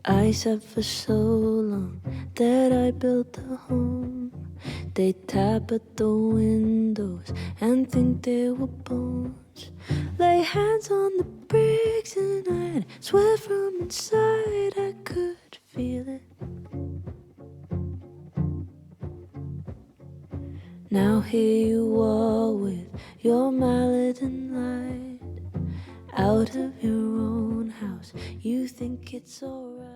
I said for so long that I built a home. They tap at the windows and think they were bones. Lay hands on the bricks and I'd swear from inside I could feel it. Now here you are with your mallet and light. Out of your own house, you think it's alright.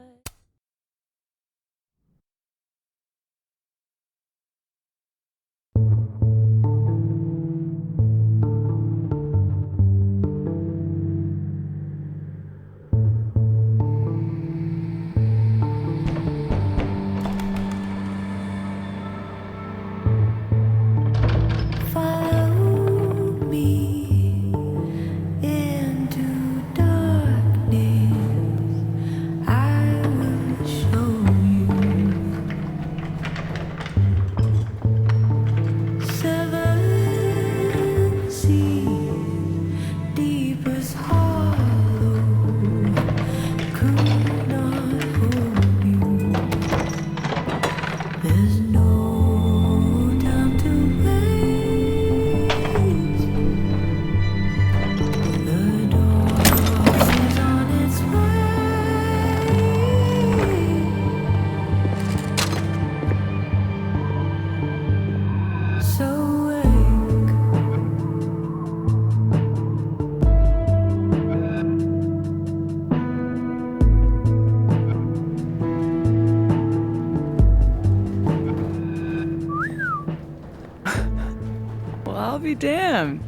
Well, I'll be damned.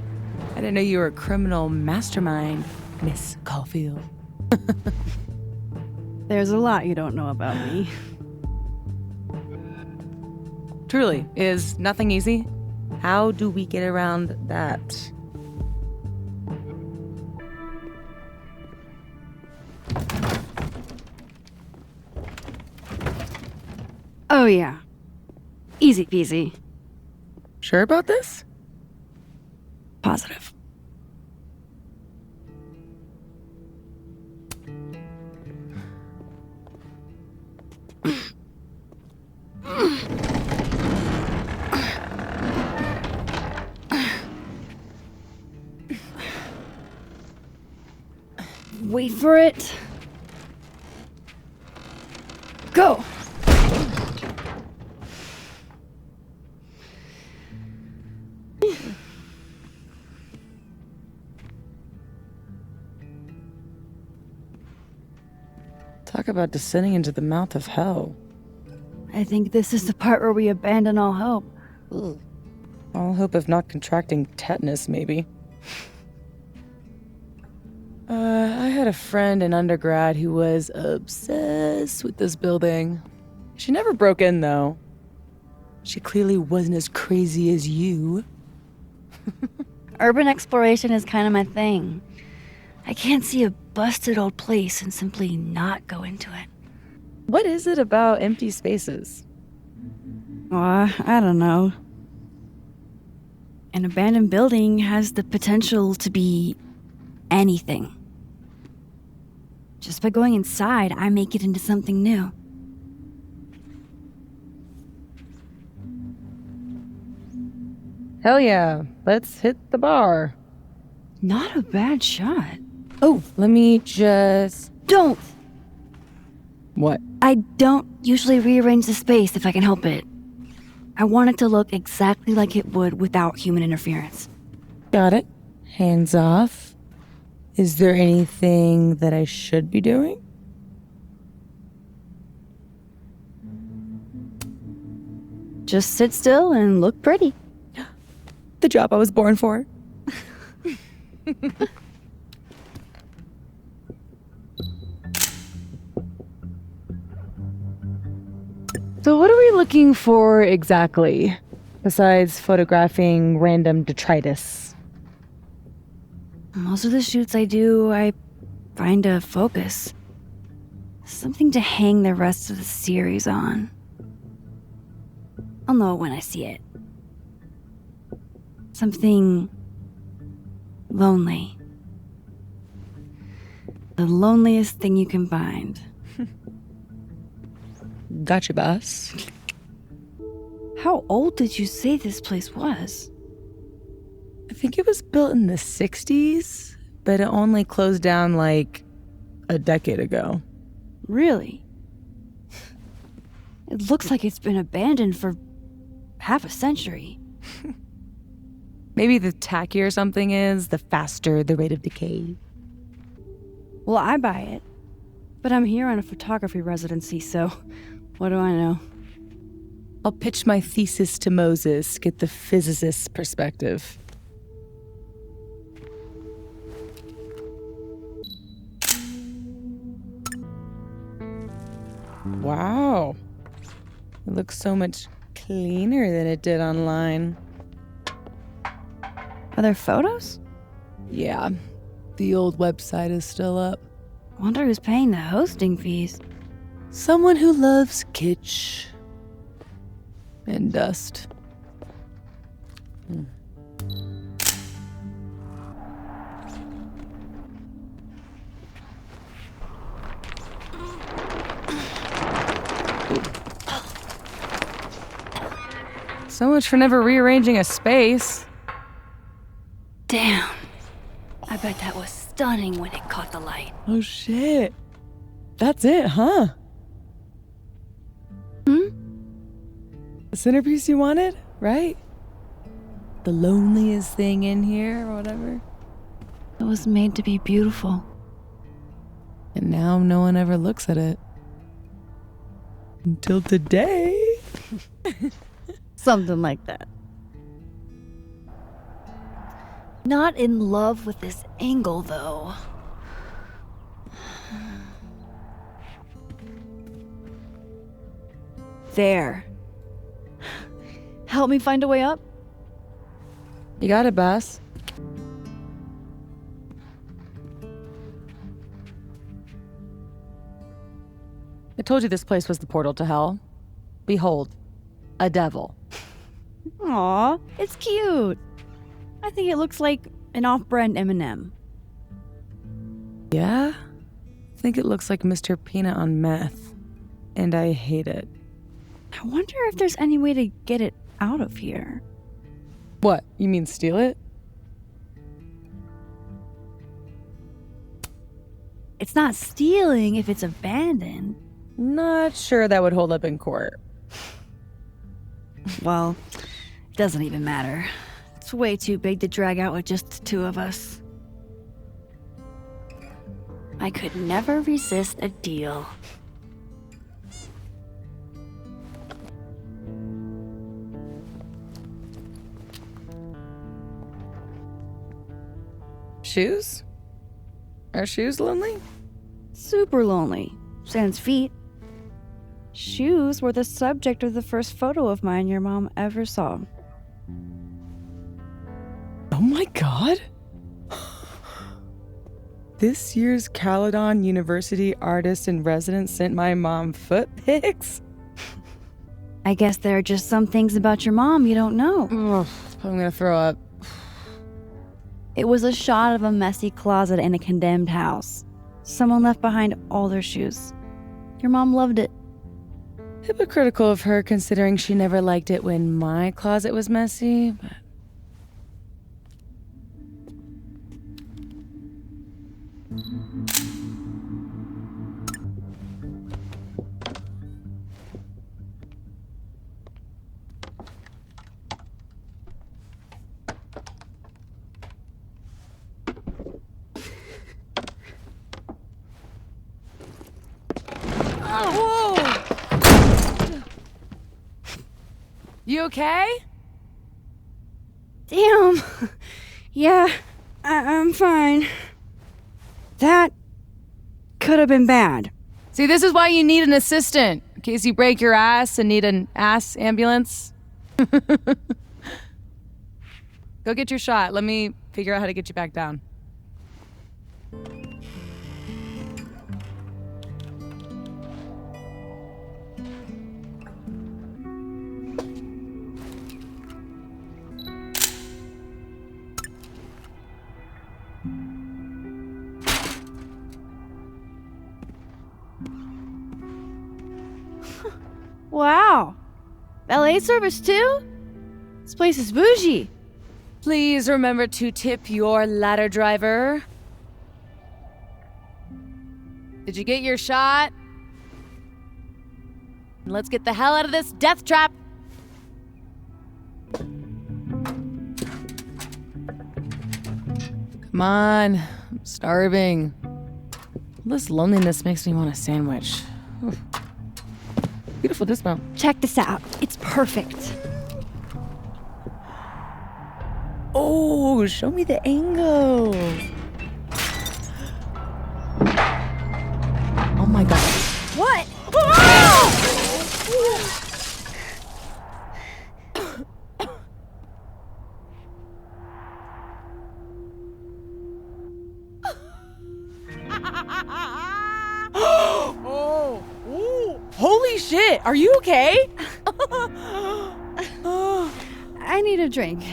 I didn't know you were a criminal mastermind, Miss Caulfield. There's a lot you don't know about me. Truly, is nothing easy? How do we get around that? Oh yeah. Easy peasy. Sure about this? Positive. Wait for it. Go! Talk about descending into the mouth of hell. I think this is the part where we abandon all hope. Ugh. All hope of not contracting tetanus, maybe. I had a friend in undergrad who was obsessed with this building. She never broke in, though. She clearly wasn't as crazy as you. Urban exploration is kind of my thing. I can't see a busted old place and simply not go into it. What is it about empty spaces? I don't know. An abandoned building has the potential to be anything. Just by going inside, I make it into something new. Hell yeah, let's hit the bar. Not a bad shot. Oh, let me just... Don't! What? I don't usually rearrange the space if I can help it. I want it to look exactly like it would without human interference. Got it. Hands off. Is there anything that I should be doing? Just sit still and look pretty. The job I was born for. So what are we looking for exactly, besides photographing random detritus? Most of the shoots I do, I find a focus. Something to hang the rest of the series on. I'll know it when I see it. Something lonely. The loneliest thing you can find. Gotcha, boss. How old did you say this place was? I think it was built in the 60s, but it only closed down like a decade ago. Really? It looks like it's been abandoned for half a century. Maybe the tackier something is, the faster the rate of decay. Well, I buy it. But I'm here on a photography residency, so what do I know? I'll pitch my thesis to Moses, get the physicist's perspective. Wow. It looks so much cleaner than it did online. Are there photos? Yeah, the old website is still up. Wonder who's paying the hosting fees. Someone who loves kitsch and dust. So much for never rearranging a space. Damn. I bet that was stunning when it caught the light. Oh shit. That's it, huh? The centerpiece you wanted, right? The loneliest thing in here or whatever. It was made to be beautiful. And now no one ever looks at it. Until today. Something like that. Not in love with this angle, though. There. Help me find a way up? You got it, boss. I told you this place was the portal to hell. Behold, a devil. Aw, it's cute. I think it looks like an off-brand M&M. Yeah? I think it looks like Mr. Peanut on meth. And I hate it. I wonder if there's any way to get it out of here. What? You mean steal it? It's not stealing if it's abandoned. Not sure that would hold up in court. Well, it doesn't even matter. It's way too big to drag out with just the two of us. I could never resist a deal. Shoes? Are shoes lonely? Super lonely. Sans feet. Shoes were the subject of the first photo of mine your mom ever saw. Oh my god! This year's Caledon University artist in residence sent my mom foot pics? I guess there are just some things about your mom you don't know. Ugh, I'm gonna throw up. It was a shot of a messy closet in a condemned house. Someone left behind all their shoes. Your mom loved it. Hypocritical of her, considering she never liked it when my closet was messy, but... You okay? Damn. Yeah, I'm fine. That could have been bad. See, this is why you need an assistant, in case you break your ass and need an ass ambulance. Go get your shot. Let me figure out how to get you back down. Wow. Valet service too? This place is bougie. Please remember to tip your ladder driver. Did you get your shot? Let's get the hell out of this death trap. Come on, I'm starving. This loneliness makes me want a sandwich. Oof. Beautiful dismount. Check this out. It's perfect. Oh, show me the angle. Oh my god. What? Oh, holy shit, are you okay? I need a drink.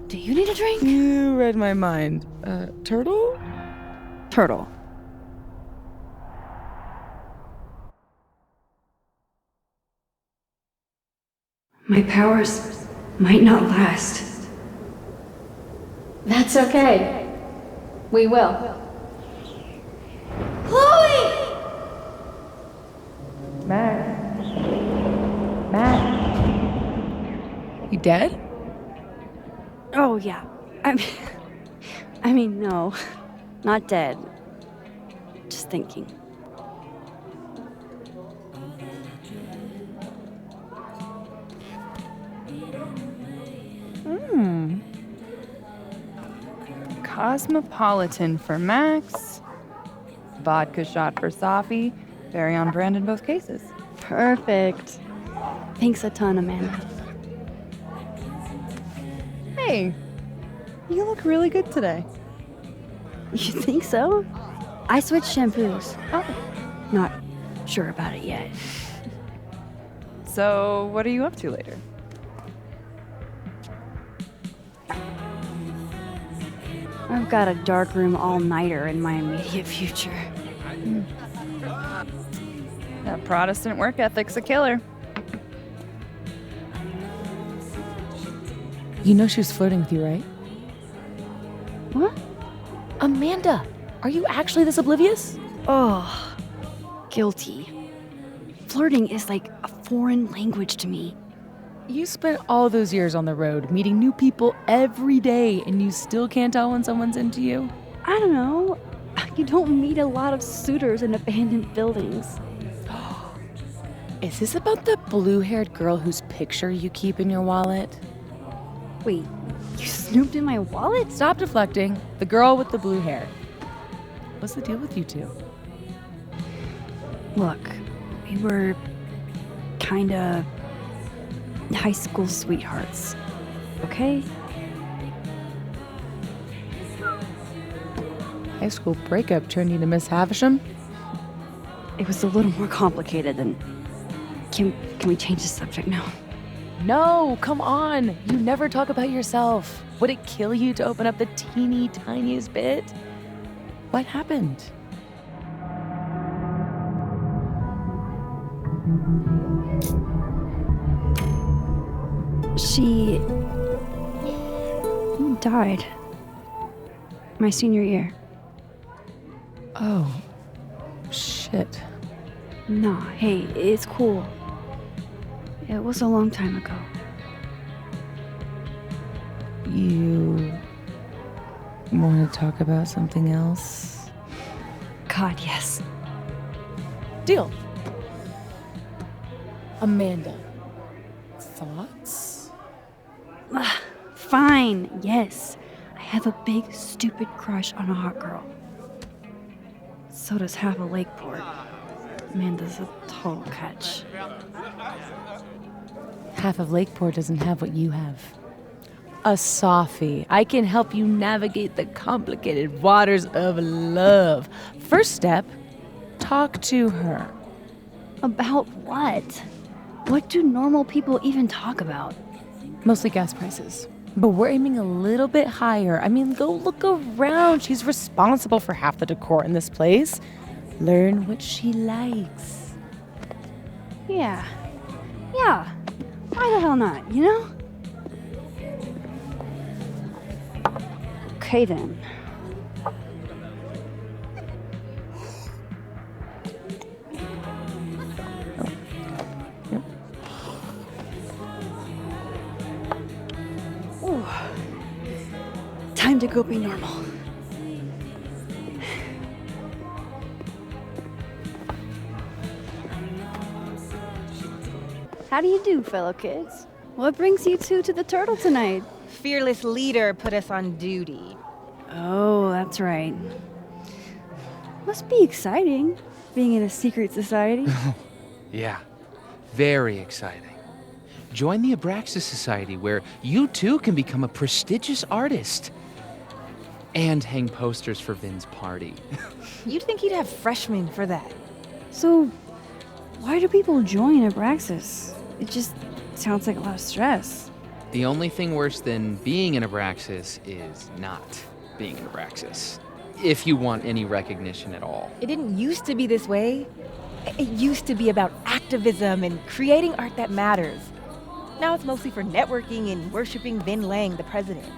Do you need a drink? You read my mind. Turtle? Turtle. My powers might not last. That's okay. We will. Chloe! Max. You dead? Oh, yeah. I mean, no. Not dead. Just thinking. Cosmopolitan for Max, vodka shot for Safi, very on brand in both cases. Perfect. Thanks a ton, Amanda. Hey, you look really good today. You think so? I switched shampoos. Oh. Not sure about it yet. So, what are you up to later? I've got a darkroom all-nighter in my immediate future. That Protestant work ethic's a killer. You know she was flirting with you, right? What? Amanda, are you actually this oblivious? Oh, guilty. Flirting is like a foreign language to me. You spent all those years on the road, meeting new people every day, and you still can't tell when someone's into you? I don't know. You don't meet a lot of suitors in abandoned buildings. Is this about the blue-haired girl whose picture you keep in your wallet? Wait, you snooped in my wallet? Stop deflecting. The girl with the blue hair. What's the deal with you two? Look, we were kinda high school sweethearts, okay? High school breakup turned you to Miss Havisham? It was a little more complicated than... Can we change the subject now? No, come on. You never talk about yourself. Would it kill you to open up the teeny tiniest bit? What happened? She died my senior year. Oh, shit. Nah, hey, it's cool. It was a long time ago. You want to talk about something else? God, yes. Deal. Amanda, thoughts? Fine, yes. I have a big, stupid crush on a hot girl. So does half of Lakeport. Amanda's a total catch. Half of Lakeport doesn't have what you have. A Safi. I can help you navigate the complicated waters of love. First step, talk to her. About what? What do normal people even talk about? Mostly gas prices. But we're aiming a little bit higher. I mean, go look around. She's responsible for half the decor in this place. Learn what she likes. Yeah. Yeah. Why the hell not, you know? Okay then. Ooh. Time to go be normal. How do you do, fellow kids? What brings you two to the Turtle tonight? Fearless leader put us on duty. Oh, that's right. Must be exciting, being in a secret society. Yeah, very exciting. Join the Abraxas Society, where you too can become a prestigious artist. And hang posters for Vin's party. You'd think he'd have freshmen for that. So, why do people join Abraxas? It just sounds like a lot of stress. The only thing worse than being an Abraxas is not being an Abraxas. If you want any recognition at all. It didn't used to be this way. It used to be about activism and creating art that matters. Now it's mostly for networking and worshiping Vin Lang, the president.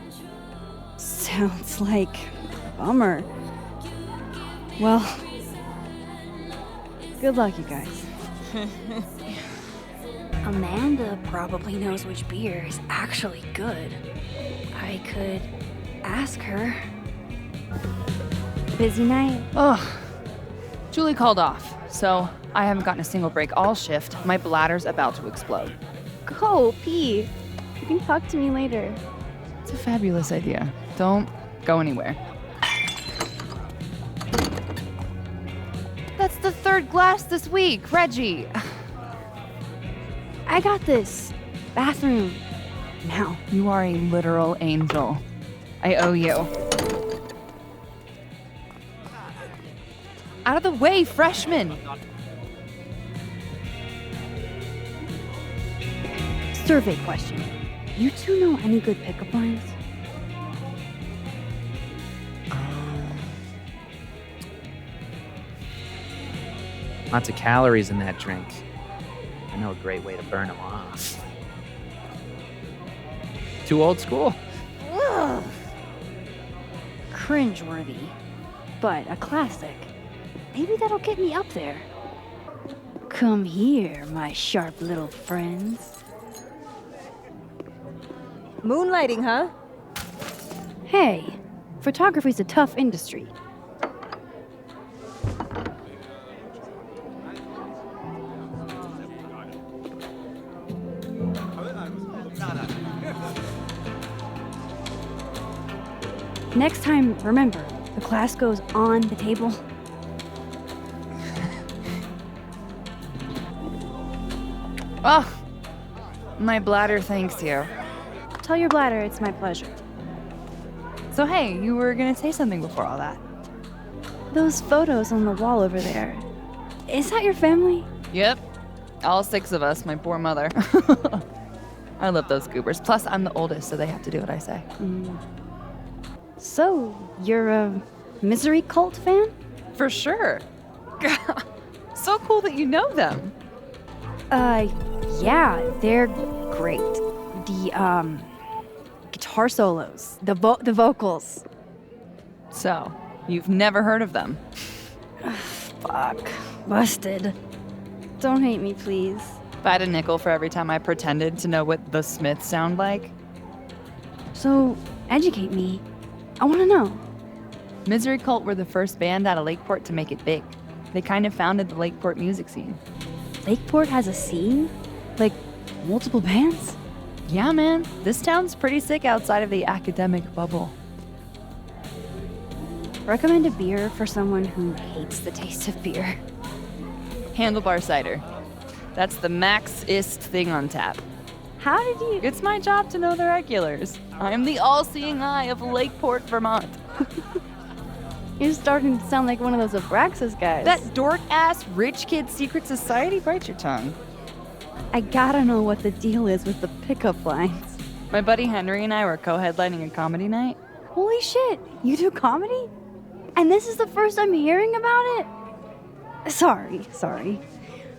Sounds like a bummer. Well, good luck, you guys. Amanda probably knows which beer is actually good. I could ask her. Busy night? Ugh. Julie called off, so I haven't gotten a single break all shift. My bladder's about to explode. Go pee. You can talk to me later. It's a fabulous idea. Don't go anywhere. That's the third glass this week, Reggie. I got this. Bathroom. Now. You are a literal angel. I owe you. Out of the way, freshman! Survey question. You two know any good pickup lines? Lots of calories in that drink. I know a great way to burn them off. Too old school? Ugh. Cringeworthy, but a classic. Maybe that'll get me up there. Come here, my sharp little friends. Moonlighting, huh? Hey, photography's a tough industry. Next time, remember, the class goes on the table. Oh, my bladder thanks you. Tell your bladder it's my pleasure. So hey, you were gonna say something before all that. Those photos on the wall over there. Is that your family? Yep. All 6 of us, my poor mother. I love those goobers. Plus, I'm the oldest, so they have to do what I say. So, you're a Misery Cult fan? For sure. So cool that you know them. Yeah, they're great. The, guitar solos, the vocals. So, you've never heard of them? Fuck. Busted. Don't hate me, please. If I had a nickel for every time I pretended to know what the Smiths sound like. So, educate me. I want to know. Misery Cult were the first band out of Lakeport to make it big. They kind of founded the Lakeport music scene. Lakeport has a scene? Like, multiple bands? Yeah, man. This town's pretty sick outside of the academic bubble. Recommend a beer for someone who hates the taste of beer. Handlebar cider. That's the max-ist thing on tap. How did you... It's my job to know the regulars. I'm the all-seeing eye of Lakeport, Vermont. You're starting to sound like one of those Abraxas guys. That dork-ass rich kid secret society? Bite your tongue. I gotta know what the deal is with the pickup lines. My buddy Henry and I were co-headlining a comedy night. Holy shit, you do comedy? And this is the first I'm hearing about it? Sorry.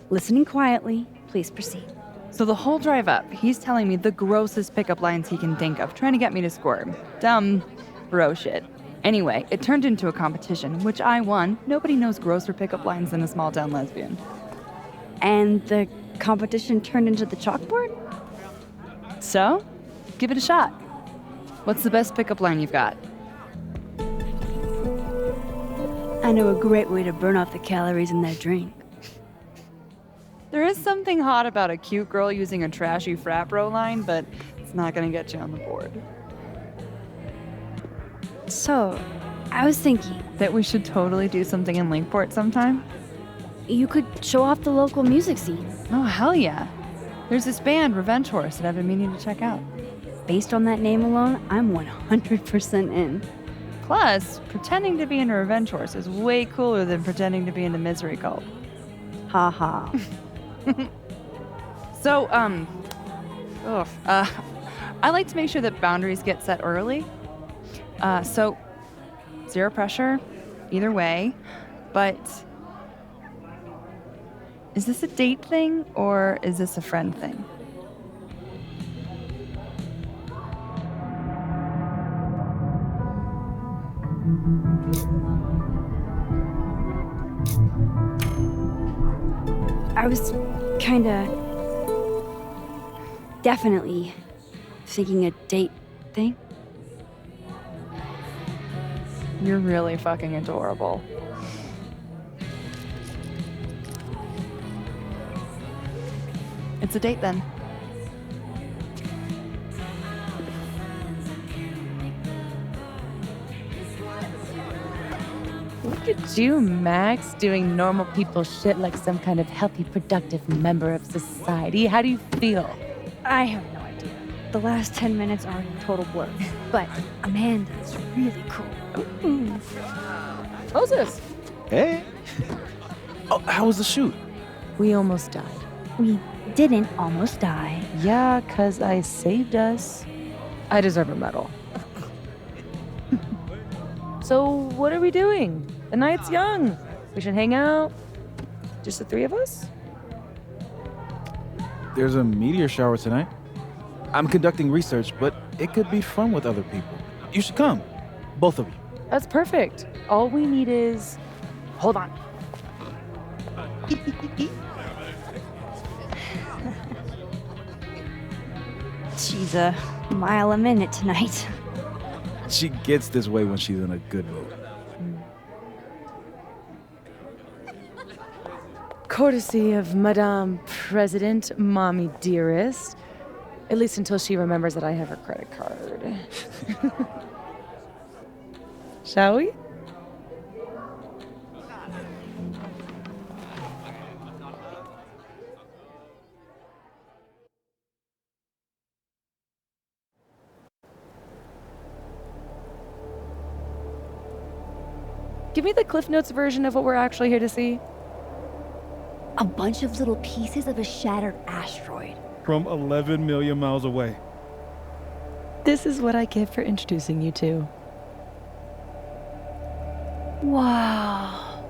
Listening quietly, Please proceed. So the whole drive up, he's telling me the grossest pickup lines he can think of, trying to get me to squirt. Dumb bro shit. Anyway, it turned into a competition, which I won. Nobody knows grosser pickup lines than a small town lesbian. And the competition turned into the chalkboard? So, give it a shot. What's the best pickup line you've got? I know a great way to burn off the calories in that drink. There is something hot about a cute girl using a trashy frat bro line, but it's not gonna get you on the board. So, I was thinking, That we should totally do something in Lakeport sometime? you could show off the local music scene. Oh, hell yeah. There's this band, Revenge Horse, that I've been meaning to check out. Based on that name alone, I'm 100% in. Plus, pretending to be in a Revenge Horse is way cooler than pretending to be in a misery cult. Ha ha. So, I like to make sure that boundaries get set early. So, zero pressure, either way. But, is this a date thing or is this a friend thing? I was kinda definitely thinking a date thing. You're really fucking adorable. It's a date then. Look at you, Max, doing normal people shit like some kind of healthy, productive member of society. How do you feel? I have no idea. The last 10 minutes are a total blur. But Amanda's really cool. Moses! Hey. Oh, how was the shoot? We almost died. We didn't almost die. Yeah, 'cause I saved us. I deserve a medal. So, what are we doing? The night's young. We should hang out. Just the three of us? There's a meteor shower tonight. I'm conducting research, but it could be fun with other people. You should come. Both of you. That's perfect. All we need is. Hold on. She's a mile a minute tonight. She gets this way when she's in a good mood. Courtesy of Madame President, Mommy Dearest. At least until she remembers that I have her credit card. Shall we? Give me the Cliff Notes version of what we're actually here to see. A bunch of little pieces of a shattered asteroid. From 11 million miles away. This is what I get for introducing you to. Wow.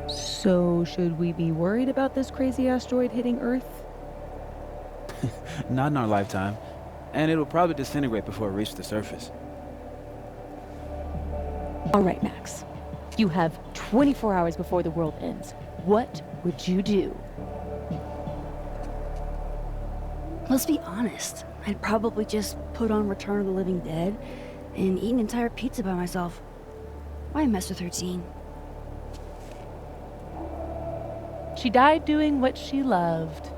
So, should we be worried about this crazy asteroid hitting Earth? Not in our lifetime. And it'll probably disintegrate before it reaches the surface. All right, Max. You have 24 hours before the world ends. What would you do? Let's be honest. I'd probably just put on Return of the Living Dead and eat an entire pizza by myself. Why mess with her teen? She died doing what she loved.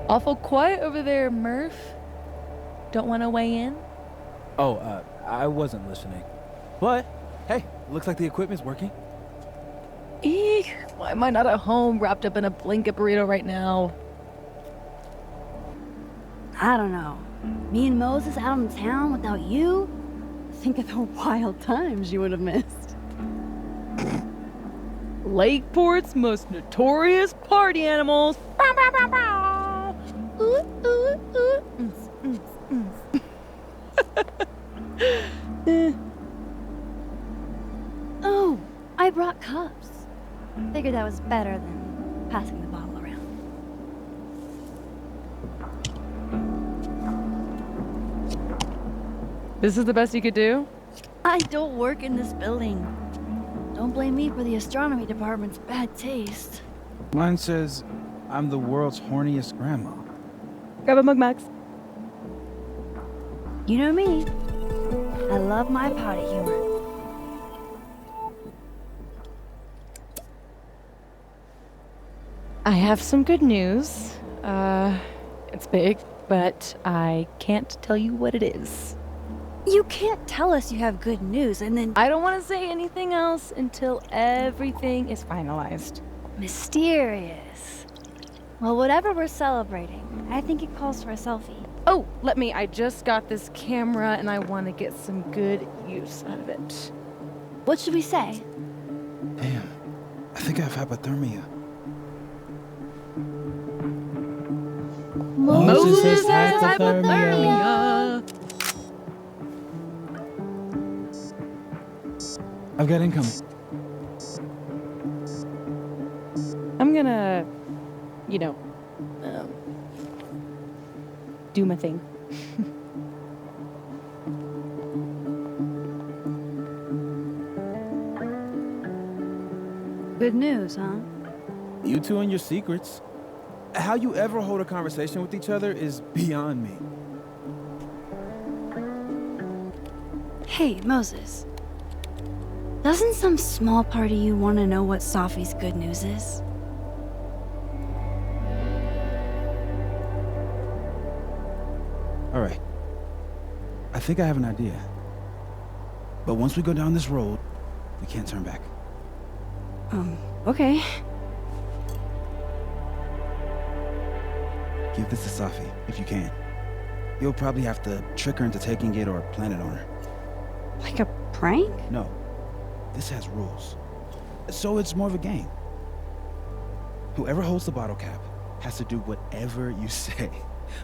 Awful quiet over there, Murph. Don't want to weigh in? Oh, I wasn't listening. But, hey, looks like the equipment's working. Eek, why am I not at home wrapped up in a blanket burrito right now? I don't know. Me and Moses out in town without you? Think of the wild times you would have missed. Lakeport's most notorious party animals. Bow, bow, bow, bow. Ooh, ooh, ooh. Oh, I brought cups. Figured that was better than passing the bottle around. This is the best you could do? I don't work in this building. Don't blame me for the astronomy department's bad taste. Mine says I'm the world's horniest grandma. Grab a mug, Max. You know me. I love my potty humor. I have some good news. It's big, but I can't tell you what it is. You can't tell us you have good news and then I don't want to say anything else until everything is finalized. mysterious. Well, whatever we're celebrating, I think it calls for a selfie. Oh, I just got this camera and I want to get some good use out of it. What should we say? Damn, I think I have hypothermia. Moses has hypothermia. I've got incoming. I'm gonna, do my thing. Good news, huh? You two and your secrets. How you ever hold a conversation with each other is beyond me. Hey, Moses. Doesn't some small part of you want to know what Safi's good news is? All right. I think I have an idea. But once we go down this road, we can't turn back. Okay. Give this to Safi, if you can. You'll probably have to trick her into taking it or plant it on her. Like a prank? No. This has rules. So it's more of a game. Whoever holds the bottle cap has to do whatever you say.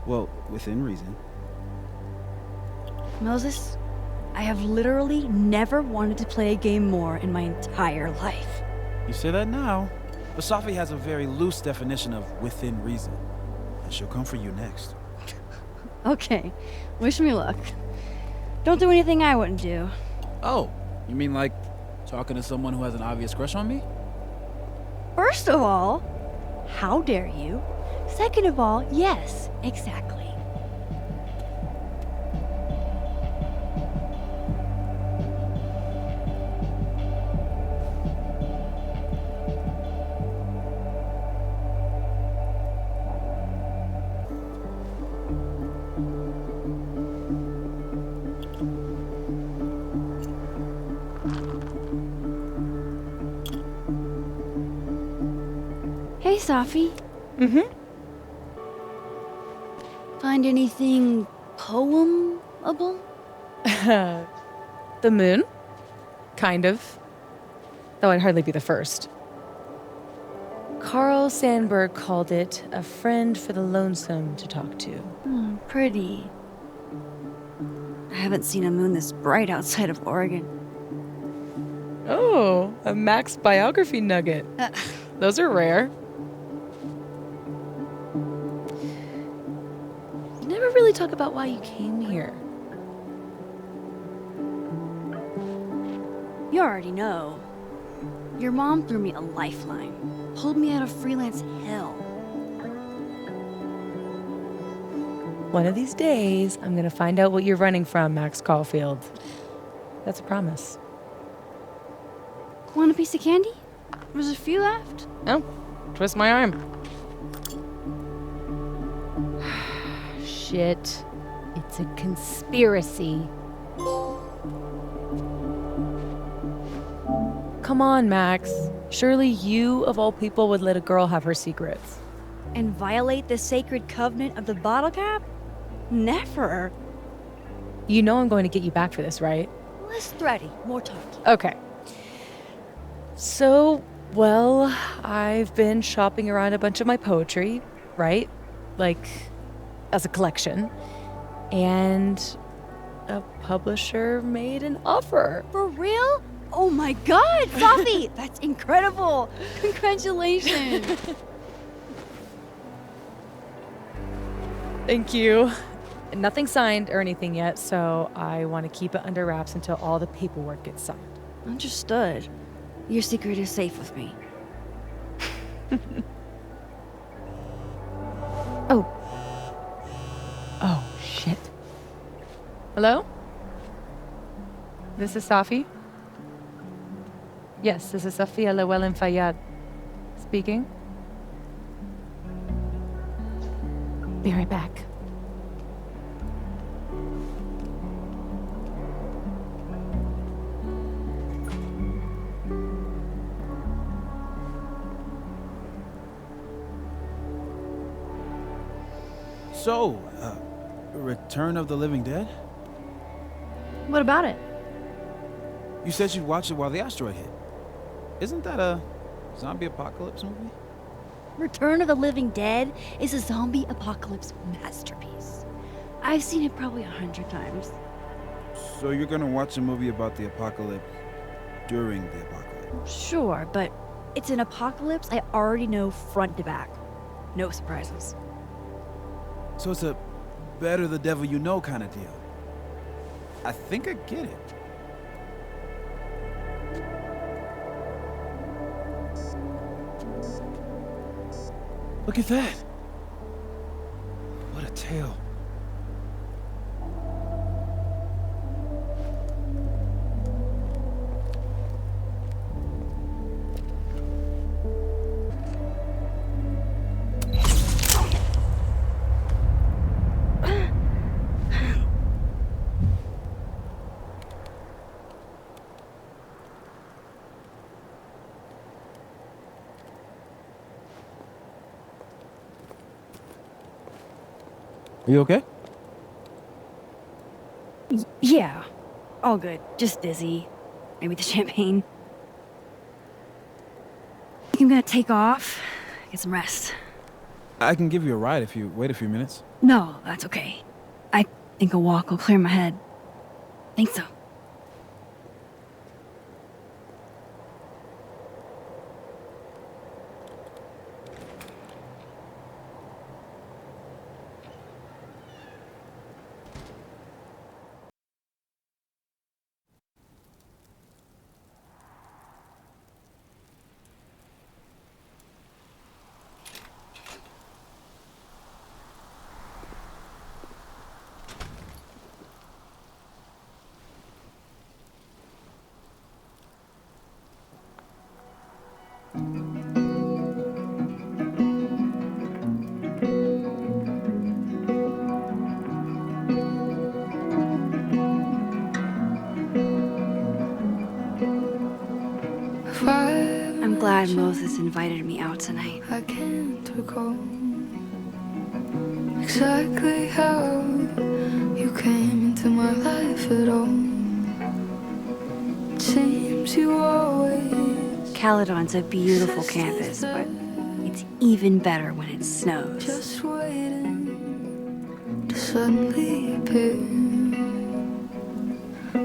Well, within reason. Moses, I have literally never wanted to play a game more in my entire life. You say that now, but Safi has a very loose definition of within reason. And she'll come for you next. Okay, wish me luck. Don't do anything I wouldn't do. Oh, you mean like talking to someone who has an obvious crush on me? First of all, how dare you? Second of all, yes, exactly. Hey, Safi. Mm-hmm. Find anything poemable? The moon? Kind of. Though I'd hardly be the first. Carl Sandburg called it a friend for the lonesome to talk to. Pretty. I haven't seen a moon this bright outside of Oregon. Oh, a Max biography nugget. Those are rare. You never really talk about why you came here. You already know. Your mom threw me a lifeline, pulled me out of freelance hell. One of these days, I'm gonna find out what you're running from, Max Caulfield. That's a promise. Want a piece of candy? There's a few left. Oh, twist my arm. Shit. It's a conspiracy. Come on, Max. Surely you, of all people, would let a girl have her secrets. And violate the sacred covenant of the bottle cap? Never. You know I'm going to get you back for this, right? Less thready, more talky. Okay. So, well, I've been shopping around a bunch of my poetry, right? Like, as a collection. And a publisher made an offer. For real? Oh my god, Sophie! That's incredible! Congratulations! Thank you. Nothing signed or anything yet, so I want to keep it under wraps until all the paperwork gets signed. Understood. Your secret is safe with me. Oh. Oh, shit. Hello? This is Safi? Yes, this is Safia Llewellyn Fayyad speaking. Be right back. So, Return of the Living Dead? What about it? You said you'd watch it while the asteroid hit. Isn't that a zombie apocalypse movie? Return of the Living Dead is a zombie apocalypse masterpiece. I've seen it probably 100 times. So you're gonna watch a movie about the apocalypse during the apocalypse? Sure, but it's an apocalypse I already know front to back. No surprises. So it's a better the devil you know kind of deal. I think I get it. Look at that. What a tale. Are you okay? Yeah, all good. Just dizzy. Maybe the champagne. I think I'm gonna take off, get some rest. I can give you a ride if you wait a few minutes. No, that's okay. I think a walk will clear my head. Think so. I'm glad Moses invited me out tonight. I can't recall exactly how you came into my life at all. It seems you always Caledon's a beautiful campus, but it's even better when it snows. just waiting to suddenly appear.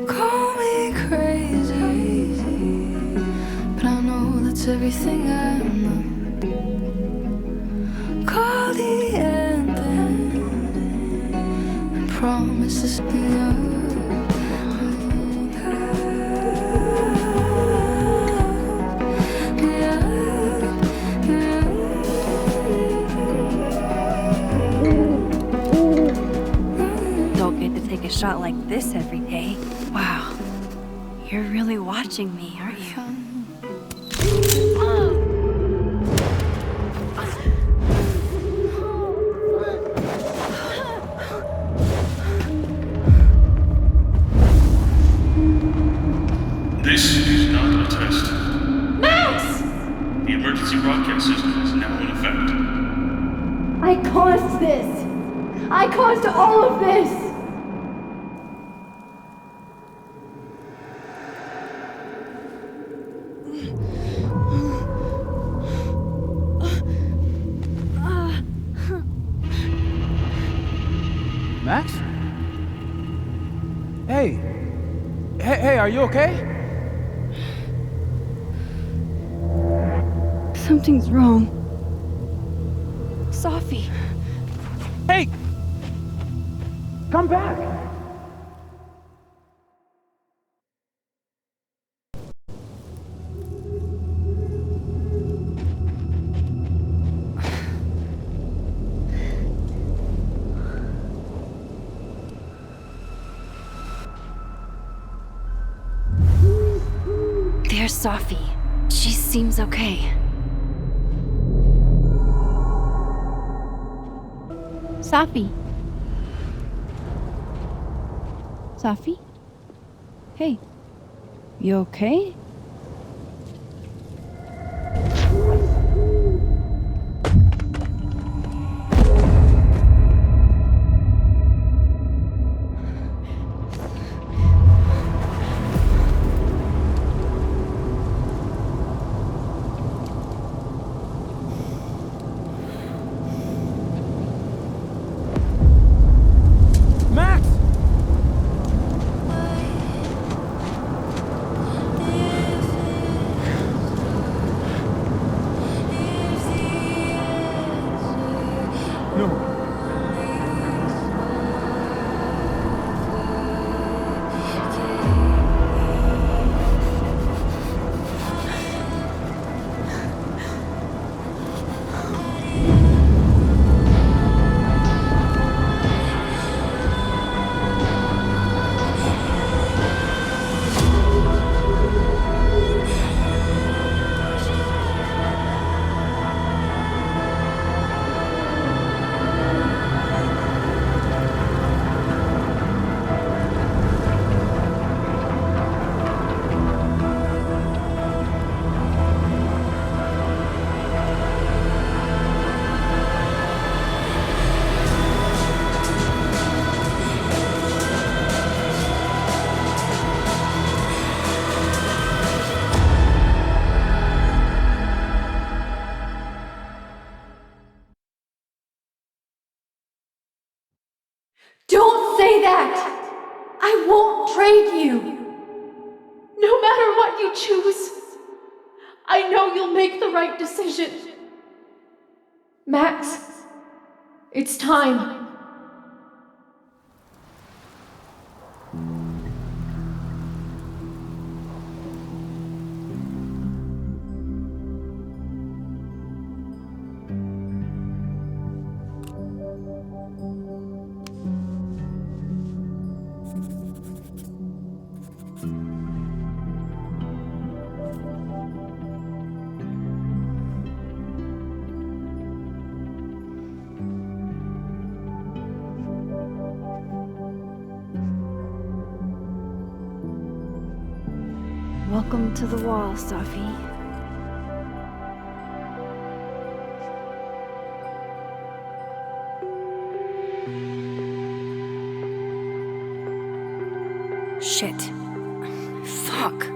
Call me crazy, but I know that's everything I know. Call the end and promise this be Don't get to take a shot like this every day. Wow. You're really watching me, aren't you? This is not a test. Max! The emergency broadcast system is now in effect. I caused this! I caused all of this! Max? Hey! Hey, are you okay? Something's wrong. Sophie. Hey! Come back! There's Sophie. She seems okay. Sophie? Sophie? Hey. You okay? Max! No. Don't say that! I won't trade you! No matter what you choose, I know you'll make the right decision. Max, it's time. Welcome to the wall, Sophie. Shit. Fuck.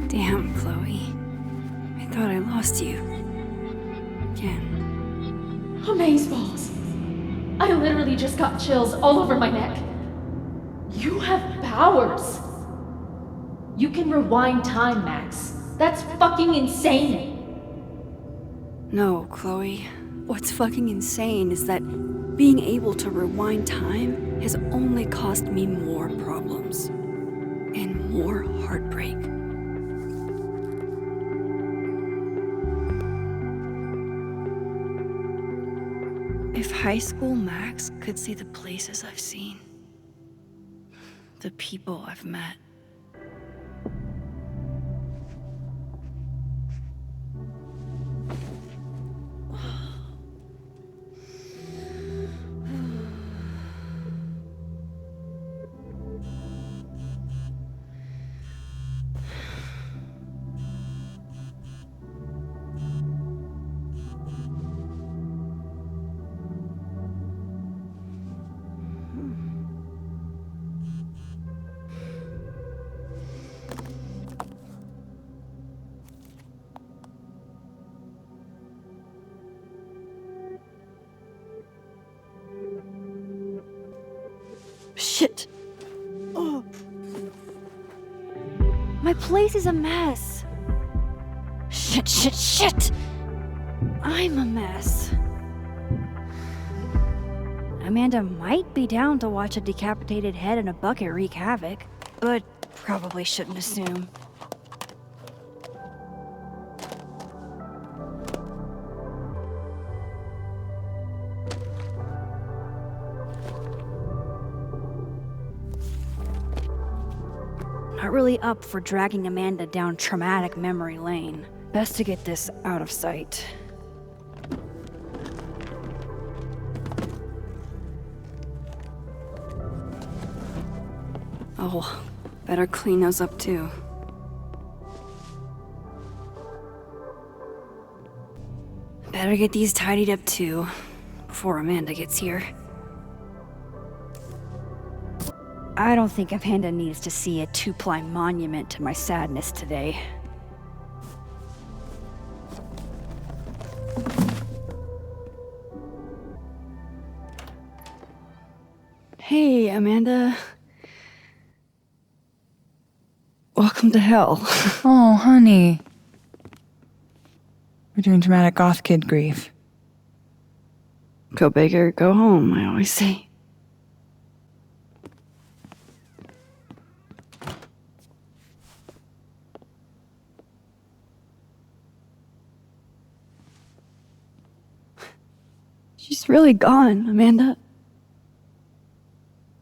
Damn, Chloe. I thought I lost you. Again. Amazeballs. I literally just got chills all over my neck. You have powers. You can rewind time, Max. That's fucking insane. No, Chloe. What's fucking insane is that being able to rewind time has only caused me more problems. And more heartbreak. If high school Max could see the places I've seen, the people I've met. Shit. Oh. My place is a mess. Shit. I'm a mess. Amanda might be down to watch a decapitated head in a bucket wreak havoc, but probably shouldn't assume. Not really up for dragging Amanda down traumatic memory lane. Best to get this out of sight. Oh, better clean those up too. Better get these tidied up too, before Amanda gets here. I don't think Amanda needs to see a 2-ply monument to my sadness today. Hey, Amanda. Welcome to hell. Oh, honey. We're doing dramatic goth kid grief. Go big or go home, I always say. She's really gone, Amanda.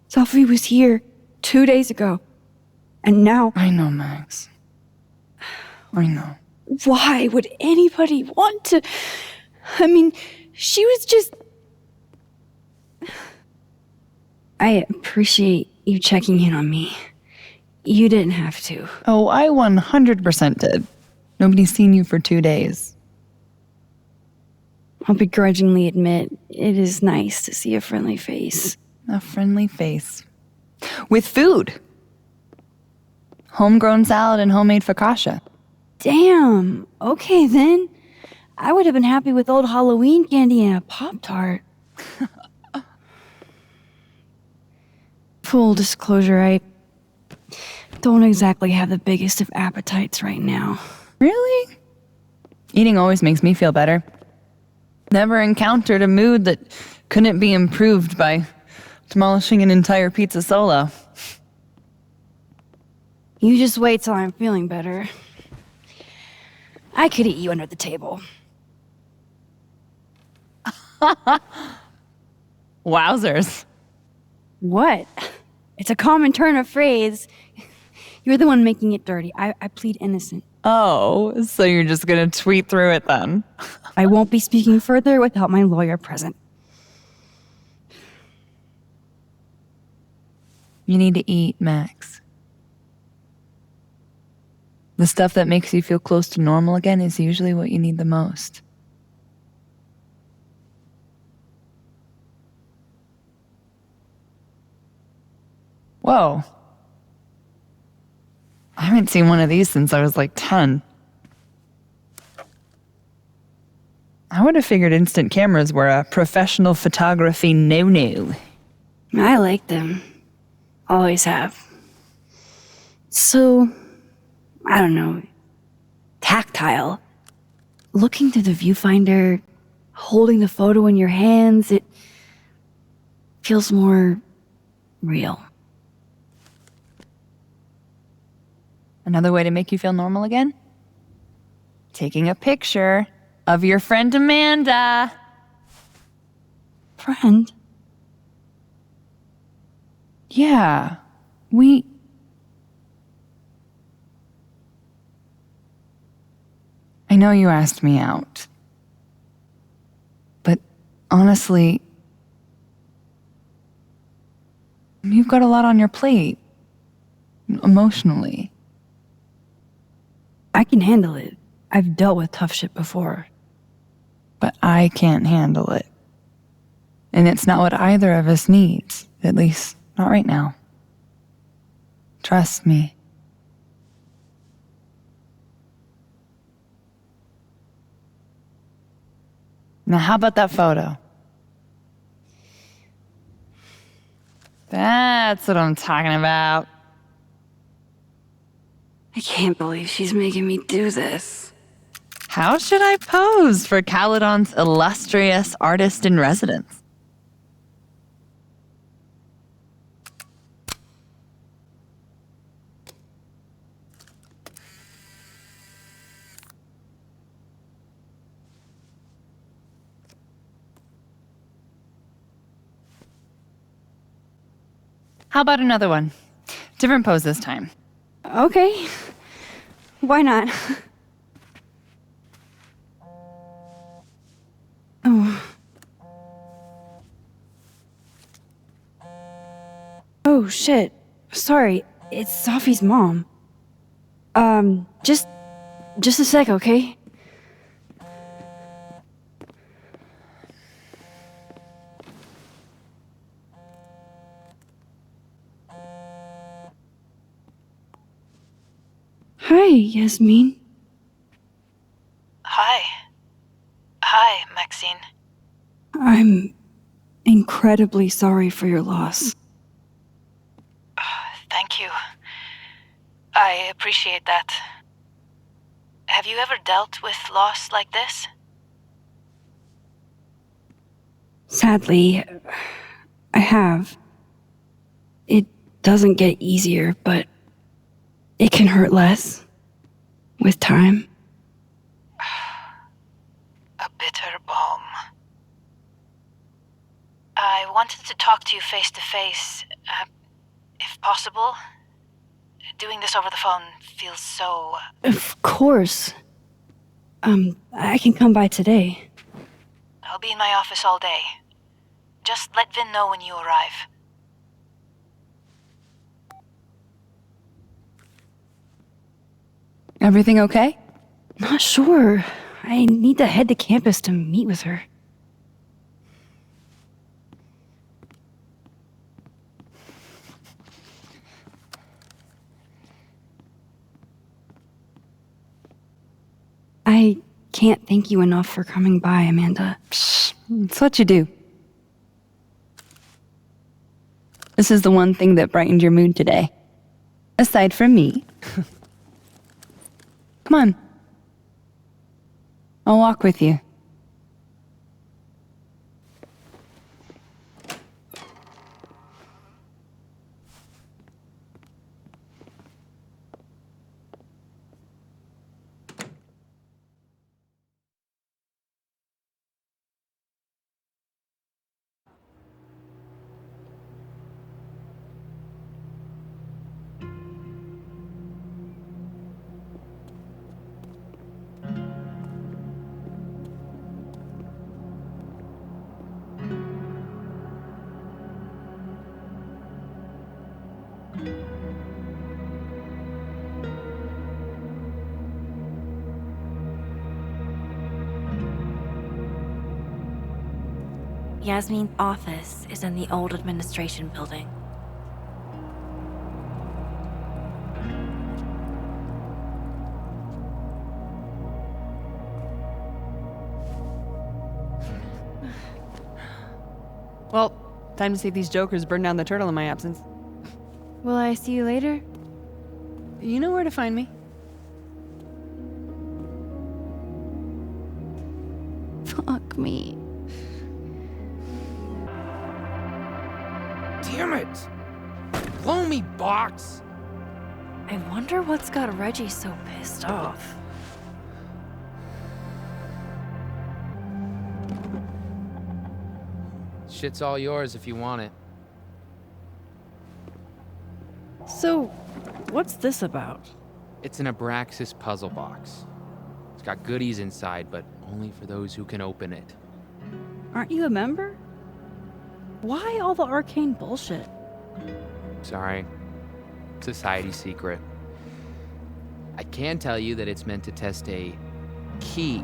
Sophie was here 2 days ago. And now... I know, Max. I know. Why would anybody want to... I mean, she was just... I appreciate you checking in on me. You didn't have to. Oh, I 100% did. Nobody's seen you for 2 days. I'll begrudgingly admit, it is nice to see a friendly face. A friendly face. With food. Homegrown salad and homemade focaccia. Damn. Okay, then. I would have been happy with old Halloween candy and a Pop-Tart. Full disclosure, I don't exactly have the biggest of appetites right now. Really? Eating always makes me feel better. Never encountered a mood that couldn't be improved by demolishing an entire pizza solo. You just wait till I'm feeling better. I could eat you under the table. Wowzers. What? It's a common turn of phrase. You're the one making it dirty. I plead innocent. Oh, so you're just gonna tweet through it then? I won't be speaking further without my lawyer present. You need to eat, Max. The stuff that makes you feel close to normal again is usually what you need the most. Whoa. I haven't seen one of these since I was like 10. I would have figured instant cameras were a professional photography no-no. I like them. Always have. So, I don't know, tactile. Looking through the viewfinder, holding the photo in your hands, it feels more real. Another way to make you feel normal again? Taking a picture of your friend Amanda. Friend? Yeah, I know you asked me out. But honestly, you've got a lot on your plate. Emotionally. I can handle it. I've dealt with tough shit before. But I can't handle it. And it's not what either of us needs. At least, not right now. Trust me. Now, how about that photo? That's what I'm talking about. I can't believe she's making me do this. How should I pose for Caledon's illustrious artist in residence? How about another one? Different pose this time. Okay. Why not? Oh. Oh, shit. Sorry, it's Safi's mom. Just a sec, okay? Hi, Yasmin. Hi, Maxine. I'm incredibly sorry for your loss. Thank you. I appreciate that. Have you ever dealt with loss like this? Sadly, I have. It doesn't get easier, but it can hurt less with time. A bitter balm. I wanted to talk to you face to face, if possible. Doing this over the phone feels so... Of course. I can come by today. I'll be in my office all day. Just let Vin know when you arrive. Everything okay? Not sure. I need to head to campus to meet with her. I can't thank you enough for coming by, Amanda. It's what you do. This is the one thing that brightened your mood today. Aside from me. Come on. I'll walk with you. Yasmin's office is in the old administration building. Well, time to see these jokers burn down the turtle in my absence. Will I see you later? You know where to find me. Fuck me. Damn it! Blow me, box! I wonder what's got Reggie so pissed off. Shit's all yours if you want it. So, what's this about? It's an Abraxas puzzle box. It's got goodies inside, but only for those who can open it. Aren't you a member? Why all the arcane bullshit? Sorry. Society secret. I can tell you that it's meant to test a key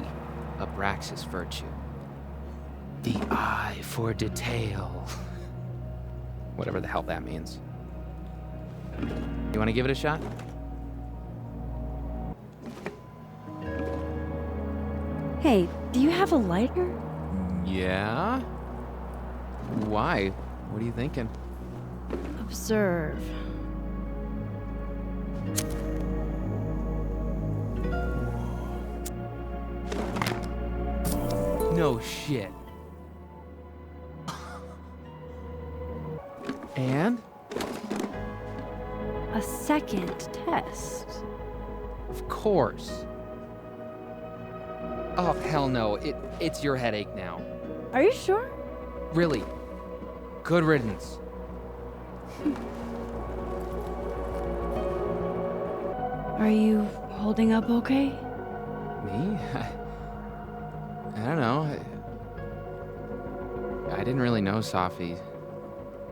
Abraxas virtue. The eye for detail. Whatever the hell that means. You want to give it a shot? Hey, do you have a lighter? Yeah? Why? What are you thinking? observe. No shit. And? A second test. Of course. Oh, hell no. It's your headache now. Are you sure? Really. Good riddance. Are you holding up okay? Me? I don't know. I didn't really know Safi.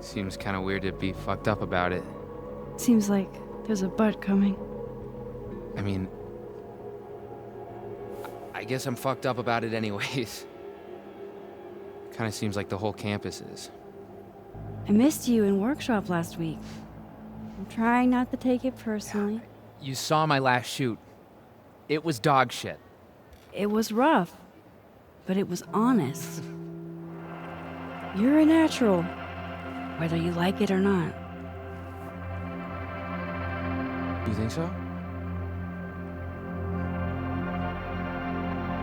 Seems kind of weird to be fucked up about it. Seems like there's a but coming. I mean, I guess I'm fucked up about it anyways. Kind of seems like the whole campus is. I missed you in workshop last week. I'm trying not to take it personally. You saw my last shoot. It was dog shit. It was rough, but it was honest. You're a natural, whether you like it or not. You think so?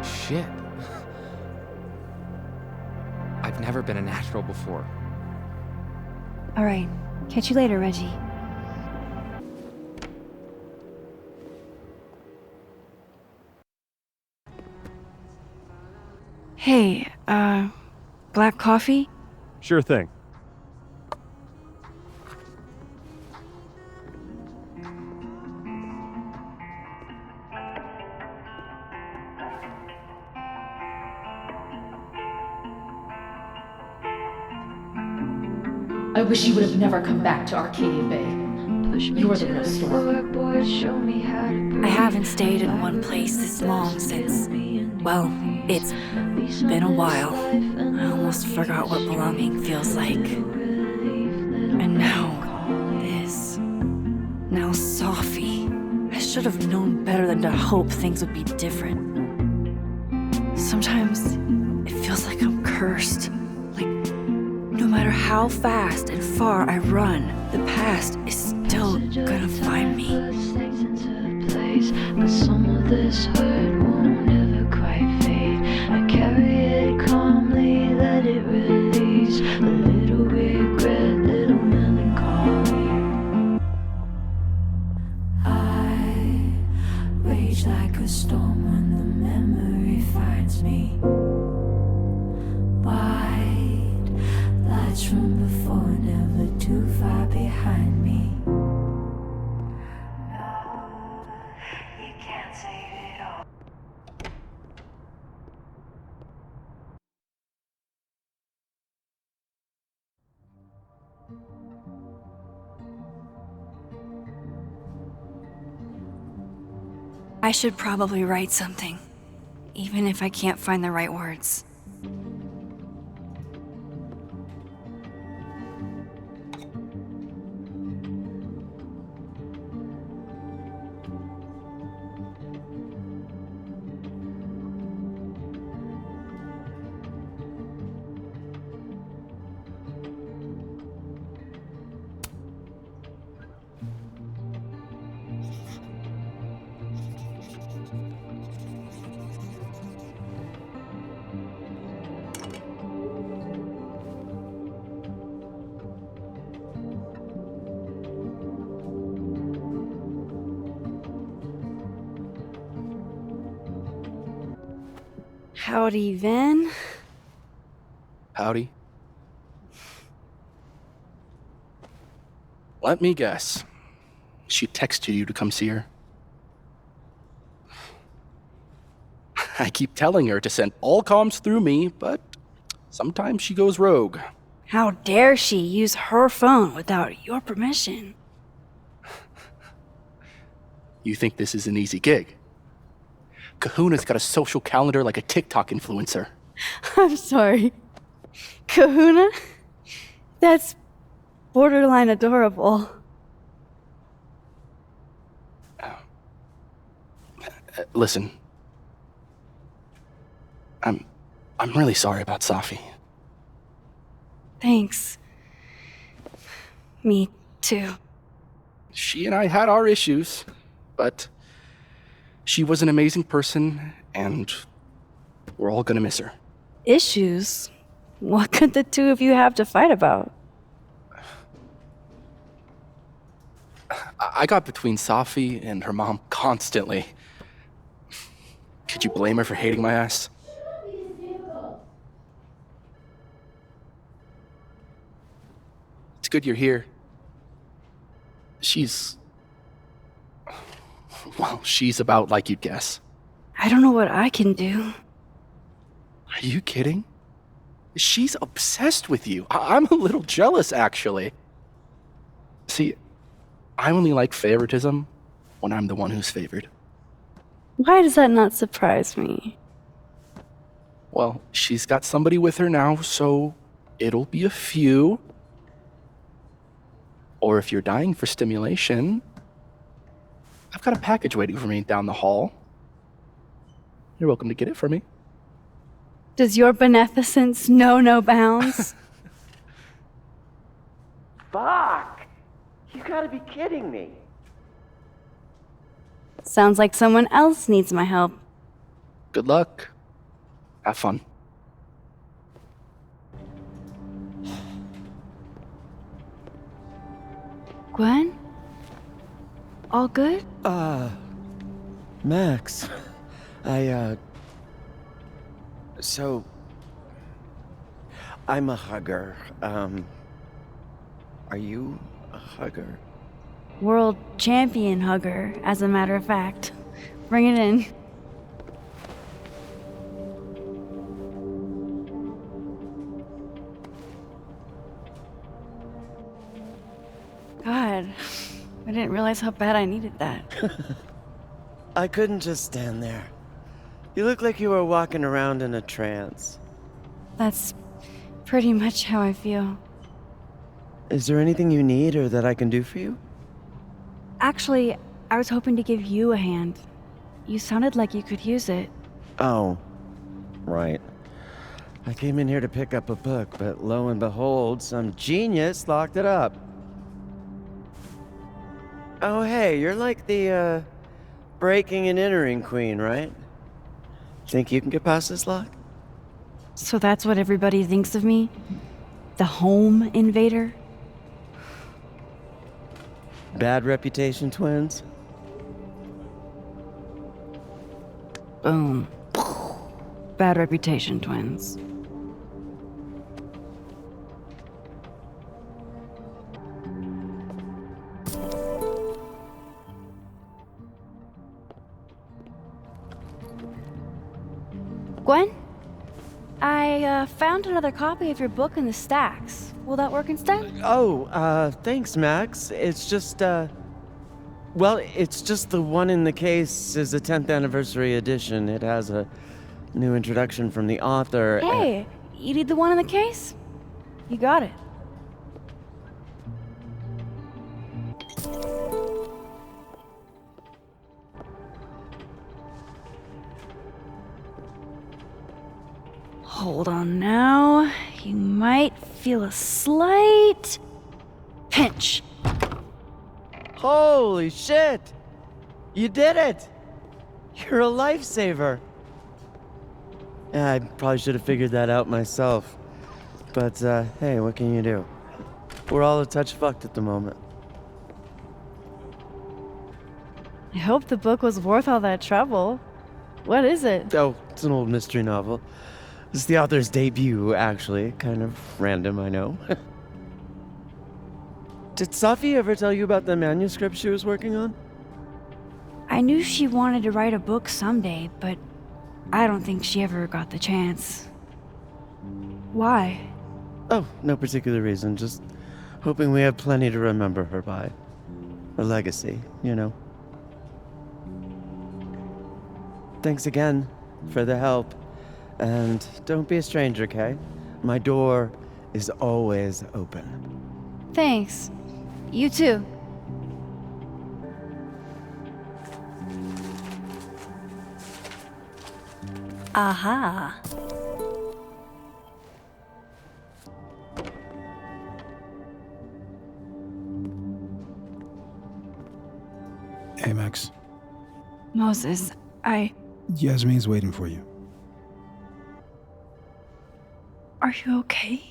Shit. I've never been a natural before. All right, catch you later, Reggie. Hey, black coffee? Sure thing. I wish you would have never come back to Arcadia Bay. You were the real story. I haven't stayed in one place this long since, well, it's been a while. I almost forgot what belonging feels like. And now, this. Now Safi. I should have known better than to hope things would be different. Sometimes, it feels like I'm cursed. Like, no matter how fast and far I run, the past is still gonna find me. But some of this hurt won't ever quite fade. I carry it calmly, let it release. A little regret, little melancholy. I rage like a storm when the memory finds me. White lights from before, never too far behind me. I should probably write something, even if I can't find the right words. Howdy, Vin. Howdy. Let me guess. She texted you to come see her? I keep telling her to send all comms through me, but sometimes she goes rogue. How dare she use her phone without your permission? You think this is an easy gig? Kahuna's got a social calendar like a TikTok influencer. I'm sorry. Kahuna? That's borderline adorable. Listen. I'm really sorry about Safi. Thanks. Me too. She and I had our issues, but she was an amazing person, and we're all gonna miss her. Issues? What could the two of you have to fight about? I got between Safi and her mom constantly. Could you blame her for hating my ass? It's good you're here. Well, she's about like you'd guess. I don't know what I can do. Are you kidding? She's obsessed with you. I'm a little jealous, actually. See, I only like favoritism when I'm the one who's favored. Why does that not surprise me? Well, she's got somebody with her now, so it'll be a few. Or if you're dying for stimulation, I've got a package waiting for me down the hall. You're welcome to get it for me. Does your beneficence know no bounds? Fuck! You gotta be kidding me. Sounds like someone else needs my help. Good luck. Have fun. Gwen? All good? Max. So, I'm a hugger. Are you a hugger? World champion hugger, as a matter of fact. Bring it in. God, I didn't realize how bad I needed that. I couldn't just stand there. You look like you were walking around in a trance. That's pretty much how I feel. Is there anything you need or that I can do for you? Actually, I was hoping to give you a hand. You sounded like you could use it. Oh, right. I came in here to pick up a book, but lo and behold, some genius locked it up. Oh, hey, you're like the, breaking and entering queen, right? Think you can get past this lock? So that's what everybody thinks of me? The home invader? Bad reputation, twins? Boom. Bad reputation, twins. Gwen? I found another copy of your book in the stacks. Will that work instead? Oh, thanks, Max. It's just, well, it's just the one in the case is a 10th anniversary edition. It has a new introduction from the author. Hey, you need the one in the case? You got it. Hold on now. You might feel a slight pinch. Holy shit! You did it! You're a lifesaver. Yeah, I probably should have figured that out myself. But, hey, what can you do? We're all a touch fucked at the moment. I hope the book was worth all that trouble. What is it? Oh, it's an old mystery novel. It's the author's debut, actually. Kind of random, I know. Did Safi ever tell you about the manuscript she was working on? I knew she wanted to write a book someday, but I don't think she ever got the chance. Why? Oh, no particular reason. Just hoping we have plenty to remember her by. A legacy, you know. Thanks again for the help. And don't be a stranger, Kay. My door is always open. Thanks. You too. Aha. Hey, Max. Moses, Yasmin's waiting for you. Are you okay?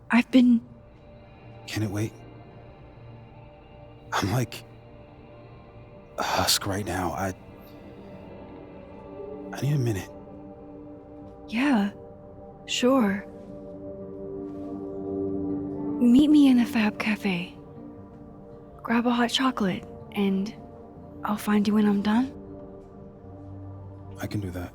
I've been... Can it wait? I'm like a husk right now. I need a minute. Yeah, sure. Meet me in the Fab Cafe. Grab a hot chocolate, and I'll find you when I'm done. I can do that.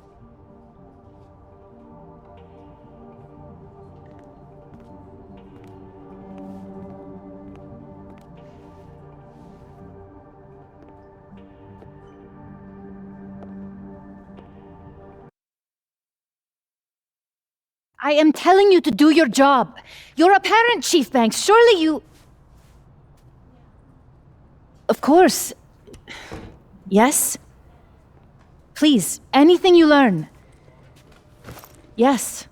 I am telling you to do your job. You're a parent, Chief Banks. Surely you... Of course. Yes? Please, anything you learn. Yes.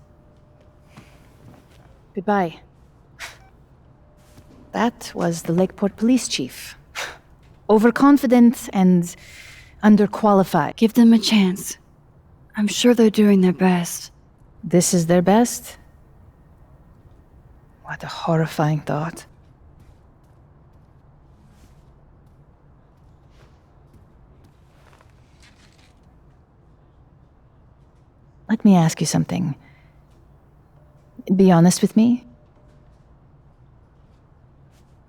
Goodbye. That was the Lakeport Police Chief. Overconfident and underqualified. Give them a chance. I'm sure they're doing their best. This is their best? What a horrifying thought. Let me ask you something. Be honest with me.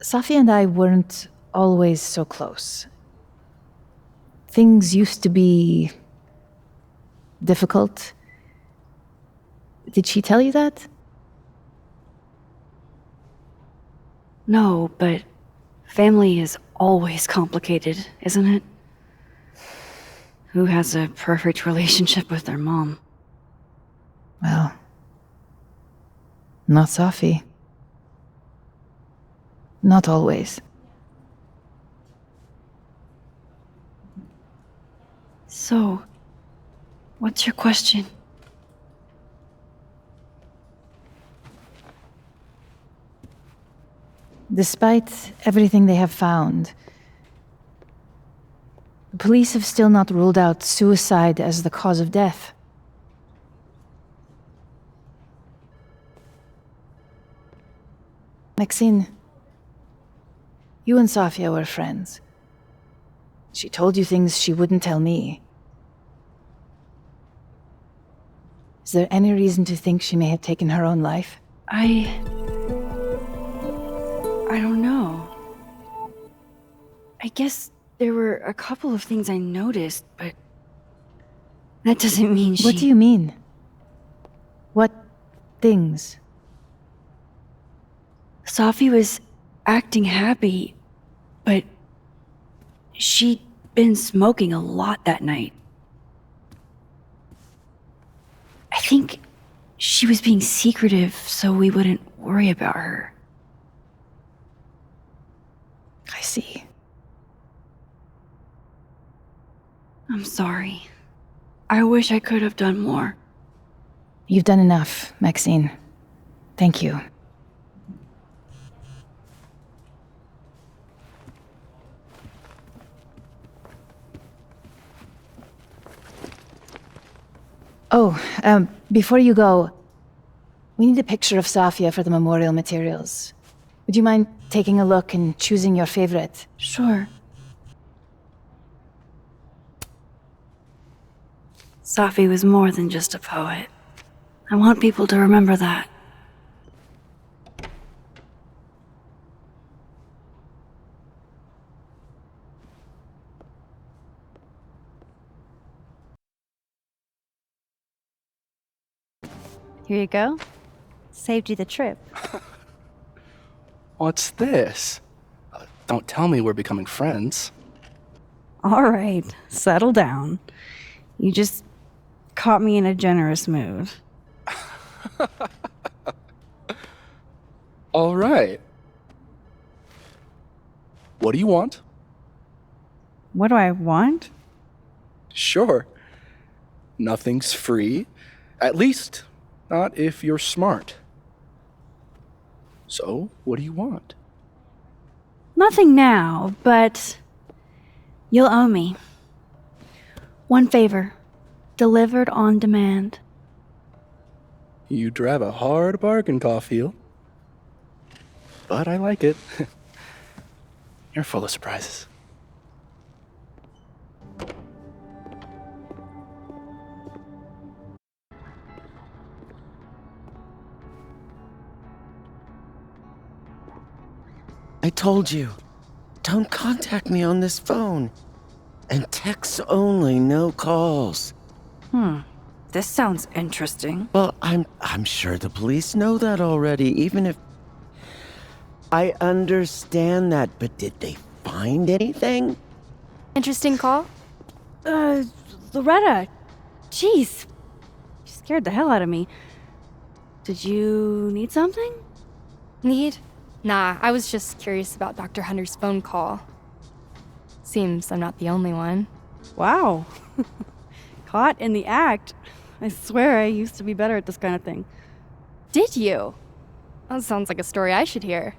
Safia and I weren't always so close. Things used to be difficult. Did she tell you that? No, but family is always complicated, isn't it? Who has a perfect relationship with their mom? Well, not Safi. Not always. So, what's your question? Despite everything they have found, the police have still not ruled out suicide as the cause of death. Maxine, you and Safia were friends. She told you things she wouldn't tell me. Is there any reason to think she may have taken her own life? I don't know. I guess there were a couple of things I noticed, but that doesn't mean she... What do you mean? What things? Safi was acting happy, but she'd been smoking a lot that night. I think she was being secretive so we wouldn't worry about her. I see. I'm sorry. I wish I could have done more. You've done enough, Maxine. Thank you. Oh, before you go, we need a picture of Safia for the memorial materials. Would you mind taking a look and choosing your favorite? Sure. Safi was more than just a poet. I want people to remember that. Here you go. Saved you the trip. What's this? Don't tell me we're becoming friends. All right, settle down. You just caught me in a generous mood. All right. What do you want? What do I want? Sure. Nothing's free. At least, not if you're smart. So, what do you want? Nothing now, but You'll owe me. One favor. Delivered on demand. You drive a hard bargain, Caulfield. But I like it. You're full of surprises. I told you, don't contact me on this phone. And texts only, no calls. This sounds interesting. Well, I'm sure the police know that already, even if... I understand that, but did they find anything? Interesting call? Loretta. Jeez. You scared the hell out of me. Did you need something? Need? Nah, I was just curious about Dr. Hunter's phone call. Seems I'm not the only one. Wow. Caught in the act. I swear I used to be better at this kind of thing. Did you? That sounds like a story I should hear.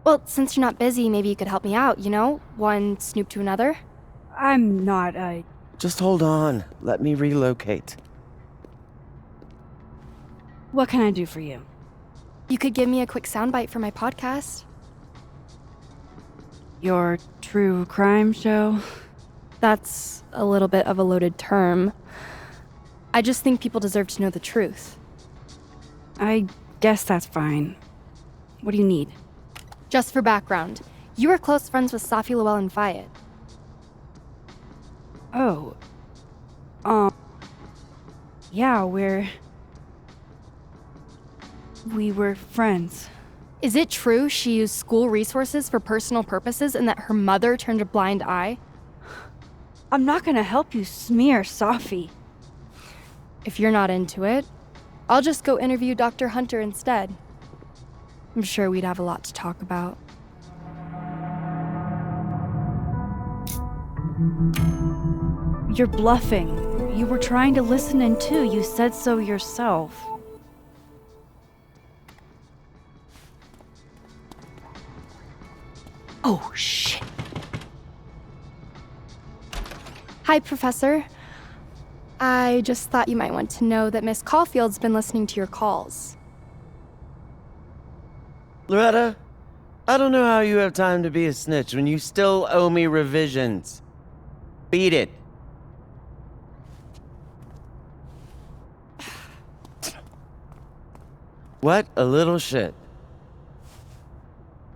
Well, since you're not busy, maybe you could help me out, you know? One snoop to another. I'm not, Just hold on. Let me relocate. What can I do for you? You could give me a quick soundbite for my podcast. Your true crime show? That's a little bit of a loaded term. I just think people deserve to know the truth. I guess that's fine. What do you need? Just for background, you were close friends with Safi Llewellyn Fayed. Oh. Yeah, we were friends. Is it true she used school resources for personal purposes and that her mother turned a blind eye? I'm not gonna help you smear Safi. If you're not into it, I'll just go interview Dr. Hunter instead. I'm sure we'd have a lot to talk about. You're bluffing. You were trying to listen in too. You said so yourself. Oh, shit. Hi, Professor. I just thought you might want to know that Miss Caulfield's been listening to your calls. Loretta, I don't know how you have time to be a snitch when you still owe me revisions. Beat it. What a little shit.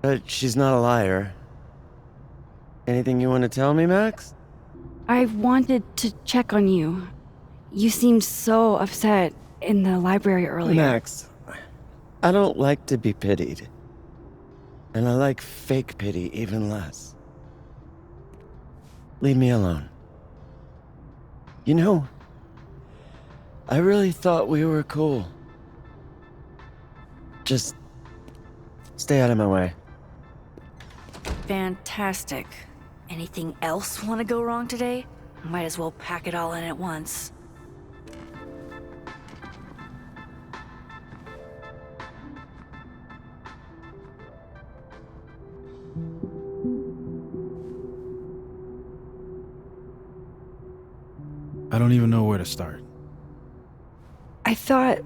But she's not a liar. Anything you want to tell me, Max? I wanted to check on you. You seemed so upset in the library earlier. Max, I don't like to be pitied. And I like fake pity even less. Leave me alone. You know, I really thought we were cool. Just stay out of my way. Fantastic. Anything else want to go wrong today? Might as well pack it all in at once. I don't even know where to start. I thought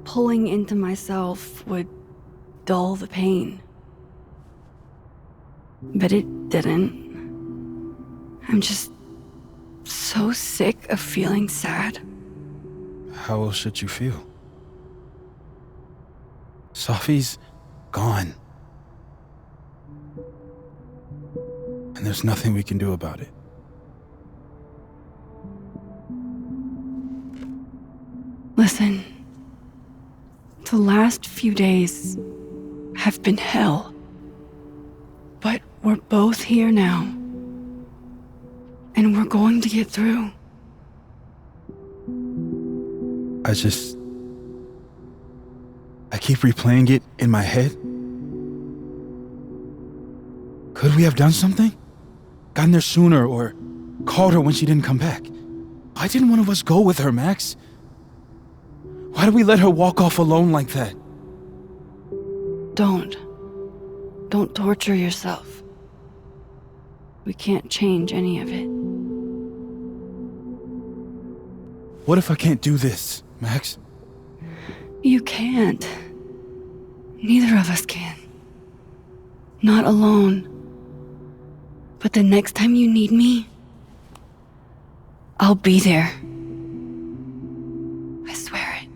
pulling into myself would dull the pain. But it didn't. I'm just so sick of feeling sad. How else should you feel? Safi's gone. And there's nothing we can do about it. Listen, the last few days have been hell. But we're both here now. And we're going to get through. I keep replaying it in my head. Could we have done something? Gotten there sooner or called her when she didn't come back? Why didn't one of us go with her, Max? Why did we let her walk off alone like that? Don't torture yourself. We can't change any of it. What if I can't do this, Max? You can't. Neither of us can. Not alone. But the next time you need me, I'll be there. I swear it.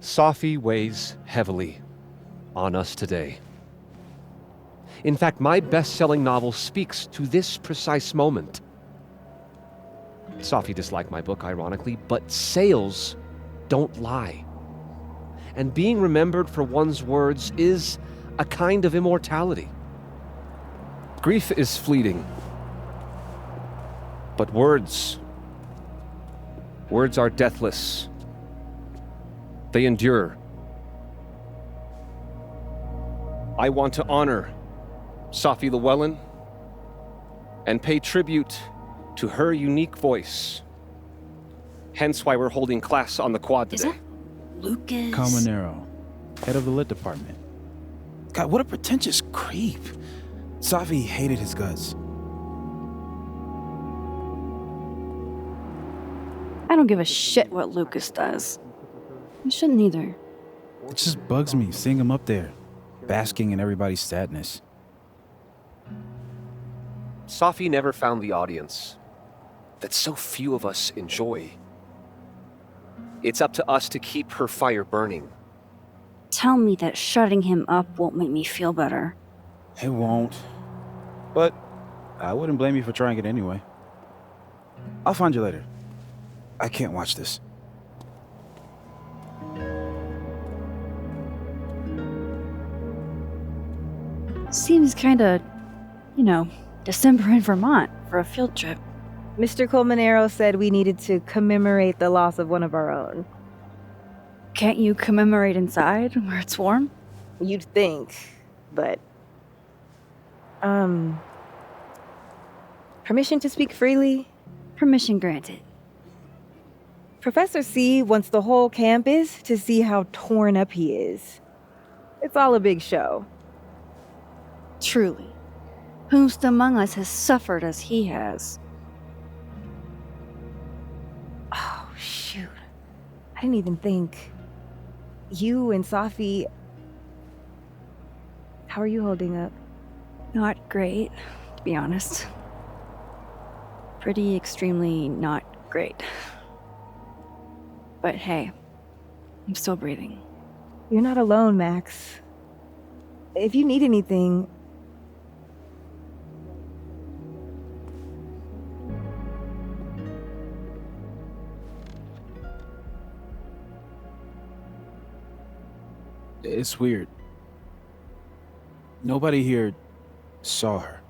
Safi weighs heavily on us today. In fact, my best-selling novel speaks to this precise moment. Safi disliked my book, ironically, but sales don't lie. And being remembered for one's words is a kind of immortality. Grief is fleeting, but words are deathless. They endure. I want to honor Safi Llewellyn and pay tribute to her unique voice. Hence why we're holding class on the quad today. Is that Lucas? Calmanero, head of the lit department. God, what a pretentious creep. Safi hated his guts. I don't give a shit what Lucas does. You shouldn't either. It just bugs me seeing him up there, basking in everybody's sadness. Safi never found the audience that so few of us enjoy. It's up to us to keep her fire burning. Tell me that shutting him up won't make me feel better. It won't. But I wouldn't blame you for trying it anyway. I'll find you later. I can't watch this. Seems kinda, December in Vermont for a field trip. Mr. Colmenero said we needed to commemorate the loss of one of our own. Can't you commemorate inside where it's warm? You'd think, but... Permission to speak freely? Permission granted. Professor C wants the whole campus to see how torn up he is. It's all a big show. Truly. Whomst among us has suffered as he has? Oh, shoot. I didn't even think. You and Safi... How are you holding up? Not great, to be honest. Pretty extremely not great. But hey, I'm still breathing. You're not alone, Max. If you need anything... It's weird. Nobody here saw her.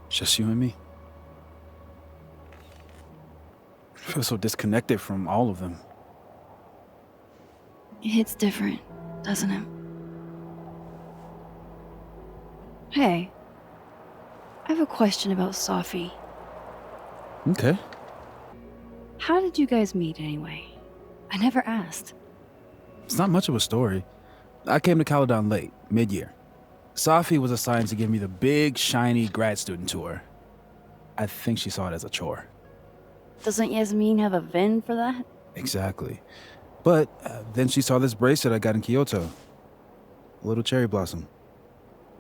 Just you and me. I feel so disconnected from all of them. It hits different, doesn't it? Hey, I have a question about Safi. Okay. How did you guys meet anyway? I never asked. It's not much of a story. I came to Caledon late, mid-year. Safi was assigned to give me the big, shiny grad student tour. I think she saw it as a chore. Doesn't Yasmin have a VIN for that? Exactly. But then she saw this bracelet I got in Kyoto. A little cherry blossom.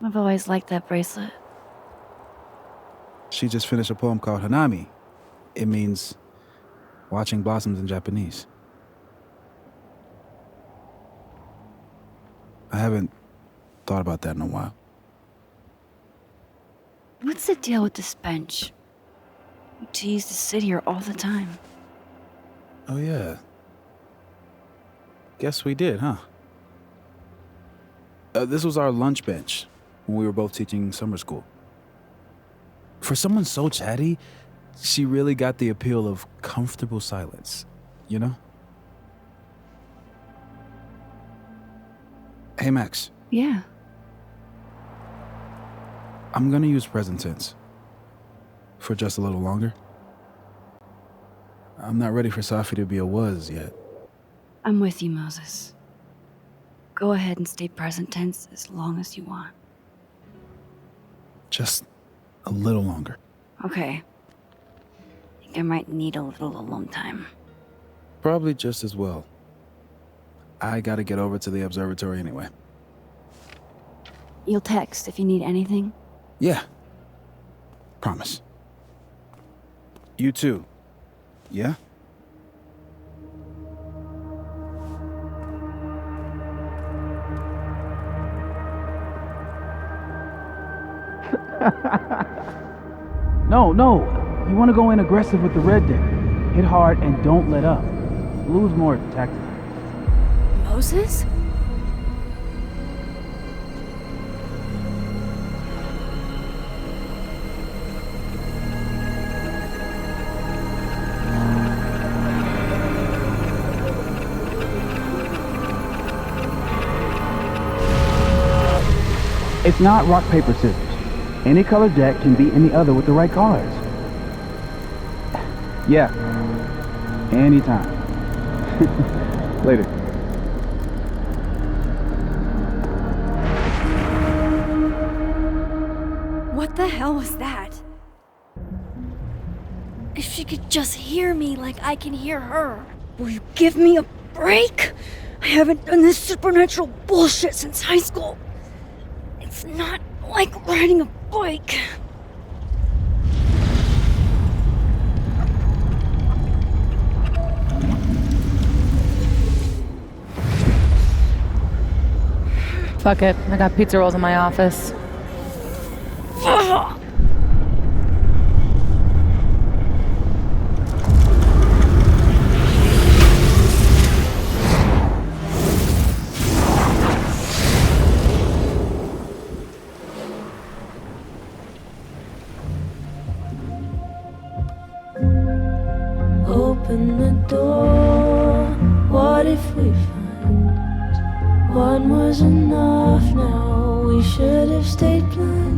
I've always liked that bracelet. She just finished a poem called Hanami. It means watching blossoms in Japanese. I haven't thought about that in a while. What's the deal with this bench? You tease to sit here all the time. Oh, yeah. Guess we did, huh? This was our lunch bench when we were both teaching summer school. For someone so chatty, she really got the appeal of comfortable silence, you know? Hey, Max. Yeah. I'm gonna use present tense. For just a little longer. I'm not ready for Safi to be a was yet. I'm with you, Moses. Go ahead and stay present tense as long as you want. Just a little longer. Okay. I think I might need a little alone time. Probably just as well. I gotta get over to the observatory anyway. You'll text if you need anything? Yeah. Promise. You too. Yeah? No. You want to go in aggressive with the red deck. Hit hard and don't let up. Blue's more tactical. Moses? It's not rock, paper, scissors. Any colored deck can beat any other with the right cards. Yeah. Anytime. Later. What the hell was that? If she could just hear me like I can hear her. Will you give me a break? I haven't done this supernatural bullshit since high school. It's not like riding a bike. Fuck it. I got pizza rolls in my office. Open the door. What if we find one was enough now? We should have stayed blind.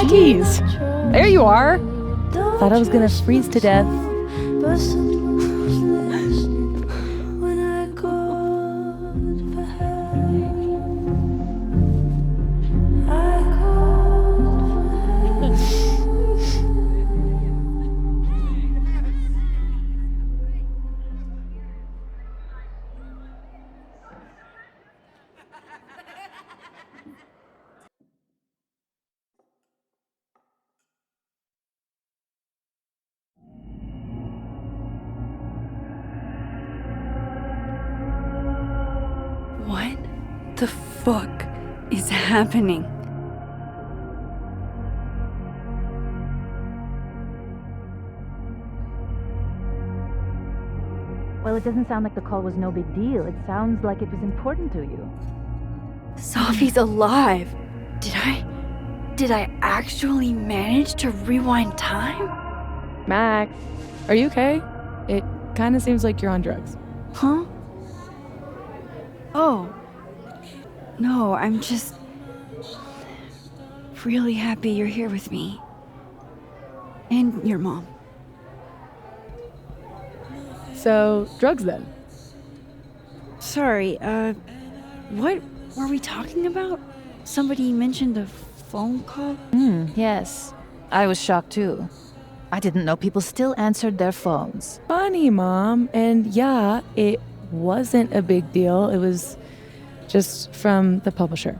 Jeez. There you are. Thought I was gonna freeze to death. But someone was listening when I called for help. I called for help. What the fuck is happening? Well, it doesn't sound like the call was no big deal. It sounds like it was important to you. Safi's alive. Did I actually manage to rewind time? Max, are you okay? It kind of seems like you're on drugs. Huh? Oh. No, I'm just really happy you're here with me. And your mom. So, drugs then? Sorry, what were we talking about? Somebody mentioned a phone call? Yes. I was shocked too. I didn't know people still answered their phones. Funny, Mom. And yeah, it wasn't a big deal. It was just from the publisher.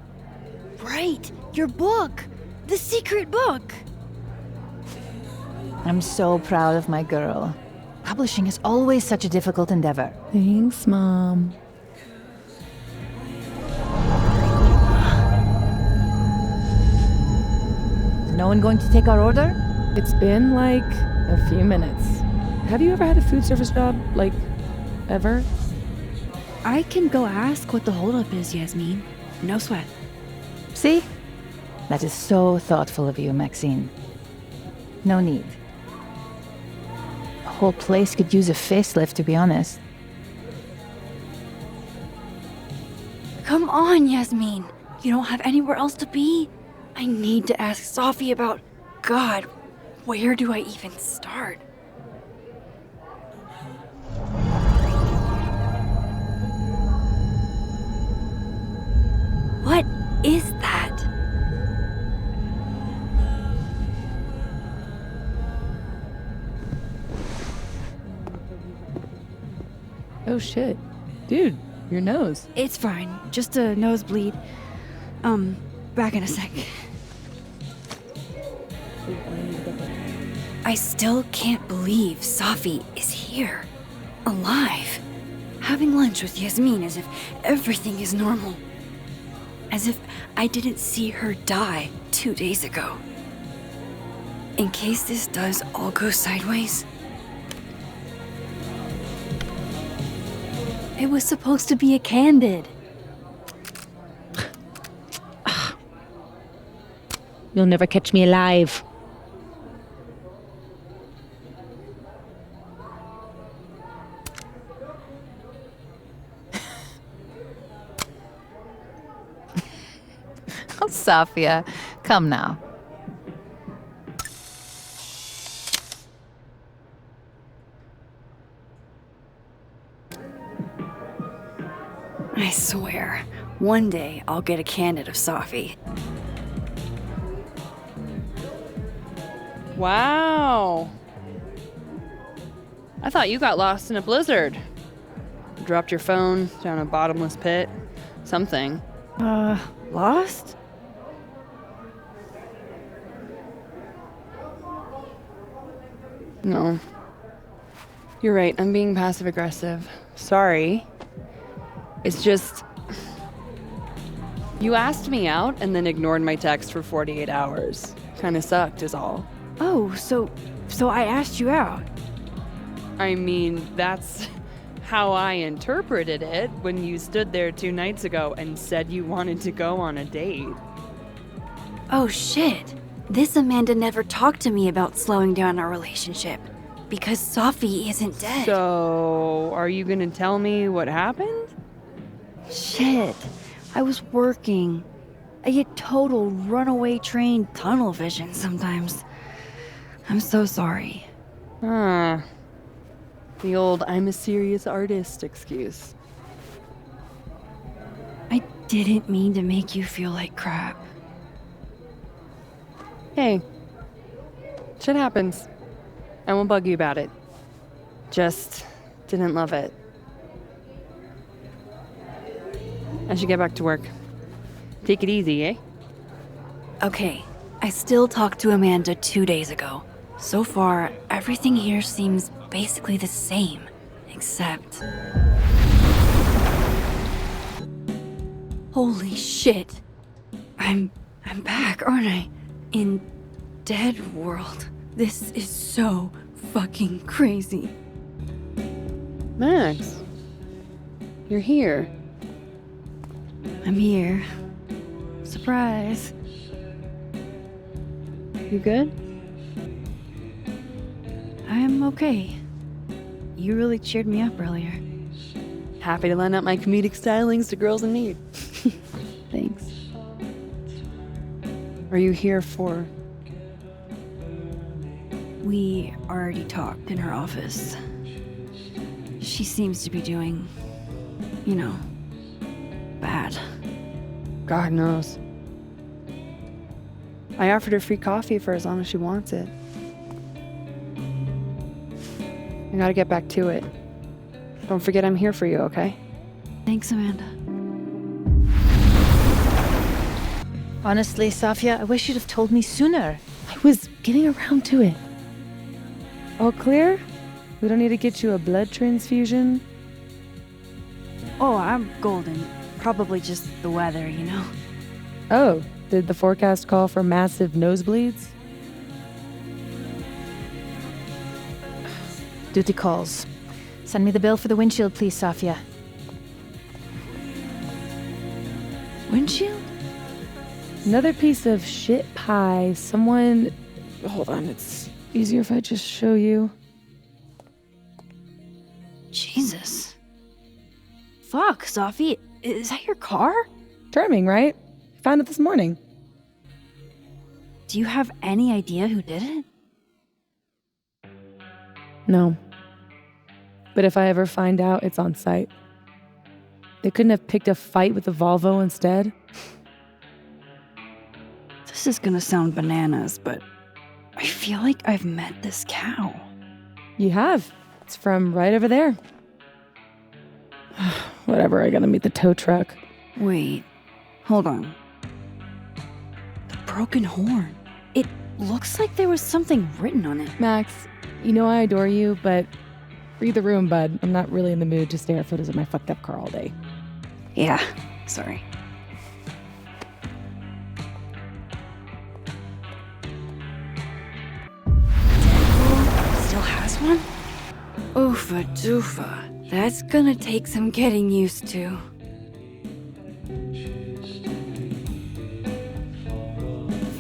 Right! Your book! The secret book! I'm so proud of my girl. Publishing is always such a difficult endeavor. Thanks, Mom. Is no one going to take our order? It's been like a few minutes. Have you ever had a food service job? Like, ever? I can go ask what the holdup is, Yasmin. No sweat. See? That is so thoughtful of you, Maxine. No need. The whole place could use a facelift, to be honest. Come on, Yasmin. You don't have anywhere else to be? I need to ask Safi about... God, where do I even start? What is that? Oh shit. Dude, your nose. It's fine. Just a nosebleed. Back in a sec. I still can't believe Safi is here. Alive. Having lunch with Yasmin as if everything is normal. As if I didn't see her die 2 days ago. In case this does all go sideways. It was supposed to be a candid. You'll never catch me alive. Oh, Safia, come now. I swear, one day I'll get a candid of Safi. Wow. I thought you got lost in a blizzard. Dropped your phone down a bottomless pit. Something. Lost? No. You're right, I'm being passive aggressive. Sorry. It's just... You asked me out and then ignored my text for 48 hours. Kinda sucked is all. Oh, so I asked you out. I mean, that's how I interpreted it when you stood there 2 nights ago and said you wanted to go on a date. Oh shit. This Amanda never talked to me about slowing down our relationship. Because Safi isn't dead. So, are you gonna tell me what happened? Shit. I was working. I get total runaway train tunnel vision sometimes. I'm so sorry. The old I'm a serious artist excuse. I didn't mean to make you feel like crap. Hey. Shit happens. I won't bug you about it. Just didn't love it. I should get back to work. Take it easy, eh? Okay, I still talked to Amanda 2 days ago. So far, everything here seems basically the same, except... Holy shit! I'm back, aren't I? In Dead World. This is so fucking crazy. Max, you're here. I'm here. Surprise. You good? I'm okay. You really cheered me up earlier. Happy to lend out my comedic stylings to girls in need. Thanks. Are you here for... We already talked in her office. She seems to be doing, you know, bad. God knows. I offered her free coffee for as long as she wants it. I gotta get back to it. Don't forget I'm here for you, okay? Thanks, Amanda. Honestly, Safia, I wish you'd have told me sooner. I was getting around to it. All clear? We don't need to get you a blood transfusion? Oh, I'm golden. Probably just the weather, you know? Oh, did the forecast call for massive nosebleeds? Duty calls. Send me the bill for the windshield, please, Safia. Windshield? Another piece of shit pie. Someone... Hold on, it's easier if I just show you. Jesus. Fuck, Safi. Is that your car? Charming, right? Found it this morning. Do you have any idea who did it? No. But if I ever find out, it's on site. They couldn't have picked a fight with the Volvo instead? This is gonna sound bananas, but I feel like I've met this cow. You have. It's from right over there. Whatever, I gotta meet the tow truck. Wait, hold on. The broken horn. It looks like there was something written on it. Max, you know I adore you, but read the room, bud. I'm not really in the mood to stare at photos of my fucked up car all day. Yeah, sorry. Still has one? Oofa doofa. That's gonna take some getting used to.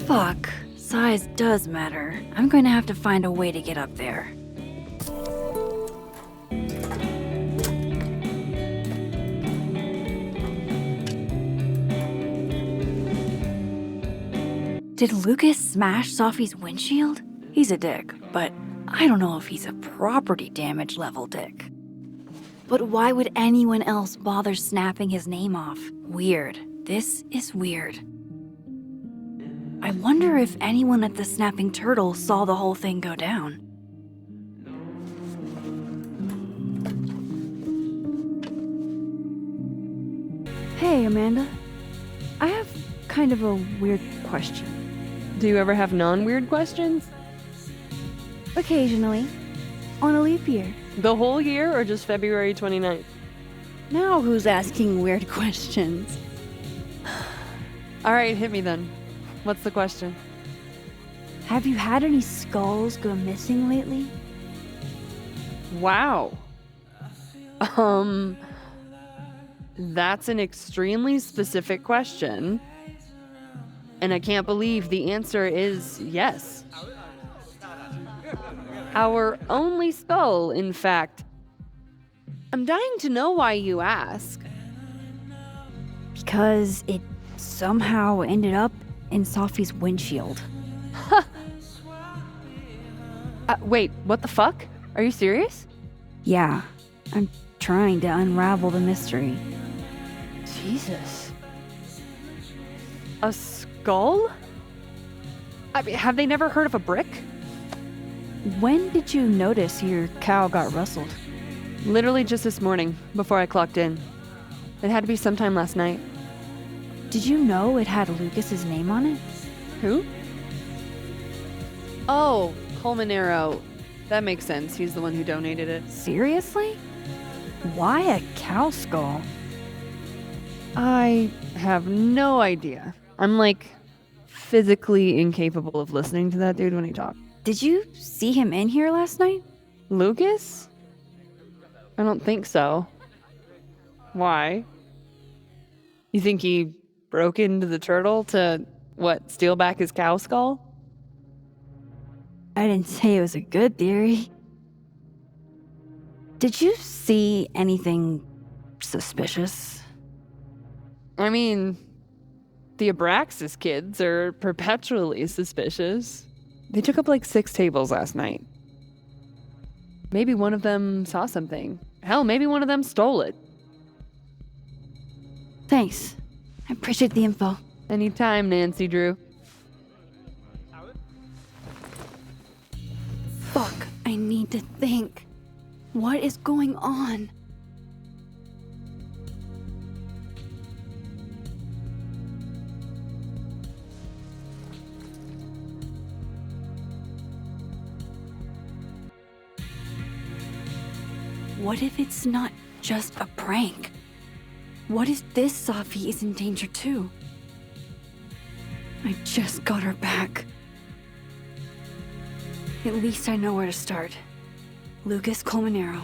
Fuck. Size does matter. I'm going to have to find a way to get up there. Did Lucas smash Sophie's windshield? He's a dick, but I don't know if he's a property damage level dick. But why would anyone else bother snapping his name off? Weird. This is weird. I wonder if anyone at the Snapping Turtle saw the whole thing go down. Hey, Amanda. I have kind of a weird question. Do you ever have non-weird questions? Occasionally. On a leap year. The whole year or just February 29th? Now who's asking weird questions? All right, hit me then. What's the question? Have you had any skulls go missing lately? Wow. That's an extremely specific question. And I can't believe the answer is yes. Our only skull, in fact. I'm dying to know why you ask. Because it somehow ended up in Sophie's windshield. Wait, what the fuck? Are you serious? Yeah, I'm trying to unravel the mystery. Jesus. A skull? I mean, have they never heard of a brick? When did you notice your cow got rustled? Literally just this morning, before I clocked in. It had to be sometime last night. Did you know it had Lucas's name on it? Who? Oh, Colmenero. That makes sense. He's the one who donated it. Seriously? Why a cow skull? I have no idea. I'm like physically incapable of listening to that dude when he talks. Did you see him in here last night? Lucas? I don't think so. Why? You think he broke into the turtle to, what, steal back his cow skull? I didn't say it was a good theory. Did you see anything suspicious? I mean, the Abraxas kids are perpetually suspicious. They took up like 6 tables last night. Maybe one of them saw something. Hell, maybe one of them stole it. Thanks. I appreciate the info. Anytime, Nancy Drew. Fuck, I need to think. What is going on? What if it's not just a prank? What if this Sophie is in danger too? I just got her back. At least I know where to start. Lucas Colmenero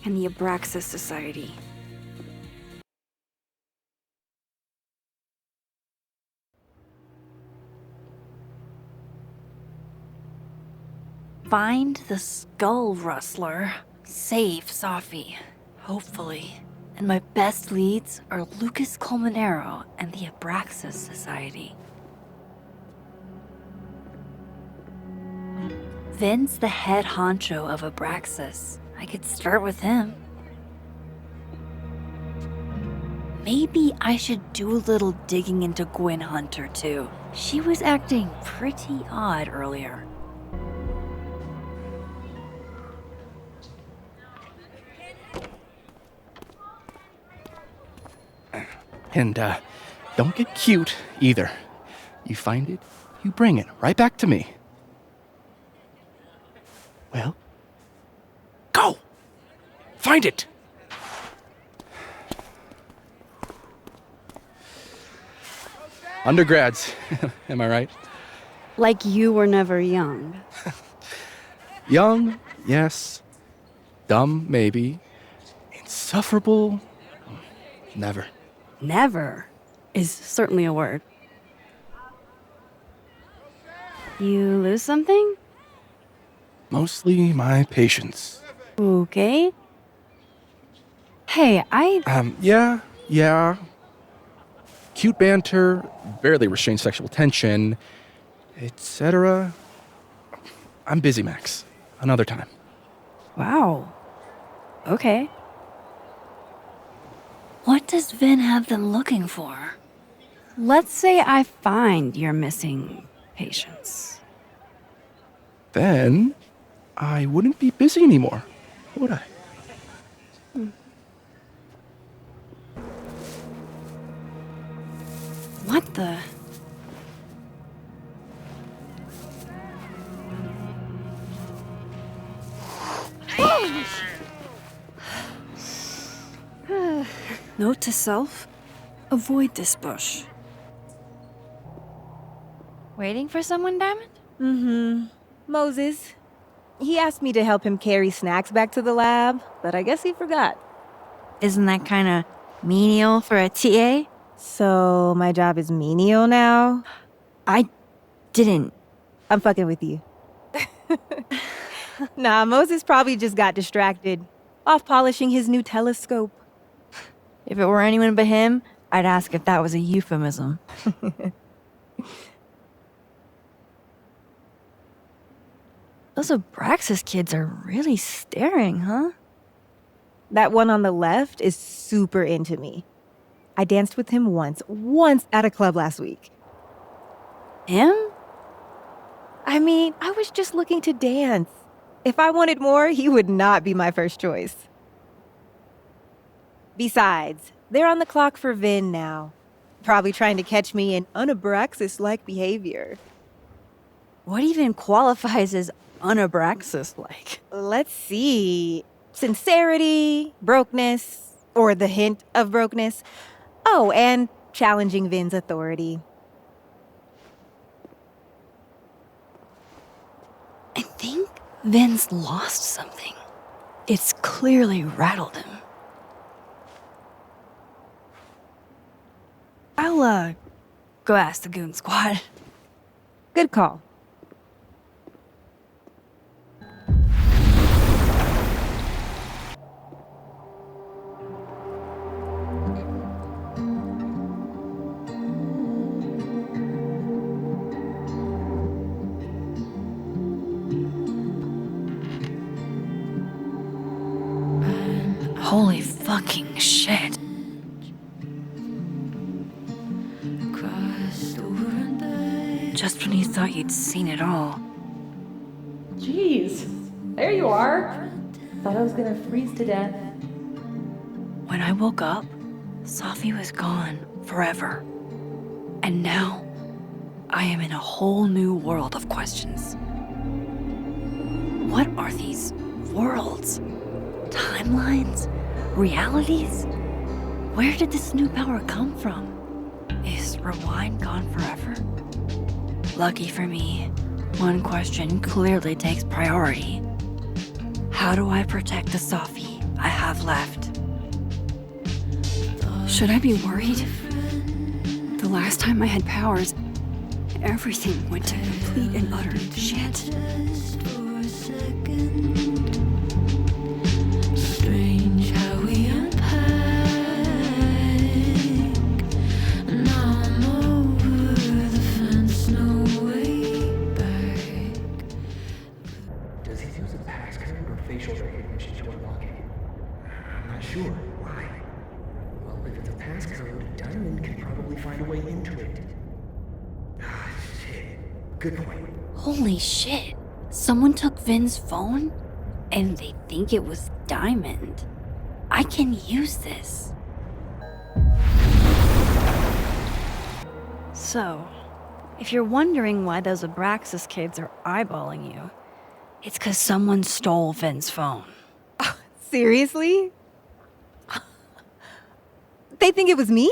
and the Abraxas Society. Find the skull rustler. Save Sophie. Hopefully. And my best leads are Lucas Colmenero and the Abraxas Society. Vin's the head honcho of Abraxas. I could start with him. Maybe I should do a little digging into Gwen Hunter, too. She was acting pretty odd earlier. And, don't get cute, either. You find it, you bring it right back to me. Well, go! Find it! Undergrads, am I right? Like you were never young. Young, yes. Dumb, maybe. Insufferable, never. Never is certainly a word. You lose something? Mostly my patience. Okay. Hey, Yeah. Cute banter, barely restrained sexual tension, etc. I'm busy, Max. Another time. Wow. Okay. What does Vin have them looking for? Let's say I find your missing patience. Then I wouldn't be busy anymore, would I? What the? Note to self, avoid this bush. Waiting for someone, Diamond? Mm-hmm. Moses. He asked me to help him carry snacks back to the lab, but I guess he forgot. Isn't that kind of menial for a TA? So my job is menial now? I didn't. I'm fucking with you. Nah, Moses probably just got distracted. Off polishing his new telescope. If it were anyone but him, I'd ask if that was a euphemism. Those Abraxas kids are really staring, huh? That one on the left is super into me. I danced with him once at a club last week. Him? I mean, I was just looking to dance. If I wanted more, he would not be my first choice. Besides, they're on the clock for Vin now. Probably trying to catch me in un-Abraxas-like behavior. What even qualifies as un-Abraxas-like? Let's see. Sincerity, brokenness, or the hint of brokenness. Oh, and challenging Vin's authority. I think Vin's lost something. It's clearly rattled him. I'll, go ask the goon squad. Good call. Holy fucking shit. Just when you thought you'd seen it all. Jeez, there you are. Thought I was gonna freeze to death. When I woke up, Safi was gone forever. And now, I am in a whole new world of questions. What are these worlds? Timelines? Realities? Where did this new power come from? Is Rewind gone forever? Lucky for me, one question clearly takes priority. How do I protect the Safi I have left? Should I be worried? The last time I had powers, everything went to complete and utter shit. Strange how we unpack. passcode, Diamond can probably find a way into it. Ah, shit. Good point. Holy shit. Someone took Vin's phone? And they think it was Diamond. I can use this. So, if you're wondering why those Abraxas kids are eyeballing you, it's because someone stole Vin's phone. Seriously? They think it was me?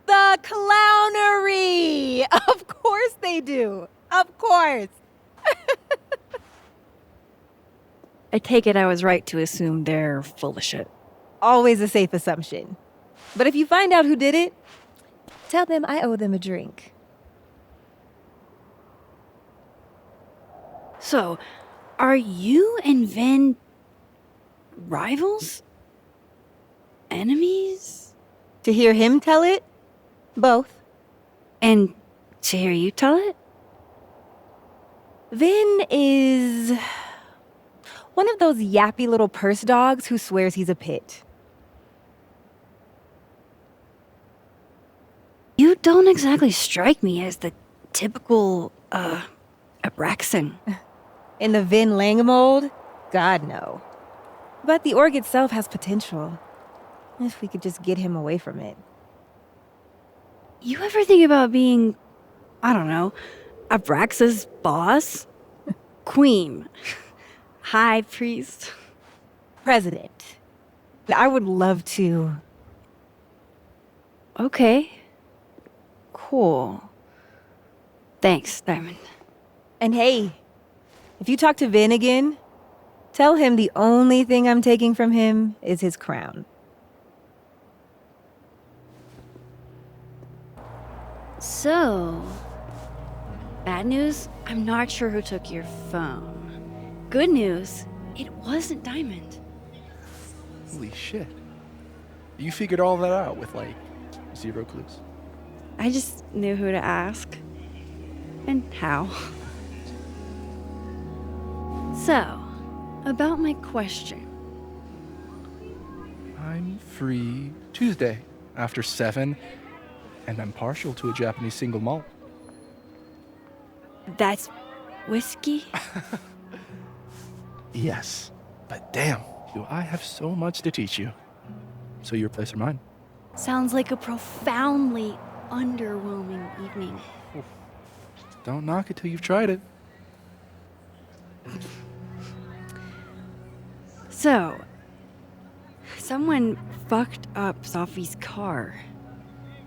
The clownery! Of course they do. Of course. I take it I was right to assume they're full of shit. Always a safe assumption. But if you find out who did it, tell them I owe them a drink. So, are you and Vin rivals? Enemies? To hear him tell it? Both. And to hear you tell it? Vin is one of those yappy little purse dogs who swears he's a pit. You don't exactly strike me as the typical, Abraxan. In the Vin Lang mold? God, no. But the org itself has potential. If we could just get him away from it. You ever think about being, I don't know, Abraxa's boss? Queen? High priest? President. I would love to. Okay. Cool. Thanks, Diamond. And hey, if you talk to Vin again, tell him the only thing I'm taking from him is his crown. So, bad news, I'm not sure who took your phone. Good news, it wasn't Diamond. Holy shit. You figured all that out with, like, 0 clues. I just knew who to ask. And how. So, about my question. I'm free Tuesday after 7, and I'm partial to a Japanese single malt. That's whiskey? Yes, but damn, do I have so much to teach you. So your place or mine? Sounds like a profoundly underwhelming evening. Don't knock it till you've tried it. So, someone fucked up Sophie's car.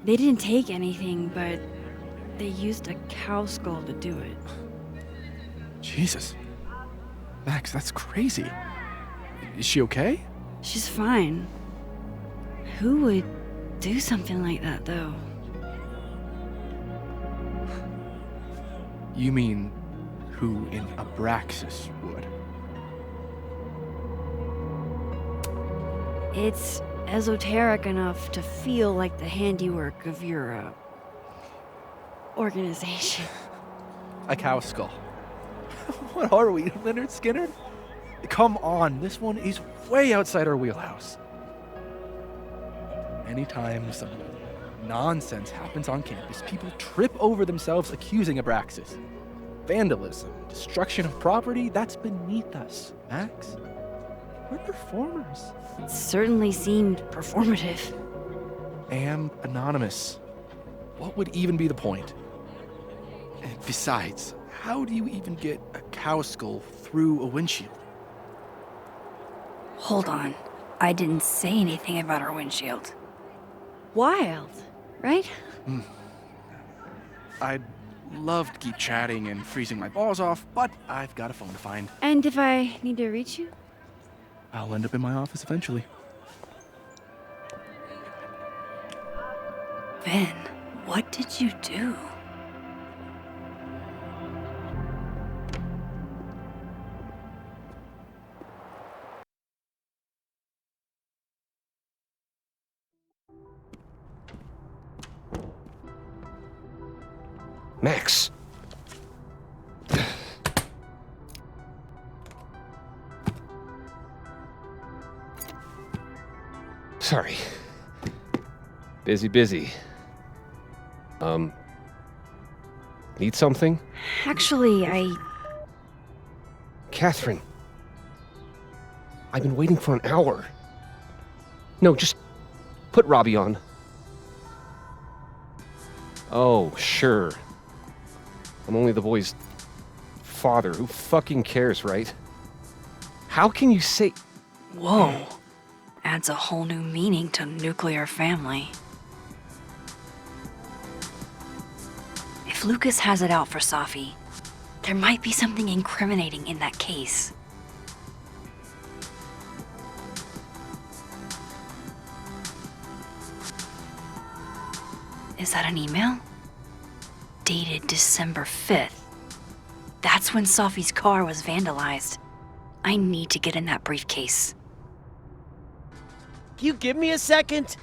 They didn't take anything, but they used a cow skull to do it. Jesus. Max, that's crazy. Is she okay? She's fine. Who would do something like that, though? You mean who in Abraxas would? It's esoteric enough to feel like the handiwork of your, organization. A cow skull. What are we, Leonard Skinner? Come on, this one is way outside our wheelhouse. Anytime some nonsense happens on campus, people trip over themselves accusing Abraxas. Vandalism, destruction of property, that's beneath us, Max. We're performers. It certainly seemed performative. And anonymous. What would even be the point? And besides, how do you even get a cow skull through a windshield? Hold on. I didn't say anything about our windshield. Wild, right? I'd love to keep chatting and freezing my balls off, but I've got a phone to find. And if I need to reach you? I'll end up in my office eventually. Vin, what did you do? Max. Sorry. Busy. Need something? Actually, Catherine. I've been waiting for an hour. No, just put Robbie on. Oh, sure. I'm only the boy's father. Who fucking cares, right? How can you say... Whoa. Adds a whole new meaning to nuclear family. If Lucas has it out for Safi, there might be something incriminating in that case. Is that an email? Dated December 5th. That's when Safi's car was vandalized. I need to get in that briefcase. Can you give me a second?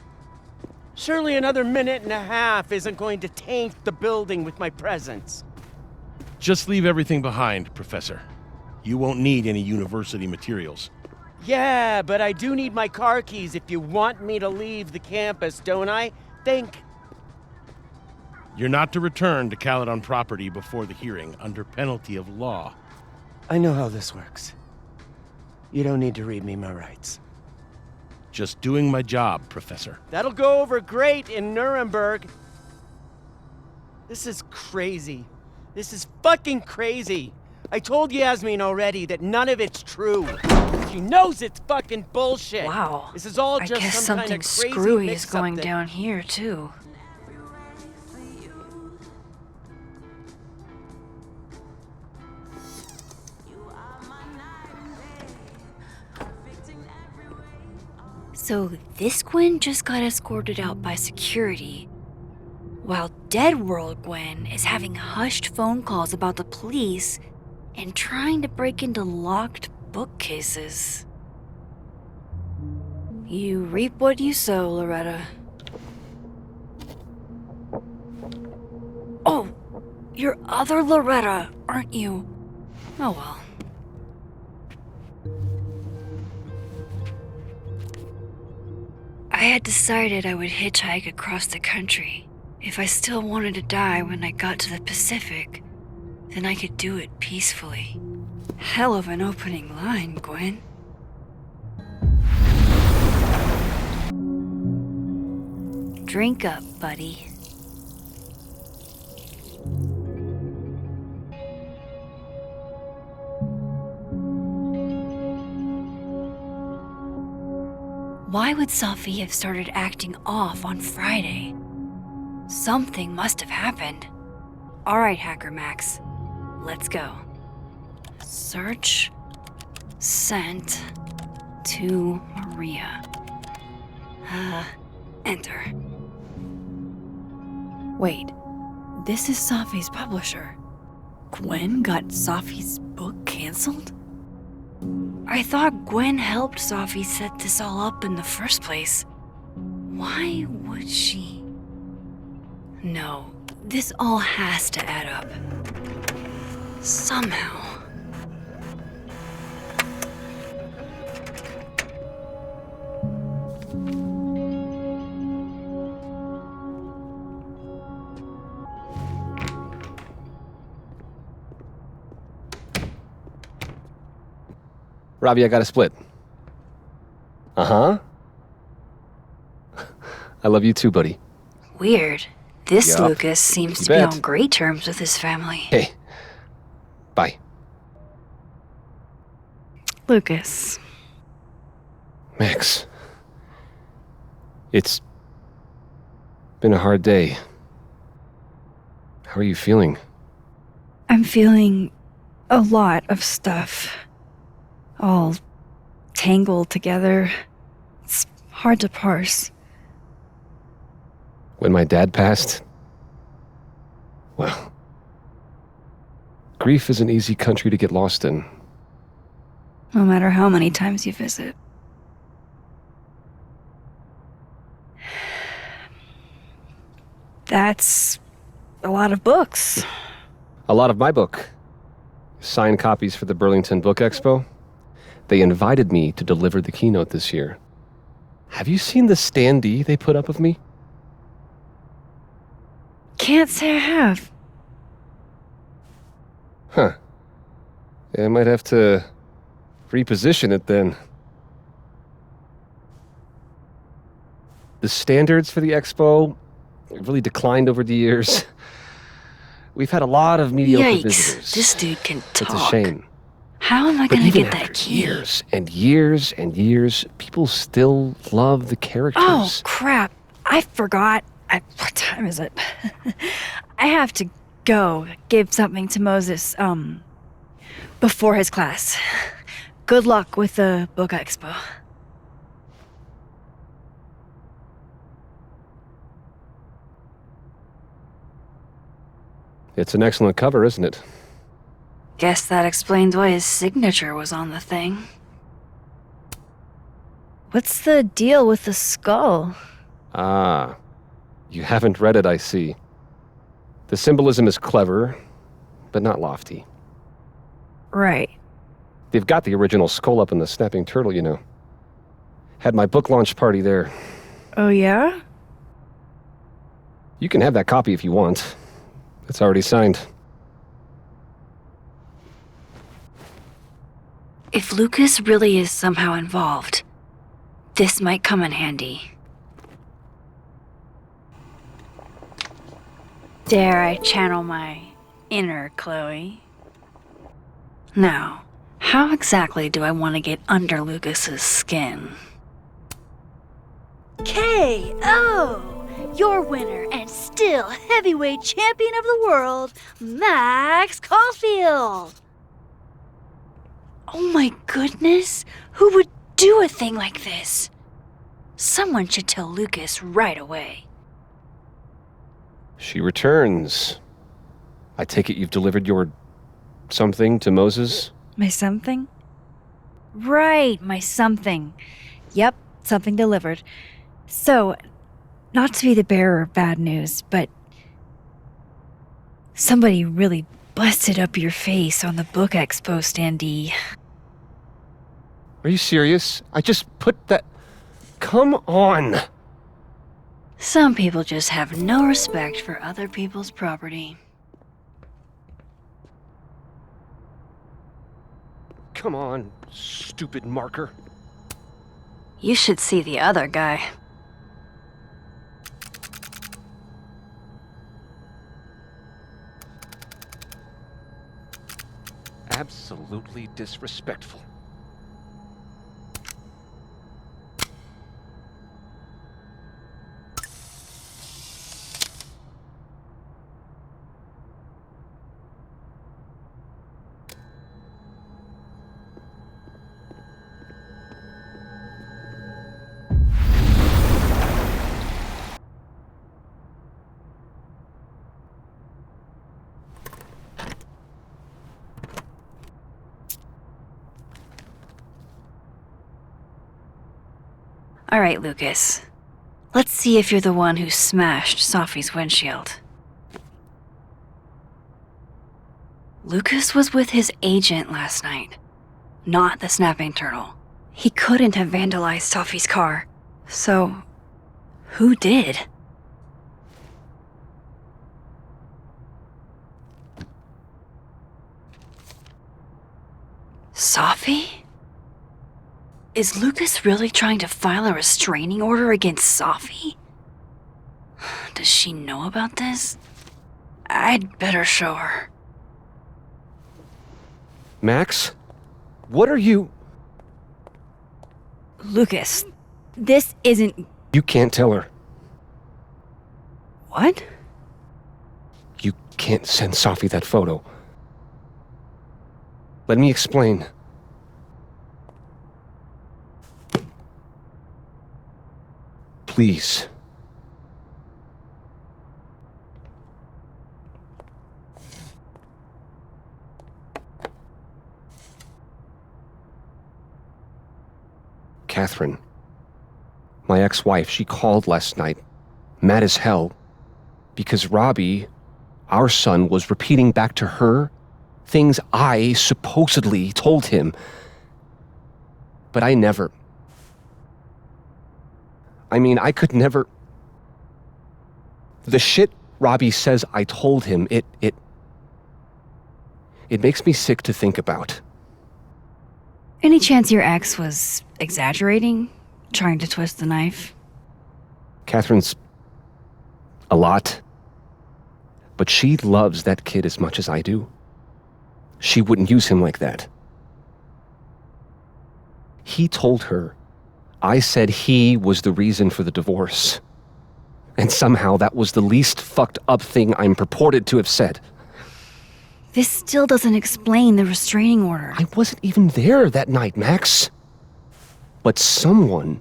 Surely another minute and a half isn't going to taint the building with my presence. Just leave everything behind, Professor. You won't need any university materials. Yeah, but I do need my car keys if you want me to leave the campus, don't I? Think. You're not to return to Caledon property before the hearing, under penalty of law. I know how this works. You don't need to read me my rights. Just doing my job, Professor. That'll go over great in Nuremberg. This is crazy. This is fucking crazy. I told Yasmin already that none of it's true. She knows it's fucking bullshit. Wow. This is all I just guess some kind something of crazy screwy is mix-up going that- down here, too. So this Gwen just got escorted out by security, while Dead World Gwen is having hushed phone calls about the police and trying to break into locked bookcases. You reap what you sow, Loretta. Oh, you're other Loretta, aren't you? Oh well. I had decided I would hitchhike across the country. If I still wanted to die when I got to the Pacific, then I could do it peacefully. Hell of an opening line, Gwen. Drink up, buddy. Why would Safi have started acting off on Friday? Something must have happened. All right, Hacker Max, let's go. Search sent to Maria. Enter. Wait, this is Safi's publisher. Gwen got Safi's book canceled? I thought Gwen helped Safi set this all up in the first place. Why would she? No, this all has to add up. Somehow. Robbie, I got a split. Uh-huh. I love you too, buddy. Weird. This Yup. Lucas seems You to be bet. on great terms with his family. Hey. Bye. Lucas. Max. It's been a hard day. How are you feeling? I'm feeling a lot of stuff. All tangled together. It's hard to parse. When my dad passed, well, grief is an easy country to get lost in. No matter how many times you visit. That's a lot of books. A lot of my book. Signed copies for the Burlington Book Expo. They invited me to deliver the keynote this year. Have you seen the standee they put up of me? Can't say I have. Huh. Yeah, I might have to reposition it then. The standards for the expo have really declined over the years. We've had a lot of mediocre visitors. This dude can talk. It's a shame. How am I But gonna even get that after key? years and years and years, people still love the characters. Oh, crap. I forgot. What time is it? I have to go give something to Moses, before his class. Good luck with the book expo. It's an excellent cover, isn't it? Guess that explains why his signature was on the thing. What's the deal with the skull? Ah, you haven't read it, I see. The symbolism is clever, but not lofty. Right. They've got the original skull up in the Snapping Turtle, you know. Had my book launch party there. Oh, yeah? You can have that copy if you want. It's already signed. If Lucas really is somehow involved, this might come in handy. Dare I channel my inner Chloe? Now, how exactly do I want to get under Lucas's skin? K.O. Your winner and still heavyweight champion of the world, Max Caulfield. Oh my goodness, who would do a thing like this? Someone should tell Lucas right away. She returns. I take it you've delivered your something to Moses? My something? Right, my something. Yep, something delivered. So, not to be the bearer of bad news, but somebody really busted up your face on the book expo standee. Are you serious? I just put that... Come on! Some people just have no respect for other people's property. Come on, stupid marker. You should see the other guy. Absolutely disrespectful. All right, Lucas. Let's see if you're the one who smashed Sophie's windshield. Lucas was with his agent last night, not the Snapping Turtle. He couldn't have vandalized Sophie's car. So, who did? Sophie? Is Lucas really trying to file a restraining order against Sophie? Does she know about this? I'd better show her. Max? What are you... Lucas, this isn't... You can't tell her. What? You can't send Sophie that photo. Let me explain. Please. Catherine, my ex-wife, she called last night, mad as hell, because Robbie, our son, was repeating back to her things I supposedly told him. But I never... I mean, I could never... The shit Robbie says I told him, it makes me sick to think about. Any chance your ex was exaggerating? Trying to twist the knife? Catherine's a lot. But she loves that kid as much as I do. She wouldn't use him like that. He told her I said he was the reason for the divorce. And somehow that was the least fucked up thing I'm purported to have said. This still doesn't explain the restraining order. I wasn't even there that night, Max. But someone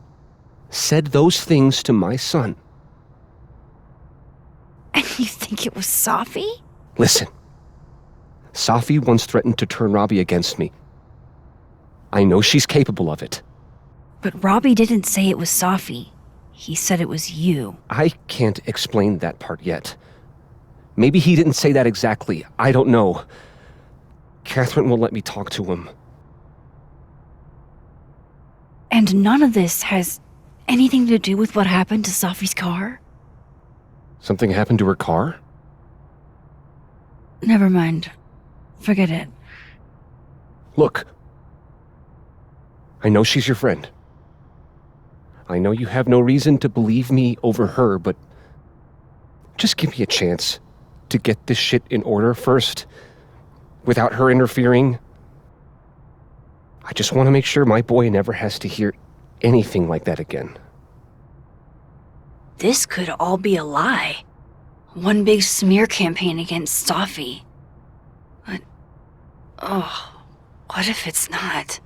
said those things to my son. And you think it was Safi? Listen. Safi once threatened to turn Robbie against me. I know she's capable of it. But Robbie didn't say it was Safi. He said it was you. I can't explain that part yet. Maybe he didn't say that exactly. I don't know. Catherine won't let me talk to him. And none of this has anything to do with what happened to Safi's car? Something happened to her car? Never mind. Forget it. Look. I know she's your friend. I know you have no reason to believe me over her, but just give me a chance to get this shit in order first, without her interfering. I just want to make sure my boy never has to hear anything like that again. This could all be a lie. One big smear campaign against Safi. But, what if it's not?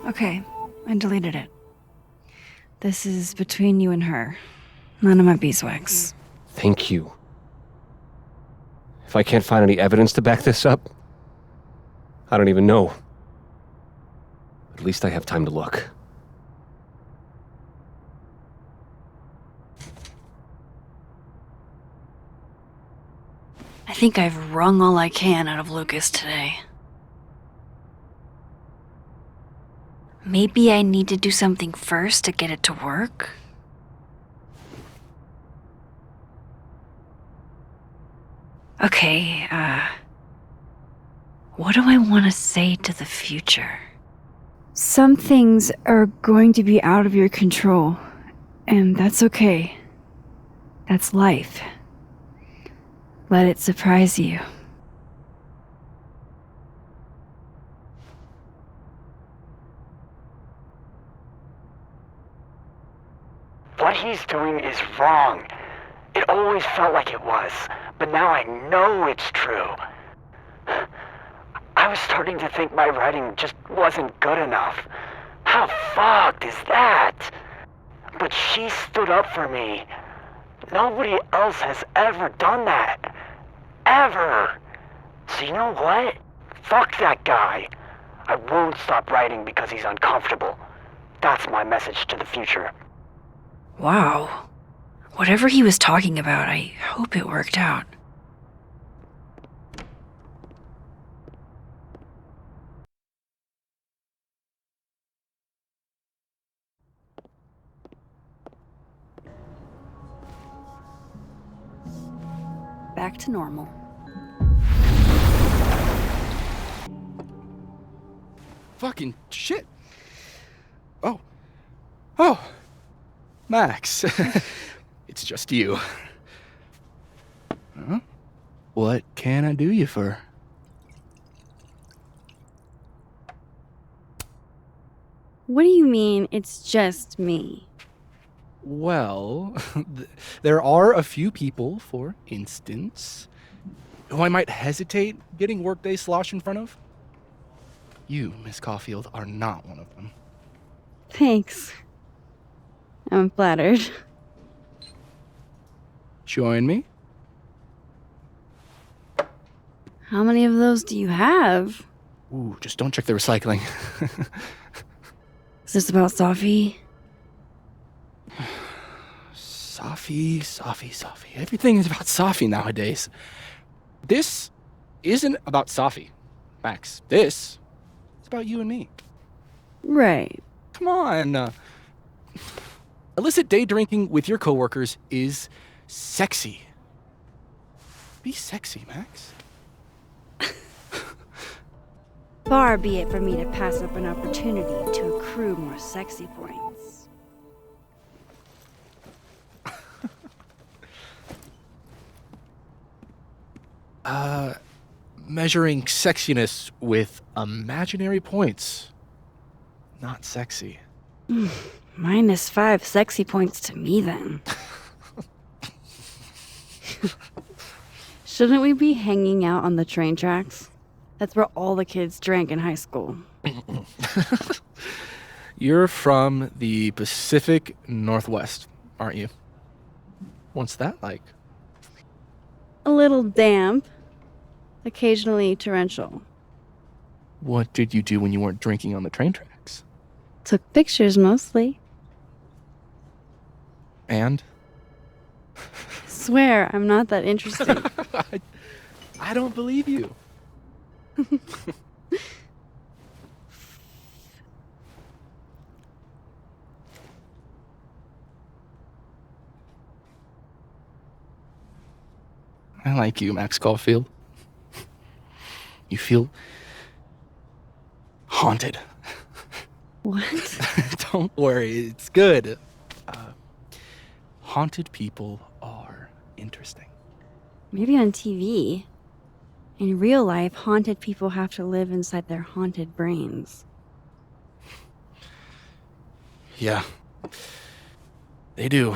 Okay, I deleted it. This is between you and her. None of my beeswax. Thank you. If I can't find any evidence to back this up, I don't even know. At least I have time to look. I think I've wrung all I can out of Lucas today. Maybe I need to do something first to get it to work? Okay, what do I want to say to the future? Some things are going to be out of your control, and that's okay. That's life. Let it surprise you. What he's doing is wrong. It always felt like it was, but now I know it's true. I was starting to think my writing just wasn't good enough. How fucked is that? But she stood up for me. Nobody else has ever done that. Ever. So you know what? Fuck that guy. I won't stop writing because he's uncomfortable. That's my message to the future. Wow. Whatever he was talking about, I hope it worked out. Back to normal. Fucking shit. Oh. Max. It's just you. Huh? What can I do you for? What do you mean, it's just me? Well, there are a few people, for instance, who I might hesitate getting workday slosh in front of. You, Miss Caulfield, are not one of them. Thanks. I'm flattered. Join me? How many of those do you have? Ooh, just don't check the recycling. Is this about Safi? Safi. Everything is about Safi nowadays. This isn't about Safi, Max. This is about you and me. Right. Come on. Illicit day drinking with your coworkers is sexy. Be sexy, Max. Far be it for me to pass up an opportunity to accrue more sexy points. Measuring sexiness with imaginary points. Not sexy. -5 sexy points to me, then. Shouldn't we be hanging out on the train tracks? That's where all the kids drank in high school. You're from the Pacific Northwest, aren't you? What's that like? A little damp, occasionally torrential. What did you do when you weren't drinking on the train tracks? Took pictures mostly. And? Swear, I'm not that interesting. I don't believe you. I like you, Max Caulfield. You feel haunted. What? Don't worry, it's good. Haunted people are interesting. Maybe on TV. In real life, haunted people have to live inside their haunted brains. Yeah, they do.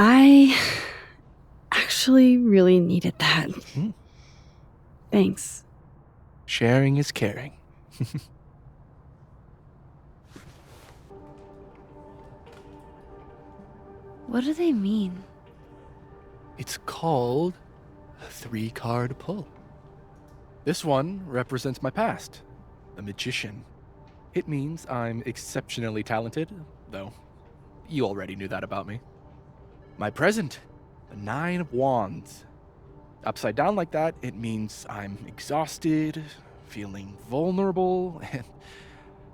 I actually really needed that. Thanks. Sharing is caring. What do they mean? It's called a 3-card pull. This one represents my past, a magician. It means I'm exceptionally talented, though you already knew that about me. My present, the 9 of Wands. Upside down like that, it means I'm exhausted, feeling vulnerable, and,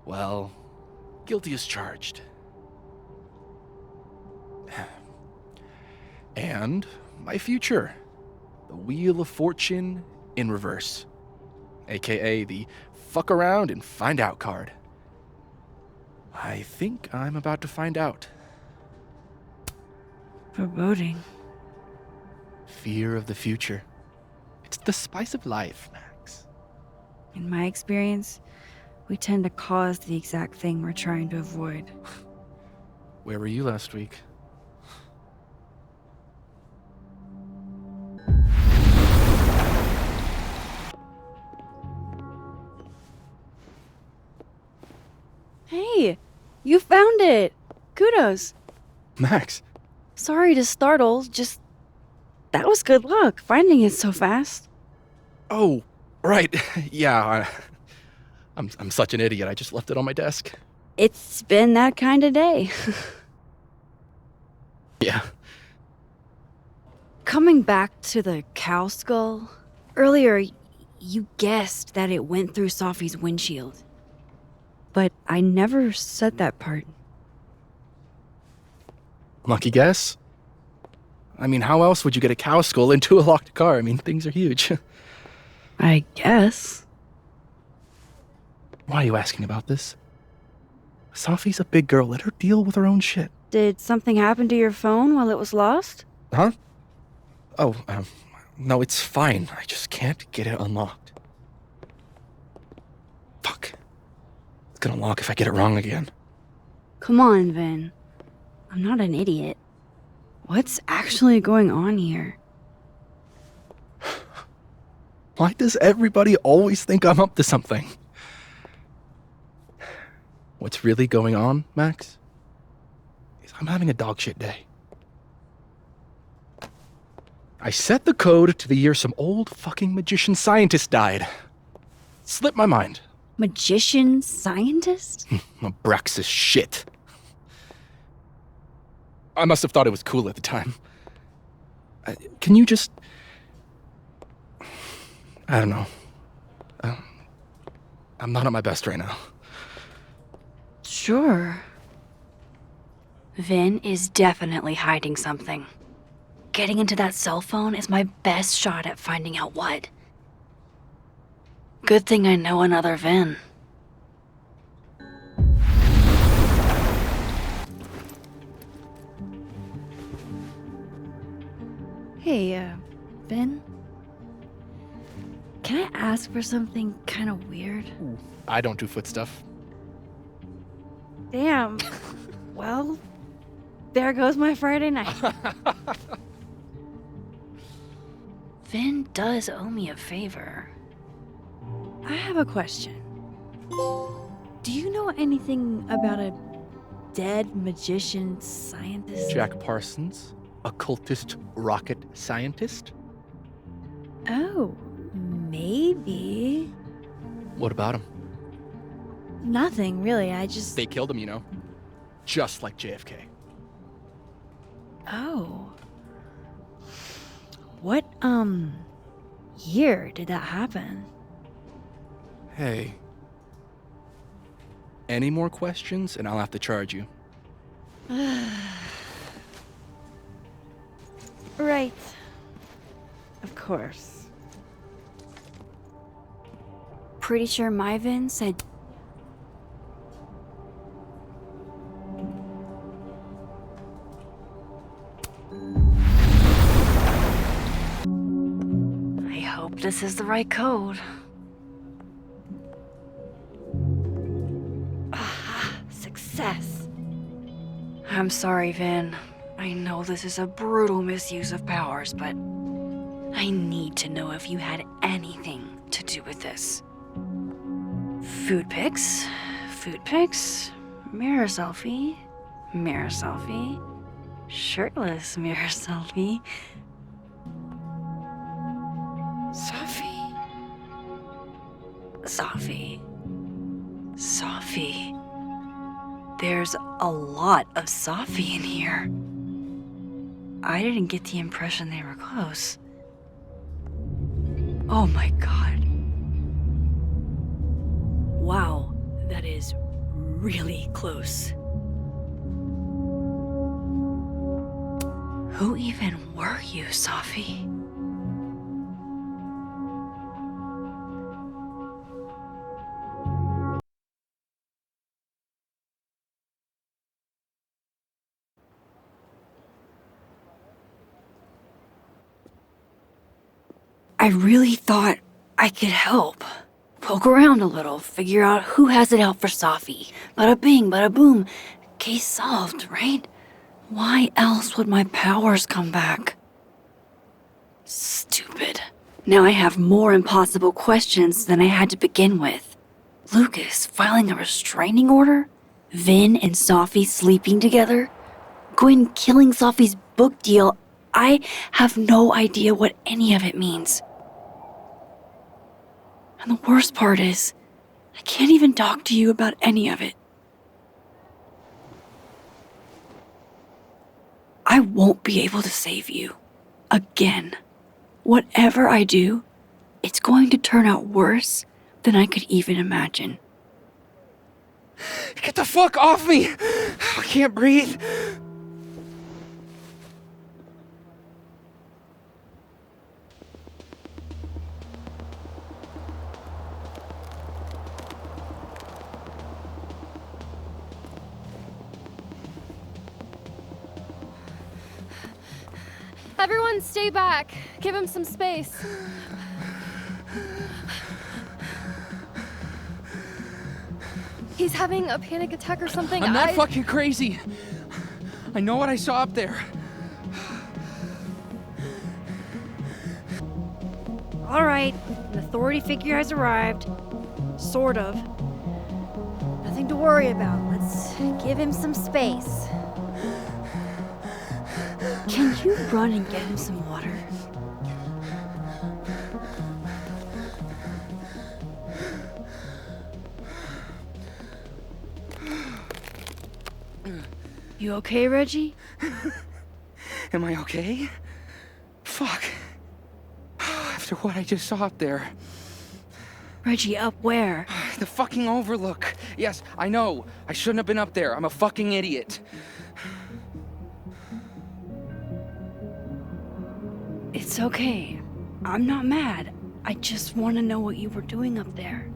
well, guilty as charged. And my future, the Wheel of Fortune in reverse, aka the fuck around and find out card. I think I'm about to find out. Foreboding. Fear of the future. It's the spice of life, Max. In my experience, we tend to cause the exact thing we're trying to avoid. Where were you last week? Hey, you found it! Kudos! Max. Sorry to startle, just... that was good luck, finding it so fast. Oh, right. Yeah, I'm such an idiot. I just left it on my desk. It's been that kind of day. Yeah. Coming back to the cow skull, earlier you guessed that it went through Safi's windshield. But I never said that part. Lucky guess? I mean, how else would you get a cow skull into a locked car? I mean, things are huge. I guess. Why are you asking about this? Safi's a big girl. Let her deal with her own shit. Did something happen to your phone while it was lost? Huh? Oh, no, it's fine. I just can't get it unlocked. Fuck. It's gonna lock if I get it wrong again. Come on, Vin. I'm not an idiot. What's actually going on here? Why does everybody always think I'm up to something? What's really going on, Max, is I'm having a dogshit day. I set the code to the year some old fucking magician scientist died. Slipped my mind. Magician scientist? Abraxas shit. I must have thought it was cool at the time. Can you just... I don't know. I'm not at my best right now. Sure. Vin is definitely hiding something. Getting into that cell phone is my best shot at finding out what. Good thing I know another Vin. Hey, Vin? Can I ask for something kind of weird? I don't do foot stuff. Damn. Well, there goes my Friday night. Vin does owe me a favor. I have a question. Do you know anything about a dead magician scientist? Jack Parsons, occultist rocket scientist? Oh, maybe. What about him? Nothing, really. I just... They killed him, you know. Just like JFK. Oh. What, year did that happen? Hey. Any more questions and I'll have to charge you. Right. Of course. Pretty sure my Vin said... I hope this is the right code. Success. I'm sorry, Vin. I know this is a brutal misuse of powers, but I need to know if you had anything to do with this. Food pics, mirror selfie, shirtless mirror selfie. Safi. There's a lot of Safi in here. I didn't get the impression they were close. Oh my god. Wow, that is really close. Who even were you, Safi? I really thought I could help. Poke around a little, figure out who has it out for Safi. Bada bing, bada boom. Case solved, right? Why else would my powers come back? Stupid. Now I have more impossible questions than I had to begin with. Lucas filing a restraining order? Vin and Safi sleeping together? Gwen killing Safi's book deal? I have no idea what any of it means. And the worst part is, I can't even talk to you about any of it. I won't be able to save you. Again. Whatever I do, it's going to turn out worse than I could even imagine. Get the fuck off me! I can't breathe. Everyone stay back. Give him some space. He's having a panic attack or something. I'm not fucking crazy. I know what I saw up there. All right, an authority figure has arrived. Sort of. Nothing to worry about. Let's give him some space. Can you run and get him some water? You okay, Reggie? Am I okay? Fuck. After what I just saw up there. Reggie, up where? The fucking overlook. Yes, I know. I shouldn't have been up there. I'm a fucking idiot. It's okay. I'm not mad. I just want to know what you were doing up there.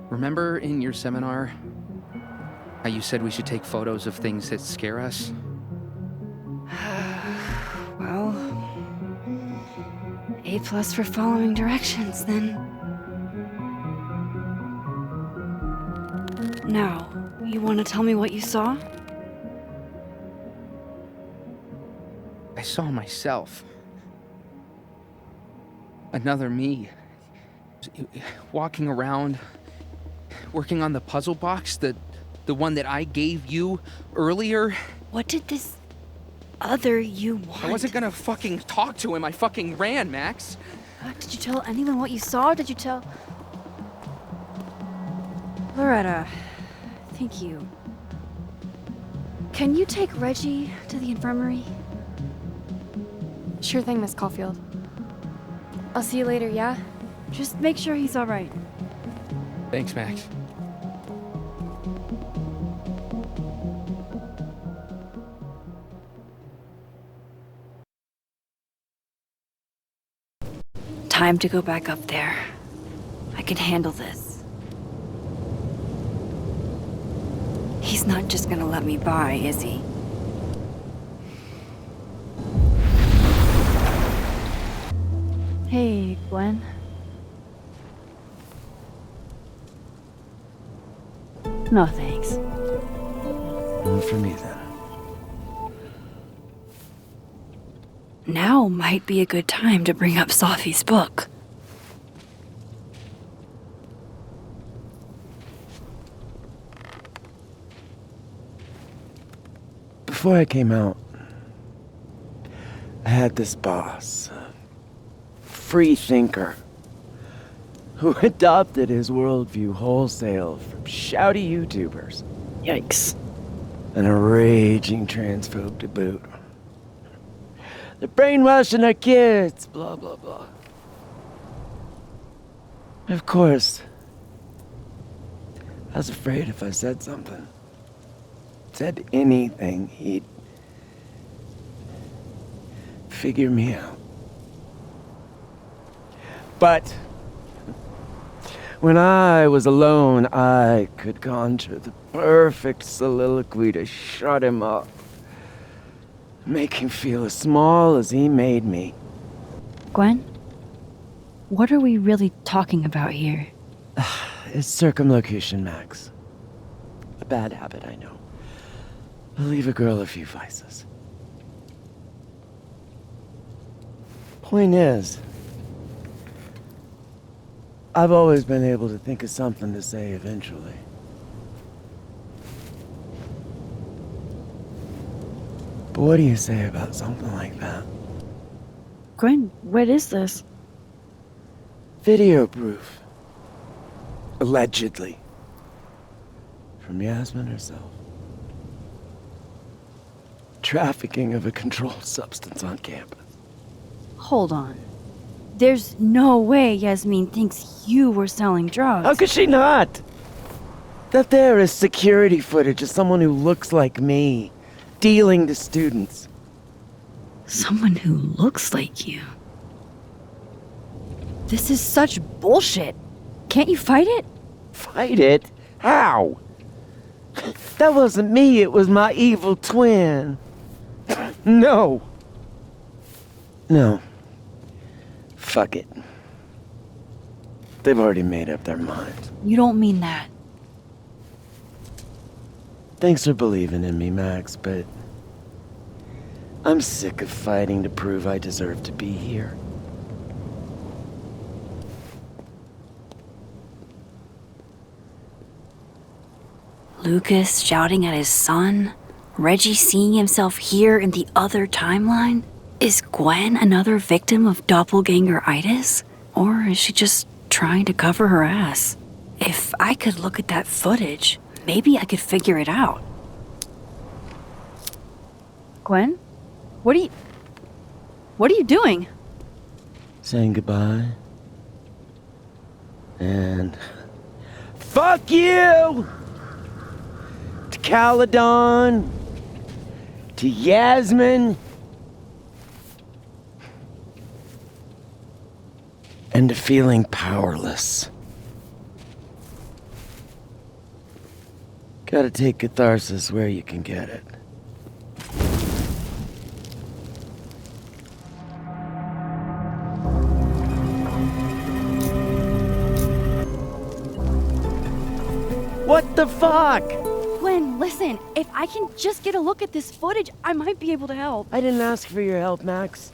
Remember in your seminar how you said we should take photos of things that scare us? Well, A+ for following directions, then. Now, you want to tell me what you saw? I saw myself. Another me. Walking around, working on the puzzle box, the one that I gave you earlier. What did this other you want? I wasn't gonna fucking talk to him. I fucking ran, Max. Did you tell anyone what you saw? Did you tell... Loretta, thank you. Can you take Reggie to the infirmary? Sure thing, Miss Caulfield. I'll see you later, yeah? Just make sure he's alright. Thanks, Max. Time to go back up there. I can handle this. He's not just gonna let me by, is he? Hey, Gwen. No thanks. None for me then. Now might be a good time to bring up Safi's book. Before I came out, I had this boss, a free thinker, who adopted his worldview wholesale from shouty YouTubers. Yikes. And a raging transphobe to boot. They're brainwashing our kids, blah, blah, blah. Of course, I was afraid if I said something, said anything, he'd figure me out. But when I was alone, I could conjure the perfect soliloquy to shut him up. Make him feel as small as he made me. Gwen? What are we really talking about here? It's circumlocution, Max. A bad habit, I know. I'll leave a girl a few vices. Point is, I've always been able to think of something to say eventually. But what do you say about something like that? Gwen, what is this? Video proof. Allegedly. From Yasmin herself. Trafficking of a controlled substance on campus. Hold on. There's no way Yasmin thinks you were selling drugs. How could she not? That there is security footage of someone who looks like me, dealing to students. Someone who looks like you? This is such bullshit. Can't you fight it? Fight it? How? That wasn't me, it was my evil twin. No. No. Fuck it. They've already made up their mind. You don't mean that. Thanks for believing in me, Max, but I'm sick of fighting to prove I deserve to be here. Lucas shouting at his son? Reggie seeing himself here in the other timeline? Is Gwen another victim of doppelganger-itis? Or is she just trying to cover her ass? If I could look at that footage, maybe I could figure it out. Gwen? What are you doing? Saying goodbye. And fuck you! To Caledon, to Yasmin, and to feeling powerless. Gotta take catharsis where you can get it. What the fuck? Gwen, listen, if I can just get a look at this footage, I might be able to help. I didn't ask for your help, Max.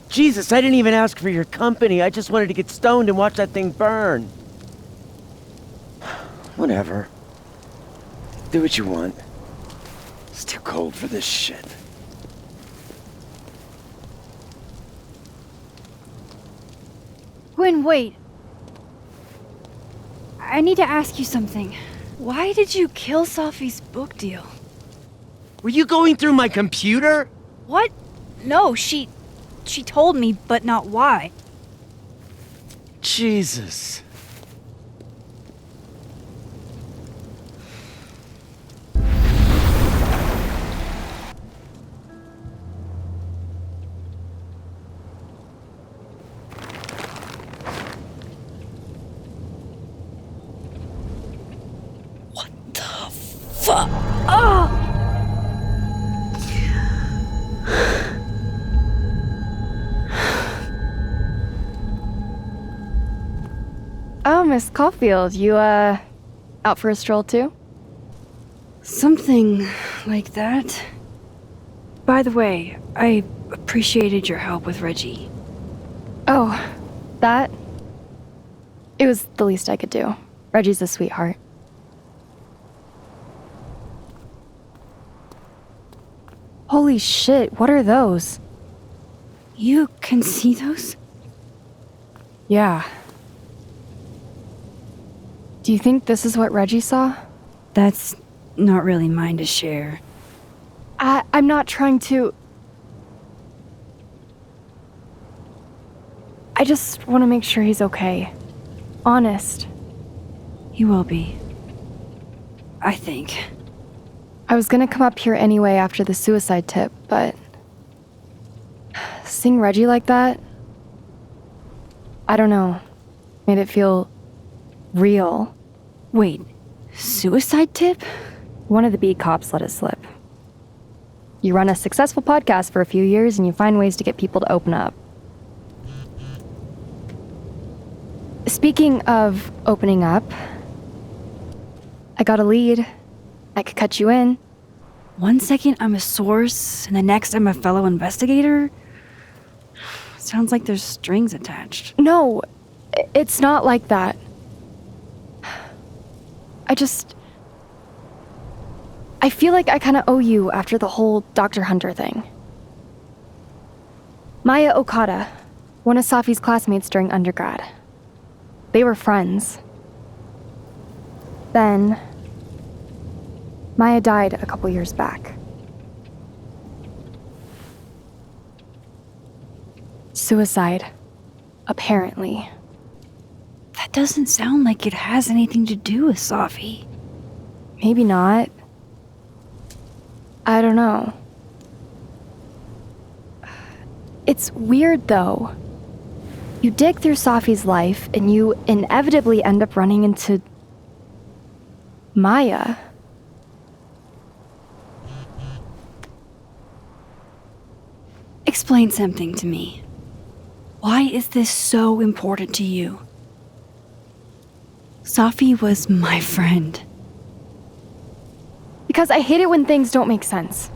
Jesus, I didn't even ask for your company. I just wanted to get stoned and watch that thing burn. Whatever. Do what you want. It's too cold for this shit. Gwen, wait. I need to ask you something. Why did you kill Safi's book deal? Were you going through my computer? What? No, she told me, but not why. Jesus. Fuck! Oh! Oh, Miss Caulfield, you, out for a stroll too? Something like that. By the way, I appreciated your help with Reggie. Oh, that? It was the least I could do. Reggie's a sweetheart. Holy shit, what are those? You can see those? Yeah. Do you think this is what Reggie saw? That's not really mine to share. I'm not trying to... I just want to make sure he's okay. Honest. He will be. I think. I was gonna come up here anyway after the suicide tip, but... seeing Reggie like that... I don't know. Made it feel... real. Wait, suicide tip? One of the beat cops let it slip. You run a successful podcast for a few years and you find ways to get people to open up. Speaking of opening up, I got a lead. I could cut you in. 1 second I'm a source, and the next I'm a fellow investigator? Sounds like there's strings attached. No, it's not like that. I feel like I kind of owe you after the whole Dr. Hunter thing. Maya Okada, one of Safi's classmates during undergrad. They were friends. Then, Maya died a couple years back. Suicide, apparently. That doesn't sound like it has anything to do with Safi. Maybe not. I don't know. It's weird, though. You dig through Safi's life, and you inevitably end up running into... Maya. Explain something to me. Why is this so important to you? Safi was my friend. Because I hate it when things don't make sense.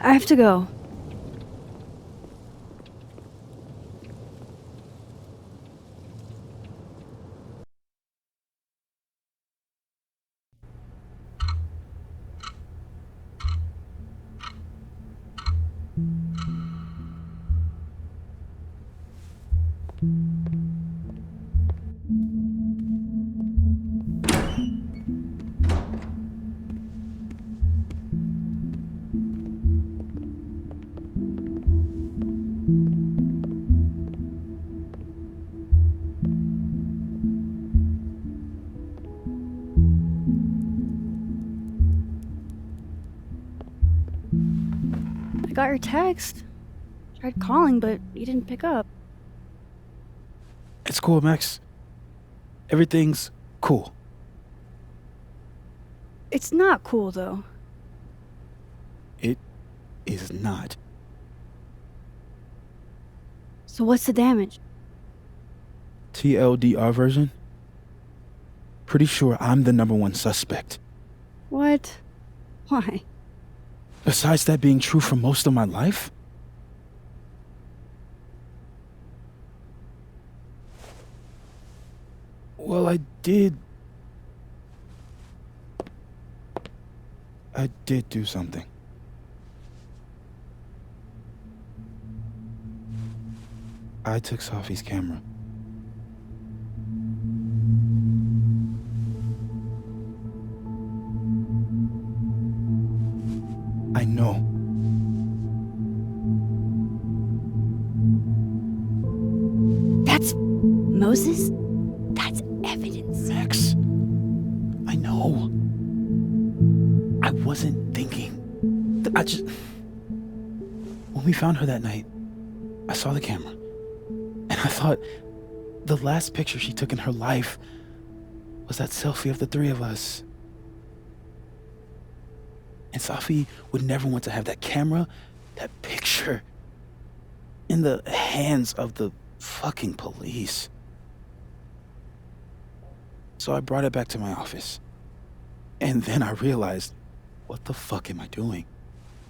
I have to go. I got your text. Tried calling, but you didn't pick up. It's cool, Max. Everything's cool. It's not cool, though. It is not. So what's the damage? TLDR version? Pretty sure I'm the #1 suspect. What? Why? Besides that being true for most of my life? Well, I did do something. I took Sophie's camera. I know. That's Moses? That's evidence. Max, I know. I wasn't thinking. When we found her that night, I saw the camera. And I thought the last picture she took in her life was that selfie of the three of us. And Sophie would never want to have that camera, that picture, in the hands of the fucking police. So I brought it back to my office. And then I realized, what the fuck am I doing?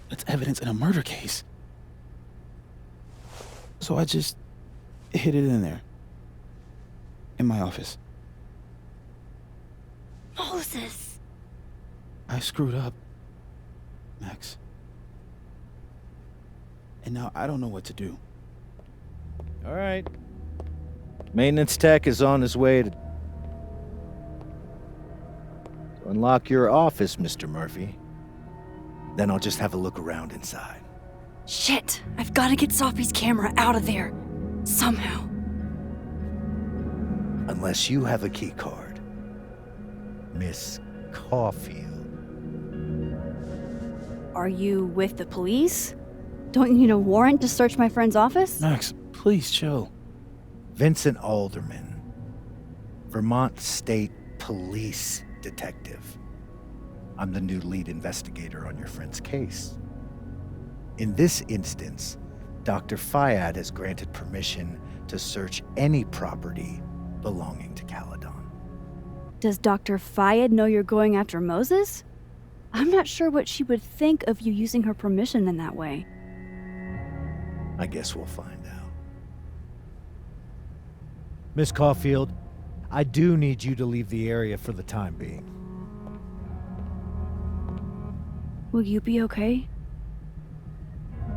That's evidence in a murder case. So I just hid it in there. In my office. Moses! I screwed up, Max. And now I don't know what to do. All right. Maintenance tech is on his way to unlock your office, Mr. Murphy. Then I'll just have a look around inside. Shit! I've got to get Sophie's camera out of there. Somehow. Unless you have a key card. Miss Caulfield. Are you with the police? Don't you need a warrant to search my friend's office? Max, please chill. Vincent Alderman, Vermont State Police Detective. I'm the new lead investigator on your friend's case. In this instance, Dr. Fayad has granted permission to search any property belonging to Caledon. Does Dr. Fayed know you're going after Moses? I'm not sure what she would think of you using her permission in that way. I guess we'll find out. Miss Caulfield, I do need you to leave the area for the time being. Will you be okay?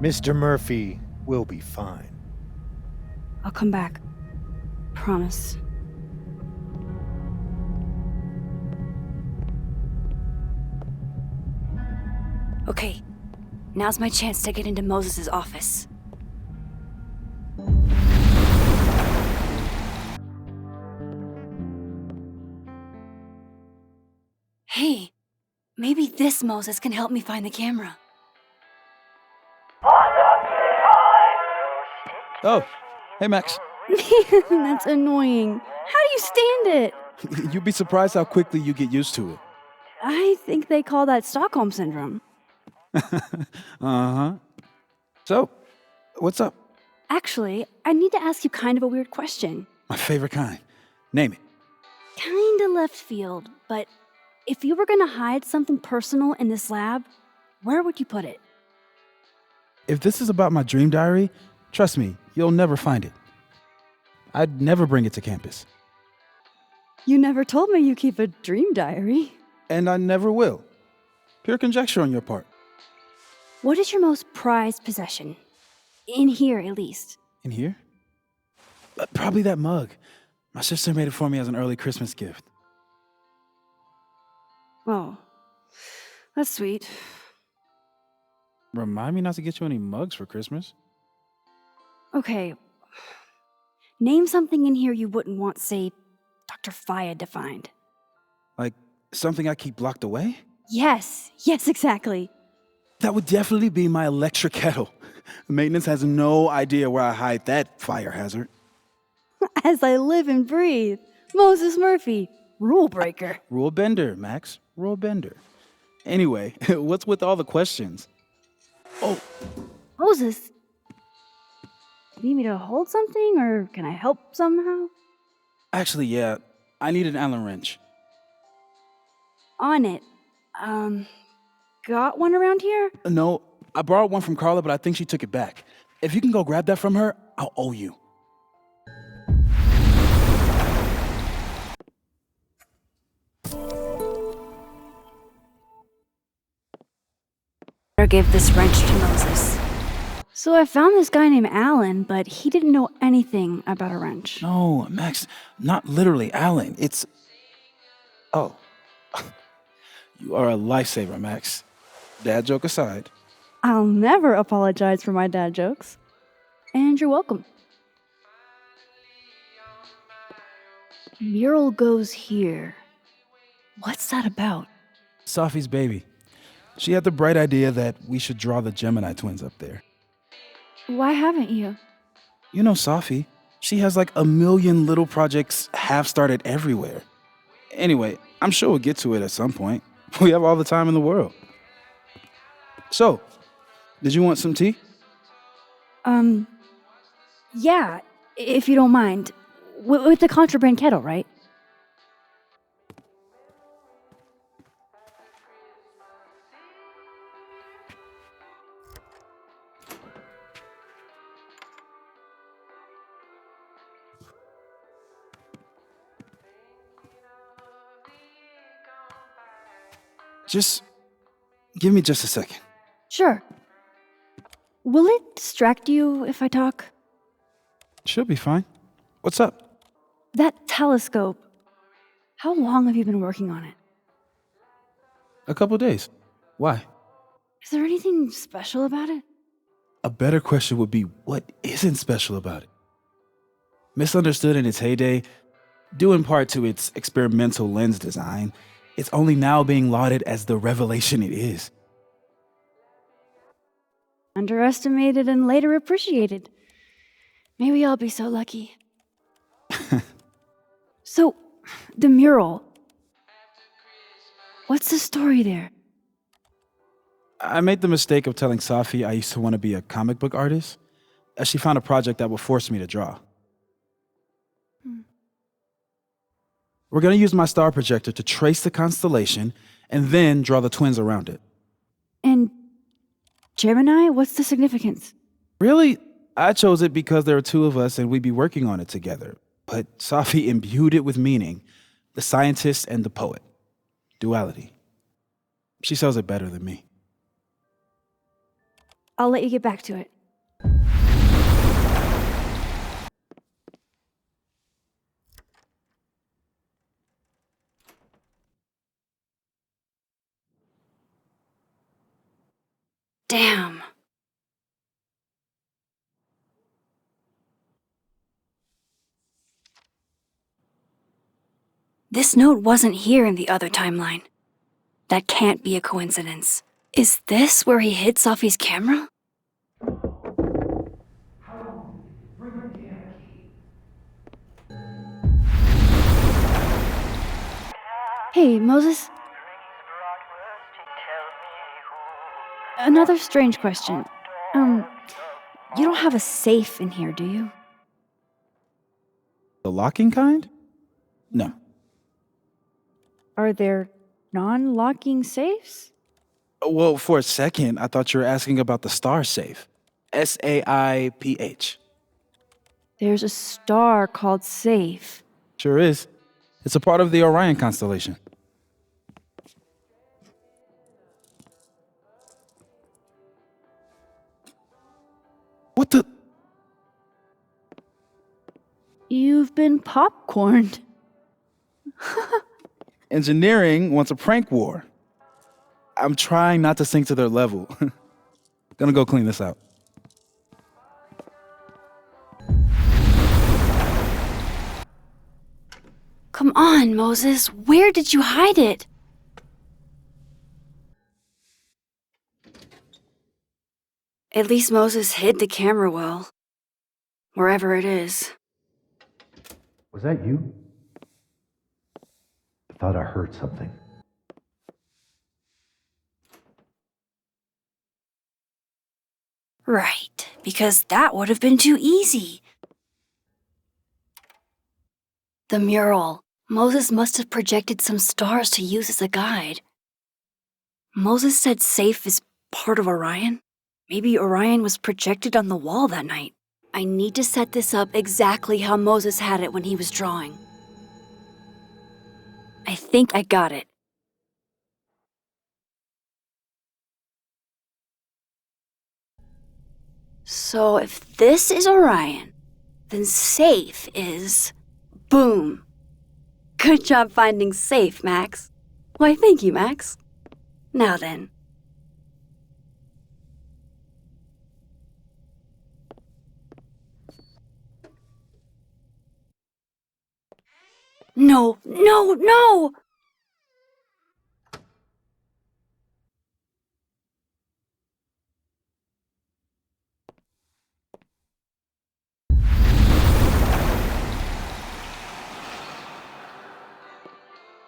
Mr. Murphy will be fine. I'll come back. Promise. Okay, now's my chance to get into Moses' office. Hey, maybe this Moses can help me find the camera. Oh, hey Max. Man, that's annoying. How do you stand it? You'd be surprised how quickly you get used to it. I think they call that Stockholm Syndrome. Uh-huh. So, what's up? Actually, I need to ask you kind of a weird question. My favorite kind. Name it. Kinda left field, but if you were gonna hide something personal in this lab, where would you put it? If this is about my dream diary, trust me, you'll never find it. I'd never bring it to campus. You never told me you keep a dream diary. And I never will. Pure conjecture on your part. What is your most prized possession? In here, at least. In here? Probably that mug. My sister made it for me as an early Christmas gift. Oh, that's sweet. Remind me not to get you any mugs for Christmas. Okay. Name something in here you wouldn't want, say, Dr. Fayed to find. Like something I keep locked away? Yes, exactly. That would definitely be my electric kettle. Maintenance has no idea where I hide that fire hazard. As I live and breathe. Moses Murphy, rule breaker. Rule bender, Max. Rule bender. Anyway, what's with all the questions? Oh, Moses, you need me to hold something, or can I help somehow? actually, yeah. I need an Allen wrench. On it. Got one around here? No, I borrowed one from Carla, but I think she took it back. If you can go grab that from her, I'll owe you. Better give this wrench to Moses. So I found this guy named Alan, but he didn't know anything about a wrench. No, Max, not literally Allen. It's... Oh. You are a lifesaver, Max. Dad joke aside. I'll never apologize for my dad jokes. And you're welcome. Mural goes here. What's that about? Safi's baby. She had the bright idea that we should draw the Gemini twins up there. Why haven't you? You know Safi. She has like a million little projects half-started everywhere. Anyway, I'm sure we'll get to it at some point. We have all the time in the world. So, did you want some tea? Yeah, if you don't mind. With the contraband kettle, right? Just give me just a second. Sure. Will it distract you if I talk? She'll be fine. What's up? That telescope. How long have you been working on it? A couple days. Why? Is there anything special about it? A better question would be, what isn't special about it? Misunderstood in its heyday, due in part to its experimental lens design, it's only now being lauded as the revelation it is. Underestimated and later appreciated. Maybe I'll be so lucky. So, the mural. What's the story there? I made the mistake of telling Safi I used to want to be a comic book artist, as she found a project that would force me to draw. We're going to use my star projector to trace the constellation and then draw the twins around it. And Gemini, what's the significance? Really, I chose it because there are two of us and we'd be working on it together. But Safi imbued it with meaning, the scientist and the poet. Duality. She sells it better than me. I'll let you get back to it. Damn. This note wasn't here in the other timeline. That can't be a coincidence. Is this where he hid Safi's camera? Hey, Moses? Another strange question. You don't have a safe in here, do you? The locking kind? No. Are there non-locking safes? Well, for a second, I thought you were asking about the star safe. SAIPH. There's a star called Safe. Sure is. It's a part of the Orion constellation. What the? You've been popcorned. Engineering wants a prank war. I'm trying not to sink to their level. Gonna go clean this out. Come on, Moses. Where did you hide it? At least Moses hid the camera well. Wherever it is. Was that you? I thought I heard something. Right, because that would have been too easy. The mural. Moses must have projected some stars to use as a guide. Moses said Safe is part of Orion. Maybe Orion was projected on the wall that night. I need to set this up exactly how Moses had it when he was drawing. I think I got it. So if this is Orion, then Safe is... Boom! Good job finding Safe, Max. Why, thank you, Max. Now then. No, no, no!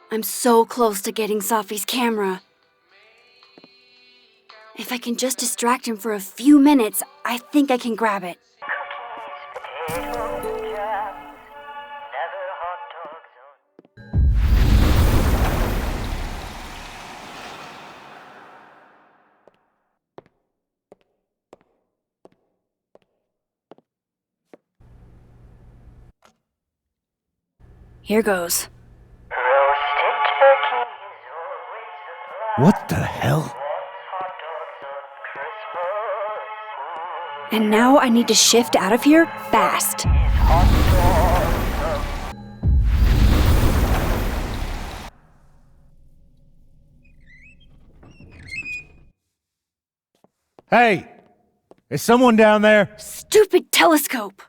I'm so close to getting Safi's camera. If I can just distract him for a few minutes, I think I can grab it. Here goes. What the hell? And now I need to shift out of here fast. Hey! Is someone down there? Stupid telescope!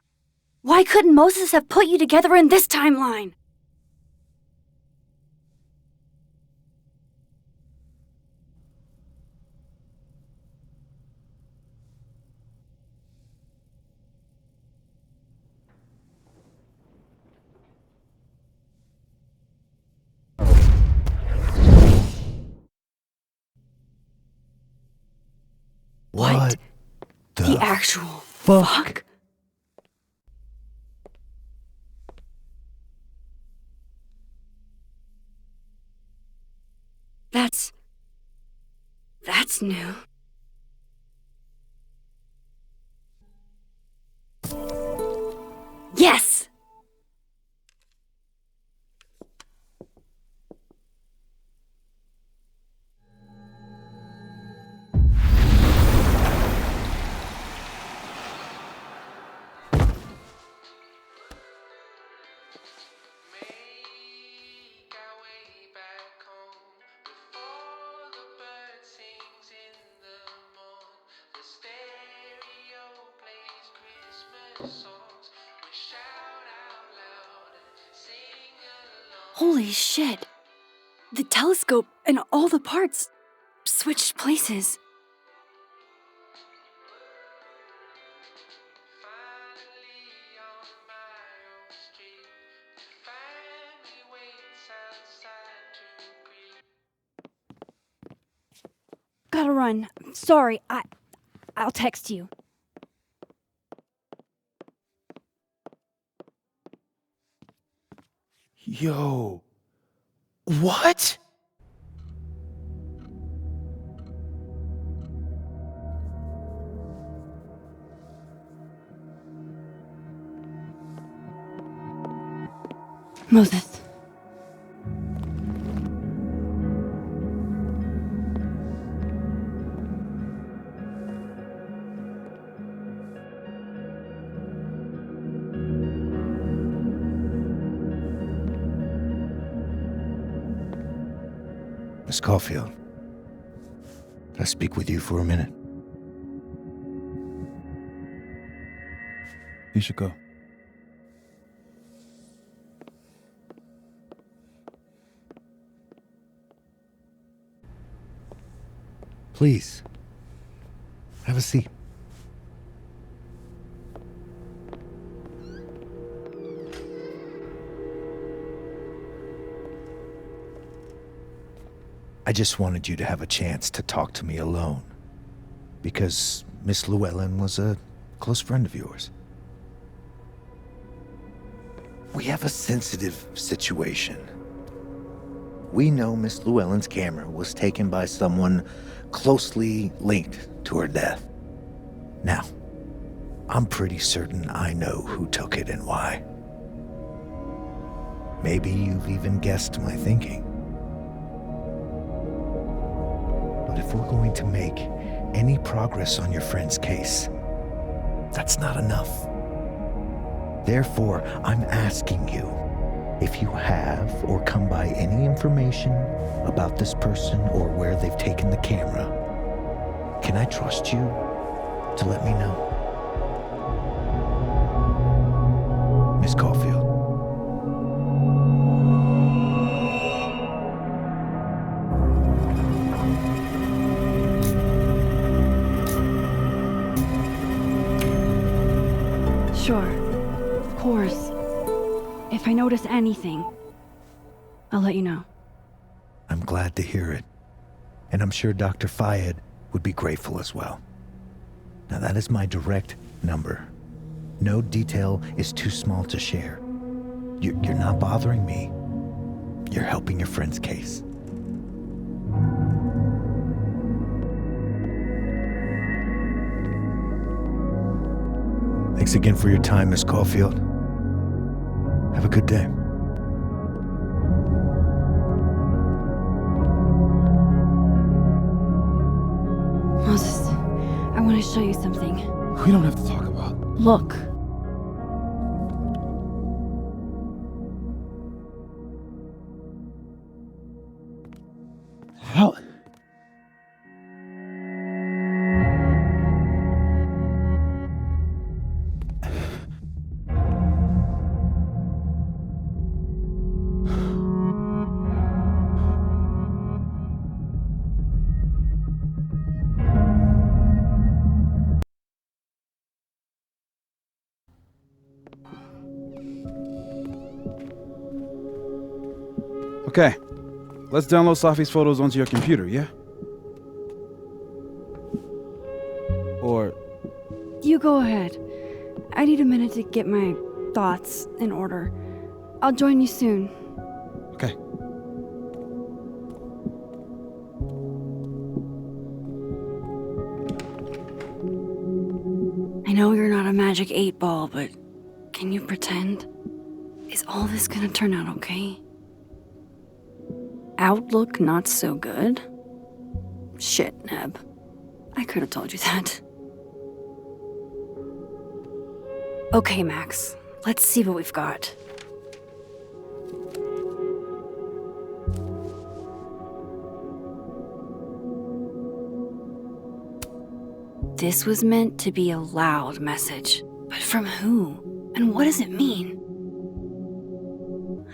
Why couldn't Moses have put you together in this timeline? What the actual fuck? That's new. Yes! Holy shit! The telescope and all the parts switched places. Gotta run. Sorry, I'll text you. Yo. What? Moses. Miss Caulfield, can I speak with you for a minute? You should go. Please, have a seat. I just wanted you to have a chance to talk to me alone, because Miss Llewellyn was a close friend of yours. We have a sensitive situation. We know Miss Llewellyn's camera was taken by someone closely linked to her death. Now, I'm pretty certain I know who took it and why. Maybe you've even guessed my thinking. But if we're going to make any progress on your friend's case, that's not enough. Therefore, I'm asking you, if you have or come by any information about this person or where they've taken the camera, can I trust you to let me know? Miss Caulfield. Sure. Of course. If I notice anything, I'll let you know. I'm glad to hear it. And I'm sure Dr. Fayed would be grateful as well. Now that is my direct number. No detail is too small to share. You're not bothering me. You're helping your friend's case. Thanks again for your time, Miss Caulfield. Have a good day. Moses, I want to show you something. We don't have to talk about. Look. How? Okay, let's download Safi's photos onto your computer, yeah? Or... You go ahead. I need a minute to get my thoughts in order. I'll join you soon. Okay. I know you're not a magic 8-ball, but can you pretend? Is all this gonna turn out okay? Outlook not so good? Shit, Neb. I could have told you that. Okay, Max. Let's see what we've got. This was meant to be a loud message. But from who? And what does it mean?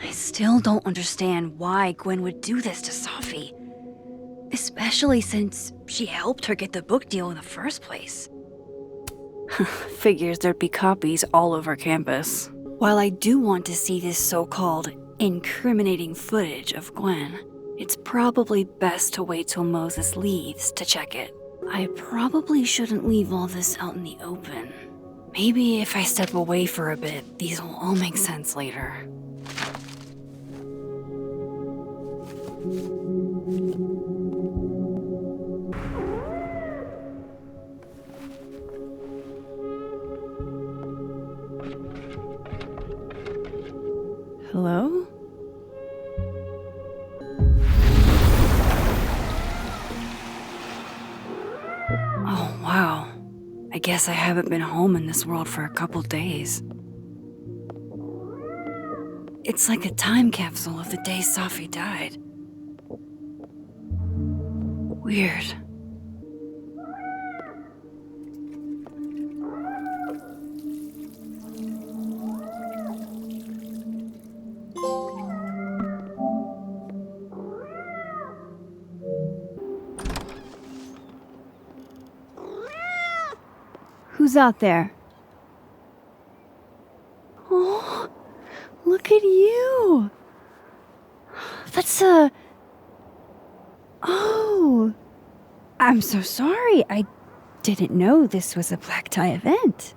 I still don't understand why Gwen would do this to Safi. Especially since she helped her get the book deal in the first place. Figures there'd be copies all over campus. While I do want to see this so-called incriminating footage of Gwen, it's probably best to wait till Moses leaves to check it. I probably shouldn't leave all this out in the open. Maybe if I step away for a bit, these will all make sense later. Hello? Oh, wow. I guess I haven't been home in this world for a couple days. It's like a time capsule of the day Safi died. Weird. Who's out there? Oh, look at you. That's Oh. I'm so sorry. I didn't know this was a black tie event.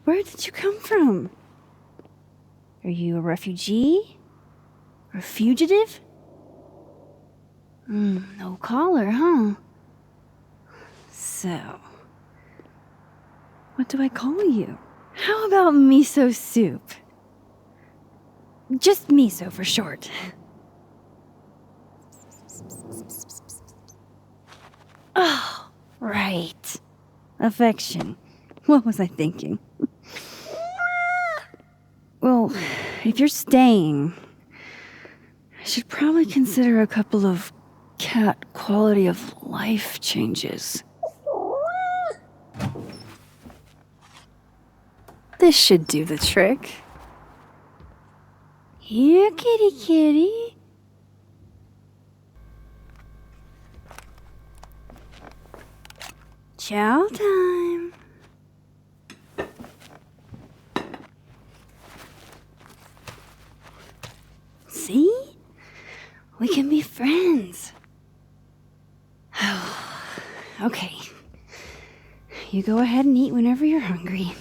Where did you come from? Are you a refugee? A fugitive? No collar, huh? So, what do I call you? How about miso soup? Just miso for short. Oh, right. Affection. What was I thinking? Well, if you're staying, I should probably consider a couple of cat quality of life changes. This should do the trick. Here, kitty kitty. Chow time. See? We can be friends. Okay. You go ahead and eat whenever you're hungry.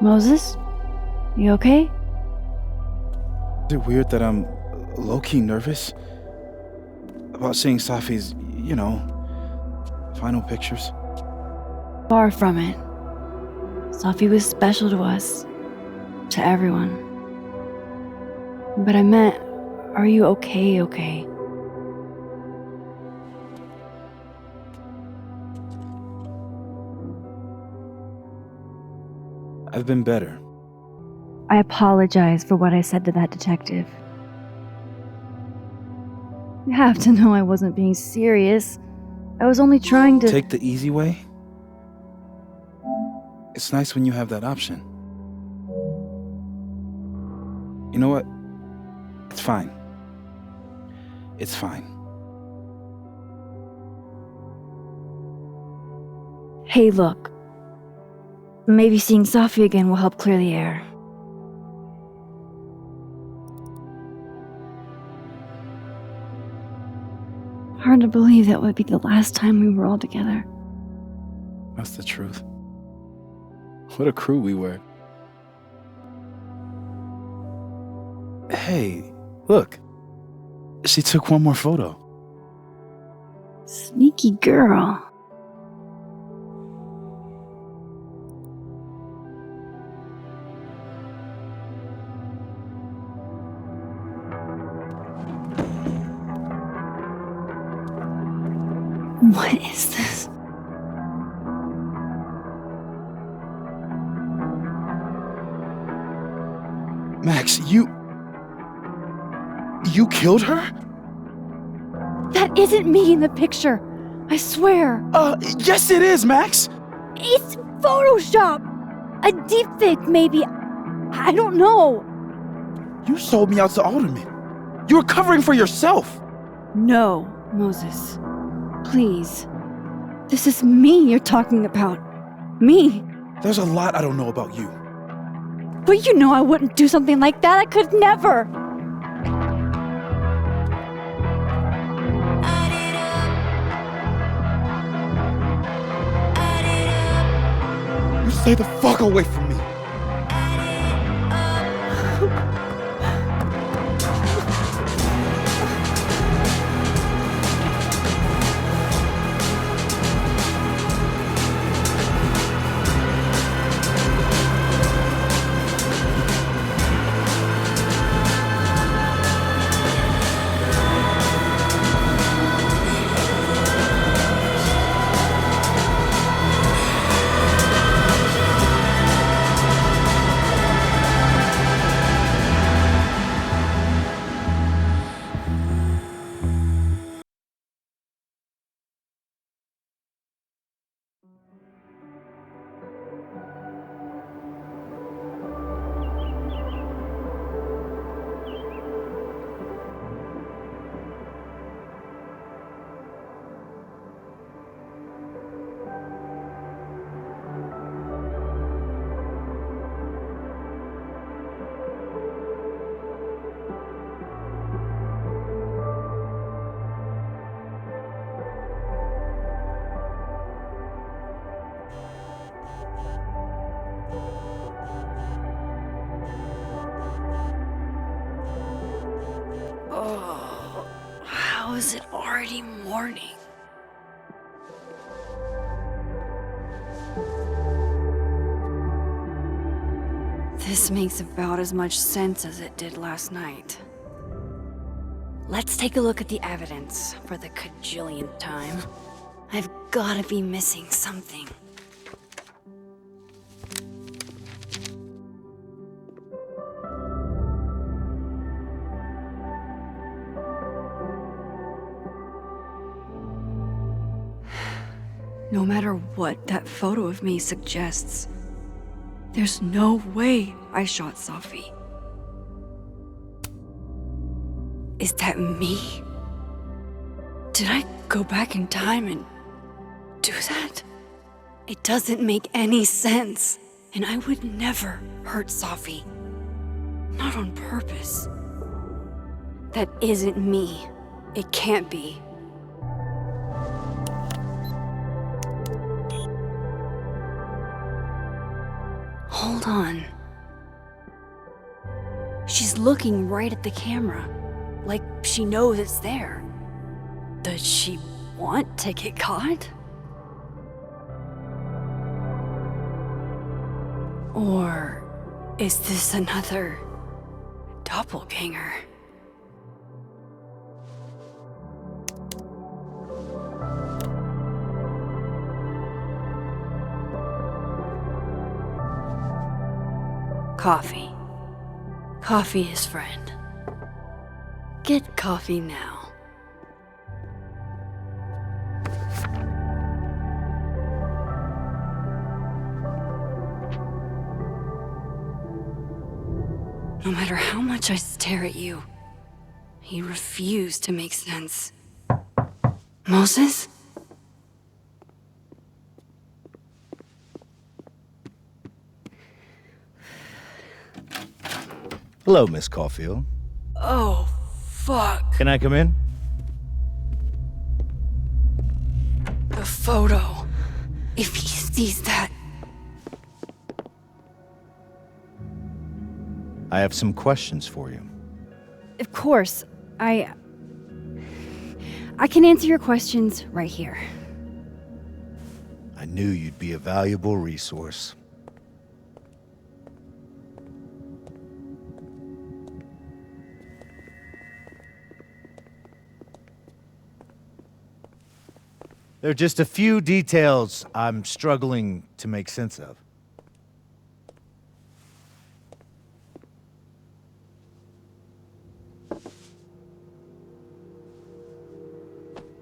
Moses? You okay? Is it weird that I'm low-key nervous about seeing Safi's, final pictures? Far from it. Safi was special to us. To everyone. But I meant, are you okay? I've been better. I apologize for what I said to that detective. You have to know I wasn't being serious. I was only trying to... Take the easy way? It's nice when you have that option. You know what? It's fine. It's fine. Hey, look. Maybe seeing Safi again will help clear the air. Hard to believe that would be the last time we were all together. That's the truth. What a crew we were. Hey, look. She took one more photo. Sneaky girl. What is this? Max, you killed her? That isn't me in the picture. I swear. Yes it is, Max. It's Photoshop. A deepfake, maybe. I don't know. You sold me out to Alderman. You were covering for yourself. No, Moses. Please. This is me you're talking about. Me. There's a lot I don't know about you. But you know I wouldn't do something like that. I could never. You stay the fuck away from me. Oh, how is it already morning? This makes about as much sense as it did last night. Let's take a look at the evidence for the cajillionth time. I've gotta be missing something. No matter what that photo of me suggests, there's no way I shot Safi. Is that me? Did I go back in time and do that? It doesn't make any sense, and I would never hurt Safi. Not on purpose. That isn't me. It can't be. Hold on. She's looking right at the camera, like she knows it's there. Does she want to get caught? Or is this another doppelganger? Coffee. Coffee is friend. Get coffee now. No matter how much I stare at you, you refuse to make sense. Moses? Hello, Miss Caulfield. Oh, fuck. Can I come in? The photo. If he sees that. I have some questions for you. Of course. I can answer your questions right here. I knew you'd be a valuable resource. There are just a few details I'm struggling to make sense of.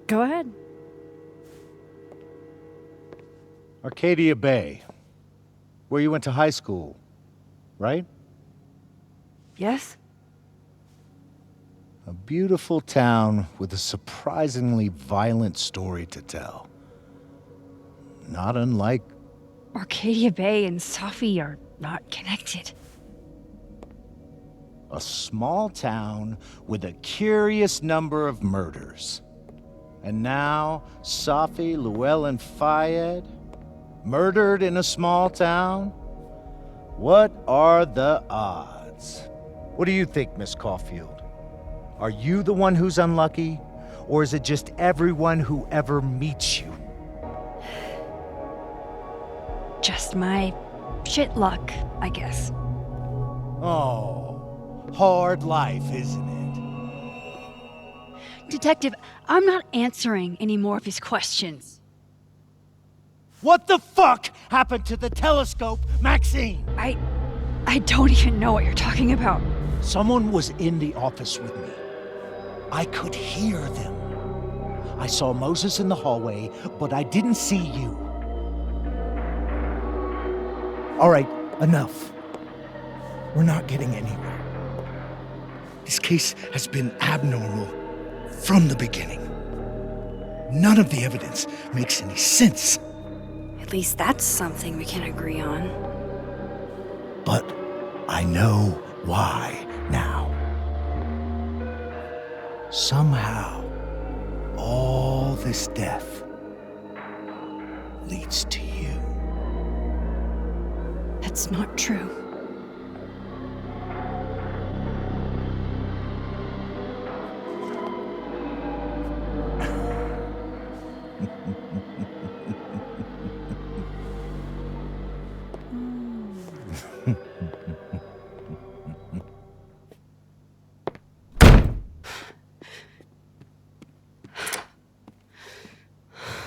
Go ahead. Arcadia Bay, where you went to high school, right? Yes? A beautiful town with a surprisingly violent story to tell. Not unlike... Arcadia Bay and Safi are not connected. A small town with a curious number of murders. And now, Safi, Llewellyn Fayed, murdered in a small town? What are the odds? What do you think, Miss Caulfield? Are you the one who's unlucky? Or is it just everyone who ever meets you? Just my shit luck, I guess. Oh, hard life, isn't it? Detective, I'm not answering any more of his questions. What the fuck happened to the telescope, Maxine? I don't even know what you're talking about. Someone was in the office with me. I could hear them. I saw Moses in the hallway, but I didn't see you. All right, enough. We're not getting anywhere. This case has been abnormal from the beginning. None of the evidence makes any sense. At least that's something we can agree on. But I know why now. Somehow, all this death leads to you. That's not true.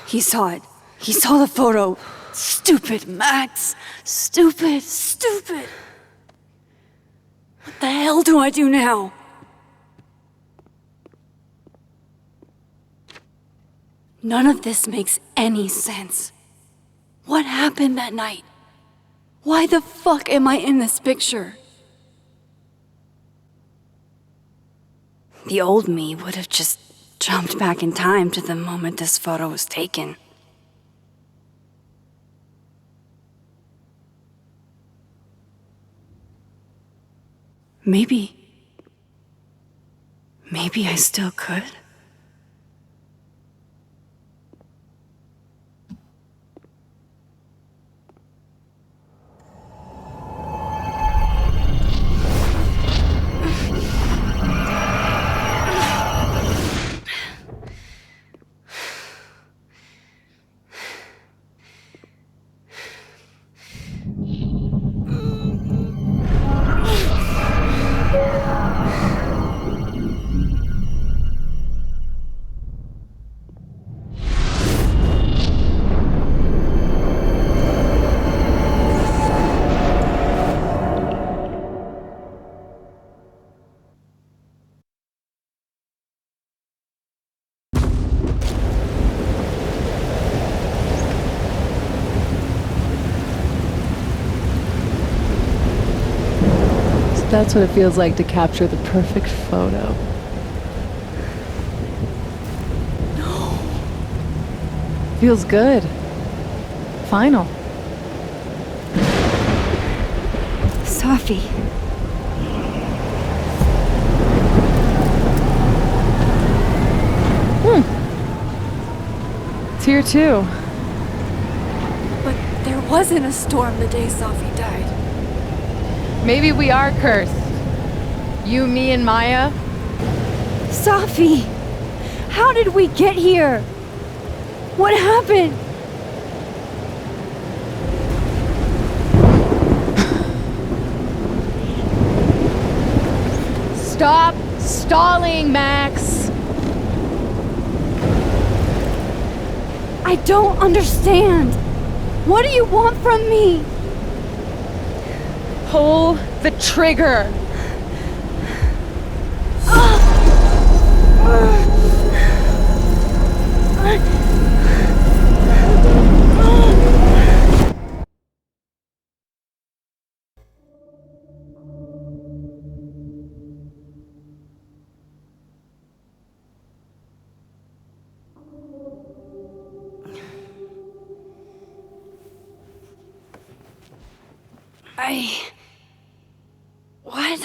He saw it. He saw the photo. Stupid, Max. Stupid, stupid. What the hell do I do now? None of this makes any sense. What happened that night? Why the fuck am I in this picture? The old me would have just jumped back in time to the moment this photo was taken. Maybe I still could. That's what it feels like to capture the perfect photo. No. Feels good. Final. Safi. It's here too. But there wasn't a storm the day Safi died. Maybe we are cursed. You, me, and Maya. Safi! How did we get here? What happened? Stop stalling, Max! I don't understand. What do you want from me? Pull the trigger. What?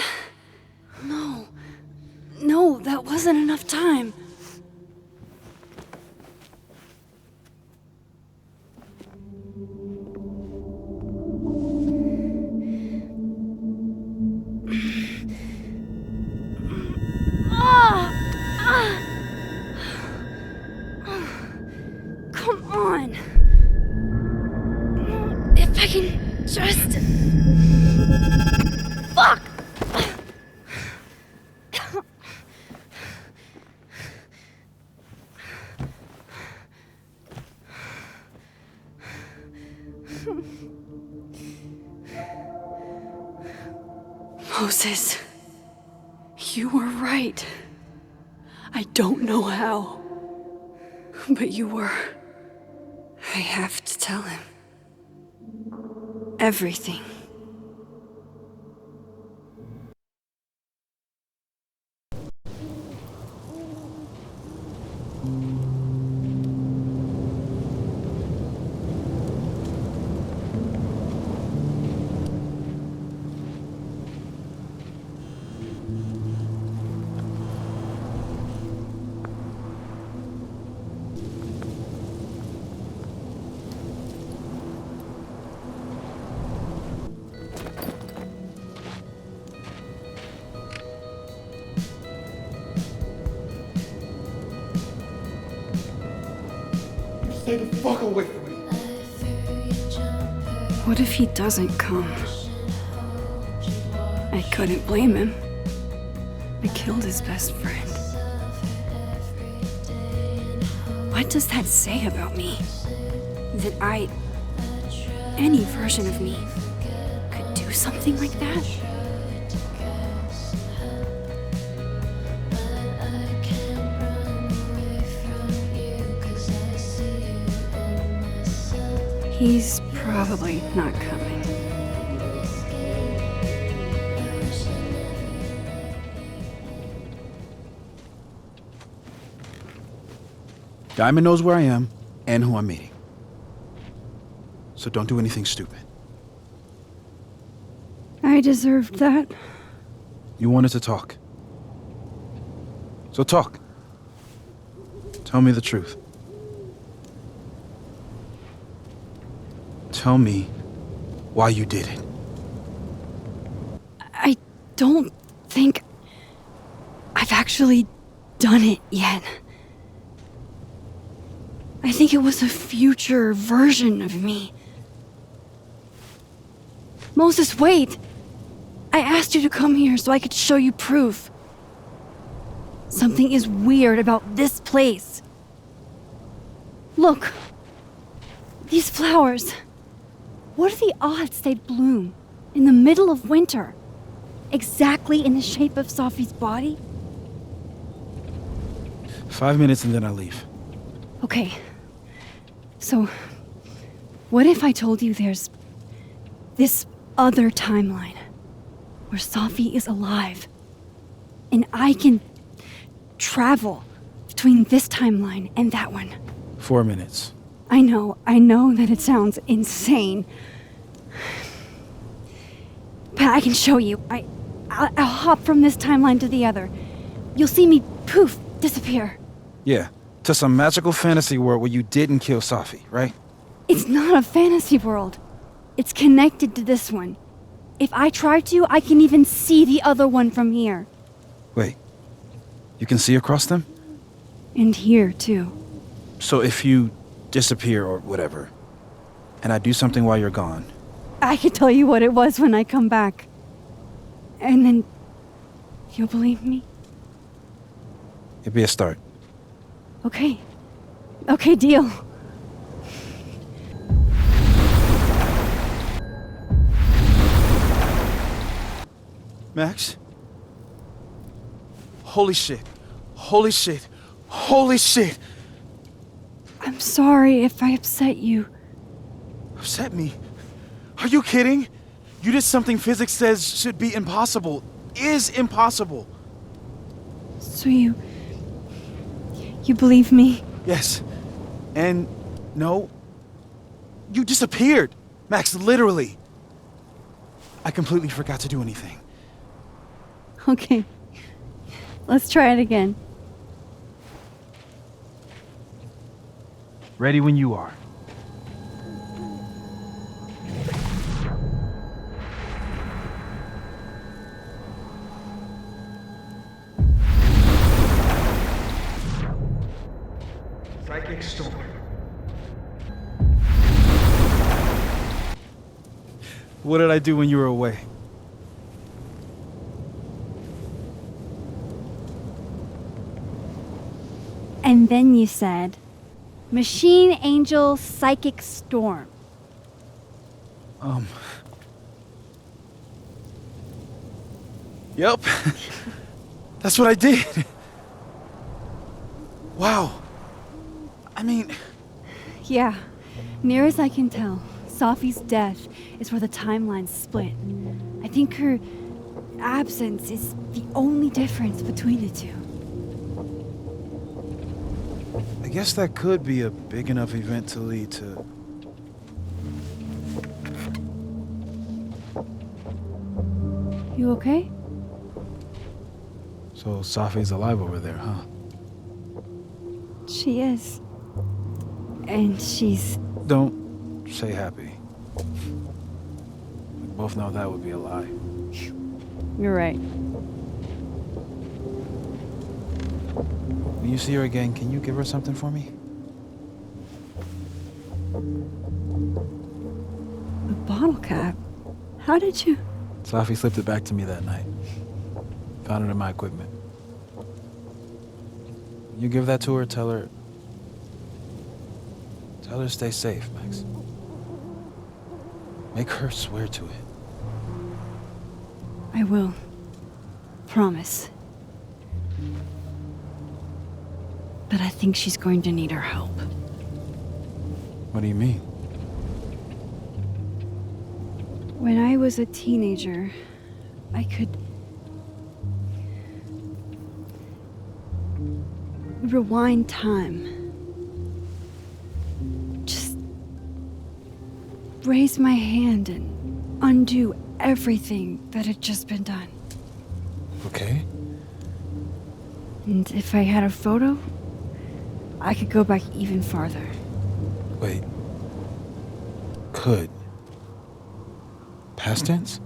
on. If I can just... Fuck! Moses, you were right. I don't know how, but you were. I have to tell him everything. Stay the fuck away from me. What if he doesn't come? I couldn't blame him. I killed his best friend. What does that say about me? That any version of me, could do something like that? He's probably not coming. Diamond knows where I am and who I'm meeting. So don't do anything stupid. I deserved that. You wanted to talk. So talk. Tell me the truth. Tell me why you did it. I don't think I've actually done it yet. I think it was a future version of me. Moses, wait! I asked you to come here so I could show you proof. Something is weird about this place. Look. These flowers. What are the odds they'd bloom in the middle of winter? Exactly in the shape of Safi's body? 5 minutes and then I leave. Okay. So, what if I told you there's this other timeline where Safi is alive and I can travel between this timeline and that one? 4 minutes. I know that it sounds insane. But I can show you. I'll hop from this timeline to the other. You'll see me, poof, disappear. Yeah, to some magical fantasy world where you didn't kill Safi, right? It's not a fantasy world. It's connected to this one. If I try to, I can even see the other one from here. Wait, you can see across them? And here, too. So if you disappear or whatever, and I do something while you're gone... I can tell you what it was when I come back. And then... you'll believe me? It'd be a start. Okay. Okay, deal. Max? Holy shit. Holy shit. Holy shit! I'm sorry if I upset you. Upset me? Are you kidding? You did something physics says should be impossible. Is impossible. So you believe me? Yes. And no. You disappeared. Max, literally. I completely forgot to do anything. Okay. Let's try it again. Ready when you are. Psychic storm. What did I do when you were away? And then you said, Machine Angel Psychic Storm. Yep. That's what I did. Wow. I mean... Yeah, near as I can tell, Safi's death is where the timelines split. I think her absence is the only difference between the two. I guess that could be a big enough event to lead to... You okay? So Safi's alive over there, huh? She is. And she's... Don't say happy. We both know that would be a lie. You're right. When you see her again, can you give her something for me? A bottle cap? How did you... Safi slipped it back to me that night. Found it in my equipment. You give that to her, tell her to stay safe, Max. Make her swear to it. I will. Promise. But I think she's going to need our help. What do you mean? When I was a teenager, I could rewind time. Just raise my hand and undo everything that had just been done. Okay. And if I had a photo, I could go back even farther. Wait. Could. Past tense?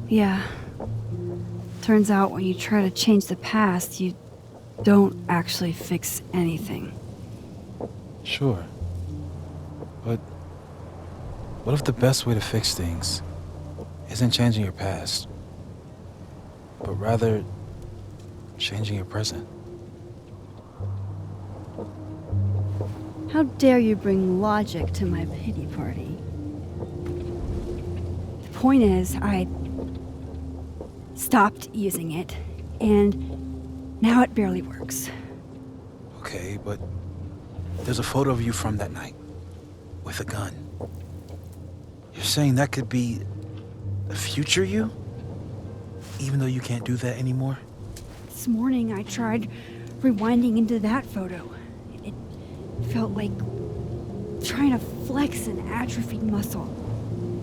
Yeah. Turns out when you try to change the past, you don't actually fix anything. Sure. But what if the best way to fix things isn't changing your past, but rather changing your present? How dare you bring logic to my pity party? The point is, I stopped using it, and now it barely works. Okay, but there's a photo of you from that night, with a gun. You're saying that could be a future you? Even though you can't do that anymore? This morning I tried rewinding into that photo. It felt like trying to flex an atrophied muscle.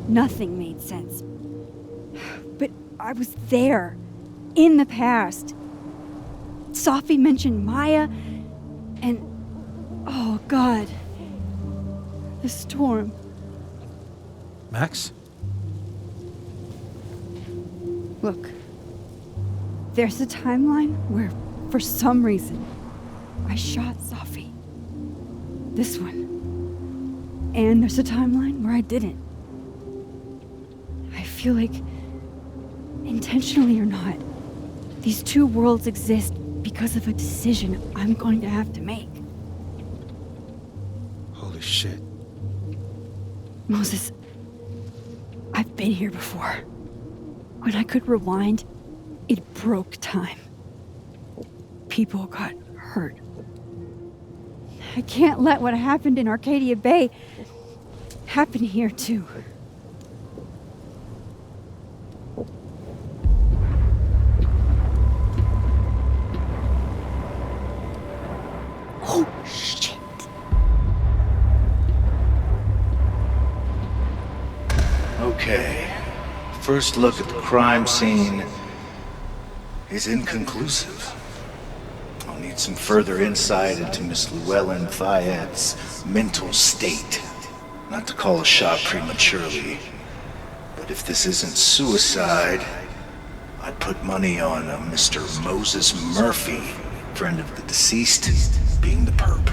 Nothing made sense. But I was there, in the past. Safi mentioned Maya, and oh God, the storm. Max? Look, there's a timeline where, for some reason, I shot Safi. This one. And there's a timeline where I didn't. I feel like, intentionally or not, these two worlds exist because of a decision I'm going to have to make. Holy shit. Moses, I've been here before. When I could rewind, it broke time. People got hurt. I can't let what happened in Arcadia Bay happen here too. Oh, shit. Okay. First look at the crime scene is inconclusive. I'll need some further insight into Miss Llewellyn Fayette's mental state. Not to call a shot prematurely, but if this isn't suicide, I'd put money on a Mr. Moses Murphy, friend of the deceased, being the perp.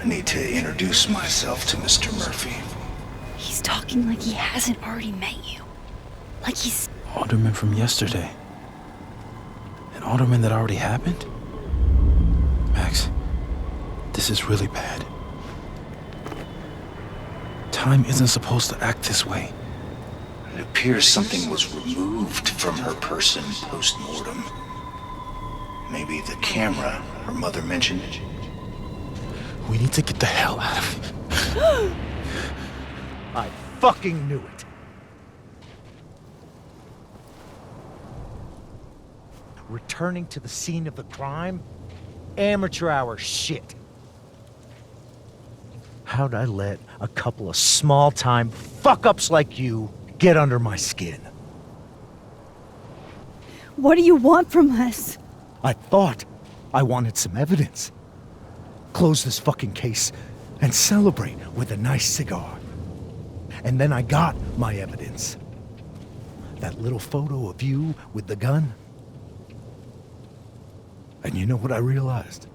I need to introduce myself to Mr. Murphy. He's talking like he hasn't already met you. Like he's... Alderman from yesterday. An alderman that already happened? Max, this is really bad. Time isn't supposed to act this way. It appears something was removed from her person post-mortem. Maybe the camera her mother mentioned. We need to get the hell out of here. I fucking knew it. Returning to the scene of the crime? Amateur hour shit. How'd I let a couple of small-time fuck-ups like you get under my skin? What do you want from us? I thought I wanted some evidence. Close this fucking case and celebrate with a nice cigar. And then I got my evidence. That little photo of you with the gun. And you know what I realized?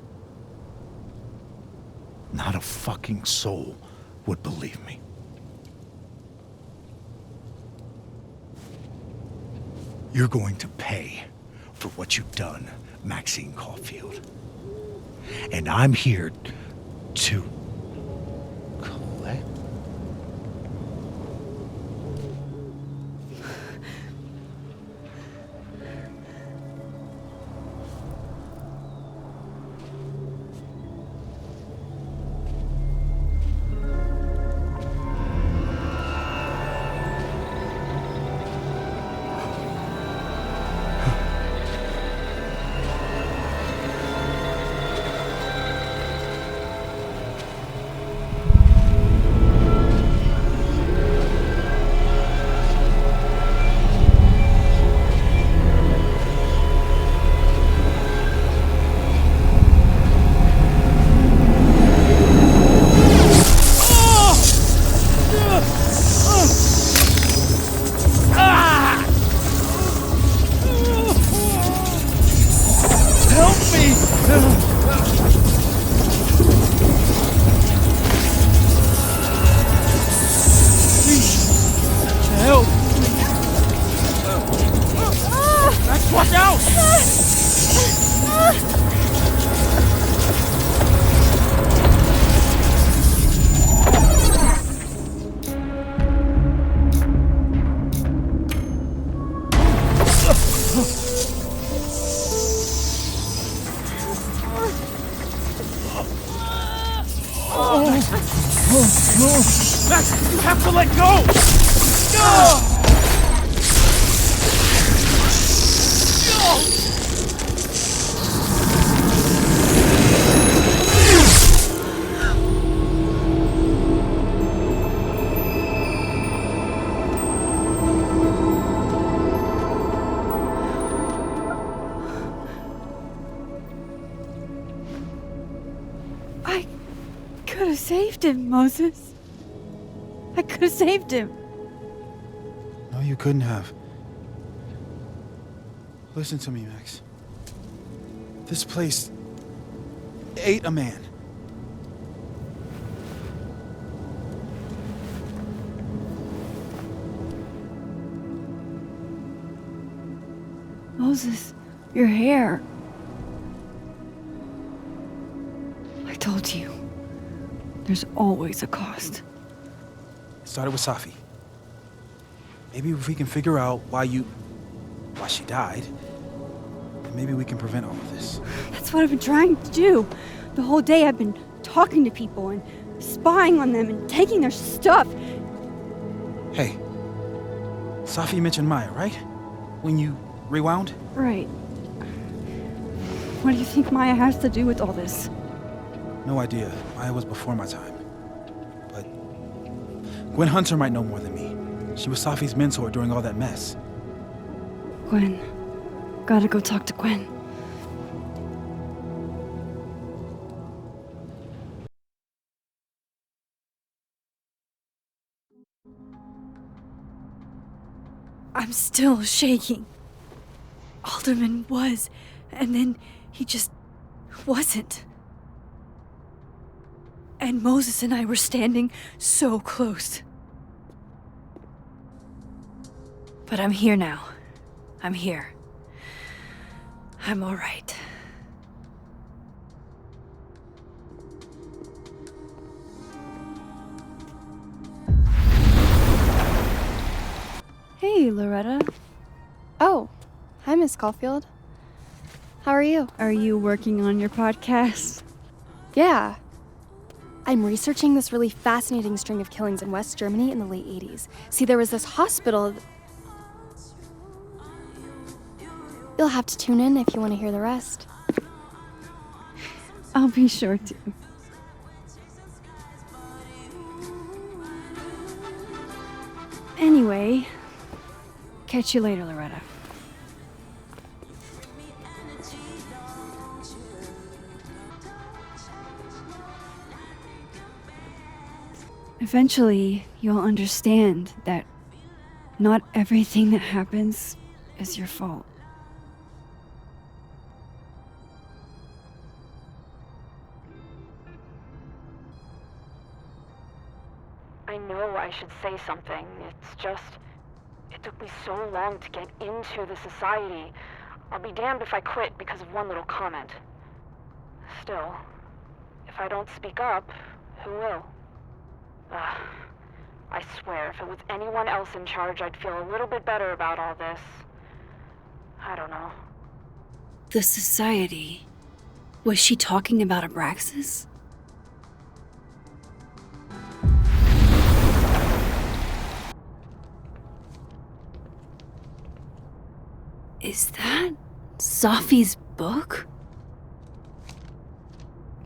Not a fucking soul would believe me. You're going to pay for what you've done, Maxine Caulfield. And I'm here to collect. Max, you have to let go! No! I could have saved him, Moses. I could have saved him. No, you couldn't have. Listen to me, Max. This place ate a man. Moses, your hair. I told you. There's always a cost. It started with Safi. Maybe if we can figure out why she died, then maybe we can prevent all of this. That's what I've been trying to do. The whole day I've been talking to people and spying on them and taking their stuff. Hey, Safi mentioned Maya, right? When you rewound? Right. What do you think Maya has to do with all this? No idea. Maya was before my time. But Gwen Hunter might know more than me. She was Safi's mentor during all that mess. Gwen. Gotta go talk to Gwen. I'm still shaking. Alderman was, and then he just wasn't. And Moses and I were standing so close. But I'm here now. I'm here. I'm all right. Hey, Loretta. Oh, hi, Miss Caulfield. How are you? Are you working on your podcast? Yeah. I'm researching this really fascinating string of killings in West Germany in the late 80s. See, there was this hospital. You'll have to tune in if you want to hear the rest. I'll be sure to. Anyway, catch you later, Loretta. Eventually, you'll understand that not everything that happens is your fault. I know I should say something. It's just, it took me so long to get into the society. I'll be damned if I quit because of one little comment. Still, if I don't speak up, who will? I swear, if it was anyone else in charge, I'd feel a little bit better about all this. I don't know. The society? Was she talking about Abraxas? Is that Safi's book?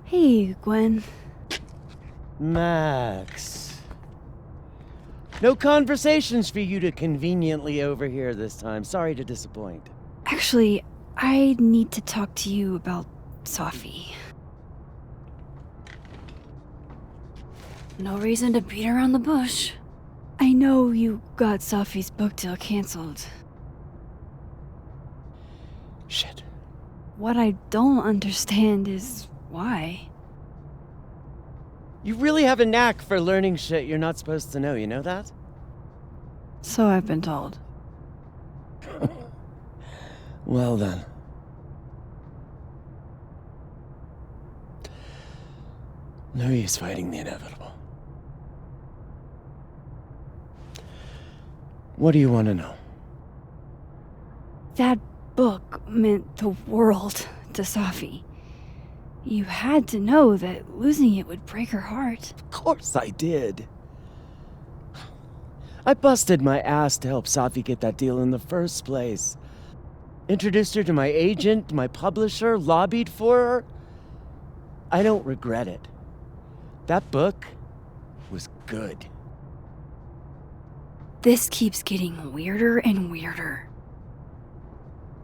Hey, Gwen. Max. No conversations for you to conveniently overhear this time. Sorry to disappoint. Actually, I need to talk to you about Safi. No reason to beat around the bush. I know you got Safi's book deal canceled. Shit. What I don't understand is why. You really have a knack for learning shit you're not supposed to know, you know that? So I've been told. Well then. No use fighting the inevitable. What do you want to know? That book meant the world to Safi. You had to know that losing it would break her heart. Of course I did. I busted my ass to help Safi get that deal in the first place. Introduced her to my agent, my publisher, lobbied for her. I don't regret it. That book was good. This keeps getting weirder and weirder.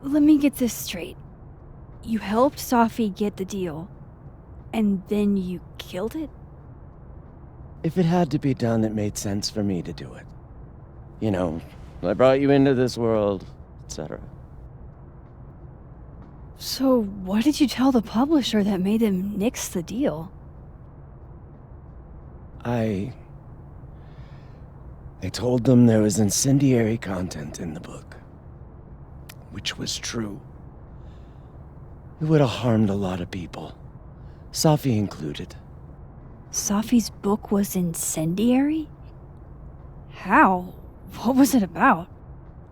Let me get this straight. You helped Safi get the deal, and then you killed it? If it had to be done, it made sense for me to do it. You know, I brought you into this world, etc. So what did you tell the publisher that made them nix the deal? I told them there was incendiary content in the book. Which was true. It would have harmed a lot of people. Safi included. Safi's book was incendiary? How? What was it about?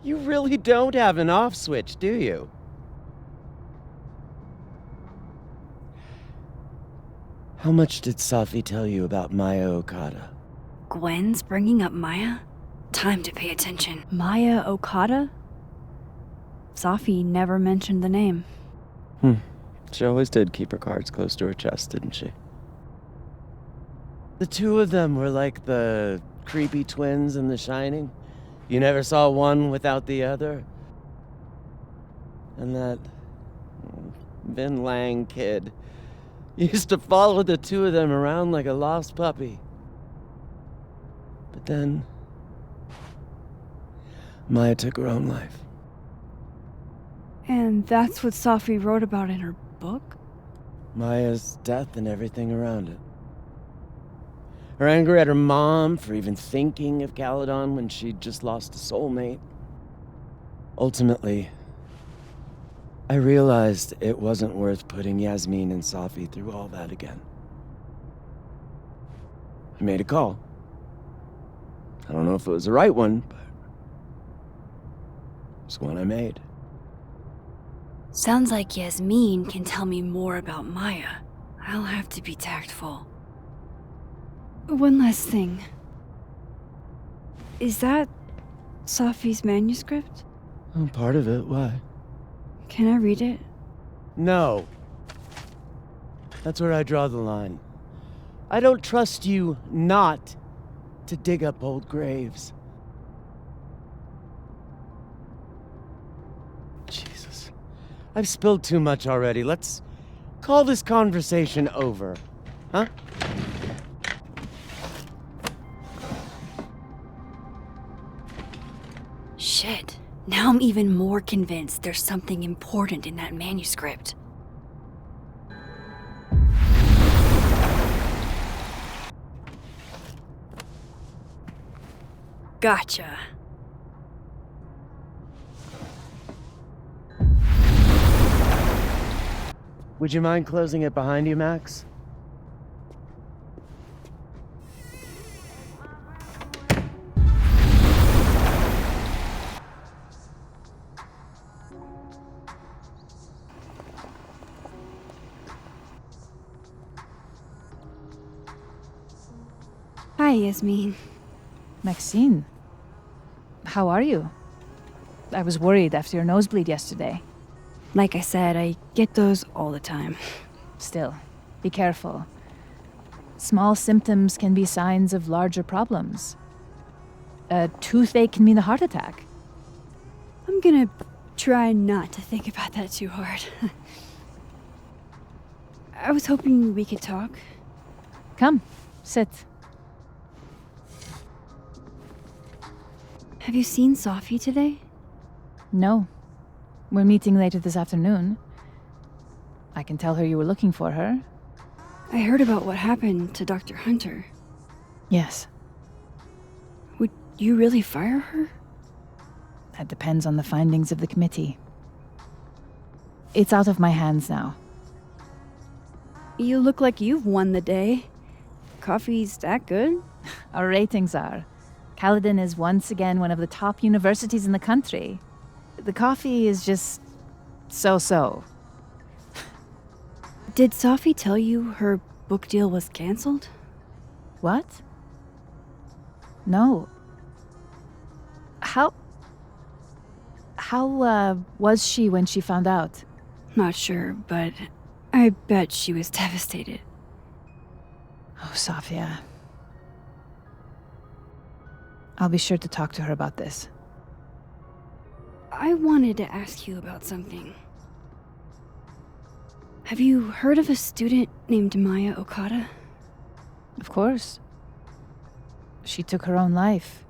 You really don't have an off switch, do you? How much did Safi tell you about Maya Okada? Gwen's bringing up Maya? Time to pay attention. Maya Okada? Safi never mentioned the name. She always did keep her cards close to her chest, didn't she? The two of them were like the creepy twins in The Shining. You never saw one without the other. And that Vin Lang kid used to follow the two of them around like a lost puppy. But then Maya took her own life. And that's what Safi wrote about in her book? Maya's death and everything around it. Her anger at her mom for even thinking of Caledon when she'd just lost a soulmate. Ultimately, I realized it wasn't worth putting Yasmin and Safi through all that again. I made a call. I don't know if it was the right one, but it's one I made. Sounds like Yasmin can tell me more about Maya. I'll have to be tactful. One last thing. Is that Safi's manuscript? Oh, part of it, why? Can I read it? No. That's where I draw the line. I don't trust you not to dig up old graves. Jesus. I've spilled too much already. Let's call this conversation over. Huh? Shit. Now I'm even more convinced there's something important in that manuscript. Gotcha. Would you mind closing it behind you, Max? Hi, Yasmin. Maxine, how are you? I was worried after your nosebleed yesterday. Like I said, I get those all the time. Still, be careful. Small symptoms can be signs of larger problems. A toothache can mean a heart attack. I'm gonna try not to think about that too hard. I was hoping we could talk. Come, sit. Have you seen Safi today? No. We're meeting later this afternoon. I can tell her you were looking for her. I heard about what happened to Dr. Hunter. Yes. Would you really fire her? That depends on the findings of the committee. It's out of my hands now. You look like you've won the day. Coffee's that good? Our ratings are. Caledon is once again one of the top universities in the country. The coffee is just so-so. Did Safi tell you her book deal was canceled? What? No. How was she when she found out? Not sure, but I bet she was devastated. Oh, Safia. I'll be sure to talk to her about this. I wanted to ask you about something. Have you heard of a student named Maya Okada? Of course. She took her own life.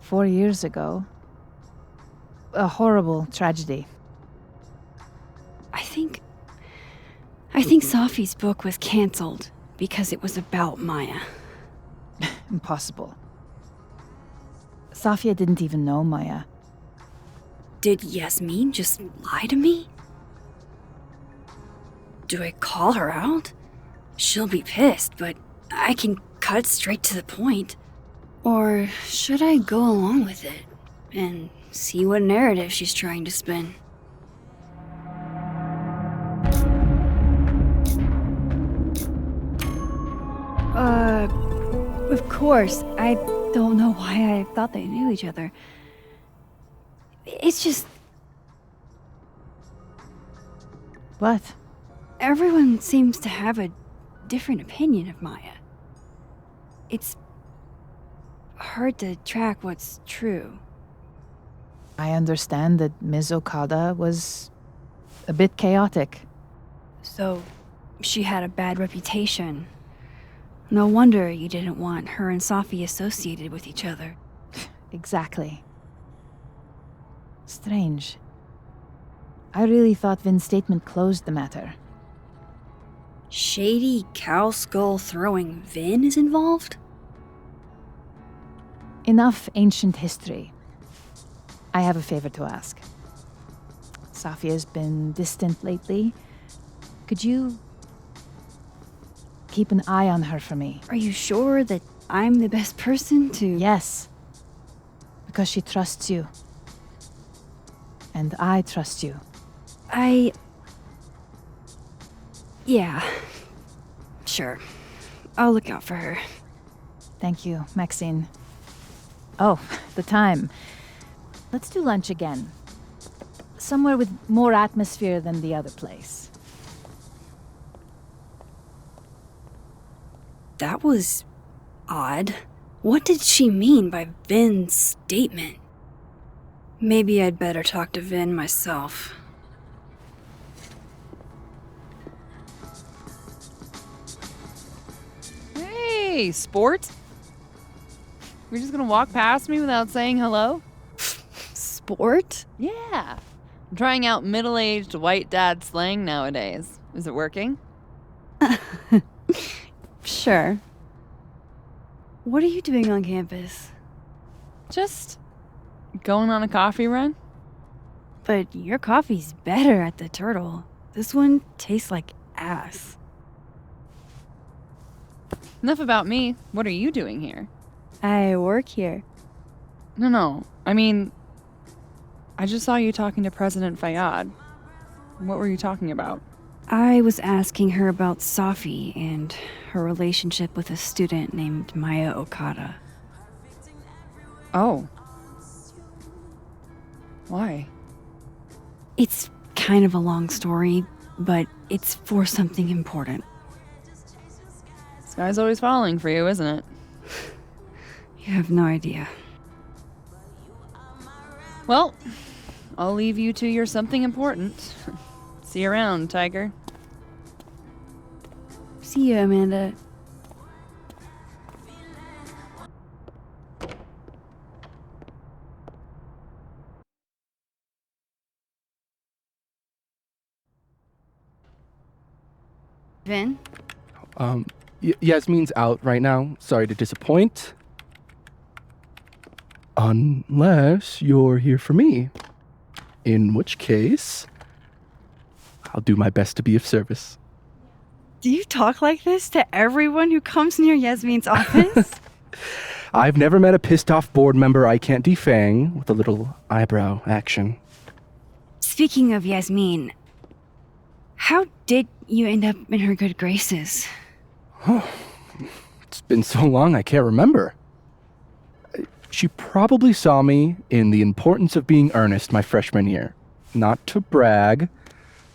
4 years ago. A horrible tragedy. I think Safi's book was canceled because it was about Maya. Impossible. Safia didn't even know Maya. Did Yasmin just lie to me? Do I call her out? She'll be pissed, but I can cut straight to the point. Or should I go along with it and see what narrative she's trying to spin? Of course. I don't know why I thought they knew each other. It's just... What? Everyone seems to have a different opinion of Maya. It's hard to track what's true. I understand that Ms. Okada was a bit chaotic. So, she had a bad reputation. No wonder you didn't want her and Safi associated with each other. Exactly. Strange. I really thought Vin's statement closed the matter. Shady cow skull throwing Vin is involved? Enough ancient history. I have a favor to ask. Safia's been distant lately. Could you keep an eye on her for me? Are you sure that I'm the best person to... Yes. Because she trusts you. And I trust you. Yeah. Sure. I'll look out for her. Thank you, Maxine. Oh, the time. Let's do lunch again. Somewhere with more atmosphere than the other place. That was odd. What did she mean by Vin's statement? Maybe I'd better talk to Vin myself. Hey, sport? You're just gonna walk past me without saying hello? Sport? Yeah. I'm trying out middle-aged white dad slang nowadays. Is it working? Sure. What are you doing on campus? Just going on a coffee run. But your coffee's better at the Turtle. This one tastes like ass. Enough about me. What are you doing here? I work here. No. I mean, I just saw you talking to President Fayyad. What were you talking about? I was asking her about Safi and her relationship with a student named Maya Okada. Oh. Why? It's kind of a long story, but it's for something important. This guy's always falling for you, isn't it? You have no idea. Well, I'll leave you to your something important. See you around, Tiger. See you, Amanda. Vin? Yasmin's out right now. Sorry to disappoint. Unless you're here for me. In which case, I'll do my best to be of service. Do you talk like this to everyone who comes near Yasmin's office? I've never met a pissed off board member I can't defang with a little eyebrow action. Speaking of Yasmin, how did you end up in her good graces? It's been so long I can't remember. She probably saw me in The Importance of Being Earnest my freshman year. Not to brag,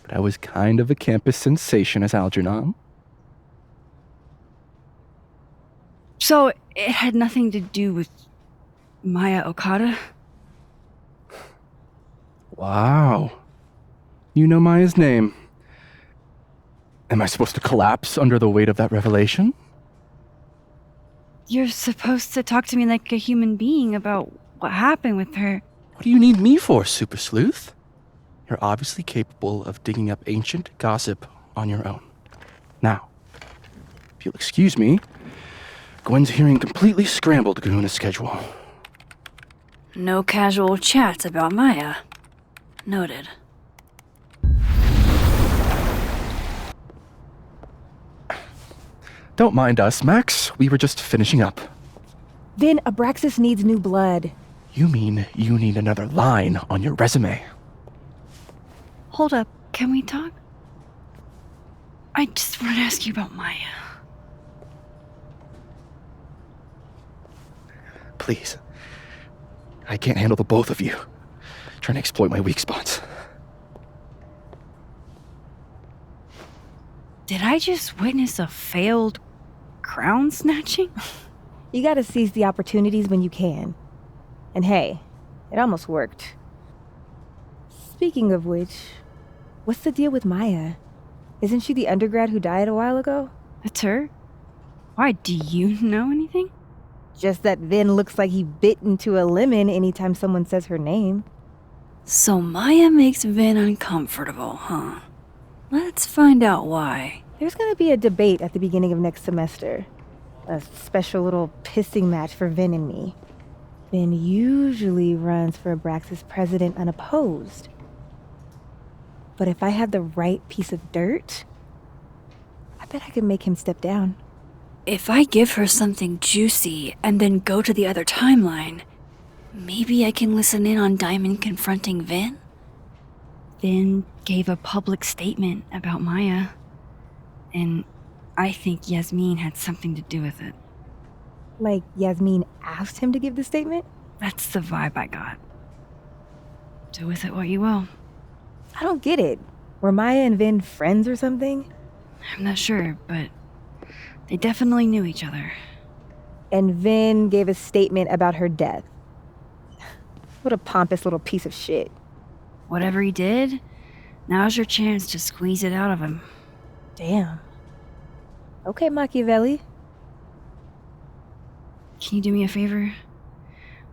but I was kind of a campus sensation as Algernon. So it had nothing to do with Maya Okada? Wow. You know Maya's name. Am I supposed to collapse under the weight of that revelation? You're supposed to talk to me like a human being about what happened with her. What do you need me for, Super Sleuth? You're obviously capable of digging up ancient gossip on your own. Now, if you'll excuse me, Gwen's hearing completely scrambled Kahuna schedule. No casual chats about Maya. Noted. Don't mind us, Max. We were just finishing up. Vin, Abraxas needs new blood. You mean you need another line on your resume? Hold up. Can we talk? I just want to ask you about Maya. Please. I can't handle the both of you. Trying to exploit my weak spots. Did I just witness a failed crown snatching? You gotta seize the opportunities when you can. And hey, it almost worked. Speaking of which, what's the deal with Maya? Isn't she the undergrad who died a while ago? That's her? Why, do you know anything? Just that Vin looks like he bit into a lemon anytime someone says her name. So Maya makes Vin uncomfortable, huh? Let's find out why. There's gonna be a debate at the beginning of next semester. A special little pissing match for Vin and me. Vin usually runs for Abraxas president unopposed. But if I have the right piece of dirt, I bet I could make him step down. If I give her something juicy and then go to the other timeline, maybe I can listen in on Diamond confronting Vin? Vin gave a public statement about Maya, and I think Yasmin had something to do with it. Like Yasmin asked him to give the statement? That's the vibe I got. Do with it what you will. I don't get it. Were Maya and Vin friends or something? I'm not sure, but they definitely knew each other. And Vin gave a statement about her death. What a pompous little piece of shit. Whatever he did, now's your chance to squeeze it out of him. Damn. Okay, Machiavelli. Can you do me a favor?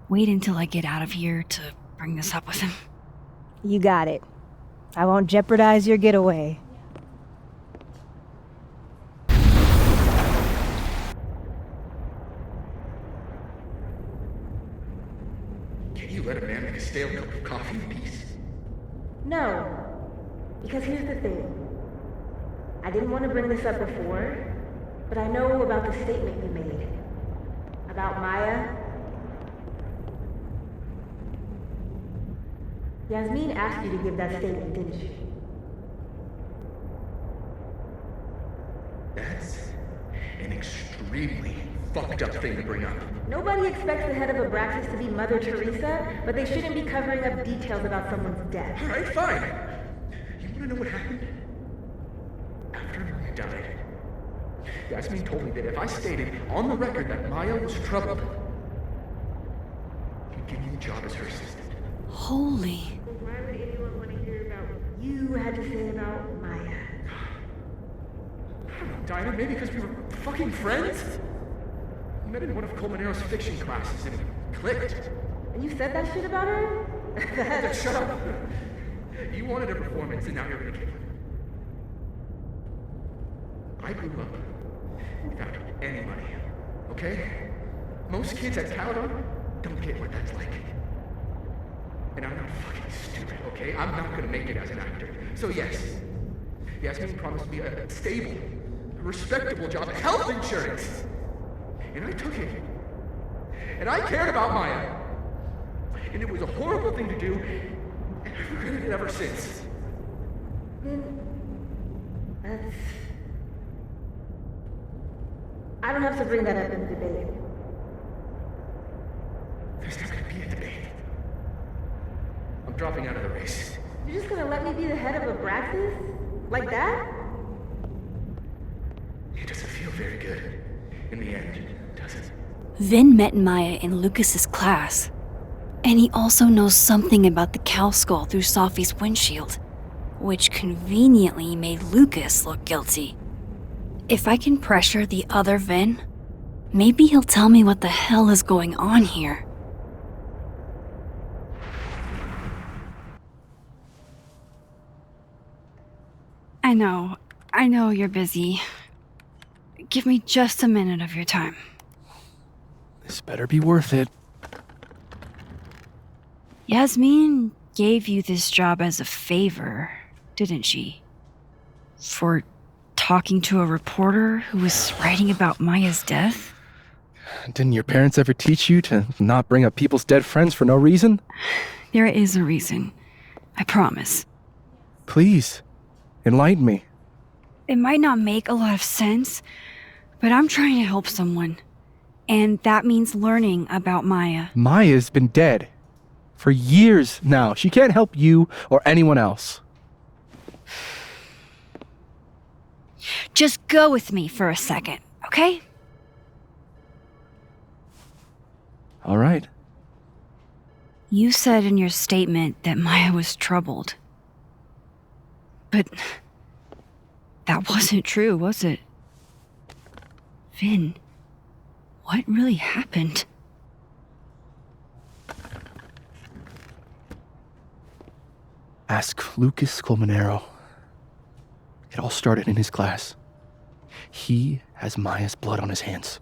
Wait until I get out of here to bring this up with him. You got it. I won't jeopardize your getaway. Can you let a man make a stale cup of coffee in peace? No. Because here's the thing. I didn't want to bring this up before, but I know about the statement you made. About Maya. Yasmin asked you to give that statement, didn't she? That's an extremely fucked up thing to bring up. Nobody expects the head of Abraxas to be Mother Teresa, but they shouldn't be covering up details about someone's death. Alright, fine. You wanna know what happened? After Maya died, Yasmin told me that if I stated on the record that Maya was troubled, he'd give me the job as her assistant. Holy. Why would anyone want to hear about what you had to say about Maya? I don't know, Dinah, maybe because we were fucking friends? We met in one of Colmenaro's fiction classes and it clicked. And you said that shit about her? Shut up. You wanted a performance and now you're gonna get one. I grew up without any money, okay? Most kids at Caledon don't get what that's like. And I'm not fucking stupid, okay? I'm not gonna make it as an actor. So yes, Yasmin promised me a stable, respectable job, health insurance. And I took it. And I cared about Maya. And it was a horrible thing to do, and I've regretted it ever since. That's... I don't have to bring that up in the debate. There's not gonna be a debate. I'm dropping out of the race. You're just gonna let me be the head of Abraxas? Like that? It doesn't feel very good in the end, does it? Vin met Maya in Lucas's class. And he also knows something about the cow skull through Sophie's windshield, which conveniently made Lucas look guilty. If I can pressure the other Vin, maybe he'll tell me what the hell is going on here. I know you're busy. Give me just a minute of your time. This better be worth it. Yasmin gave you this job as a favor, didn't she? For talking to a reporter who was writing about Maya's death? Didn't your parents ever teach you to not bring up people's dead friends for no reason? There is a reason. I promise. Please, enlighten me. It might not make a lot of sense, but I'm trying to help someone. And that means learning about Maya. Maya's been dead for years now. She can't help you or anyone else. Just go with me for a second, okay? All right. You said in your statement that Maya was troubled. But that wasn't true, was it? Vin, what really happened? Ask Lucas Colmenero. It all started in his class. He has Maya's blood on his hands.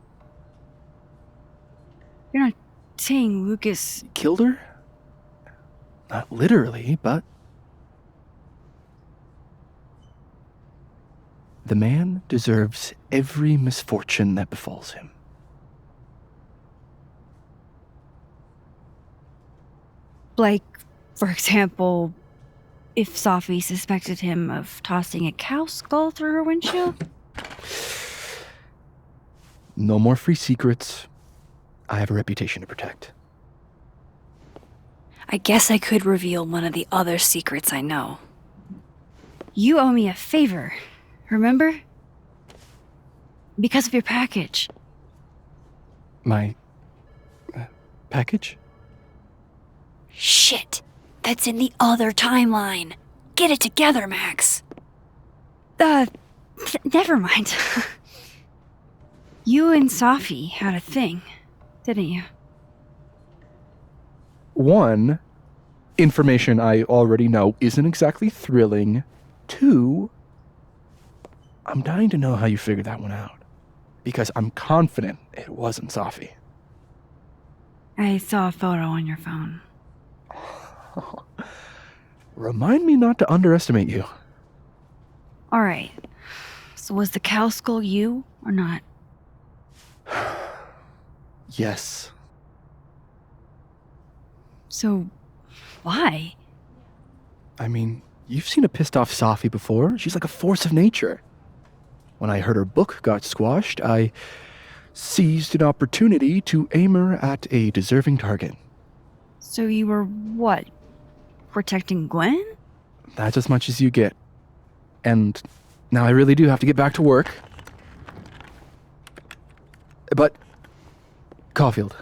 You're not saying Lucas... Killed her? Not literally, but... The man deserves every misfortune that befalls him. Like, for example, if Safi suspected him of tossing a cow skull through her windshield? No more free secrets. I have a reputation to protect. I guess I could reveal one of the other secrets I know. You owe me a favor, remember? Because of your package. My... package? Shit! That's in the other timeline! Get it together, Max! Never mind. You and Safi had a thing, didn't you? One, information I already know isn't exactly thrilling. Two, I'm dying to know how you figured that one out. Because I'm confident it wasn't Safi. I saw a photo on your phone. Remind me not to underestimate you. Alright. So was the cow skull you, or not? Yes. So, why? I mean, you've seen a pissed off Safi before. She's like a force of nature. When I heard her book got squashed, I seized an opportunity to aim her at a deserving target. So you were, what, protecting Gwen? That's as much as you get. And now I really do have to get back to work. But, Caulfield,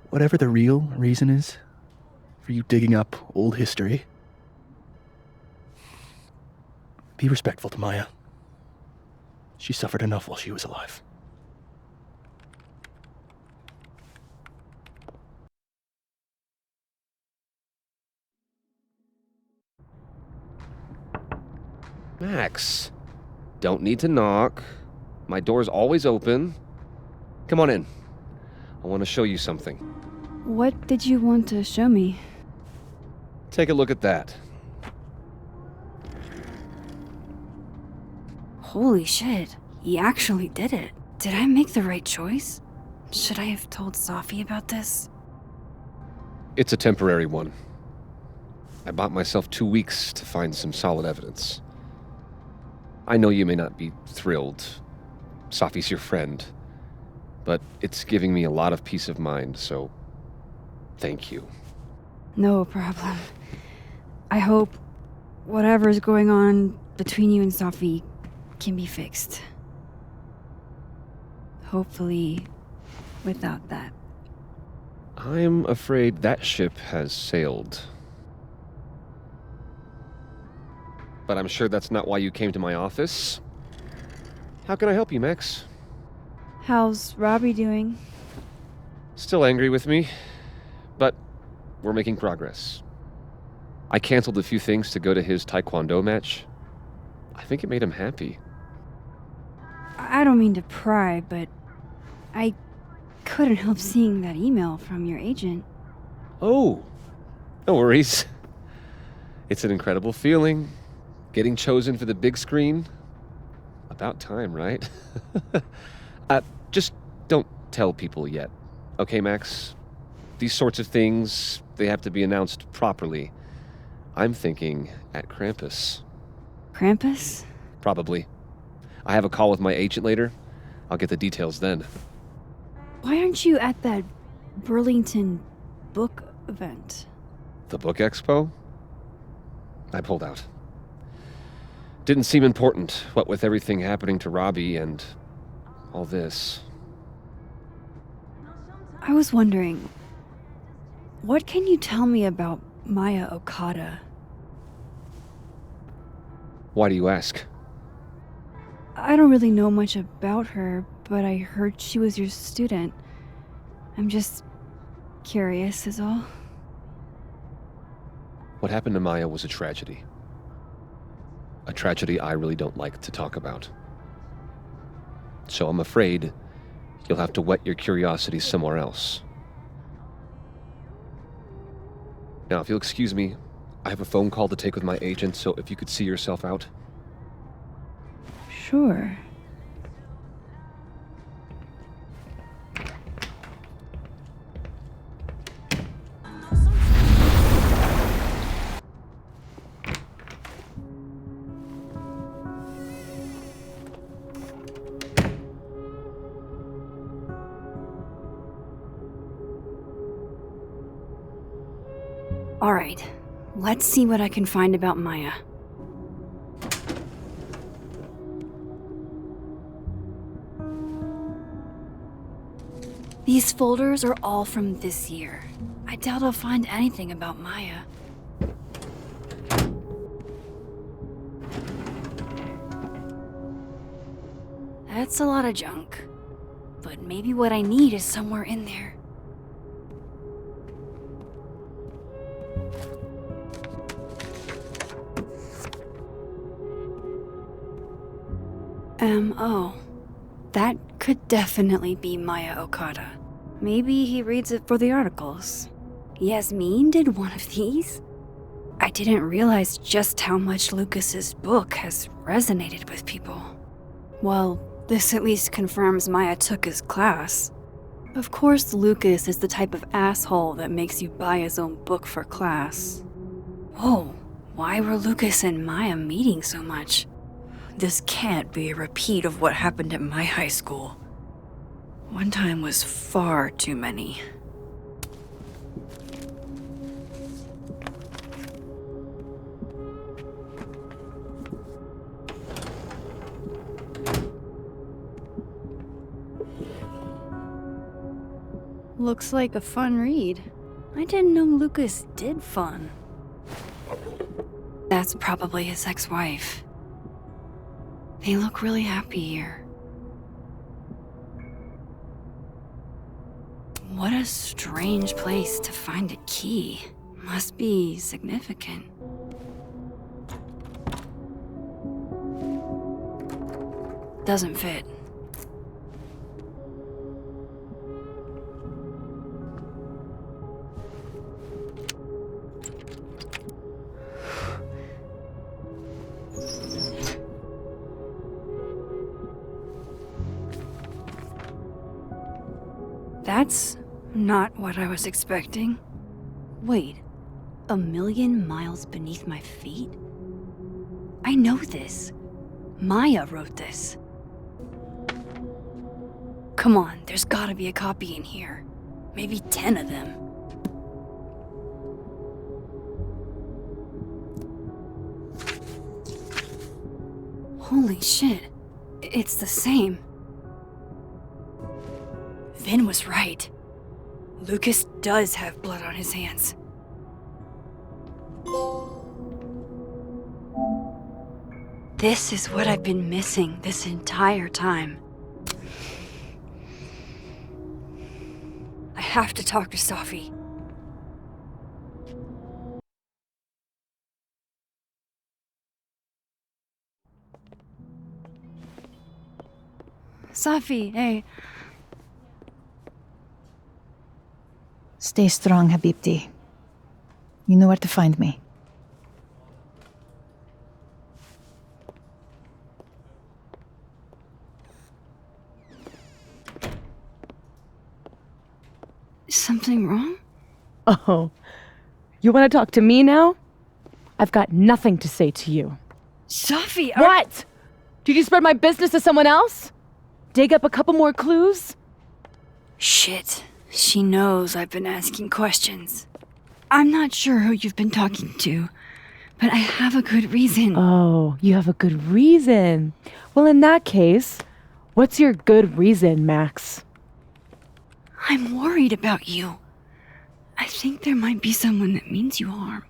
whatever the real reason is for you digging up old history, be respectful to Maya. She suffered enough while she was alive. Max, don't need to knock. My door's always open. Come on in. I want to show you something. What did you want to show me? Take a look at that. Holy shit, he actually did it. Did I make the right choice? Should I have told Safi about this? It's a temporary one. I bought myself 2 weeks to find some solid evidence. I know you may not be thrilled. Safi's your friend. But it's giving me a lot of peace of mind, so thank you. No problem. I hope whatever's going on between you and Safi can be fixed. Hopefully, without that. I'm afraid that ship has sailed. But I'm sure that's not why you came to my office. How can I help you, Max? How's Robbie doing? Still angry with me, but we're making progress. I canceled a few things to go to his taekwondo match. I think it made him happy. I don't mean to pry, but I couldn't help seeing that email from your agent. Oh, no worries. It's an incredible feeling. Getting chosen for the big screen. About time, right? Just don't tell people yet. Okay, Max? These sorts of things, they have to be announced properly. I'm thinking at Krampus. Krampus? Probably. I have a call with my agent later. I'll get the details then. Why aren't you at that Burlington book event? The book expo? I pulled out. Didn't seem important, what with everything happening to Robbie and all this. I was wondering, what can you tell me about Maya Okada? Why do you ask? I don't really know much about her, but I heard she was your student. I'm just curious is all. What happened to Maya was a tragedy. A tragedy I really don't like to talk about. So I'm afraid you'll have to whet your curiosity somewhere else. Now, if you'll excuse me, I have a phone call to take with my agent, so if you could see yourself out. Sure. All right, let's see what I can find about Maya. These folders are all from this year. I doubt I'll find anything about Maya. That's a lot of junk. But maybe what I need is somewhere in there. Oh. That could definitely be Maya Okada. Maybe he reads it for the articles. Yasmin did one of these? I didn't realize just how much Lucas's book has resonated with people. Well, this at least confirms Maya took his class. Of course, Lucas is the type of asshole that makes you buy his own book for class. Whoa, why were Lucas and Maya meeting so much? This can't be a repeat of what happened at my high school. One time was far too many. Looks like a fun read. I didn't know Lucas did fun. That's probably his ex-wife. They look really happy here. What a strange place to find a key. Must be significant. Doesn't fit. That's not what I was expecting. Wait, 1,000,000 miles beneath my feet? I know this. Maya wrote this. Come on, there's gotta be a copy in here. Maybe 10 of them. Holy shit, it's the same. Vin was right. Lucas does have blood on his hands. This is what I've been missing this entire time. I have to talk to Safi. Safi, hey. Stay strong, Habibti. You know where to find me. Is something wrong? Oh, you want to talk to me now? I've got nothing to say to you. Safi, What? Did you spread my business to someone else? Dig up a couple more clues? Shit. She knows I've been asking questions. I'm not sure who you've been talking to, but I have a good reason. Oh, you have a good reason. Well, in that case, what's your good reason, Max? I'm worried about you. I think there might be someone that means you harm.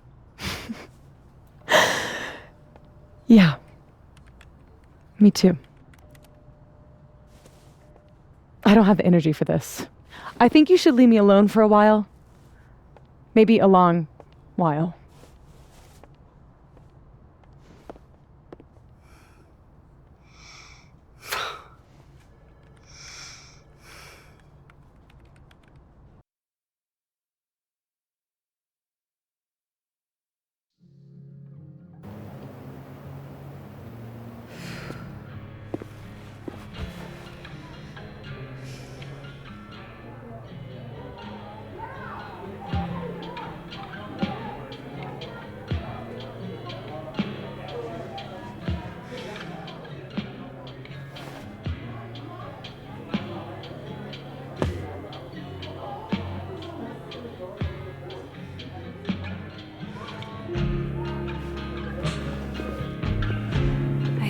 Yeah. Me too. I don't have the energy for this. I think you should leave me alone for a while. Maybe a long while.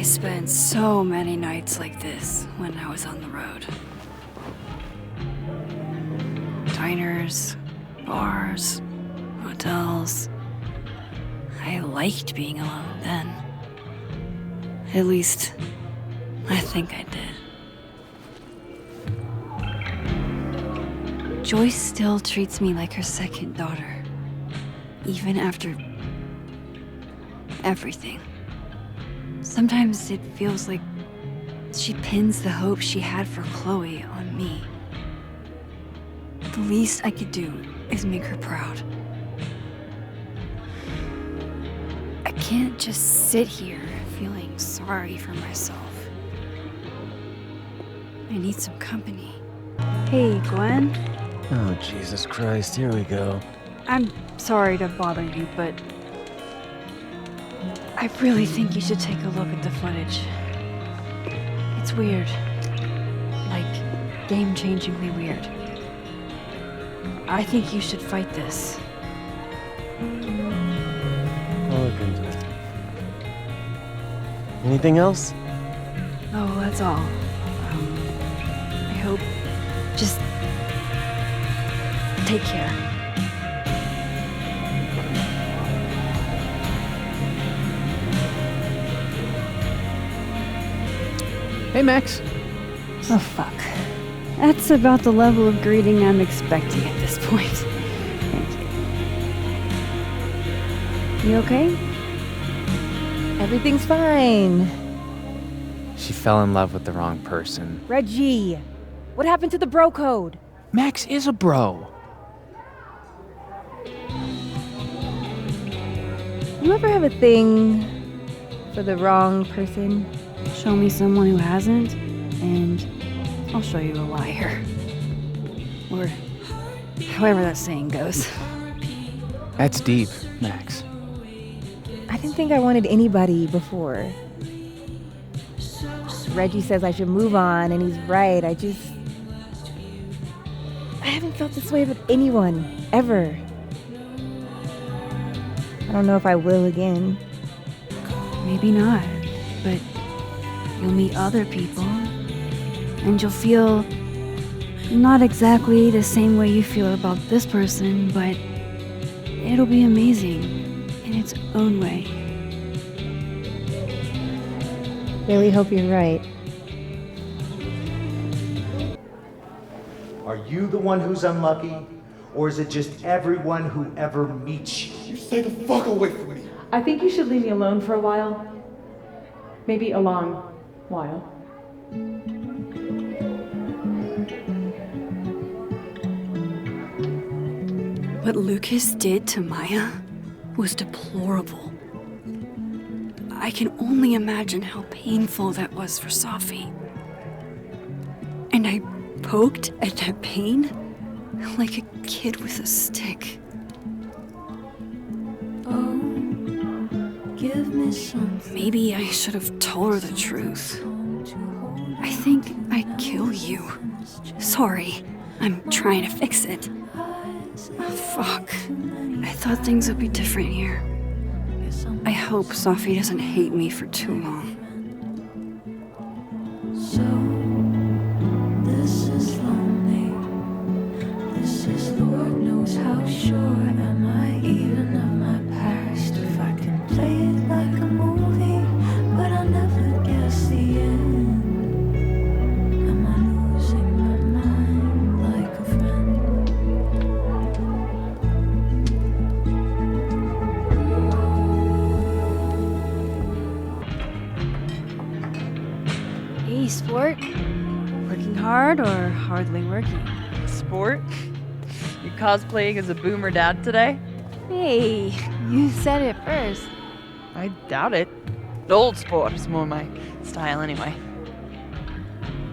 spent so many nights like this when I was on the road. Diners, bars, hotels. I liked being alone then. At least, I think I did. Joyce still treats me like her second daughter, even after everything. Sometimes it feels like she pins the hope she had for Chloe on me. The least I could do is make her proud. I can't just sit here feeling sorry for myself. I need some company. Hey, Gwen. Oh, Jesus Christ, here we go. I'm sorry to bother you, but I really think you should take a look at the footage. It's weird. Like, game-changingly weird. I think you should fight this. I'll look into it. Anything else? Oh, that's all. I hope... Just... take care. Hey, Max. Oh, fuck. That's about the level of greeting I'm expecting at this point. Thank you. You okay? Everything's fine. She fell in love with the wrong person. Reggie, what happened to the bro code? Max is a bro. You ever have a thing for the wrong person? Show me someone who hasn't, and I'll show you a liar. Or however that saying goes. That's deep, Max. I didn't think I wanted anybody before. Reggie says I should move on, and he's right. I haven't felt this way with anyone, ever. I don't know if I will again. Maybe not, but you'll meet other people, and you'll feel not exactly the same way you feel about this person, but it'll be amazing in its own way. Really hope you're right. Are you the one who's unlucky? Or is it just everyone who ever meets you? You stay the fuck away from me. I think you should leave me alone for a while. Maybe a long while. What Lucas did to Maya was deplorable. I can only imagine how painful that was for Safi. And I poked at that pain like a kid with a stick. Oh, give me something. Maybe I should have told her the truth. I think I'd kill you. Sorry, I'm trying to fix it. Fuck. I thought things would be different here. I hope Safi doesn't hate me for too long. So, this is lonely. This is Lord knows how sure am I even of my past. If I can play it like a movie, but I'll never guess the end. Am I losing my mind like a friend? Hey, sport. Working hard or hardly working? Sport? You cosplaying as a boomer dad today? Hey, you said it first. I doubt it. Old sport is more my style anyway.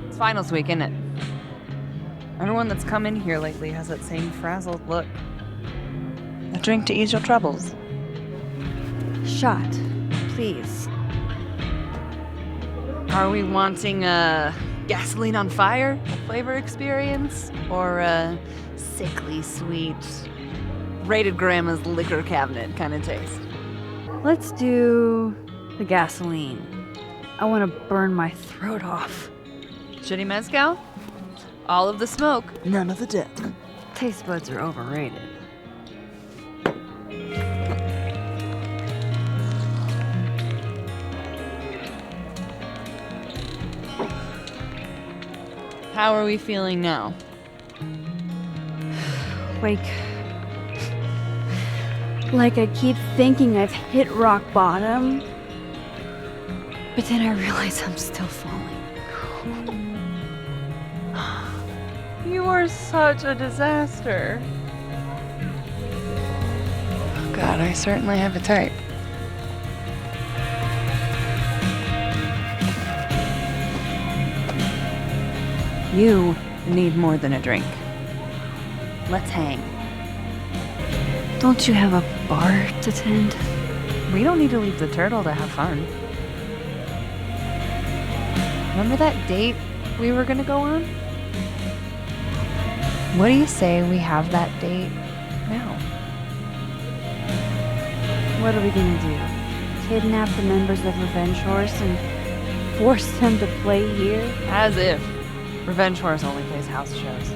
It's finals week, isn't it? Everyone that's come in here lately has that same frazzled look. A drink to ease your troubles. Shot, please. Are we wanting a gasoline on fire, a flavor experience, or a sickly sweet, rated grandma's liquor cabinet kind of taste? Let's do the gasoline. I want to burn my throat off. Shitty mezcal? All of the smoke, none of the depth. Taste buds are overrated. How are we feeling now? Like I keep thinking I've hit rock bottom, but then I realize I'm still falling. You are such a disaster. Oh God, I certainly have a type. You need more than a drink. Let's hang. Don't you have a bar to tend? We don't need to leave the turtle to have fun. Remember that date we were gonna go on? What do you say we have that date now? What are we gonna do? Kidnap the members of Revenge Horse and force them to play here? As if. Revenge Horse only plays house shows.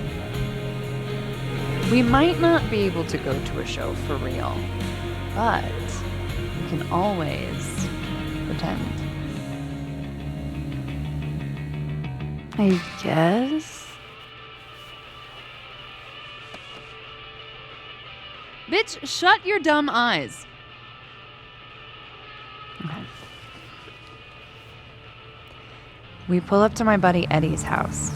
We might not be able to go to a show for real, but we can always pretend. I guess. Bitch, shut your dumb eyes. Okay. We pull up to my buddy Eddie's house.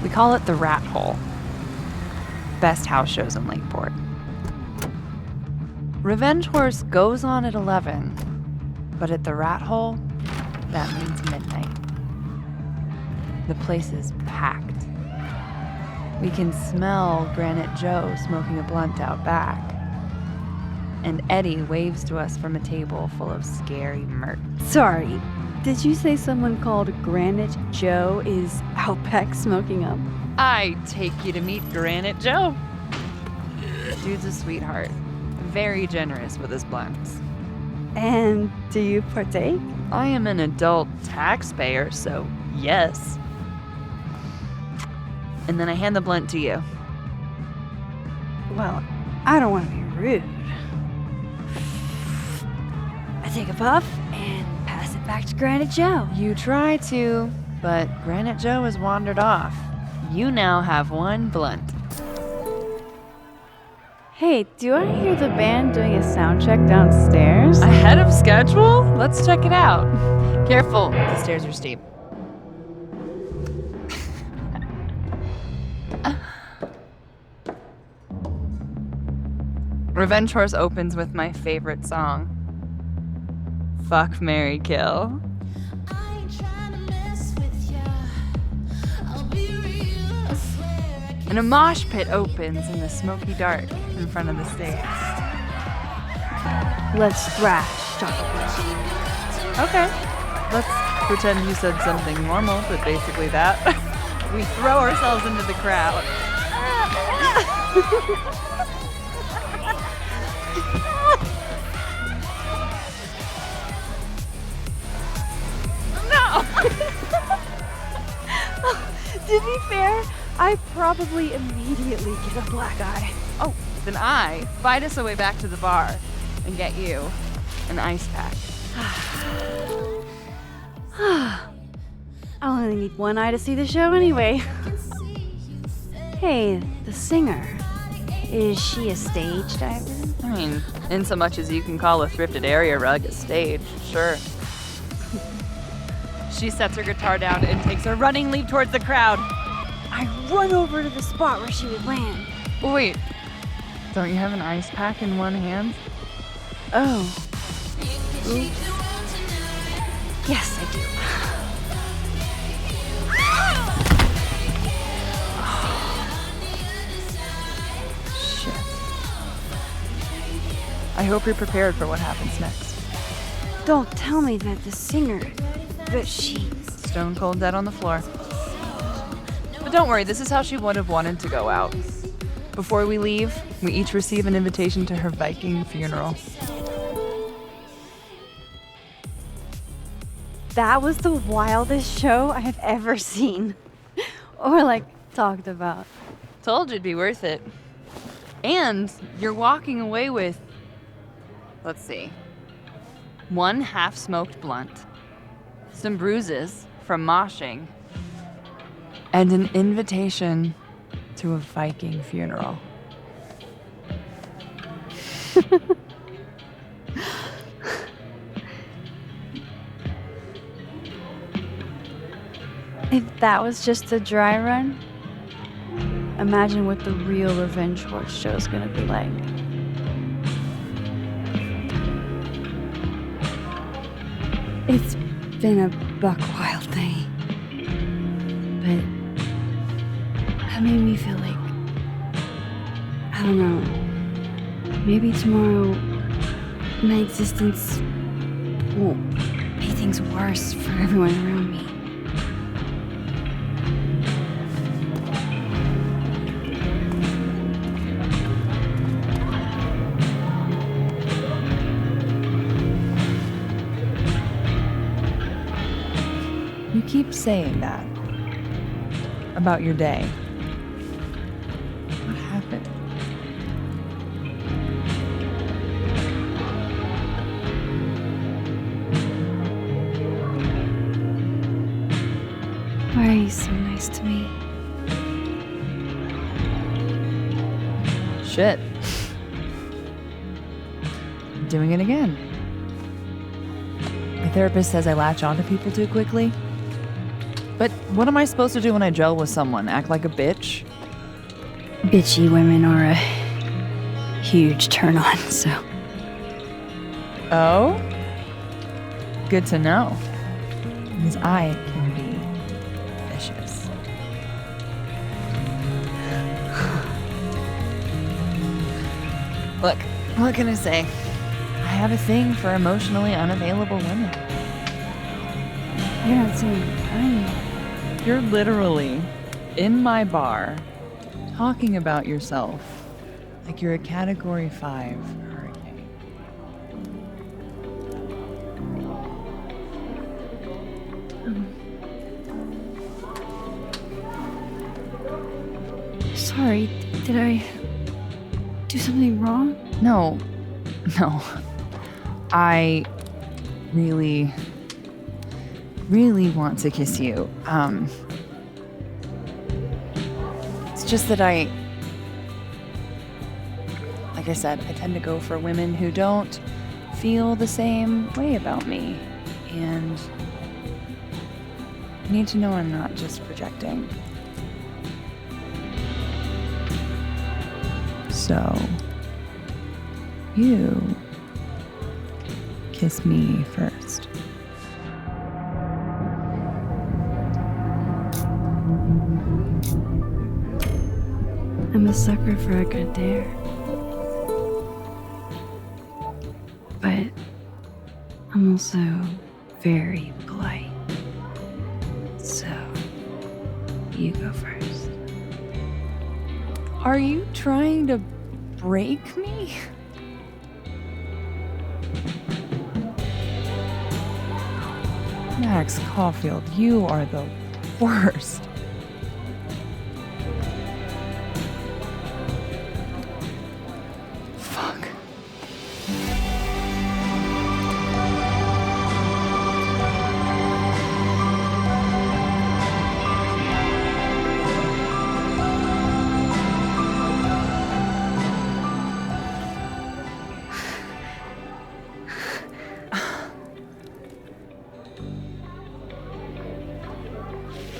We call it the Rat Hole. Best house shows in Lakeport. Revenge Horse goes on at 11, but at the Rat Hole, that means midnight. The place is packed. We can smell Granite Joe smoking a blunt out back. And Eddie waves to us from a table full of scary merch. Sorry, did you say someone called Granite Joe is out back smoking up? I take you to meet Granite Joe. Dude's a sweetheart. Very generous with his blunts. And do you partake? I am an adult taxpayer, so yes. And then I hand the blunt to you. Well, I don't want to be rude. I take a puff and pass it back to Granite Joe. You try to, but Granite Joe has wandered off. You now have one blunt. Hey, do I hear the band doing a sound check downstairs? Ahead of schedule? Let's check it out. Careful, the stairs are steep. Revenge Horse opens with my favorite song. Fuck, Marry, Kill. And a mosh pit opens in the smoky dark in front of the stage. Let's thrash, chocolate. Okay. Let's pretend you said something normal, but basically that. We throw ourselves into the crowd. No! To be fair, I probably immediately get a black eye. Oh, then I fight us a way back to the bar and get you an ice pack. I only need one eye to see the show anyway. Hey, the singer. Is she a stage diver? I mean, in so much as you can call a thrifted area rug a stage, sure. She sets her guitar down and takes a running leap towards the crowd. I run over to the spot where she would land. Wait, don't you have an ice pack in one hand? Oh. Oops. Yes, I do. Shit. I hope you're prepared for what happens next. Don't tell me that the singer, that she... Stone cold dead on the floor. But don't worry, this is how she would have wanted to go out. Before we leave, we each receive an invitation to her Viking funeral. That was the wildest show I have ever seen. Or, like, talked about. Told you it'd be worth it. And you're walking away with, let's see, 1 half-smoked blunt, some bruises from moshing, and an invitation to a Viking funeral. If that was just a dry run, imagine what the real Revenge Horse show is gonna be like. It's been a buck wild day, but that made me feel like, I don't know, maybe tomorrow my existence won't make things worse for everyone around me. You keep saying that about your day. What happened? Why are you so nice to me? Shit. I'm doing it again. My therapist says I latch onto people too quickly. But what am I supposed to do when I gel with someone? Act like a bitch? Bitchy women are a huge turn on, so. Oh? Good to know. Because I can be vicious. Look, what can I say? I have a thing for emotionally unavailable women. You're not saying I'm. You're literally in my bar talking about yourself like you're a Category 5 hurricane. Sorry, did I do something wrong? No. I really want to kiss you. It's just that like I said, I tend to go for women who don't feel the same way about me. And I need to know I'm not just projecting. So, you kiss me first. I'm a sucker for a good dare. But I'm also very polite. So, you go first. Are you trying to break me? Max Caulfield, you are the worst. Fuck.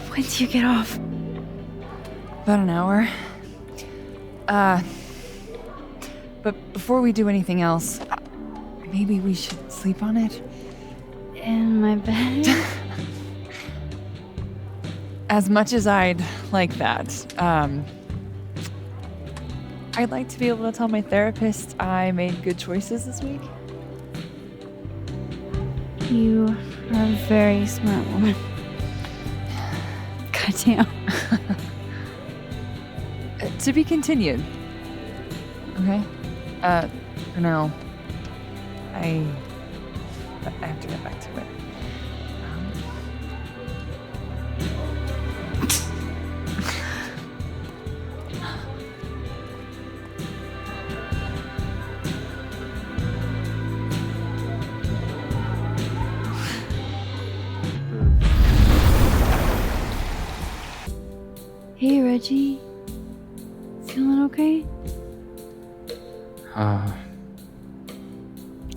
When do you get off? About an hour. But before we do anything else, maybe we should sleep on it? In my bed? As much as I'd like that, I'd like to be able to tell my therapist I made good choices this week. You are a very smart woman. Goddamn. To be continued. Okay? For now, I have to get back to it. Hey, Reggie. Feeling okay?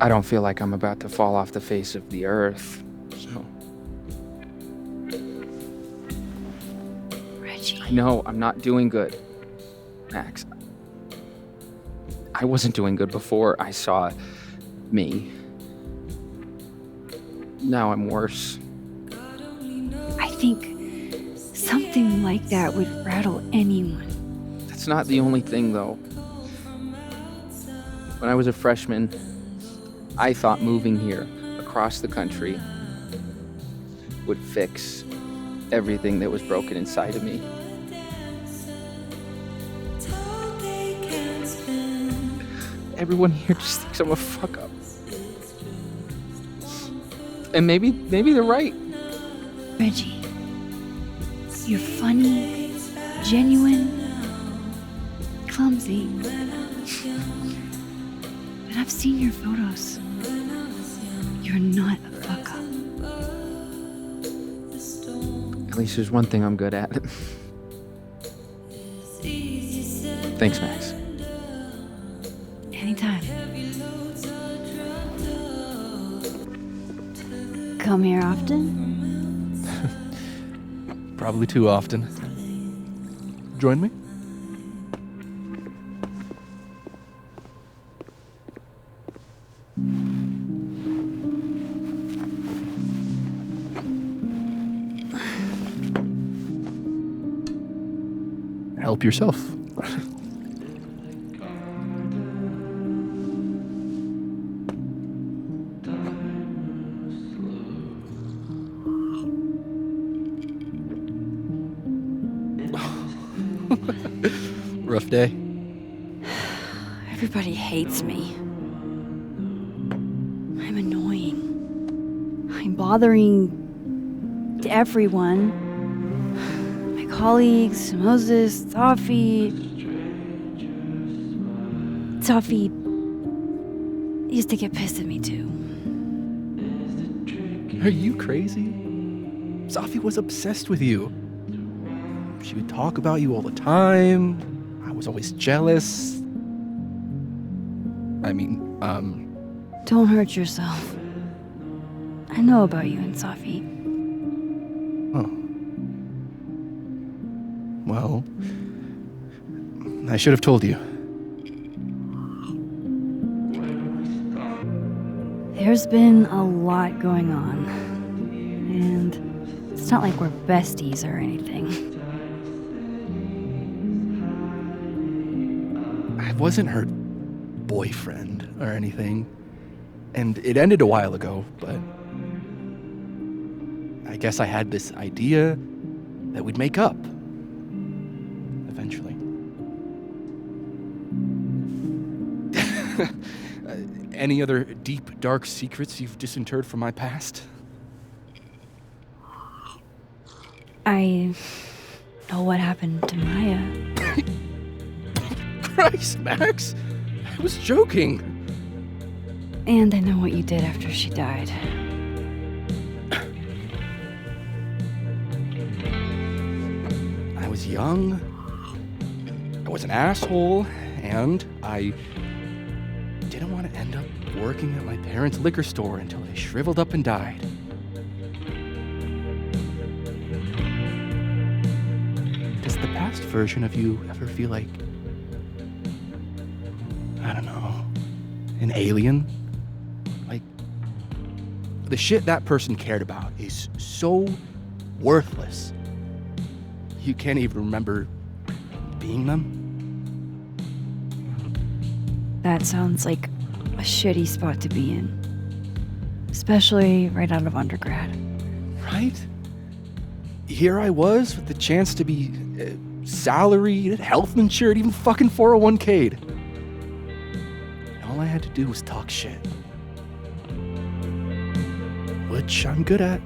I don't feel like I'm about to fall off the face of the earth, so. Reggie. I know, I'm not doing good, Max. I wasn't doing good before I saw me. Now I'm worse. I think something like that would rattle anyone. That's not the only thing, though. When I was a freshman, I thought moving here across the country would fix everything that was broken inside of me. Everyone here just thinks I'm a fuck up. And maybe they're right. Reggie, you're funny, genuine, clumsy. But I've seen your photos. You're not a fuck up. At least there's one thing I'm good at. Thanks, Max. Anytime. Come here often? Probably too often. Join me? Help yourself. Rough day. Everybody hates me. I'm annoying. I'm bothering everyone. My colleagues, Moses, Safi. Safi used to get pissed at me too. Are you crazy? Safi was obsessed with you. She would talk about you all the time. I was always jealous. I mean, Don't hurt yourself. I know about you and Safi. Oh. Well, I should have told you. There's been a lot going on. And it's not like we're besties or anything. I wasn't her boyfriend or anything. And it ended a while ago, but I guess I had this idea that we'd make up. Eventually. Any other deep, dark secrets you've disinterred from my past? I know what happened to Maya. Christ, Max! I was joking. And I know what you did after she died. I was young. I was an asshole, and I didn't want to end up working at my parents' liquor store until I shriveled up and died. Does the past version of you ever feel like, I don't know, an alien? Like, the shit that person cared about is so worthless. You can't even remember being them? That sounds like a shitty spot to be in. Especially right out of undergrad. Right? Here I was with the chance to be salaried, health insured, even fucking 401k'd. And all I had to do was talk shit. Which I'm good at.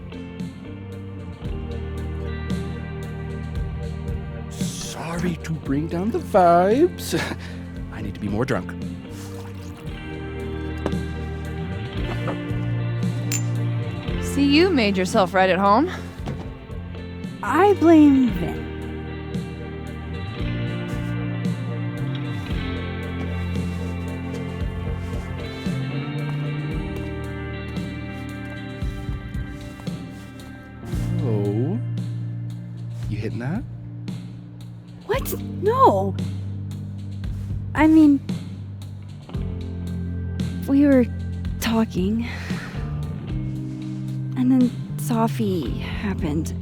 Sorry to bring down the vibes. I need to be more drunk. See, you made yourself right at home. I blame Vin. hitting that? What? No. I mean, we were talking, and then Sophie happened.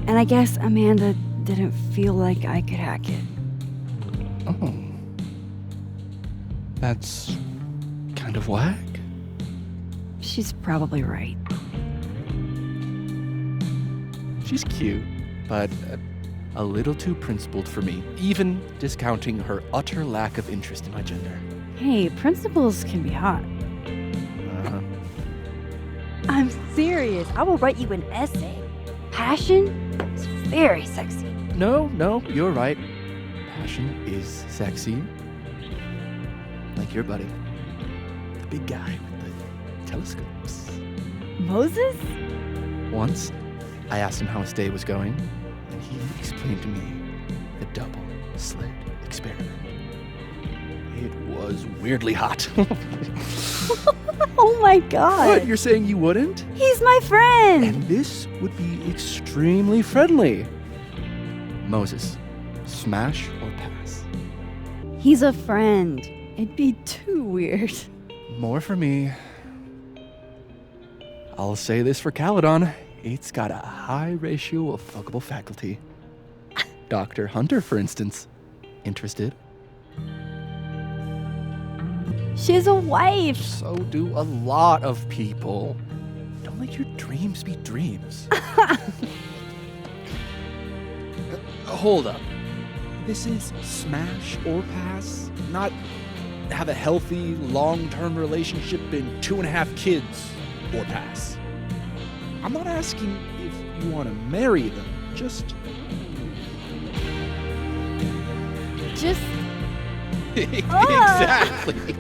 And I guess Amanda didn't feel like I could hack it. Oh. That's kind of whack. She's probably right. She's cute, but a little too principled for me, even discounting her utter lack of interest in my gender. Hey, principals can be hot. Uh-huh. I'm serious. I will write you an essay. Passion is very sexy. No, you're right. Passion is sexy. Like your buddy. The big guy with the telescopes. Moses? Once, I asked him how his day was going, and he explained to me the double slit experiment. It was weirdly hot. Oh my god. What, you're saying you wouldn't? He's my friend. And this would be extremely friendly. Moses, smash or pass? He's a friend. It'd be too weird. More for me. I'll say this for Caledon. It's got a high ratio of fuckable faculty. Dr. Hunter, for instance. Interested? She has a wife. So do a lot of people. Don't let your dreams be dreams. Hold up. This is smash or pass, not have a healthy, long-term relationship and 2.5 kids or pass. I'm not asking if you want to marry them, just... Exactly.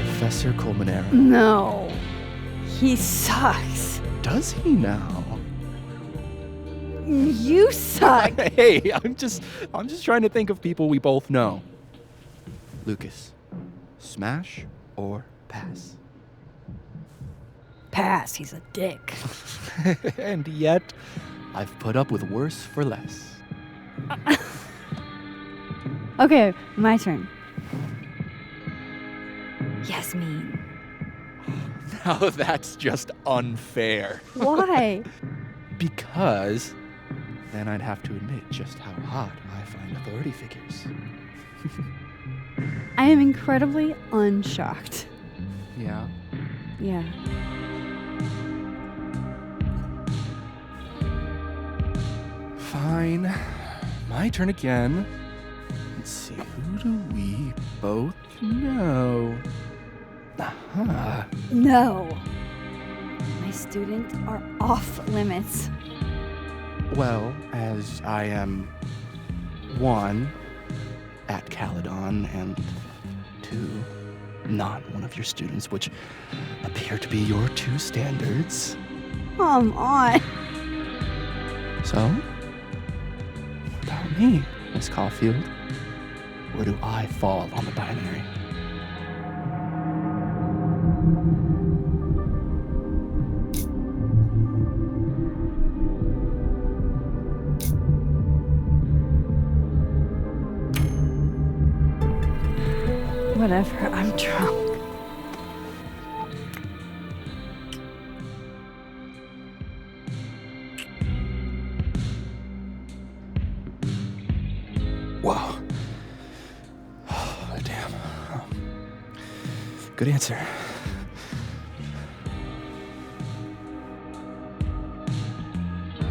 Professor Colmenero. No. He sucks. Does he now? You suck. Hey, I'm just trying to think of people we both know. Lucas, smash or pass? Pass. He's a dick. And yet, I've put up with worse for less. Okay, my turn. Yasmin. Now that's just unfair. Why? Because then I'd have to admit just how hot I find authority figures. I am incredibly unshocked. Yeah. Yeah. Fine. My turn again. Let's see, who do we both know? Aha. No. My students are off limits. Well, as I am 1, at Caledon, and 2, not one of your students, which appear to be your 2 standards. Come on. So, what about me, Miss Caulfield? Where do I fall on the binary? Whatever, I'm drunk. Whoa. Oh, damn. Good answer.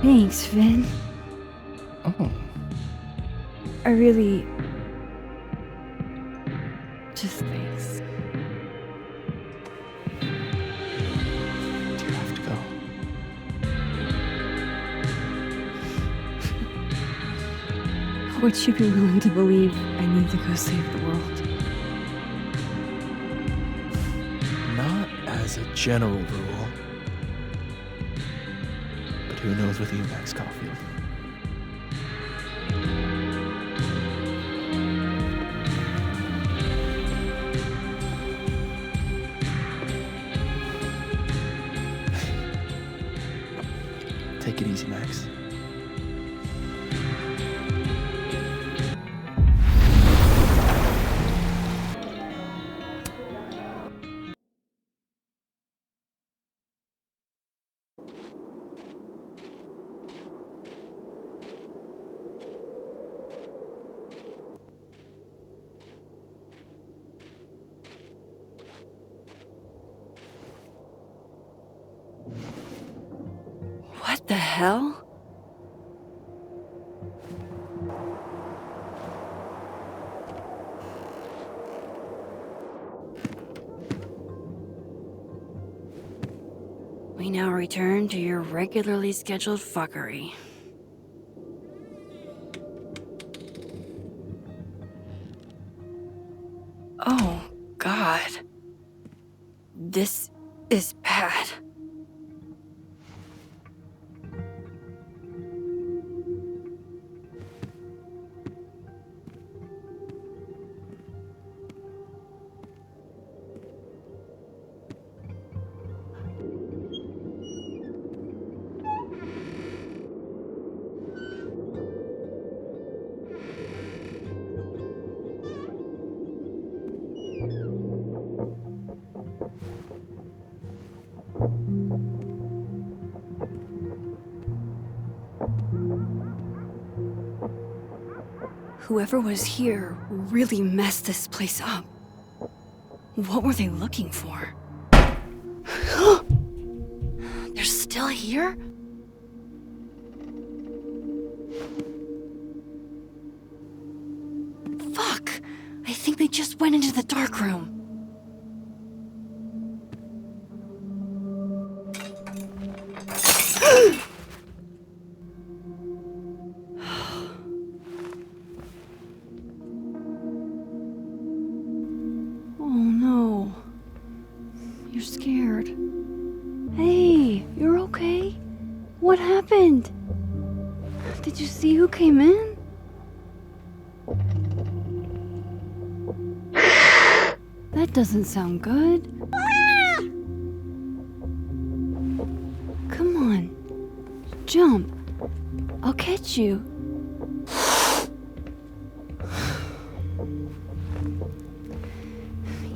Thanks, Finn. Oh. I really... just thanks. Do you have to go? Would you be willing to believe I need to go save the world? Not as a general rule. But who knows with you, Max Caulfield? the hell? We now return to your regularly scheduled fuckery. Oh, God. This is bad. Whoever was here really messed this place up. What were they looking for? They're still here? Fuck! I think they just went into the dark room. What happened? Did you see who came in? That doesn't sound good. Come on. Jump. I'll catch you.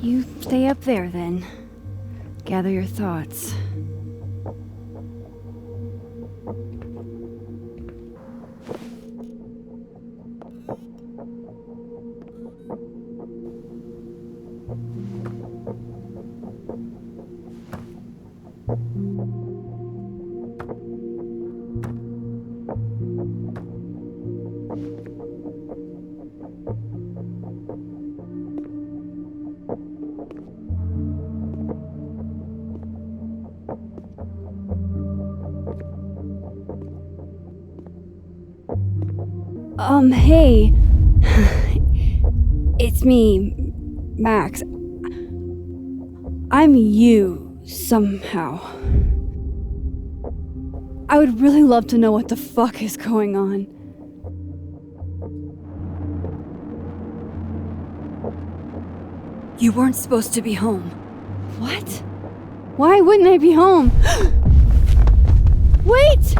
You stay up there then. Gather your thoughts. Hey. It's me, Max. I'm you, somehow. I would really love to know what the fuck is going on. You weren't supposed to be home. What? Why wouldn't I be home? Wait!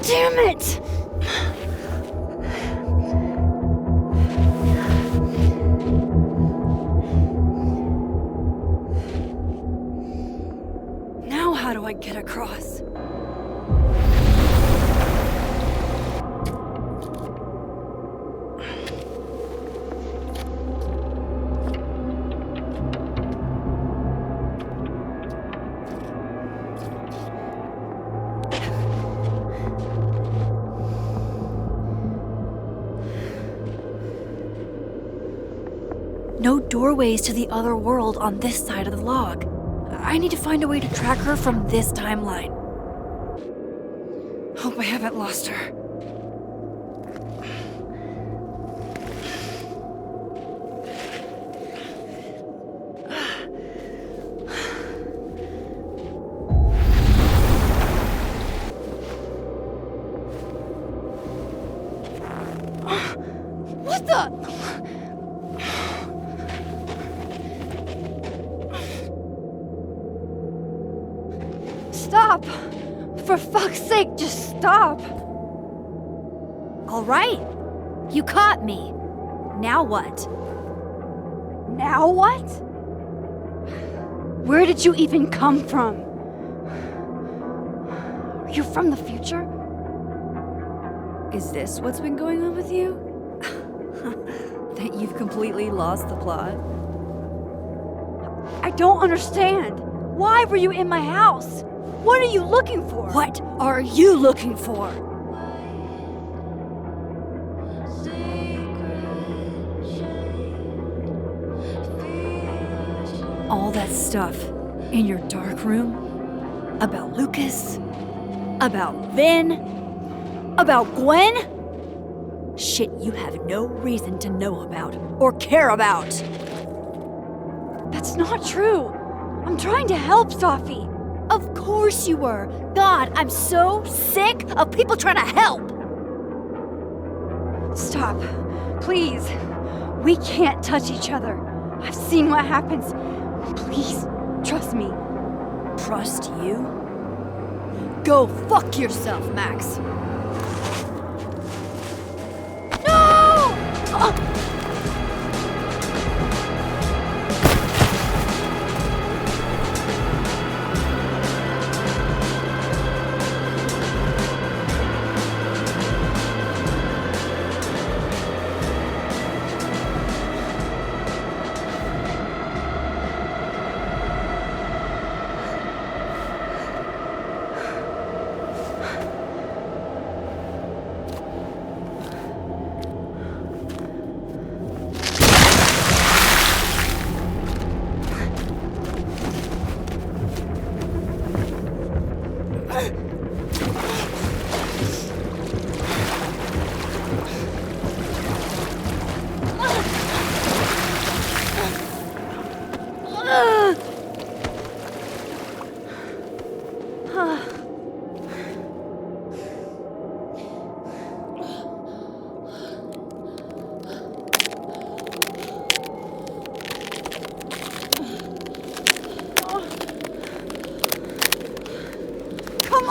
Damn it! Now how do I get across? No doorways to the other world on this side of the log. I need to find a way to track her from this timeline. Hope I haven't lost her. What the? Stop! For fuck's sake, just stop! All right. You caught me. Now what? Now what? Where did you even come from? Are you from the future? Is this what's been going on with you? That you've completely lost the plot? I don't understand. Why were you in my house? What are you looking for? What are you looking for? All that stuff in your dark room about Lucas, about Vin, about Gwen? Shit you have no reason to know about or care about. That's not true. I'm trying to help, Safi. Of course you were. God, I'm so sick of people trying to help. Stop. Please. We can't touch each other. I've seen what happens. Please, trust me. Trust you? Go fuck yourself, Max. No! Come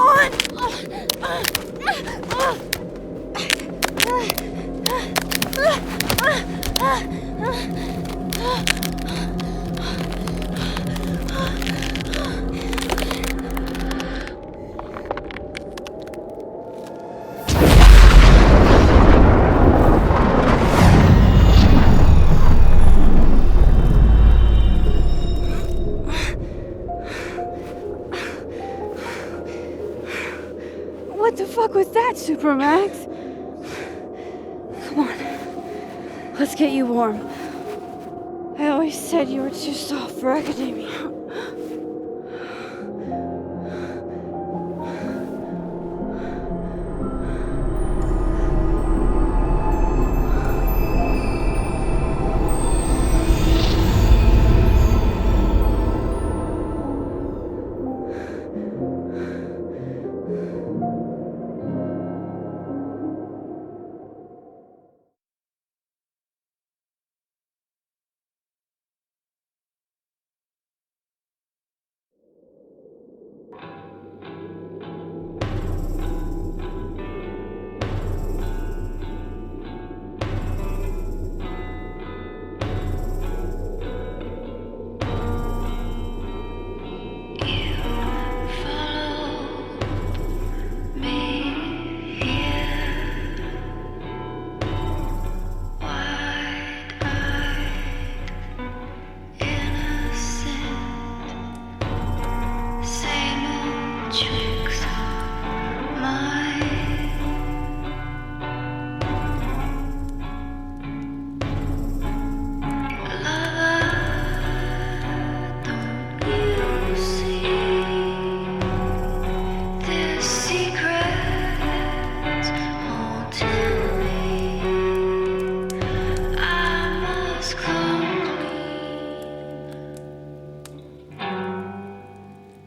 What the fuck was that, Supermax? Come on. Let's get you warm. I always said you were too soft for academia.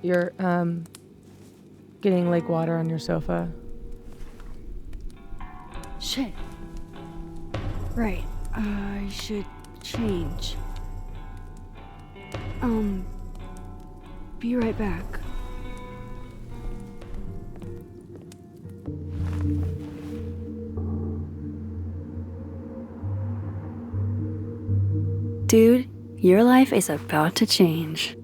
You're, getting lake water on your sofa. Shit. Right. I should change. Be right back. Dude, your life is about to change.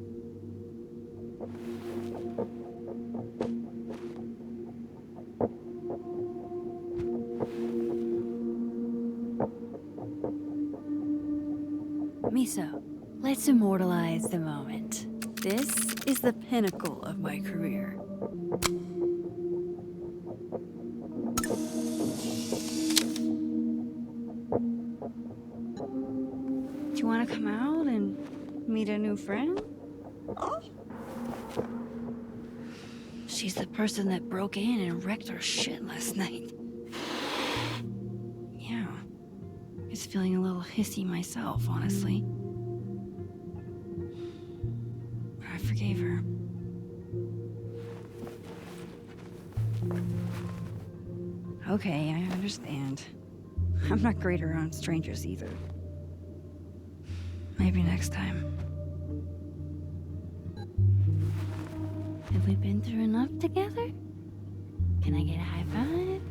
Miso, let's immortalize the moment. This is the pinnacle of my career. Do you want to come out and meet a new friend? She's the person that broke in and wrecked our shit last night. Yeah. Just feeling a little hissy myself, honestly. But I forgave her. Okay, I understand. I'm not great around strangers either. Maybe next time. Have we been through enough together? Can I get a high five?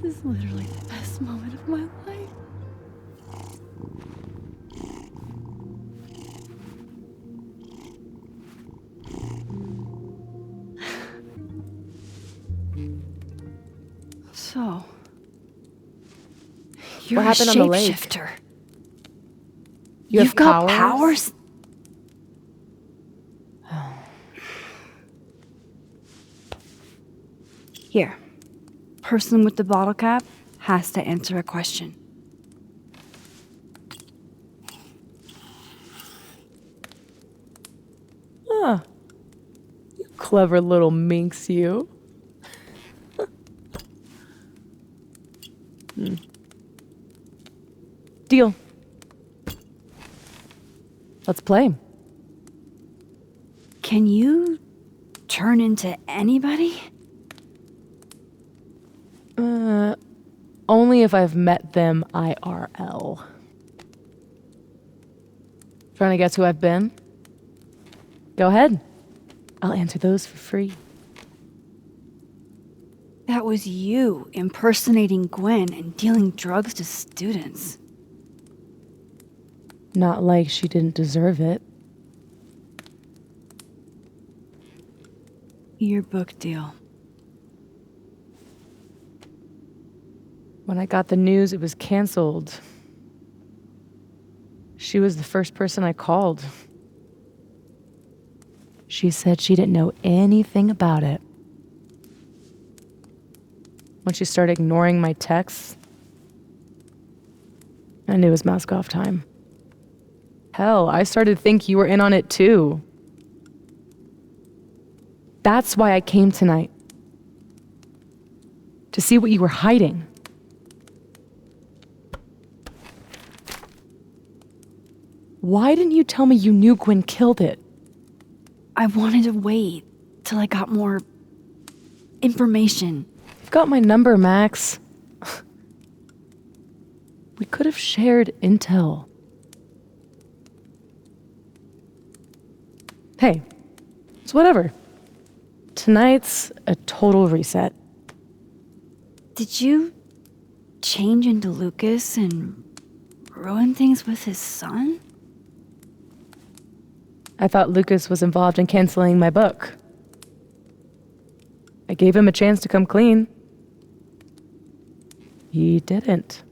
This is literally the best moment of my life. So, you're What happened a on the lake? shapeshifter. You've got powers? Here. Person with the bottle cap has to answer a question. Huh. You clever little minx, you. Deal. Let's play. Can you turn into anybody? Only if I've met them IRL. Trying to guess who I've been? Go ahead. I'll answer those for free. That was you impersonating Gwen and dealing drugs to students. Not like she didn't deserve it. Your book deal. When I got the news it was canceled, she was the first person I called. She said she didn't know anything about it. When she started ignoring my texts, I knew it was mask off time. Hell, I started to think you were in on it too. That's why I came tonight. To see what you were hiding. Why didn't you tell me you knew Gwen killed it? I wanted to wait till I got more information. You've got my number, Max. We could have shared intel. Hey, it's whatever. Tonight's a total reset. Did you change into Lucas and ruin things with his son? I thought Lucas was involved in canceling my book. I gave him a chance to come clean. He didn't.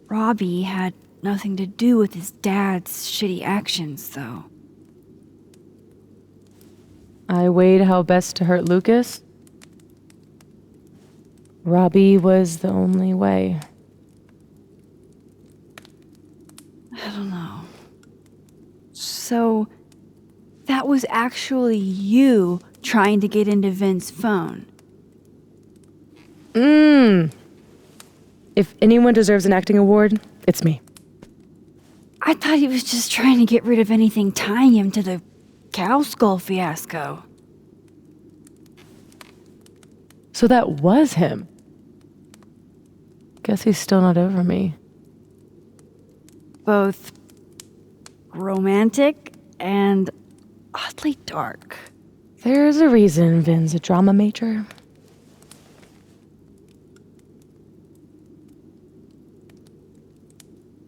Robbie had nothing to do with his dad's shitty actions, though. I weighed how best to hurt Lucas. Robbie was the only way. I don't know. So, that was actually you trying to get into Vin's phone. If anyone deserves an acting award, it's me. I thought he was just trying to get rid of anything tying him to the cow skull fiasco. So that was him. Guess he's still not over me. Both romantic and oddly dark. There's a reason Vin's a drama major.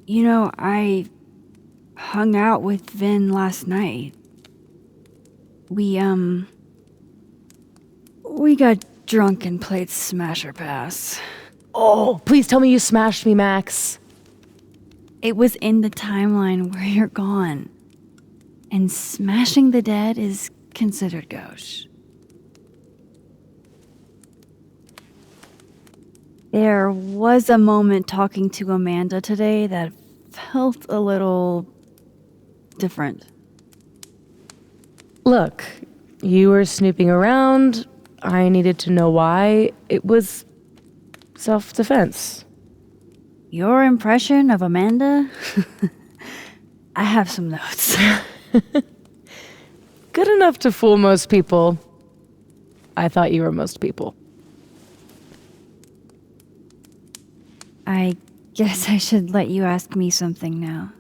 You know, I hung out with Vin last night. We got drunk and played Smasher Pass. Oh, please tell me you smashed me, Max. It was in the timeline where you're gone. And smashing the dead is considered gauche. There was a moment talking to Amanda today that felt a little different. Look, you were snooping around. I needed to know why. It was self-defense. Your impression of Amanda? I have some notes. Good enough to fool most people. I thought you were most people. I guess I should let you ask me something now.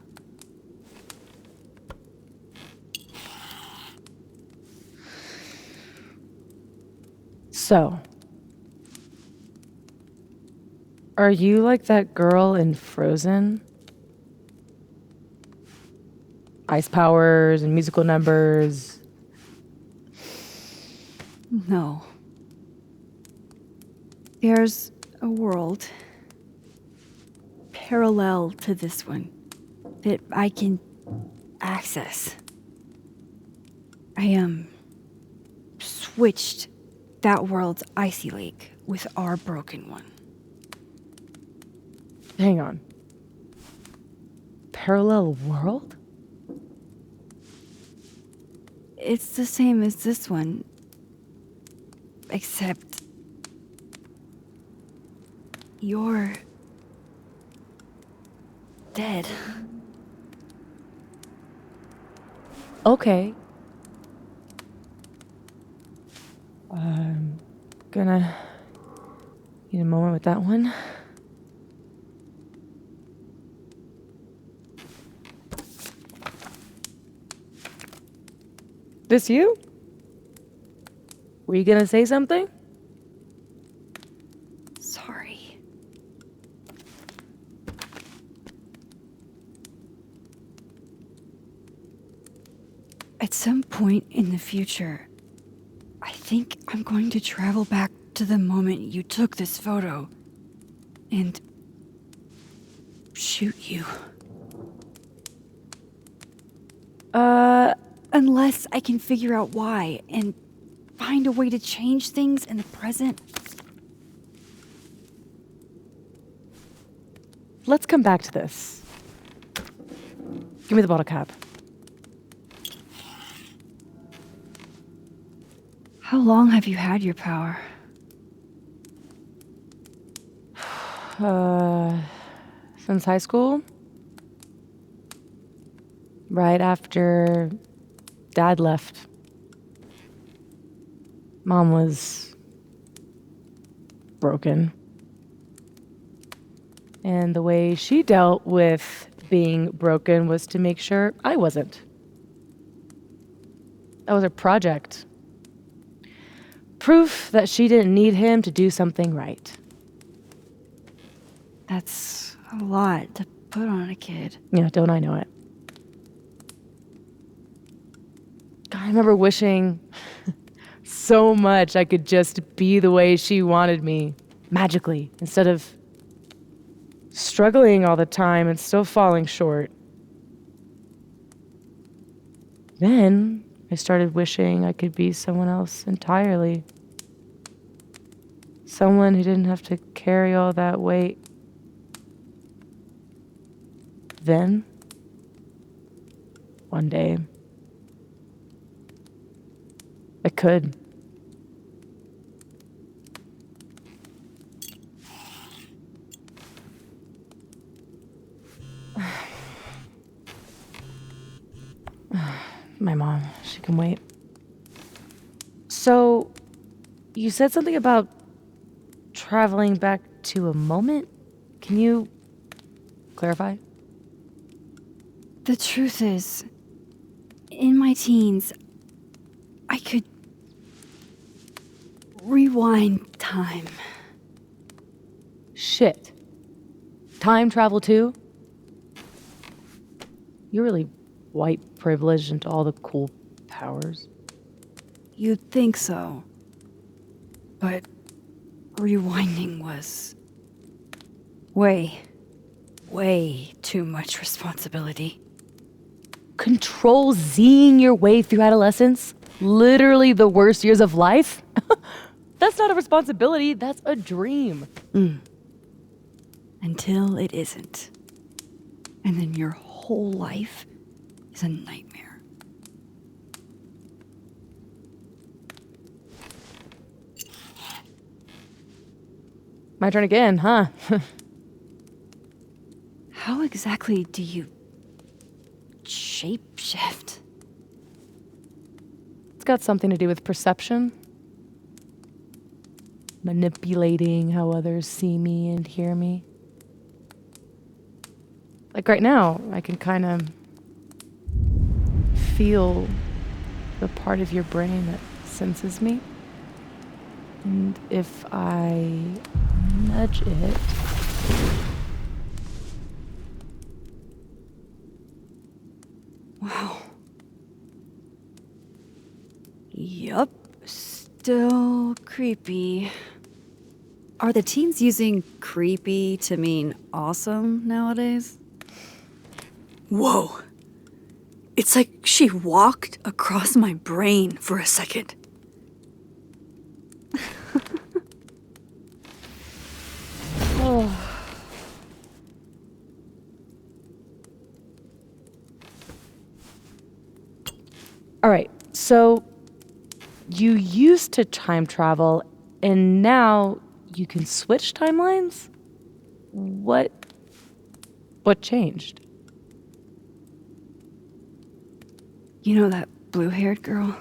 So, are you like that girl in Frozen? Ice powers and musical numbers. No. There's a world parallel to this one that I can access. I switched that world's icy lake with our broken one. Hang on. Parallel world? It's the same as this one, except you're dead. Okay. I'm gonna need a moment with that one. This you? Were you gonna say something? Sorry. At some point in the future, I think I'm going to travel back to the moment you took this photo and shoot you. Unless I can figure out why and find a way to change things in the present. Let's come back to this. Give me the bottle cap. How long have you had your power? Since high school? Right after Dad left. Mom was broken. And the way she dealt with being broken was to make sure I wasn't. That was her project. Proof that she didn't need him to do something right. That's a lot to put on a kid. Yeah, don't I know it? God, I remember wishing so much I could just be the way she wanted me, magically, instead of struggling all the time and still falling short. Then I started wishing I could be someone else entirely. Someone who didn't have to carry all that weight. Then, one day, I could. My mom, she can wait. So, you said something about traveling back to a moment? Can you clarify? The truth is, in my teens, I could rewind time. Shit. Time travel too? You're really white privileged into all the cool powers. You'd think so. But rewinding was way too much responsibility. Control Zing your way through adolescence? Literally the worst years of life? That's not a responsibility, that's a dream. Until it isn't. And then your whole life is a nightmare. My turn again, huh? How exactly do you shapeshift? It's got something to do with perception. Manipulating how others see me and hear me. Like right now, I can kind of feel the part of your brain that senses me. And if I nudge it... Wow. Yup. Still creepy. Are the teens using creepy to mean awesome nowadays? Whoa. It's like she walked across my brain for a second. Oh. All right, so you used to time travel, and now you can switch timelines? What changed? You know that blue-haired girl?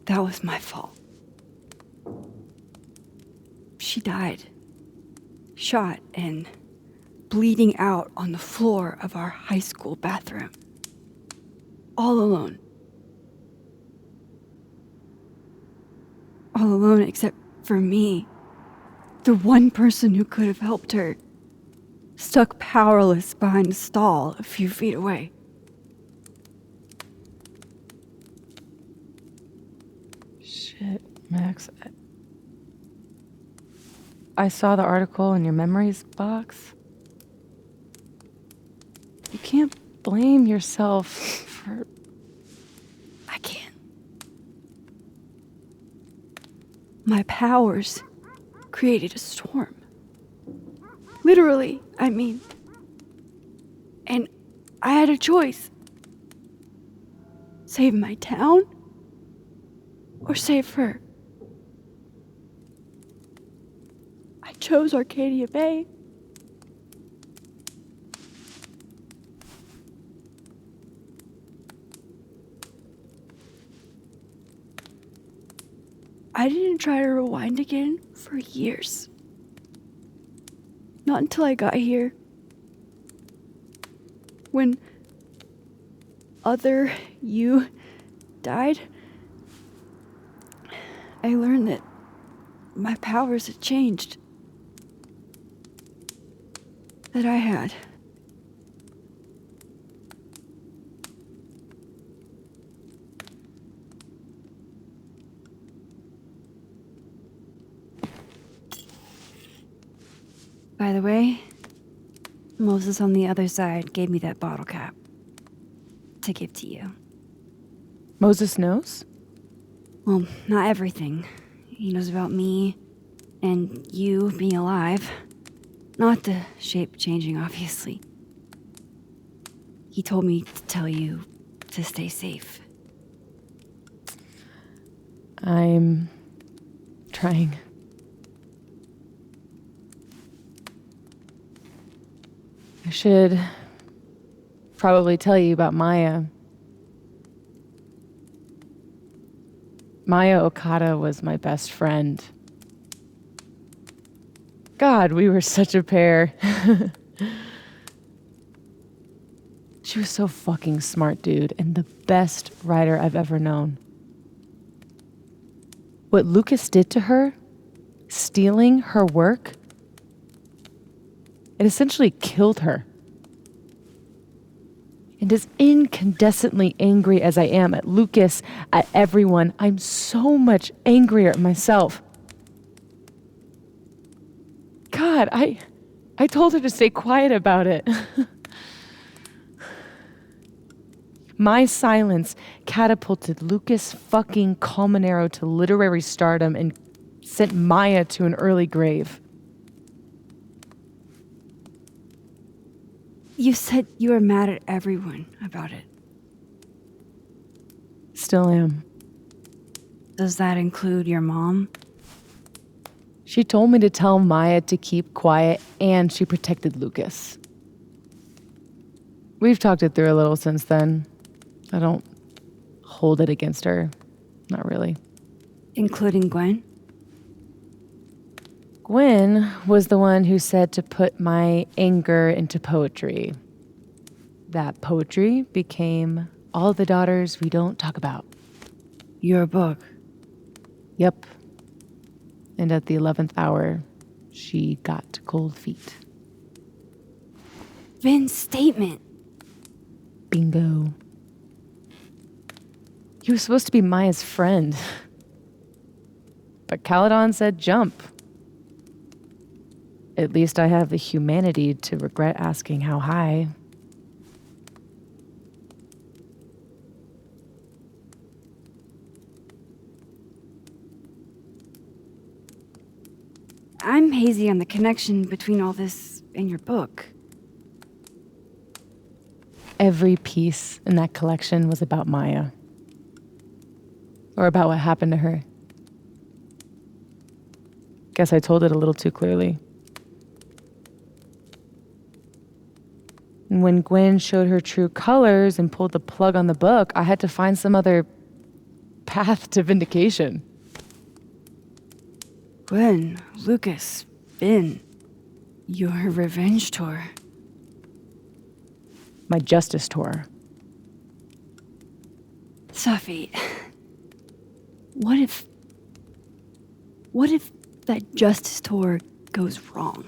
That was my fault. She died. Shot and bleeding out on the floor of our high school bathroom. All alone. All alone except for me. The one person who could have helped her. Stuck powerless behind a stall a few feet away. Shit, Max. I saw the article in your memories box. You can't blame yourself for... I can't. My powers created a storm. Literally, I mean. And I had a choice. Save my town or save her. I chose Arcadia Bay. I didn't try to rewind again for years. Not until I got here. When other you died, I learned that my powers had changed. That I had. By the way, Moses on the other side gave me that bottle cap to give to you. Moses knows? Well, not everything. He knows about me and you being alive. Not the shape changing, obviously. He told me to tell you to stay safe. I'm trying. I should probably tell you about Maya. Maya Okada was my best friend. God, we were such a pair. She was so fucking smart, dude, and the best writer I've ever known. What Lucas did to her, stealing her work, it essentially killed her. And as incandescently angry as I am at Lucas, at everyone, I'm so much angrier at myself. God, I told her to stay quiet about it. My silence catapulted Lucas fucking Colmenero to literary stardom and sent Maya to an early grave. You said you were mad at everyone about it. Still am. Does that include your mom? She told me to tell Maya to keep quiet, and she protected Lucas. We've talked it through a little since then. I don't hold it against her. Not really. Including Gwen? Gwen was the one who said to put my anger into poetry. That poetry became All the Daughters We Don't Talk About. Your book? Yep. And at the 11th hour, she got cold feet. Vin's statement. Bingo. He was supposed to be Maya's friend. But Caledon said jump. At least I have the humanity to regret asking how high. I'm hazy on the connection between all this and your book. Every piece in that collection was about Maya. Or about what happened to her. Guess I told it a little too clearly. And when Gwen showed her true colors and pulled the plug on the book, I had to find some other path to vindication. Gwen, Lucas, Vin, your revenge tour. My justice tour. Safi, what if that justice tour goes wrong?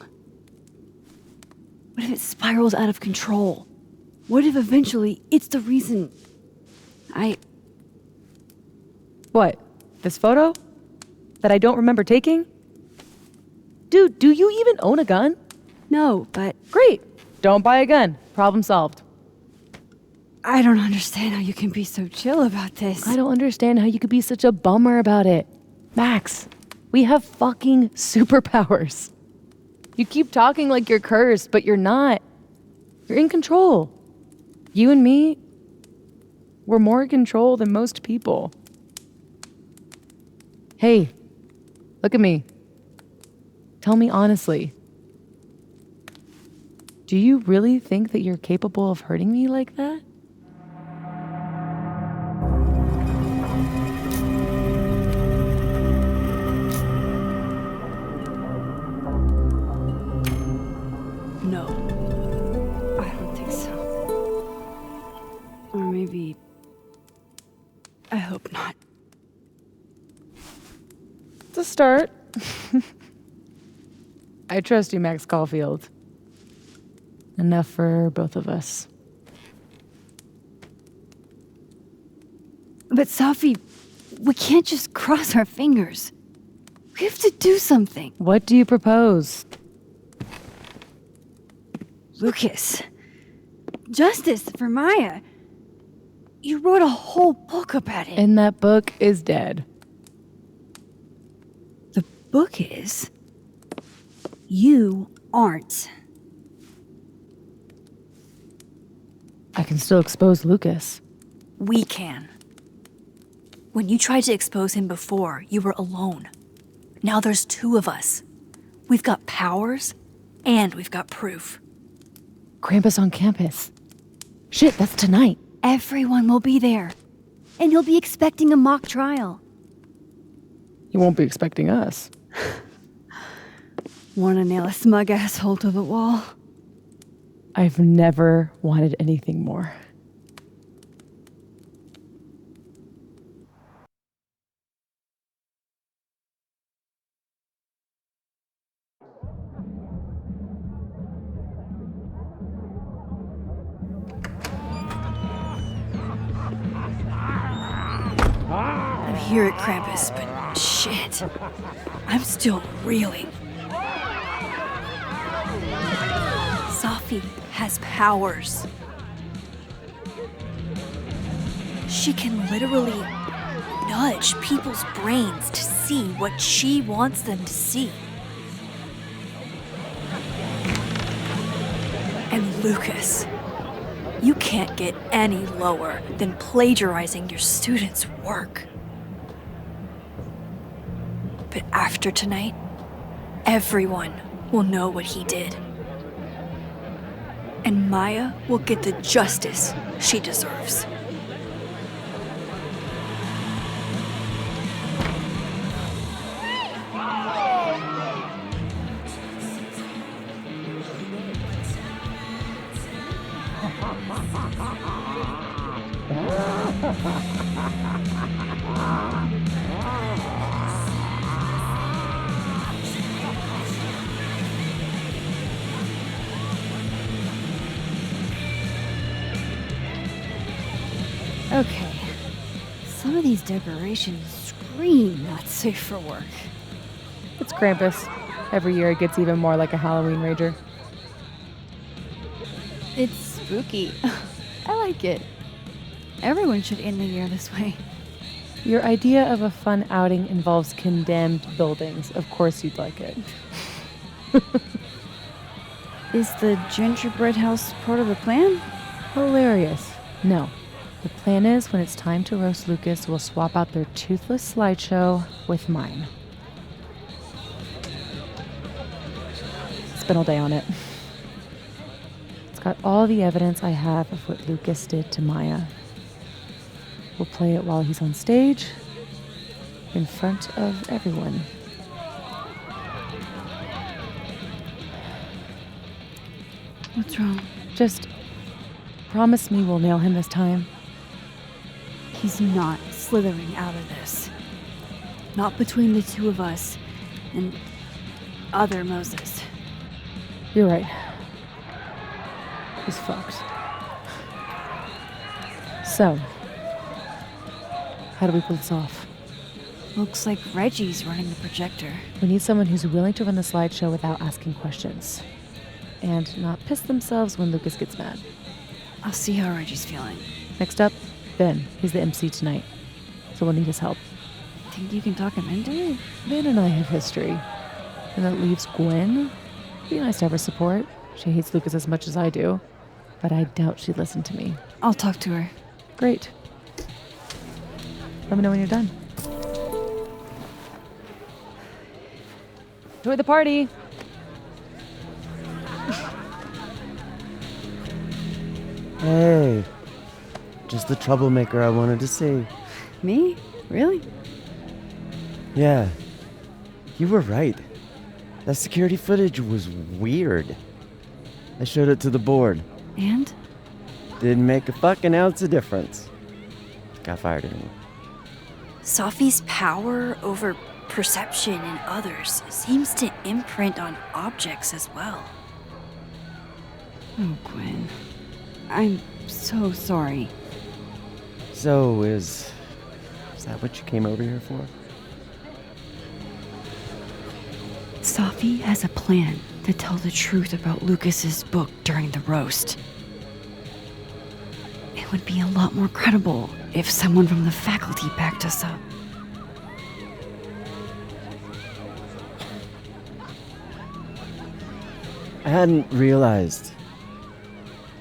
What if it spirals out of control? What if eventually it's the reason What? This photo? That I don't remember taking? Dude, do you even own a gun? No, but... Great! Don't buy a gun. Problem solved. I don't understand how you can be so chill about this. I don't understand how you could be such a bummer about it. Max, we have fucking superpowers. You keep talking like you're cursed, but you're not. You're in control. You and me, we're more in control than most people. Hey, look at me. Tell me honestly. Do you really think that you're capable of hurting me like that? No. I don't think so. Or maybe... I hope not. It's a start. I trust you, Max Caulfield. Enough for both of us. But Safi, we can't just cross our fingers. We have to do something. What do you propose? Lucas. Justice for Maya. You wrote a whole book about it. And that book is dead. The book is? You aren't. I can still expose Lucas. We can. When you tried to expose him before, you were alone. Now there's two of us. We've got powers, and we've got proof. Krampus on campus. Shit, that's tonight. Everyone will be there. And he'll be expecting a mock trial. You won't be expecting us. Wanna nail a smug asshole to the wall? I've never wanted anything more. I'm here at Krampus, but shit. I'm still reeling. Sophie has powers. She can literally nudge people's brains to see what she wants them to see. And Lucas, you can't get any lower than plagiarizing your students' work. But after tonight, everyone will know what he did. And Maya will get the justice she deserves. Okay. Some of these decorations scream not safe for work. It's Krampus. Every year it gets even more like a Halloween rager. It's spooky. I like it. Everyone should end the year this way. Your idea of a fun outing involves condemned buildings. Of course you'd like it. Is the gingerbread house part of the plan? Hilarious. No. The plan is, when it's time to roast Lucas, we'll swap out their toothless slideshow with mine. Spent all day on it. It's got all the evidence I have of what Lucas did to Maya. We'll play it while he's on stage, in front of everyone. What's wrong? Just promise me we'll nail him this time. He's not slithering out of this. Not between the two of us and other Moses. You're right. He's fucked. So, how do we pull this off? Looks like Reggie's running the projector. We need someone who's willing to run the slideshow without asking questions. And not piss themselves when Lucas gets mad. I'll see how Reggie's feeling. Next up, Ben. He's the MC tonight, so we'll need his help. Think you can talk him into it? Ben and I have history. And that leaves Gwen. Be nice to have her support. She hates Lucas as much as I do, but I doubt she'd listen to me. I'll talk to her. Great. Let me know when you're done. Enjoy the party! Hey, just the troublemaker I wanted to see. Me? Really? Yeah, you were right. That security footage was weird. I showed it to the board. And? Didn't make a fucking ounce of difference. Got fired anyway. Sophie's power over perception in others seems to imprint on objects as well. Oh, Gwen. I'm so sorry. So, is that what you came over here for? Sophie has a plan to tell the truth about Lucas's book during the roast. It would be a lot more credible if someone from the faculty backed us up. I hadn't realized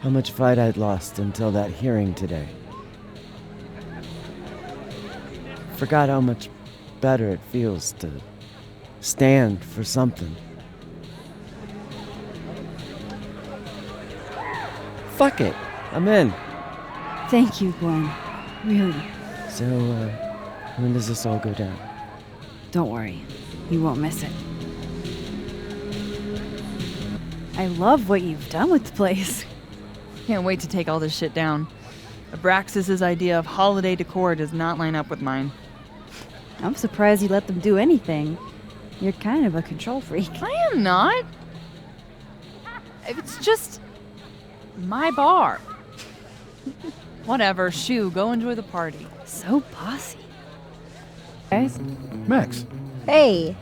how much fight I'd lost until that hearing today. forgot how much better it feels to stand for something. Fuck it, I'm in. Thank you, Gwen. Really. So, when does this all go down? Don't worry. You won't miss it. I love what you've done with the place. Can't wait to take all this shit down. Abraxas's idea of holiday decor does not line up with mine. I'm surprised you let them do anything. You're kind of a control freak. I am not. It's just my bar. Whatever, shoo, go enjoy the party. So bossy. Guys? Max. Hey.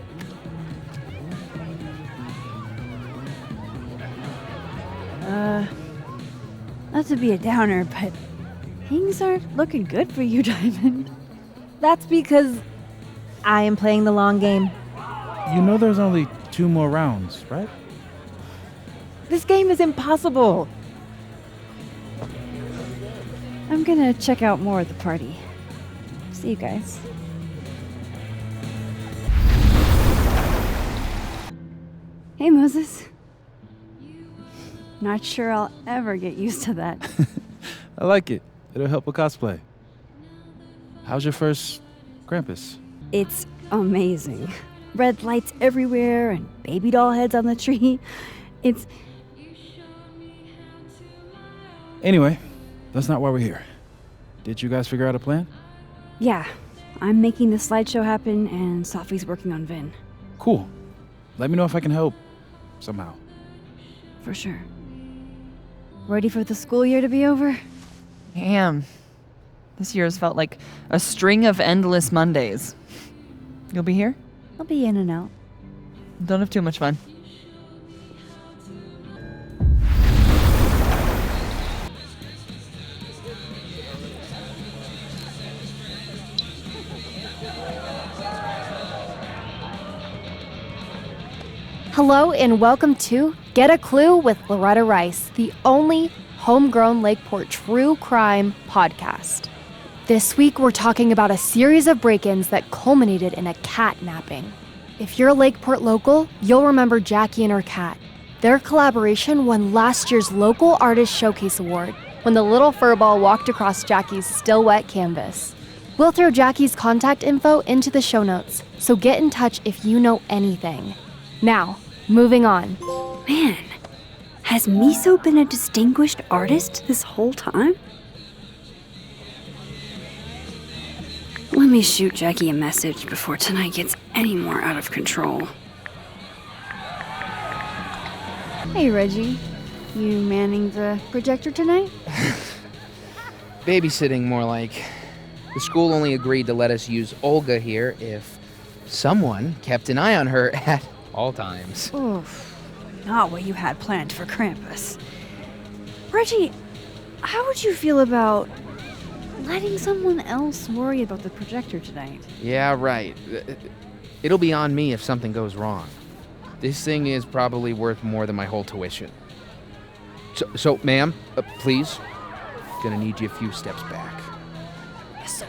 Not to be a downer, but things aren't looking good for you, Diamond. That's because I am playing the long game. You know there's only 2 more rounds, right? This game is impossible. I'm gonna check out more at the party. See you guys. Hey, Moses. Not sure I'll ever get used to that. I like it. It'll help with cosplay. How's your first Krampus? It's amazing. Red lights everywhere and baby doll heads on the tree. It's... Anyway, that's not why we're here. Did you guys figure out a plan? Yeah, I'm making the slideshow happen and Sophie's working on Vin. Cool. Let me know if I can help somehow. For sure. Ready for the school year to be over? Damn. This year has felt like a string of endless Mondays. You'll be here? I'll be in and out. Don't have too much fun. Hello and welcome to Get a Clue with Loretta Rice, the only homegrown Lakeport true crime podcast. This week we're talking about a series of break-ins that culminated in a cat napping. If you're a Lakeport local, you'll remember Jackie and her cat. Their collaboration won last year's Local Artist Showcase Award when the little furball walked across Jackie's still wet canvas. We'll throw Jackie's contact info into the show notes, so get in touch if you know anything. Now, moving on. Man, has Miso been a distinguished artist this whole time? Let me shoot Jackie a message before tonight gets any more out of control. Hey, Reggie. You manning the projector tonight? Babysitting, more like. The school only agreed to let us use Olga here if someone kept an eye on her at all times. Oof. Not what you had planned for Krampus. Reggie, how would you feel about letting someone else worry about the projector tonight? Yeah, right. It'll be on me if something goes wrong. This thing is probably worth more than my whole tuition. So ma'am, please. Gonna need you a few steps back. Yes, sir.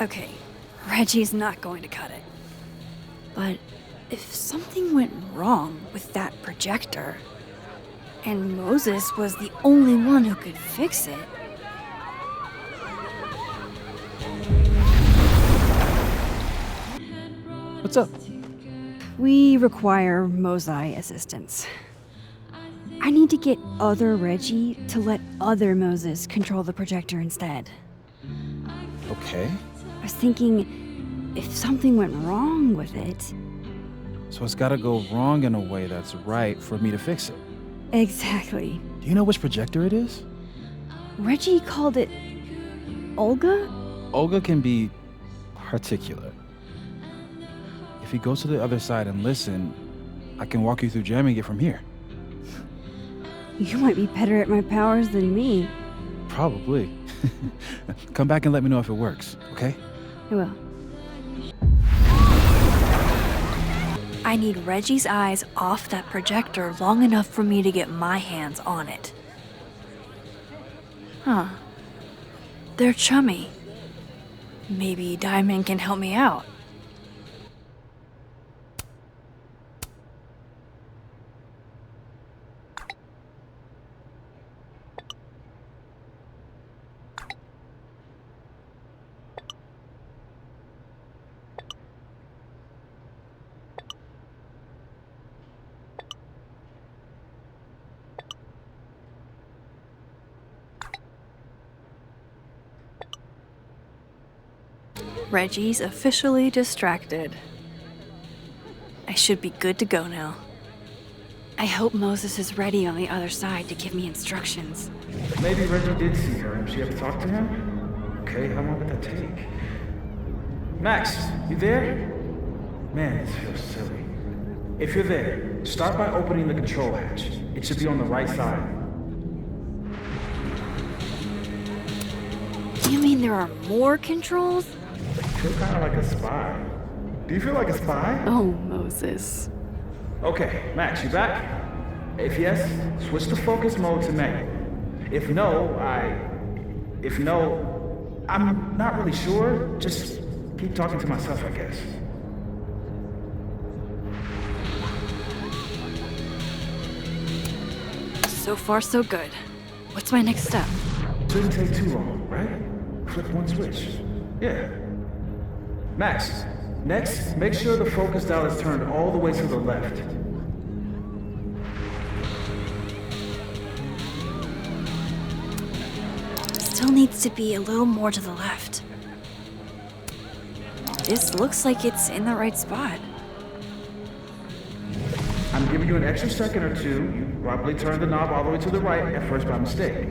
Okay, Reggie's not going to cut it. But if something went wrong with that projector, and Moses was the only one who could fix it... What's up? We require Mosai assistance. I need to get other Reggie to let other Moses control the projector instead. Okay. I was thinking, if something went wrong with it... So it's gotta go wrong in a way that's right for me to fix it. Exactly. Do you know which projector it is? Reggie called it... Olga? Olga can be particular. If you go to the other side and listen, I can walk you through jamming it from here. You might be better at my powers than me. Probably. Come back and let me know if it works, okay? I will. I need Reggie's eyes off that projector long enough for me to get my hands on it. Huh. They're chummy. Maybe Diamond can help me out. Reggie's officially distracted. I should be good to go now. I hope Moses is ready on the other side to give me instructions. Maybe Reggie did see her and she ever talked to him? Okay, how long did that take? Max, you there? Man, this feels silly. If you're there, start by opening the control hatch. It should be on the right side. You mean there are more controls? I feel kind of like a spy. Do you feel like a spy? Oh, Moses. Okay, Max, you back? If yes, switch to focus mode to manual. If no, I'm not really sure. Just keep talking to myself, I guess. So far, so good. What's my next step? Shouldn't take too long, right? Flip one switch. Yeah. Max, next, make sure the focus dial is turned all the way to the left. Still needs to be a little more to the left. This looks like it's in the right spot. I'm giving you an extra second or two. You probably turned the knob all the way to the right at first by mistake.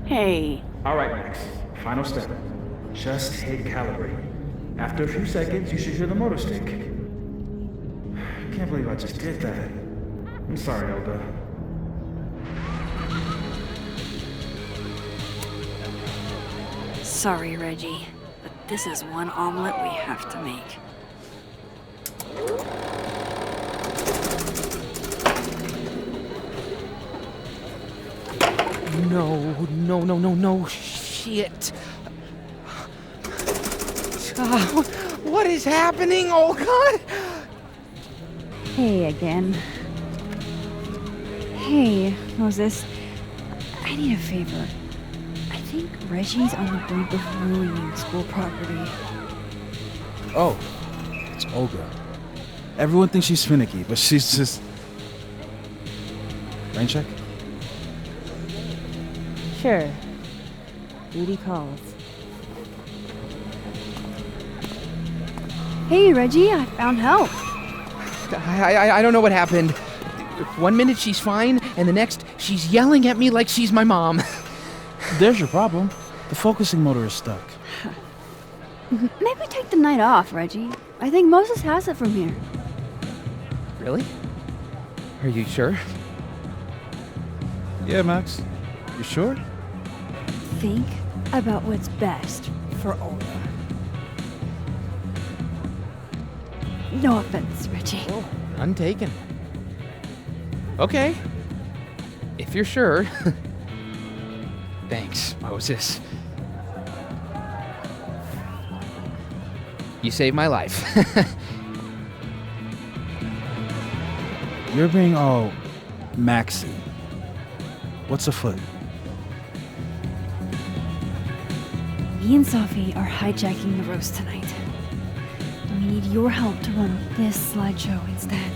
Hey. All right, Max. Final step. Just hit calibrate. After a few seconds, you should hear the motor stick. I can't believe I just did that. I'm sorry, Elda. Sorry, Reggie, but this is one omelet we have to make. No, shit. What is happening? Oh, God! Hey again. Hey, Moses. I need a favor. I think Reggie's on the brink of ruining school property. Oh, it's Olga. Everyone thinks she's finicky, but she's just... Rain check? Sure. Duty calls. Hey, Reggie, I found help. I don't know what happened. 1 minute she's fine, and the next she's yelling at me like she's my mom. There's your problem. The focusing motor is stuck. Maybe take the night off, Reggie. I think Moses has it from here. Really? Are you sure? Yeah, Max. You sure? Think about what's best for Olga. No offense, Reggie. Oh, none taken. Okay. If you're sure. Thanks, Moses. You saved my life. You're being all Maxy. What's afoot? Me and Sophie are hijacking the roast tonight. We need your help to run this slideshow instead.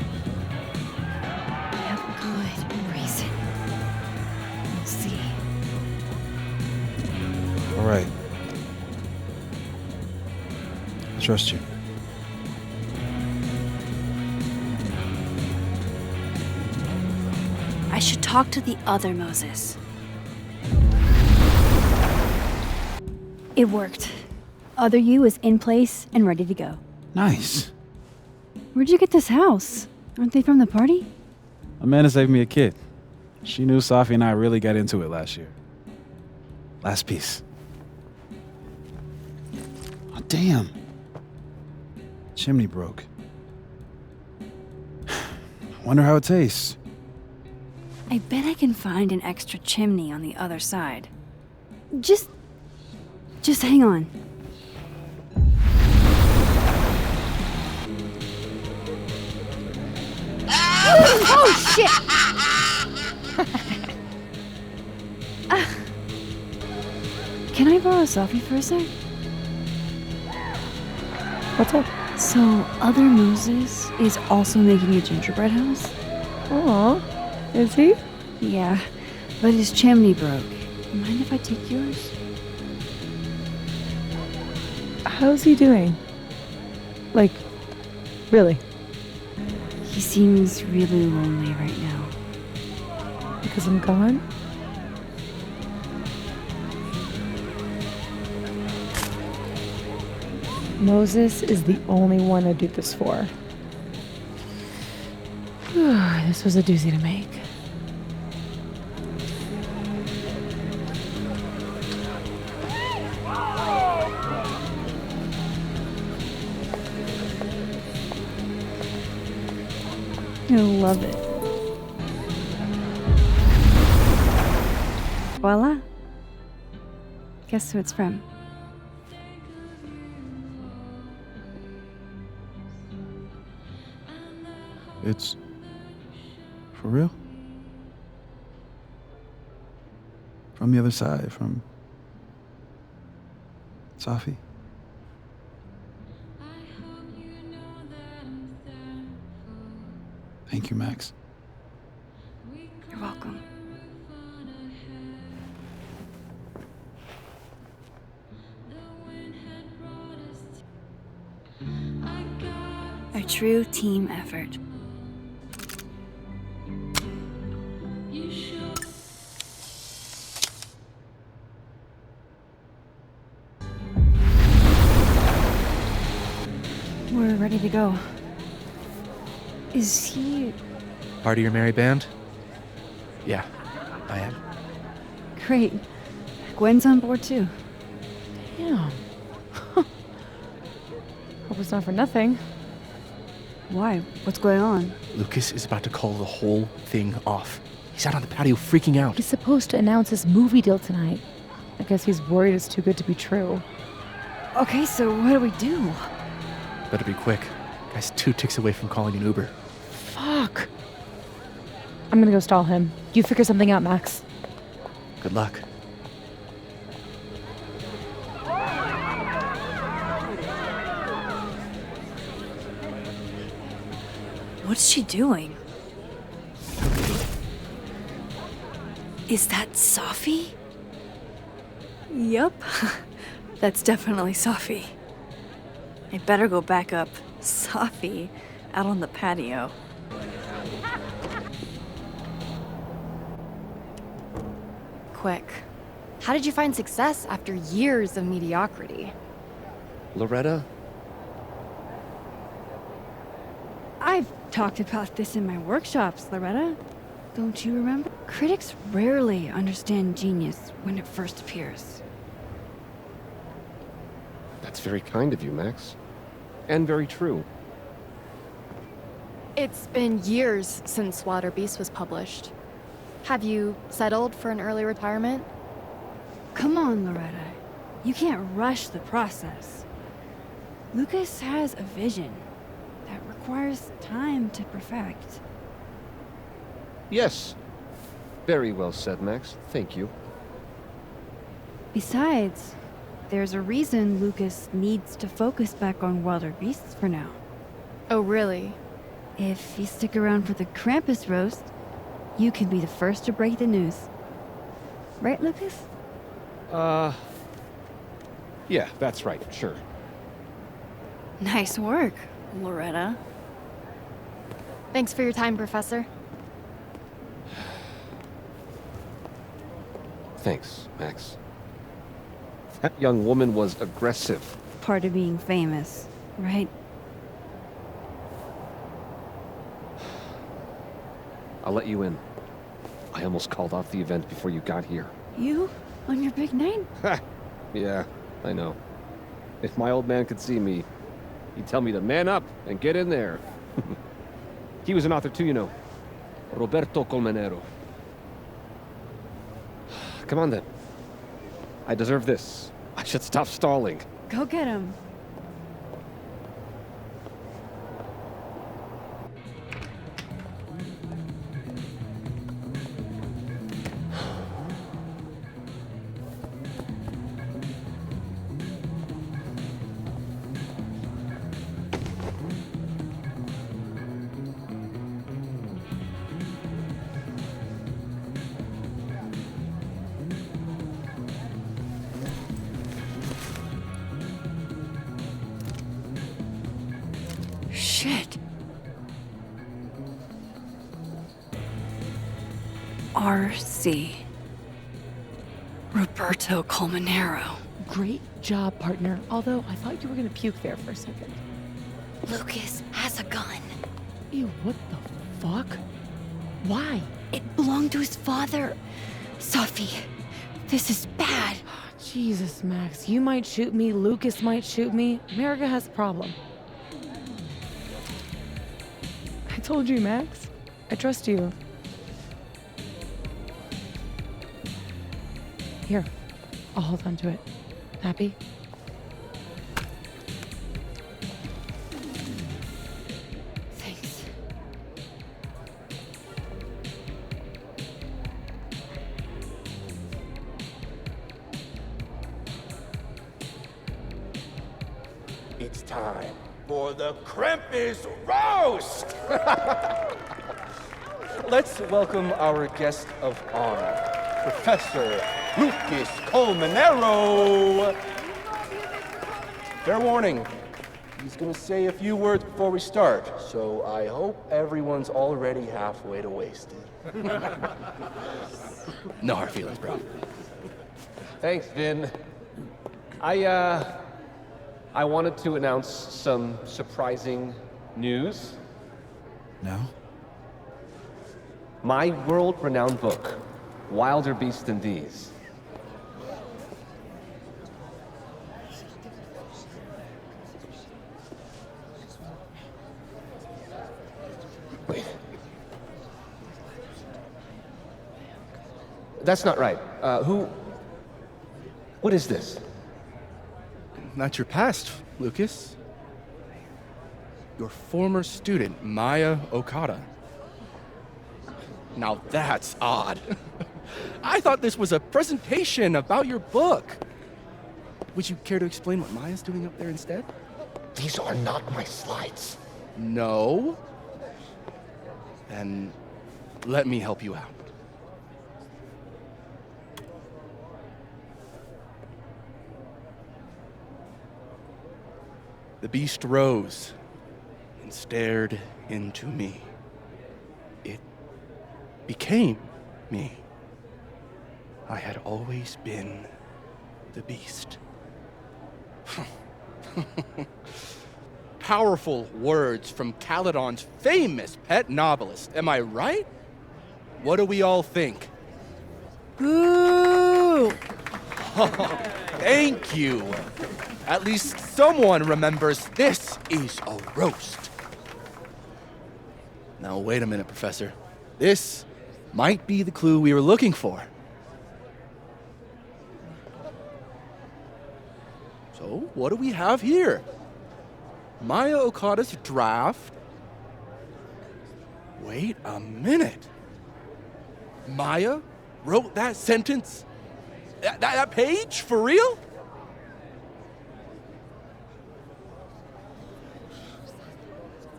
I have a good reason. We'll see. All right. I trust you. I should talk to the other Moses. It worked. Other you is in place and ready to go. Nice. Where'd you get this house? Aren't they from the party? Amanda saved me a kid. She knew Sophie and I really got into it last year. Last piece. Oh, damn. Chimney broke. Wonder how it tastes. I bet I can find an extra chimney on the other side. Just hang on. Oh, shit! Can I borrow Sophie for a sec? What's up? So, other Moses is also making a gingerbread house? Aw, is he? Yeah, but his chimney broke. Mind if I take yours? How's he doing? Like, really? He seems really lonely right now. Because I'm gone? Moses is the only one I do this for. This was a doozy to make. I love it. Voila. Guess who it's from? It's for real? From the other side, from Safi? Thank you, Max. You're welcome. A true team effort. We're ready to go. Is he... Part of your merry band? Yeah, I am. Great. Gwen's on board too. Damn. Hope it's not for nothing. Why? What's going on? Lucas is about to call the whole thing off. He's out on the patio freaking out. He's supposed to announce his movie deal tonight. I guess he's worried it's too good to be true. Okay, so what do we do? Better be quick. Guy's 2 ticks away from calling an Uber. Fuck. I'm gonna go stall him. You figure something out, Max. Good luck. What's she doing? Is that Safi? Yup. That's definitely Safi. I better go back up. Safi out on the patio. Quick. How did you find success after years of mediocrity? Loretta? I've talked about this in my workshops, Loretta. Don't you remember? Critics rarely understand genius when it first appears. That's very kind of you, Max. And very true. It's been years since Water Beast was published. Have you settled for an early retirement? Come on, Loretta. You can't rush the process. Lucas has a vision that requires time to perfect. Yes. Very well said, Max. Thank you. Besides, there's a reason Lucas needs to focus back on Wilder Beasts for now. Oh, really? If you stick around for the Krampus roast, you can be the first to break the news. Right, Lucas? Yeah, that's right, sure. Nice work, Loretta. Thanks for your time, Professor. Thanks, Max. That young woman was aggressive. Part of being famous, right? I'll let you in. I almost called off the event before you got here. You? On your big night? Yeah, I know. If my old man could see me, he'd tell me to man up and get in there. He was an author too, you know. Roberto Colmenero. Come on then. I deserve this. I should stop stalling. Go get him. shit. R.C. Roberto Colmenero. Great job, partner. Although I thought you were gonna puke there for a second. Lucas has a gun. Ew, what the fuck? Why? It belonged to his father. Sophie, this is bad. Jesus, Max. You might shoot me, Lucas might shoot me. America has a problem. I told you, Max. I trust you. Here, I'll hold on to it. Happy? Thanks. It's time for the Krampus roast! Let's welcome our guest of honor, Professor Lucas Colmenero. Fair warning, he's gonna say a few words before we start, so I hope everyone's already halfway to wasted. No hard feelings, bro. Thanks, Vin. I wanted to announce some surprising news. No? My world-renowned book, Wilder Beasts Than These. Wait. That's not right. What is this? That's your past, Lucas. Your former student, Maya Okada. Now that's odd. I thought this was a presentation about your book. Would you care to explain what Maya's doing up there instead? These are not my slides. No? Then let me help you out. The beast rose and stared into me. It became me. I had always been the beast. Powerful words from Caledon's famous pet novelist. Am I right? What do we all think? Boo! Thank you. At least someone remembers this is a roast. Now, wait a minute, Professor. This might be the clue we were looking for. So, what do we have here? Maya Okada's draft. Wait a minute. Maya wrote that sentence? That page? For real?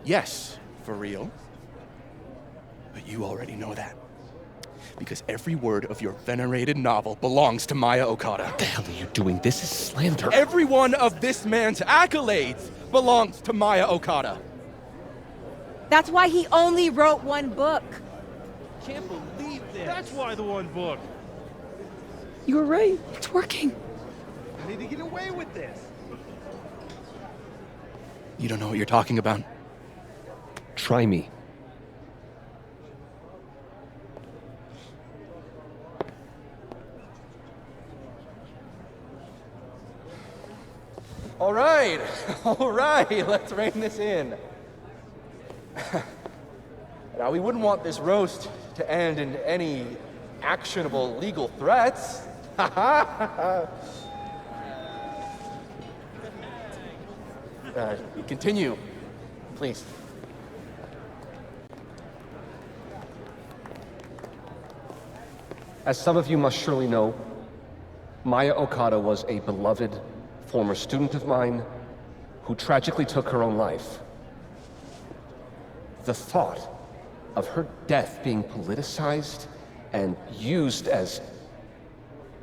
Yes, for real. But you already know that. Because every word of your venerated novel belongs to Maya Okada. What the hell are you doing? This is slander. Every one of this man's accolades belongs to Maya Okada. That's why he only wrote one book. Can't believe this. That's why the one book. You were right. It's working. I need to get away with this. You don't know what you're talking about. Try me. All right, let's rein this in. Now, we wouldn't want this roast to end in any actionable legal threats. Continue, please. As some of you must surely know, Maya Okada was a beloved former student of mine who tragically took her own life. The thought of her death being politicized and used as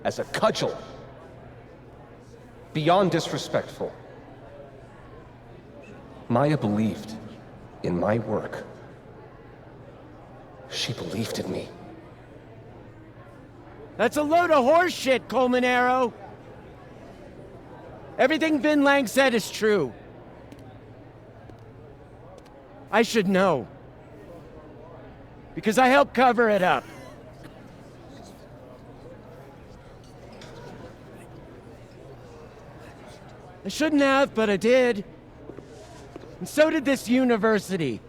a cudgel, beyond disrespectful. Maya believed in my work. She believed in me. That's a load of horse shit, Colmenero. Everything Vin Lang said is true. I should know. Because I helped cover it up. I shouldn't have, but I did. And so did this university.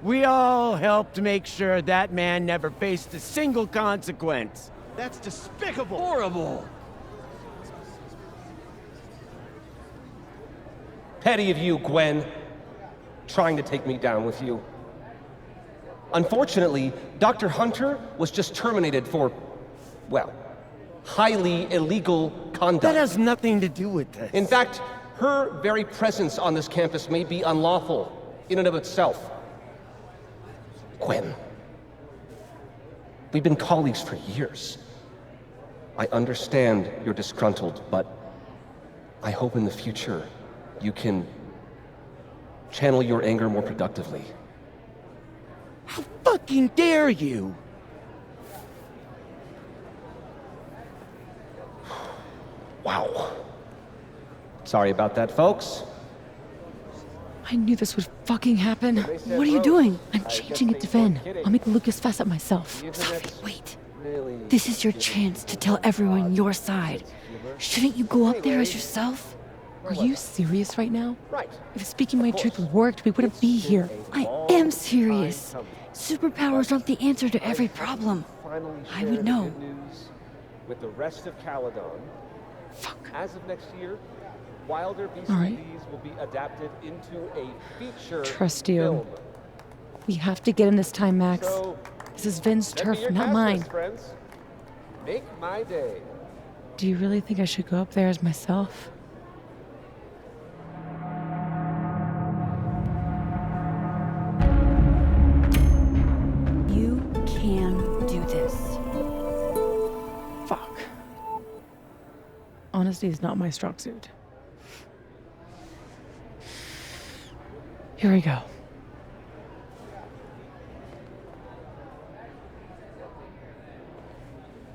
We all helped make sure that man never faced a single consequence. That's despicable. Horrible. Petty of you, Gwen, trying to take me down with you. Unfortunately, Dr. Hunter was just terminated for, well, highly illegal conduct. That has nothing to do with this. In fact, her very presence on this campus may be unlawful in and of itself. Gwen, we've been colleagues for years. I understand you're disgruntled, but I hope in the future you can channel your anger more productively. How fucking dare you? Wow. Sorry about that, folks. I knew this would fucking happen. What are you doing? I'm changing it to Vin. I'll make Lucas fess up myself. Sophie, wait. This is your chance to tell everyone your side. Shouldn't you go up there as yourself? Are you serious right now? If speaking my truth worked, we wouldn't be here. I am serious. Superpowers aren't the answer to every problem. I would know. With the rest of Caledon. Fuck. As of next year, Wilder BCBs All right. will be adapted into a feature Trust you. film. We have to get him this time, Max. So, This is Vin's send me turf, your not cast mine. list, friends. Make my day. Do you really think I should go up there as myself? You can do this. Fuck. Honesty is not my strong suit. Here we go.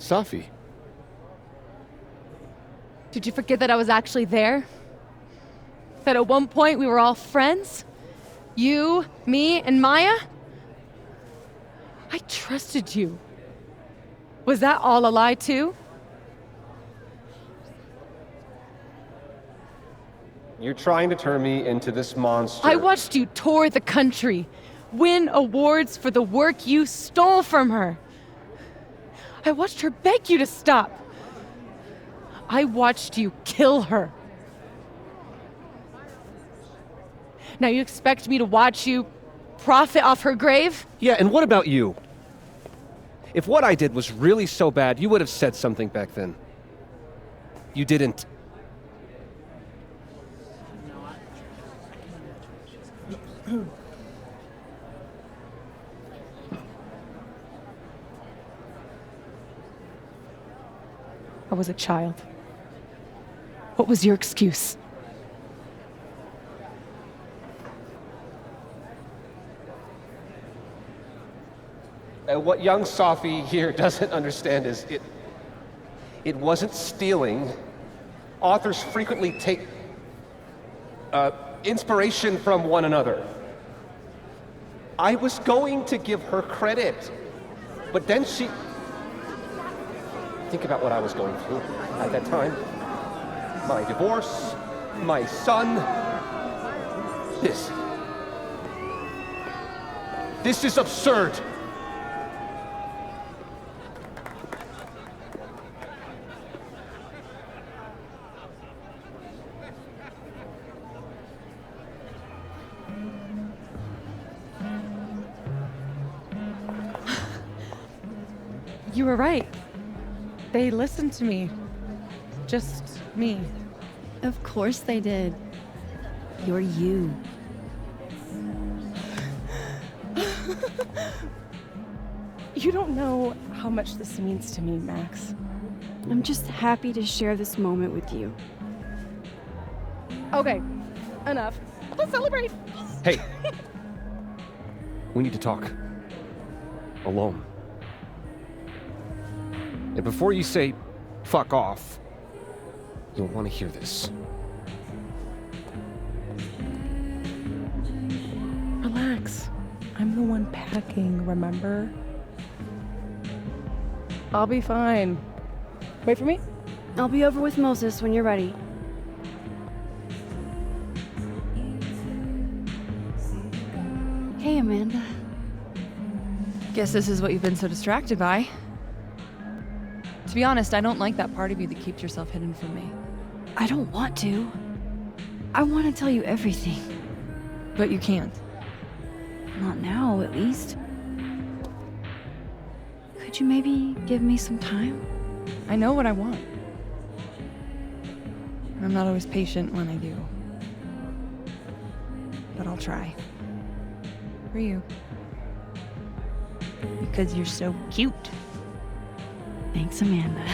Safi. Did you forget that I was actually there? That at one point we were all friends? You, me, and Maya? I trusted you. Was that all a lie, too? You're trying to turn me into this monster. I watched you tour the country, win awards for the work you stole from her. I watched her beg you to stop. I watched you kill her. Now you expect me to watch you profit off her grave? Yeah, and what about you? If what I did was really so bad, you would have said something back then. You didn't. I was a child. What was your excuse? What young Safi here doesn't understand is it wasn't stealing. Authors frequently take inspiration from one another. I was going to give her credit, but then she... Think about what I was going through at that time. My divorce, my son. This is absurd. You were right. They listened to me. Just me. Of course they did. You're you. You don't know how much this means to me, Max. I'm just happy to share this moment with you. Okay, enough. Let's celebrate. Hey, We need to talk. Alone. And before you say, fuck off, you'll want to hear this. Relax. I'm the one packing, remember? I'll be fine. Wait for me? I'll be over with Moses when you're ready. Hey, Amanda. Guess this is what you've been so distracted by. To be honest, I don't like that part of you that keeps yourself hidden from me. I don't want to. I want to tell you everything. But you can't. Not now, at least. Could you maybe give me some time? I know what I want. I'm not always patient when I do. But I'll try. For you. Because you're so cute. Thanks, Amanda.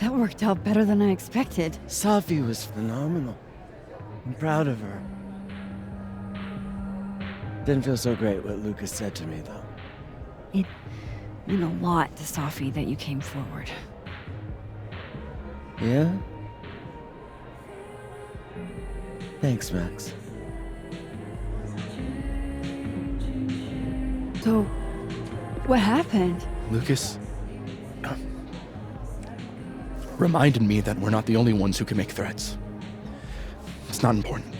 That worked out better than I expected. Safi was phenomenal. I'm proud of her. Didn't feel so great what Lucas said to me, though. It meant a lot to Safi that you came forward. Yeah? Thanks, Max. So, what happened? Lucas reminded me that we're not the only ones who can make threats. It's not important.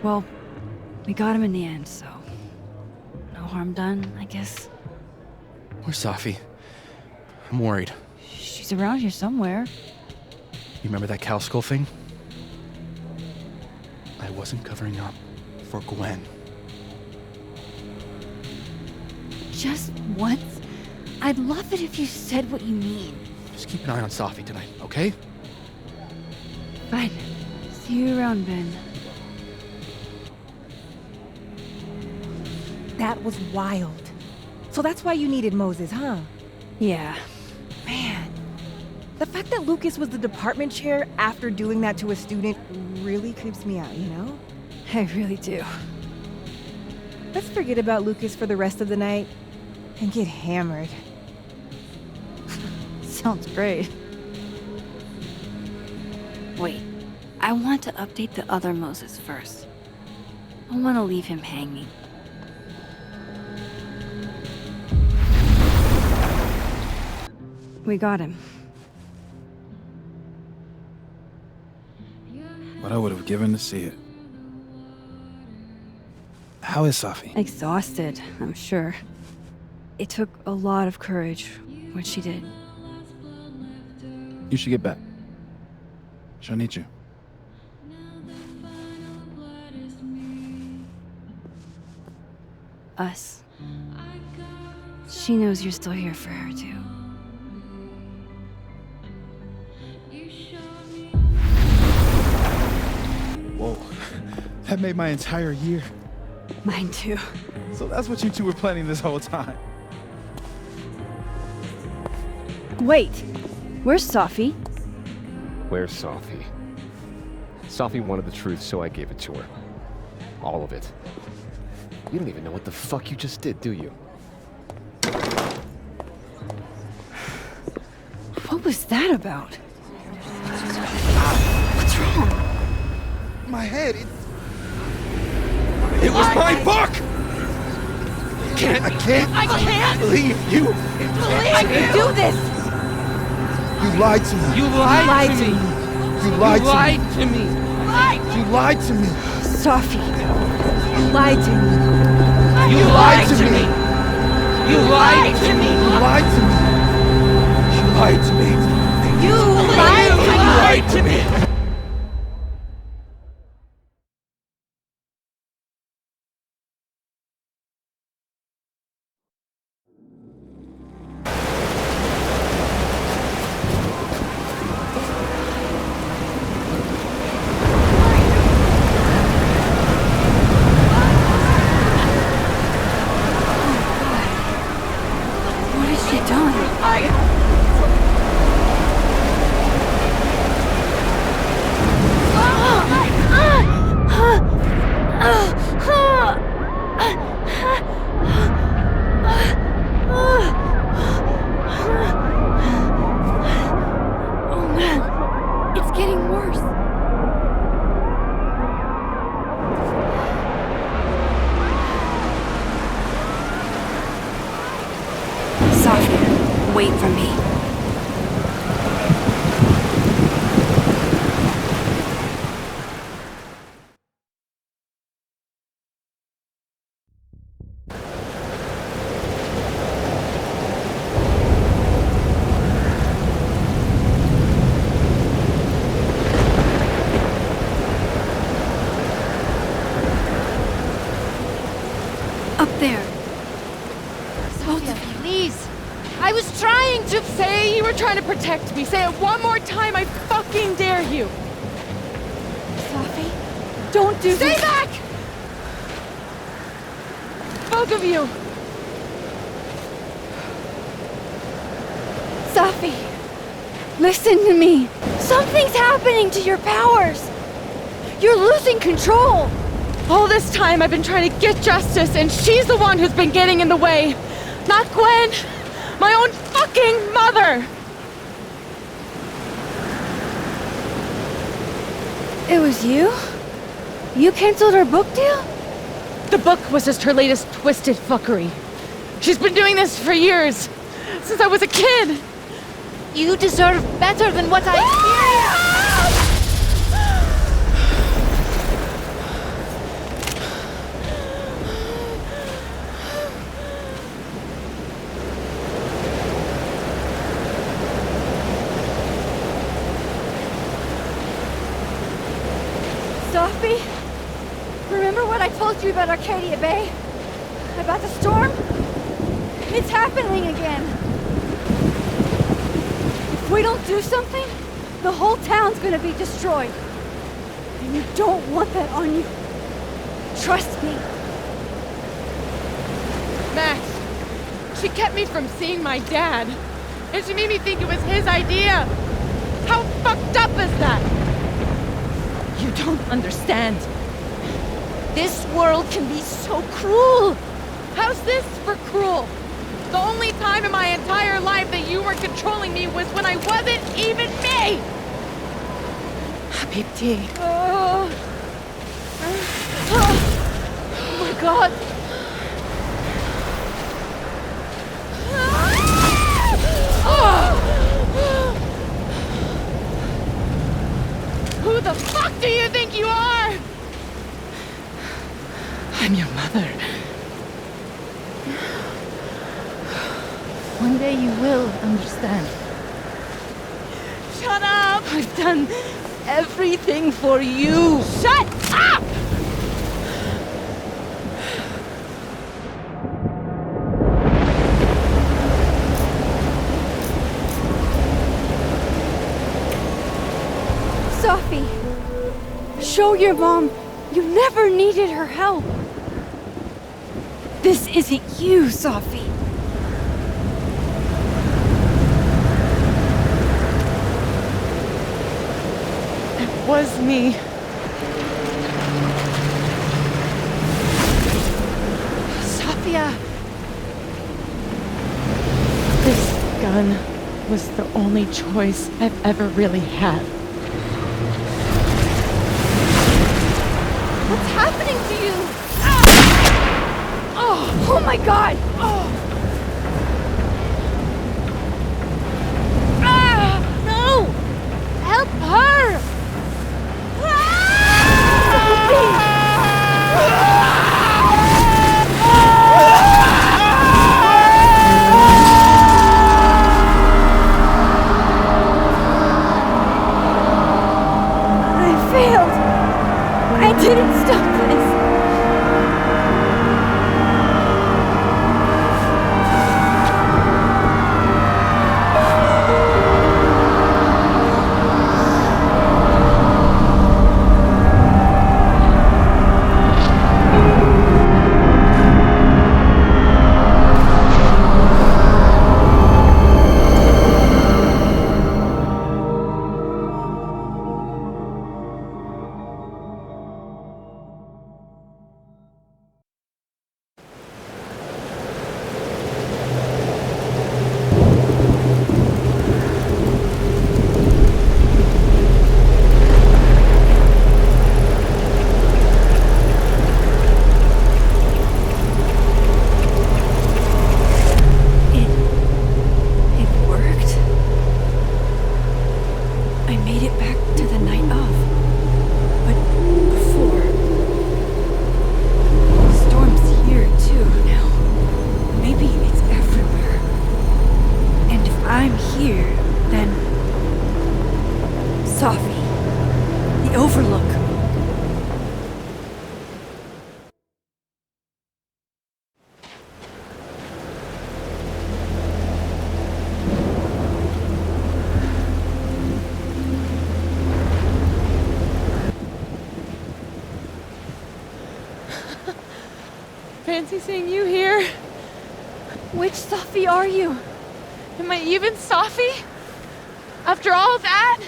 Well, we got him in the end, so no harm done, I guess. Where's Safi? I'm worried. She's around here somewhere. You remember that cow skull thing? I wasn't covering up for Gwen. Just once? I'd love it if you said what you mean. Just keep an eye on Safi tonight, okay? Fine. See you around, Ben. That was wild. So that's why you needed Moses, huh? Yeah. Man. The fact that Lucas was the department chair after doing that to a student really creeps me out, you know? I really do. Let's forget about Lucas for the rest of the night and get hammered. Sounds great. Wait, I want to update the other Moses first. I don't want to leave him hanging. We got him. But I would have given to see it. How is Safi? Exhausted, I'm sure. It took a lot of courage, what she did. You should get back. She'll need you. Us. She knows you're still here for her, too. Whoa. That made my entire year. Mine, too. So that's what you two were planning this whole time. Wait. Where's Safi? Where's Safi? Safi wanted the truth, so I gave it to her. All of it. You don't even know what the fuck you just did, do you? What was that about? What's wrong? My head, It was my book! I can't believe you. I can do this! You lied to me. You lied to me. You lied You lied to me. You lied to me. Safi, you lied to me. You lied to me. You lied to me. You lied to me. You lied to me. You lied to me. What has she done? wait for me. Up there. Sophia, please. I was trying to Say you were trying to protect me. Say it one more time, I fucking dare you. Sophie, Don't do stay this. back! Both of you. Sophie, listen to me. Something's happening to your powers. You're losing control. All this time I've been trying to get justice, and she's the one who's been getting in the way. Not Gwen. My own fucking mother. It was you? You canceled her book deal? The book was just her latest twisted fuckery. She's been doing this for years. Since I was a kid. You deserve better than what I experienced. Sophie, remember what I told you about Arcadia Bay? About the storm? It's happening again. If we don't do something, the whole town's gonna be destroyed. And you don't want that on you. Trust me. Max, she kept me from seeing my dad. And she made me think it was his idea. How fucked up is that? You don't understand. This world can be so cruel. How's this for cruel? The only time in my entire life that you were controlling me was when I wasn't even me! Habibti. Oh my god. Who the fuck do you think you are? I'm your mother. One day you will understand. Shut up! I've done everything for you. Shut up! Sophie, show your mom you never needed her help. This isn't you, Sophie. It was me. Sophia. This gun was the only choice I've ever really had. What's happening to you? Oh my god! No! Help her! I failed. I didn't stop this. fancy seeing you here. Which Sophie are you? Am I even Sophie? After all that?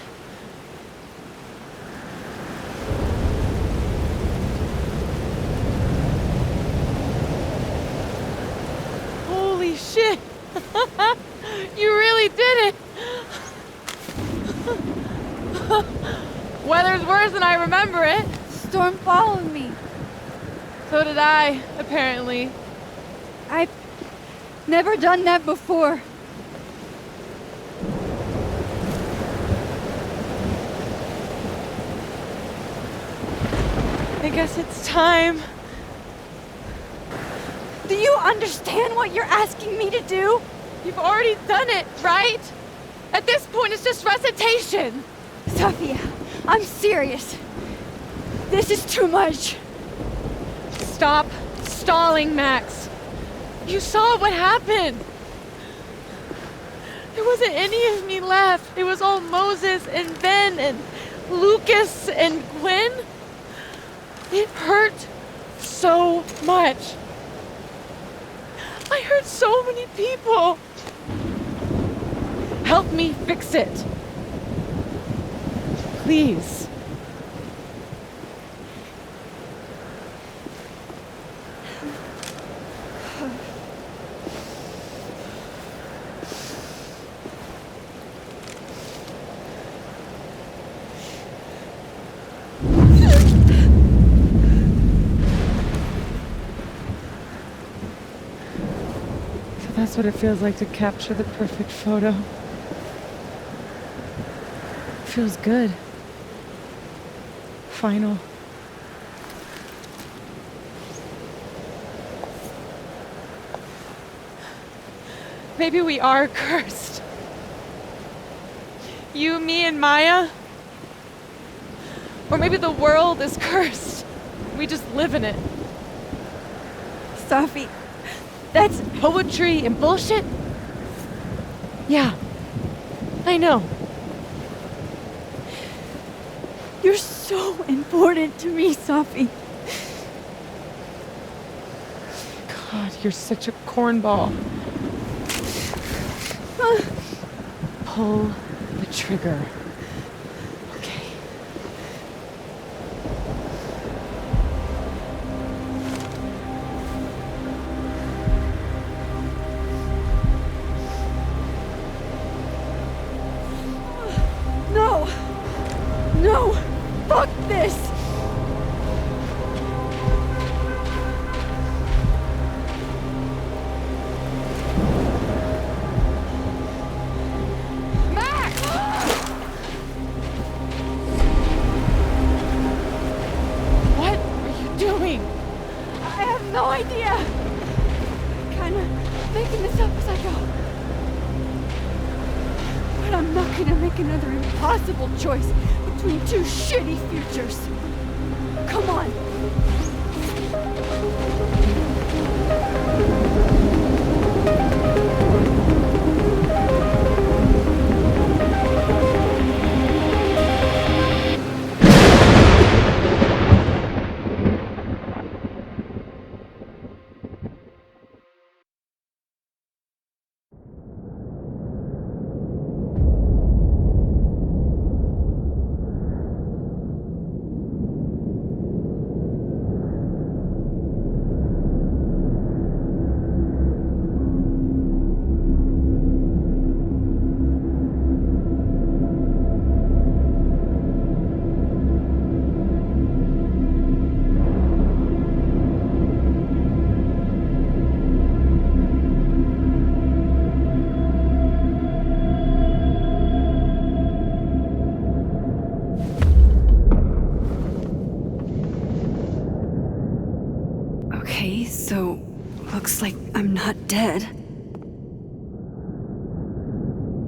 Holy shit! You really did it! Weather's worse than I remember it. Storm followed me. So did I, apparently. I've never done that before. I guess it's time. Do you understand what you're asking me to do? You've already done it, right? At this point, it's just recitation. Sophia, I'm serious. This is too much. Stop stalling, Max. You saw what happened. There wasn't any of me left. It was all Moses and Ben and Lucas and Gwen. It hurt so much. I hurt so many people. Help me fix it. Please. That's what it feels like to capture the perfect photo. It feels good. Final. Maybe we are cursed. You, me, and Maya. Or maybe the world is cursed. We just live in it. Sophie, that's poetry and bullshit? Yeah, I know. You're so important to me, Sophie. God, you're such a cornball. Pull the trigger. Okay. No! No! Fuck this! What are you doing? I have no idea! Kinda making this up as I go. But I'm not gonna make another impossible choice between two shitty futures. Come on! Okay, so looks like I'm not dead.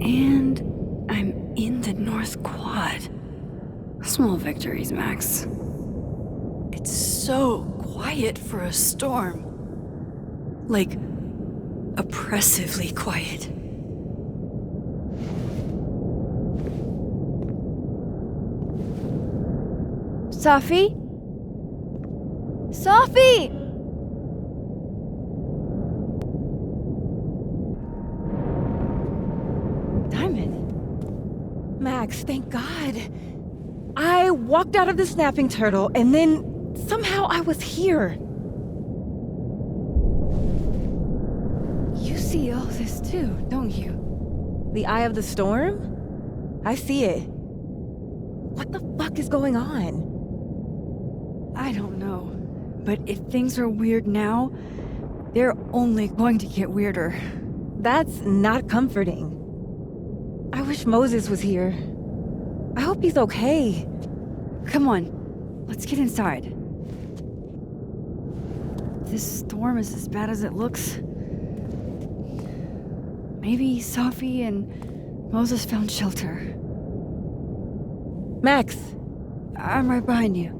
And I'm in the North Quad. Small victories, Max. It's so quiet for a storm. Like, oppressively quiet. Sophie? Sophie! Max, thank God. I walked out of the snapping turtle, and then somehow I was here. You see all this too, don't you? The eye of the storm? I see it. What the fuck is going on? I don't know. But if things are weird now, they're only going to get weirder. That's not comforting. I wish Moses was here. I hope he's okay. Come on, let's get inside. This storm is as bad as it looks. Maybe Safi and Moses found shelter. Max! I'm right behind you.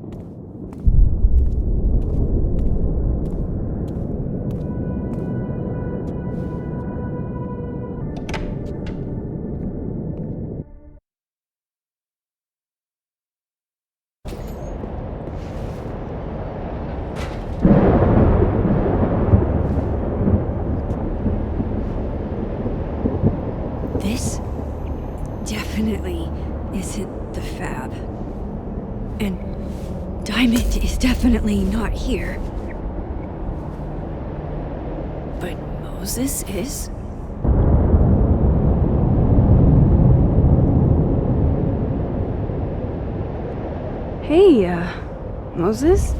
This definitely isn't the Fab. And Diamond is definitely not here. But Moses is? Hey, Moses?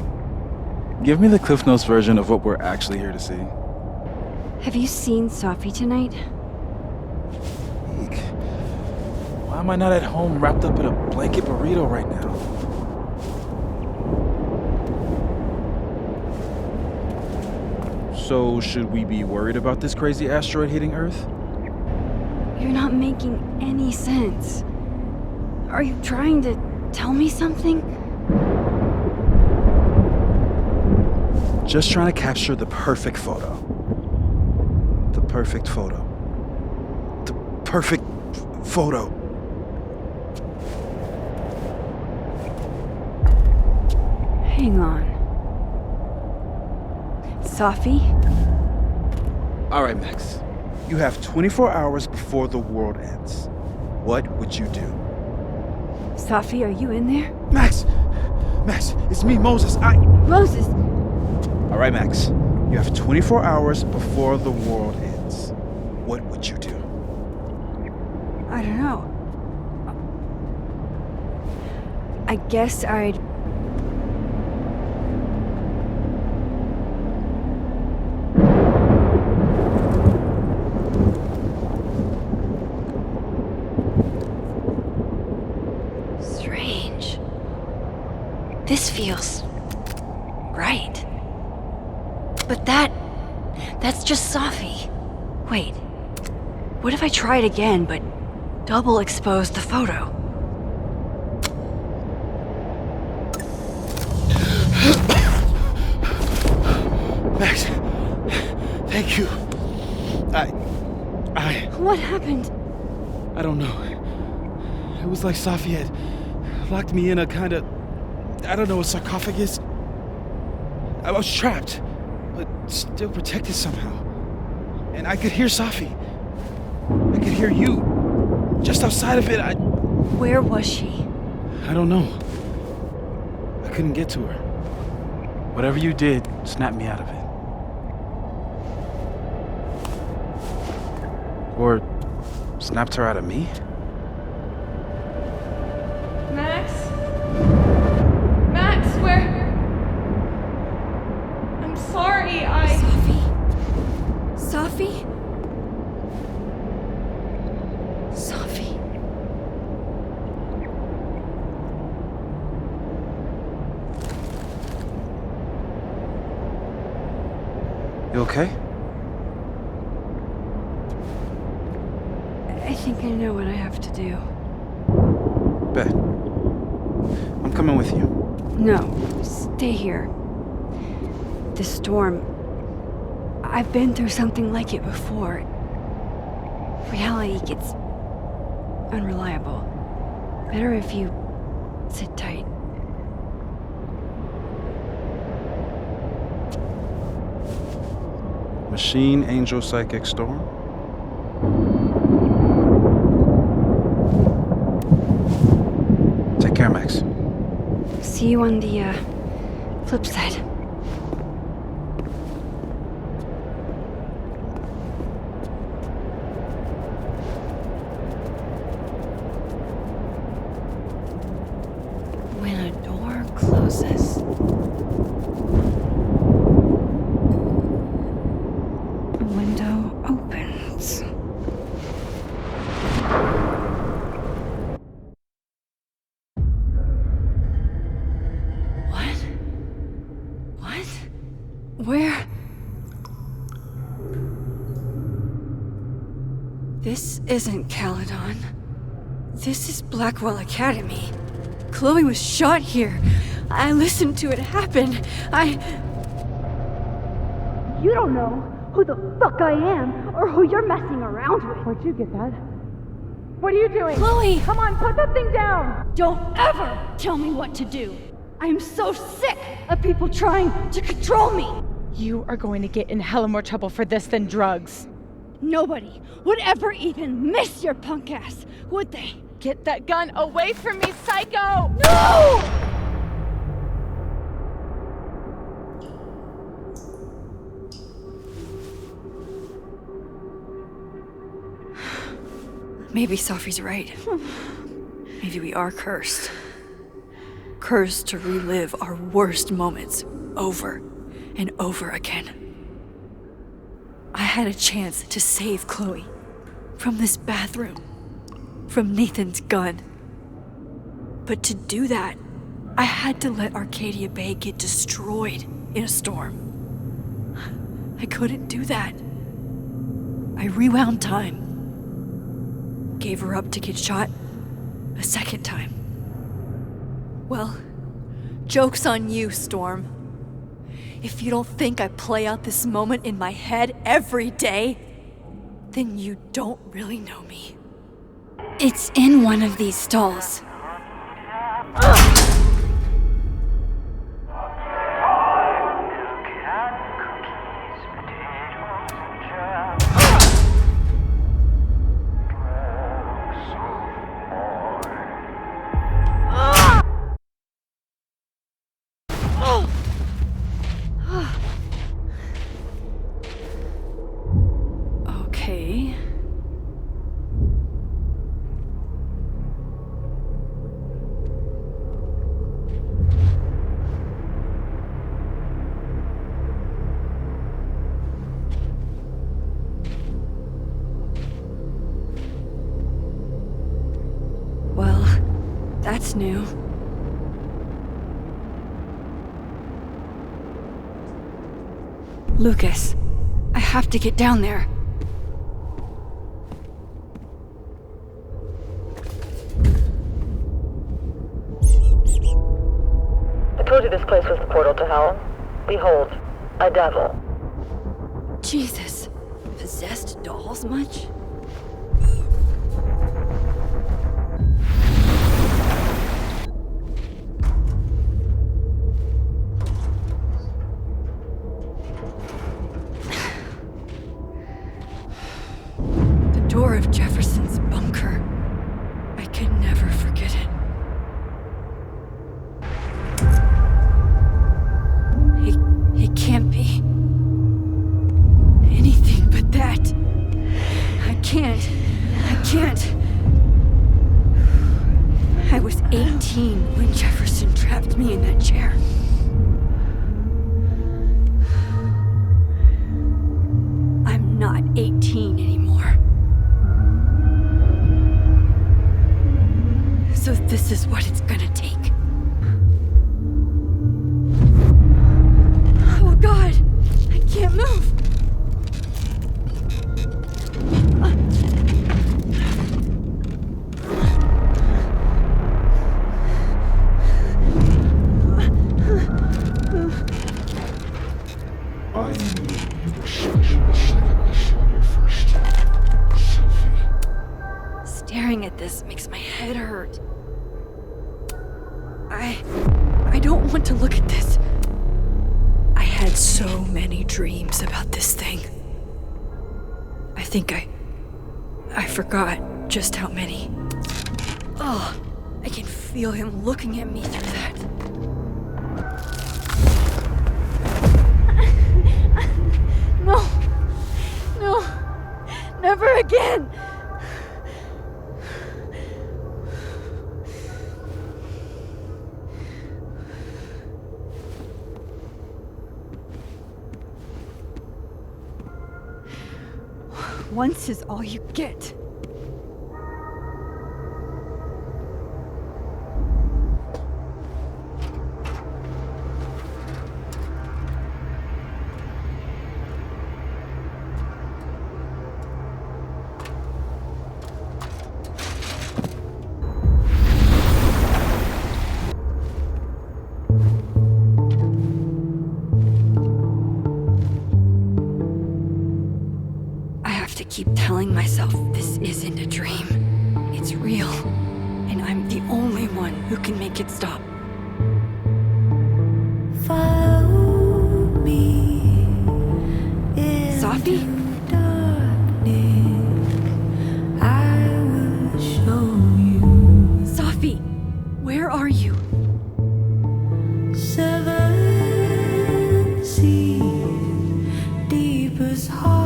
Give me the Cliff Notes version of what we're actually here to see. Have you seen Safi tonight? Eek. Why am I not at home wrapped up in a blanket burrito right now? So, should we be worried about this crazy asteroid hitting Earth? You're not making any sense. Are you trying to tell me something? Just trying to capture the perfect photo. The perfect photo. The perfect photo. Hang on. Safi? All right, Max. You have 24 hours before the world ends. What would you do? Safi, are you in there? Max! Max, it's me, Moses. Moses! All right, Max. You have 24 hours before the world ends. What would you do? I don't know. I guess I'd... Strange. This feels... right. But that's just Safi. Wait. What if I tried again, but double exposed the photo? Max, thank you. What happened? I don't know. It was like Safi had locked me in a kind of, I don't know, a sarcophagus. I was trapped, but still protected somehow. And I could hear Safi. I could hear you. Just outside of it, Where was she? I don't know. I couldn't get to her. Whatever you did snapped me out of it. Or snapped her out of me? Max? Max, where? I'm sorry, Safi? Safi? You okay? I think I know what I have to do. Bet. I'm coming with you. No, stay here. The storm... I've been through something like it before. Reality gets... unreliable. Better if you sit tight. Machine Angel Psychic Storm? see you on the, flip side. When a door closes, a window opens. Where? This isn't Caledon. This is Blackwell Academy. Chloe was shot here. I listened to it happen. You don't know who the fuck I am or who you're messing around with. Where'd you get that? What are you doing? Chloe! Come on, put that thing down! Don't ever tell me what to do. I'm so sick of people trying to control me. You are going to get in hella more trouble for this than drugs. Nobody would ever even miss your punk ass, would they? Get that gun away from me, psycho! No! Maybe Sophie's right. Maybe we are cursed. Cursed to relive our worst moments over and over again. I had a chance to save Chloe from this bathroom, from Nathan's gun. But to do that, I had to let Arcadia Bay get destroyed in a storm. I couldn't do that. I rewound time, gave her up to get shot a second time. Well, joke's on you, Storm. If you don't think I play out this moment in my head every day, then you don't really know me. It's in one of these stalls. Okay. Well, that's new. Lucas, I have to get down there. I told you this place was the portal to hell. Behold, a devil. Jesus, possessed dolls much? The door of Jefferson's bunker. I can never forget it. He can't be anything but that. I can't. I was 18 when Jefferson trapped me in that chair. I'm not 18 anymore. So this is what it's gonna take. Oh God, I can't move. Staring at this makes my head hurt. I don't want to look at this. I had so many dreams about this thing. I think I forgot just how many. Oh, I can feel him looking at me through that. No. Never again. Once is all you get. Keep telling myself this isn't a dream. It's real. And I'm the only one who can make it stop. Follow me. Safi? I will show you. Safi, where are you? 7 seas, deepest hollow.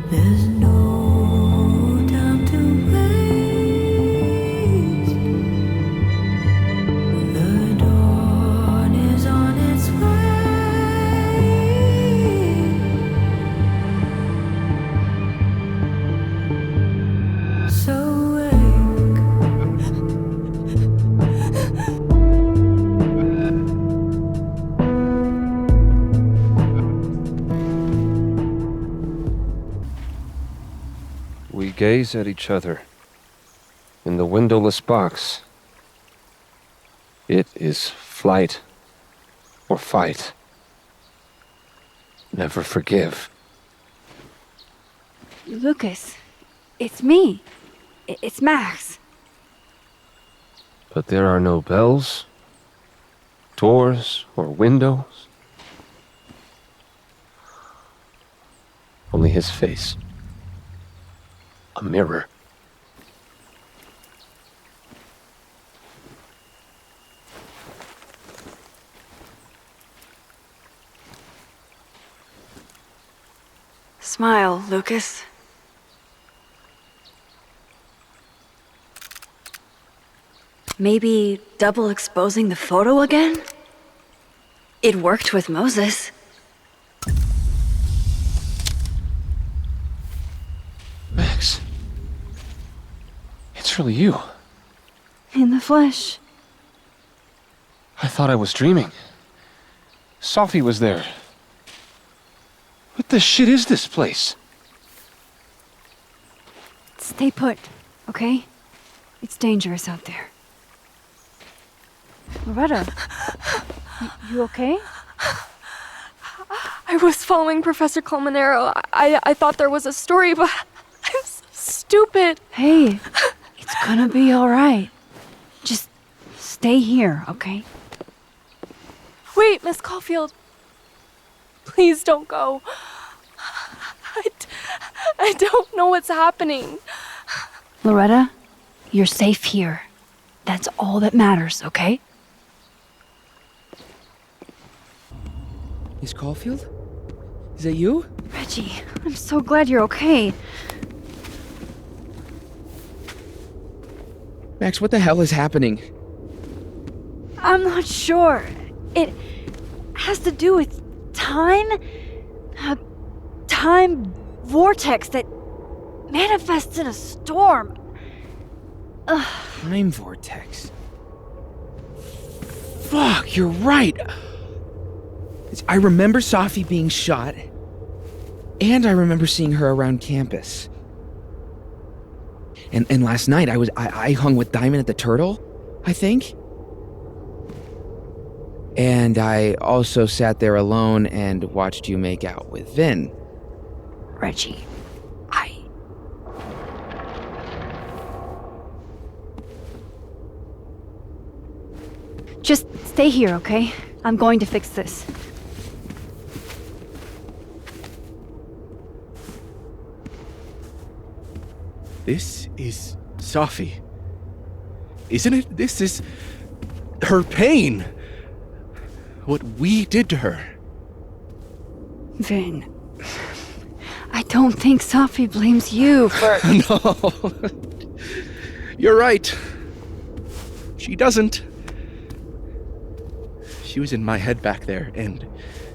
There's no time to waste. The dawn is on its way. So We gaze at each other in the windowless box. It is flight or fight. Never forgive. Lucas, it's me. It's Max. But there are no bells, doors, or windows. Only his face. A mirror. Smile, Lucas. Maybe double exposing the photo again? It worked with Moses. Max. It's really you. In the flesh. I thought I was dreaming. Safi was there. What the shit is this place? Stay put, okay? It's dangerous out there. Loretta, you okay? I was following Professor Colmenero. I thought there was a story, but I'm so stupid. Hey, it's gonna be alright. Just stay here, okay? Wait, Miss Caulfield. Please don't go. I don't know what's happening. Loretta, you're safe here. That's all that matters, okay? Miss Caulfield? Is that you? Reggie, I'm so glad you're okay. Max, what the hell is happening? I'm not sure. It has to do with time? A time vortex that manifests in a storm. Ugh. Time vortex. Fuck, you're right. I remember Safi being shot, and I remember seeing her around campus. And last night I hung with Diamond at the Turtle, I think. And I also sat there alone and watched you make out with Vin. Reggie, Just stay here, okay? I'm going to fix this. This is Safi. Isn't it? This is her pain. what we did to her. Vin, I don't think Safi blames you for... No. You're right. She doesn't. She was in my head back there, and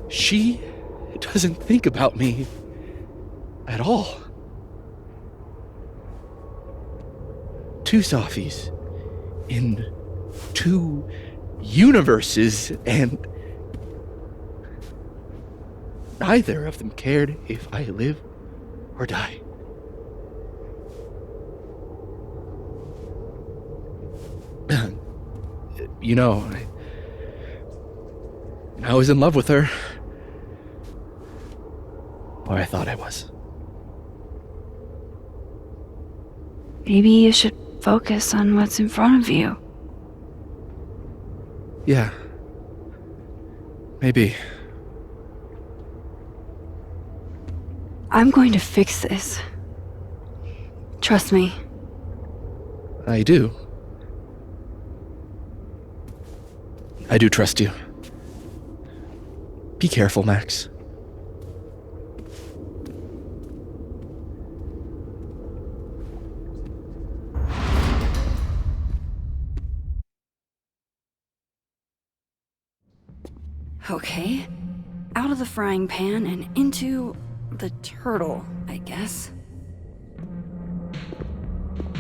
she doesn't think about me at all. 2 Safis in 2 universes, and neither of them cared if I live or die. You know, I was in love with her. Or I thought I was. Maybe you should focus on what's in front of you. Yeah. Maybe. I'm going to fix this. Trust me. I do. I do trust you. Be careful, Max. Okay. Out of the frying pan and into the turtle, I guess.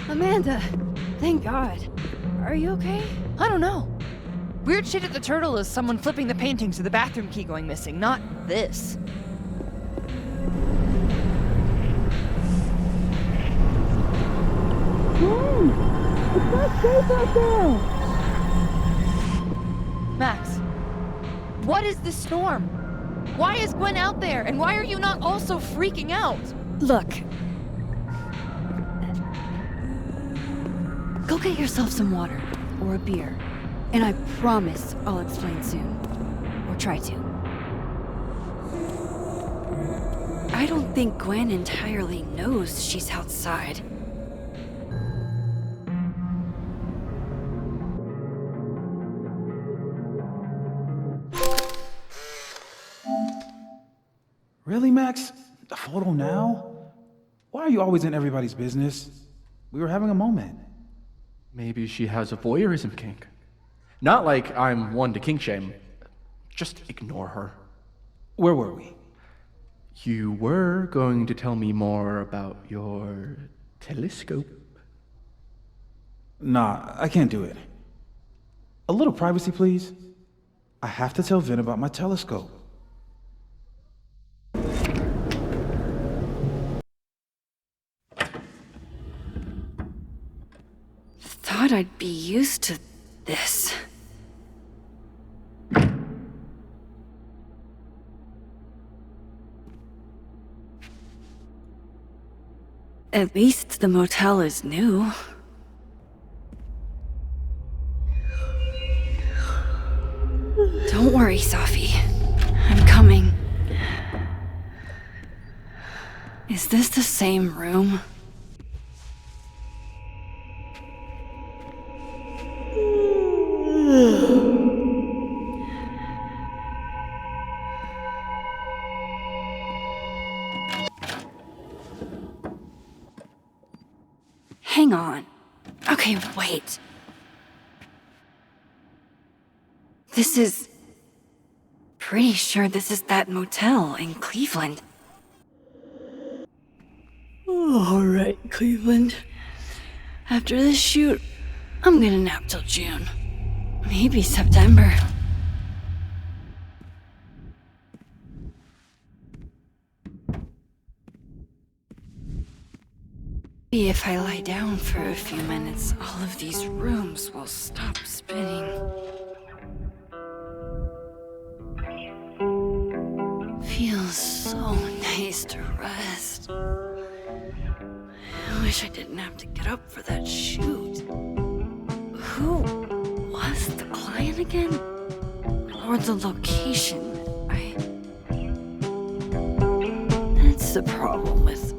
Amanda, thank God. Are you okay? I don't know. Weird shit at the turtle is someone flipping the paintings or the bathroom key going missing, not this. It's not safe out there! Max, what is this storm? Why is Gwen out there, and why are you not also freaking out? Look. Go get yourself some water, or a beer. And I promise I'll explain soon. Or try to. I don't think Gwen entirely knows she's outside. Really, Max? The photo now? Why are you always in everybody's business? We were having a moment. Maybe she has a voyeurism kink. Not like I'm one to kink shame. Just ignore her. Where were we? You were going to tell me more about your telescope. Nah, I can't do it. A little privacy, please. I have to tell Vin about my telescope. Thought I'd be used to this. At least the motel is new. Don't worry, Safi. I'm coming. Is this the same room? Hang on. Okay, wait. This is... Pretty sure this is that motel in Cleveland. Alright, Cleveland. After this shoot, I'm gonna nap till June. Maybe September. If I lie down for a few minutes, all of these rooms will stop spinning. Feels so nice to rest. I wish I didn't have to get up for that shoot. Who was the client again? Or the location? That's the problem with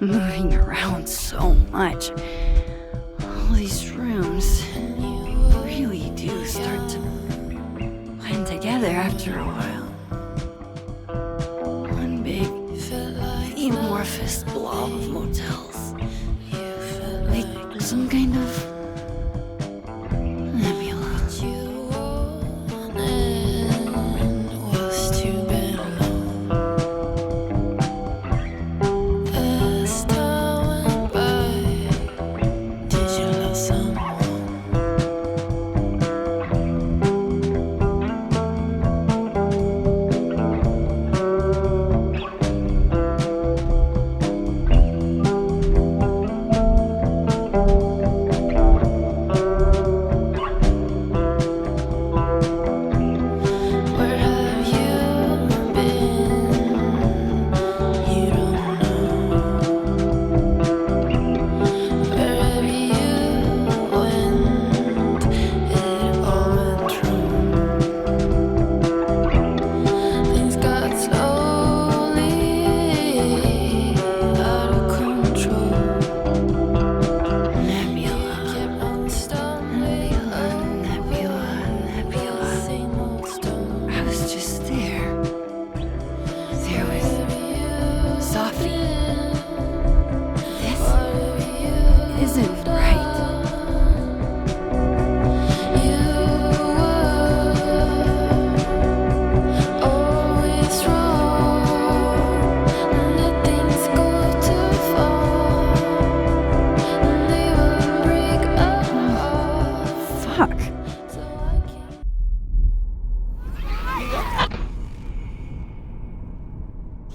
moving around so much. All these rooms, you really do start to blend together. together after a while. One big, amorphous blob of motels. Like some kind of nebula.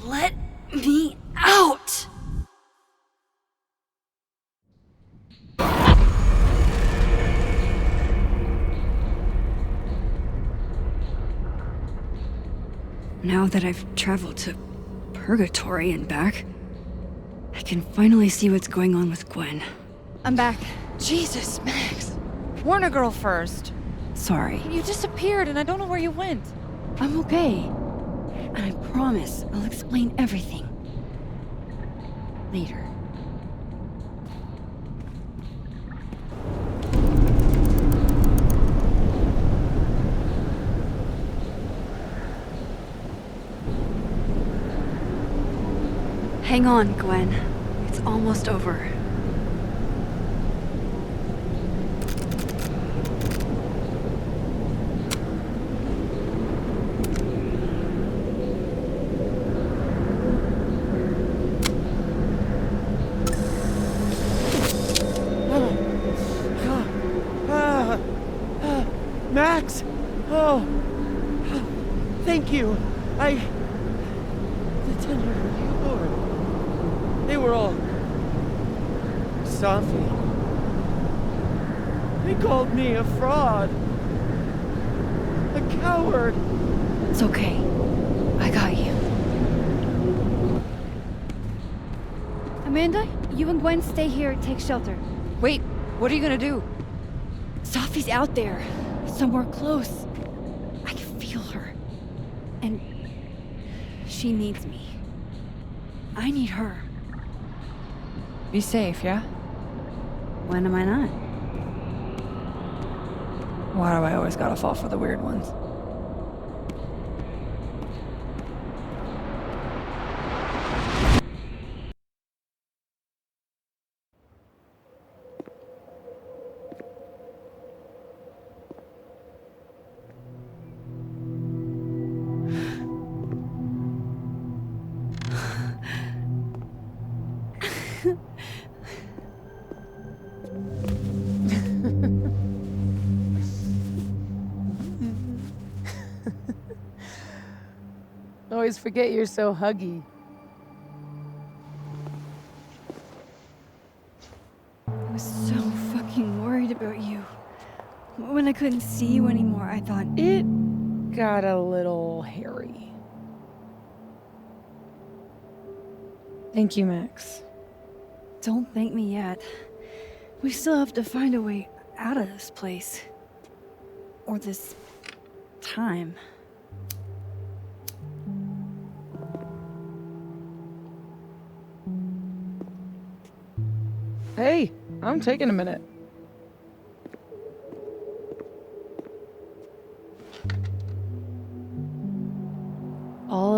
Let me out! Now that I've traveled to Purgatory and back, I can finally see what's going on with Gwen. I'm back. Jesus, Max. Warn a girl first. Sorry. You disappeared and I don't know where you went. I'm okay. And I promise I'll explain everything. Later. Hang on, Gwen. It's almost over. Max! Oh! Thank you! The tender Lord. They were all... Sophie. They called me a fraud. A coward. It's okay. I got you. Amanda, you and Gwen stay here, take shelter. Wait, what are you gonna do? Sophie's out there. Somewhere close. I can feel her. And she needs me. I need her. Be safe, yeah? When am I not? Why do I always gotta fall for the weird ones? Always forget you're so huggy. I was so fucking worried about you. When I couldn't see you anymore, I thought... It got a little hairy. Thank you, Max. Don't thank me yet. We still have to find a way out of this place. Or this... time. Hey, I'm taking a minute.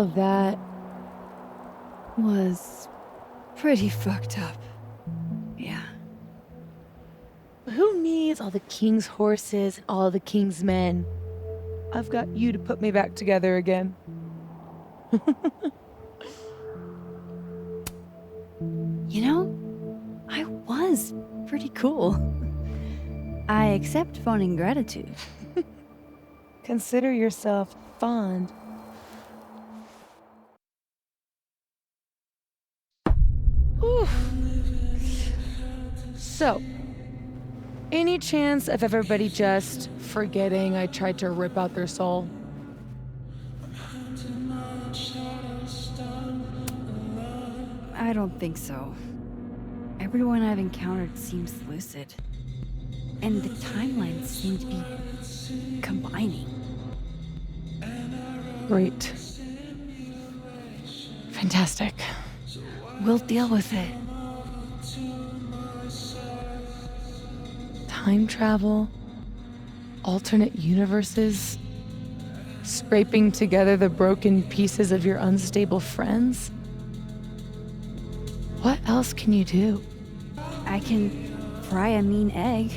all of that was pretty fucked up. Yeah. Who needs all the king's horses and all the king's men? I've got you to put me back together again. You know, I was pretty cool. I accept fawning gratitude. Consider yourself fond. Oof. So, any chance of everybody just forgetting I tried to rip out their soul? I don't think so. Everyone I've encountered seems lucid. And the timelines seem to be combining. Great. Fantastic. We'll deal with it. Time travel, alternate universes, scraping together the broken pieces of your unstable friends. What else can you do? I can fry a mean egg.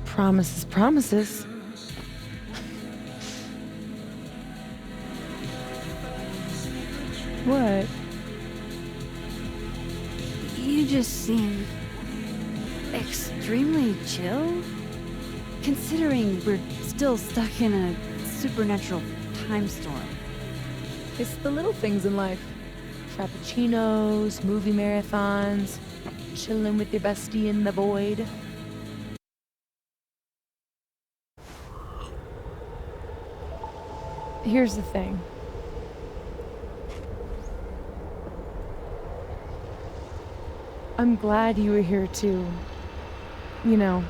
Promises, promises. What? You just seem extremely chill, considering we're still stuck in a supernatural time storm. It's the little things in life. Frappuccinos, movie marathons, chilling with your bestie in the void. Here's the thing. I'm glad you were here too. You know.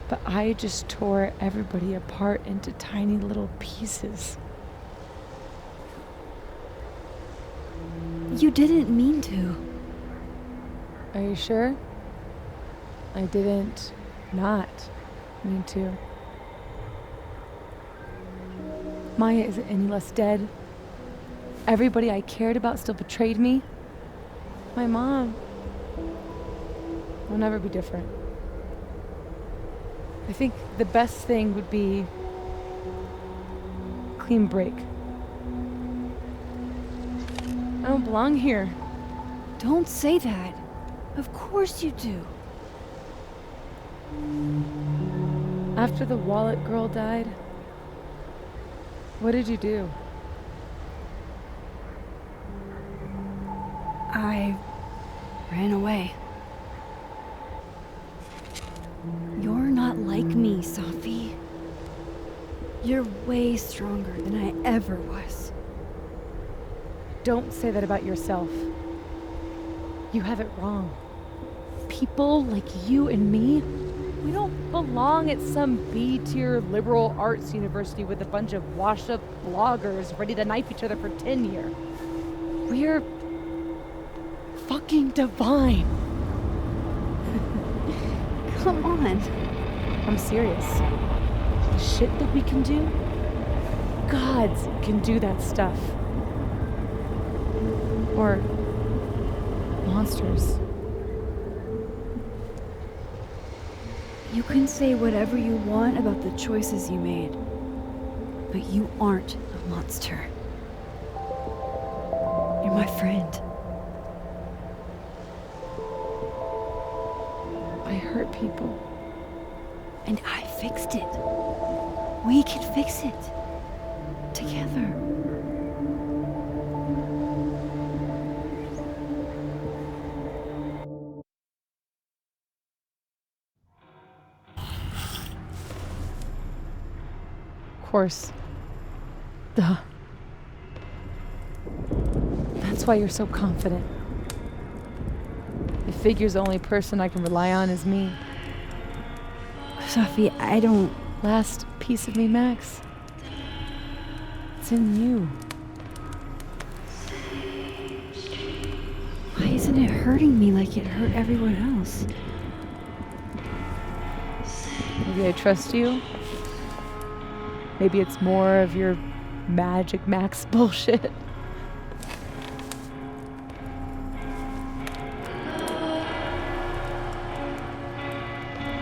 But I just tore everybody apart into tiny little pieces. You didn't mean to. Are you sure? I didn't not mean to. Maya isn't any less dead. Everybody I cared about still betrayed me. My mom will never be different. I think the best thing would be clean break. I don't belong here. Don't say that. Of course you do. After the wallet girl died, what did you do? I ran away. You're not like me, Safi. You're way stronger than I ever was. Don't say that about yourself. You have it wrong. People like you and me, we don't belong at some B-tier liberal arts university with a bunch of washed-up bloggers ready to knife each other for tenure. We're fucking divine. Come on. I'm serious. The shit that we can do, gods can do that stuff. Or monsters. You can say whatever you want about the choices you made, but you aren't a monster. You're my friend. I hurt people. And I fixed it. We can fix it. Together. Of course. Duh. That's why you're so confident. It figures the only person I can rely on is me. Safi, I don't... Last piece of me, Max. It's in you. Why isn't it hurting me like it hurt everyone else? Maybe I trust you? Maybe it's more of your Magic Max bullshit.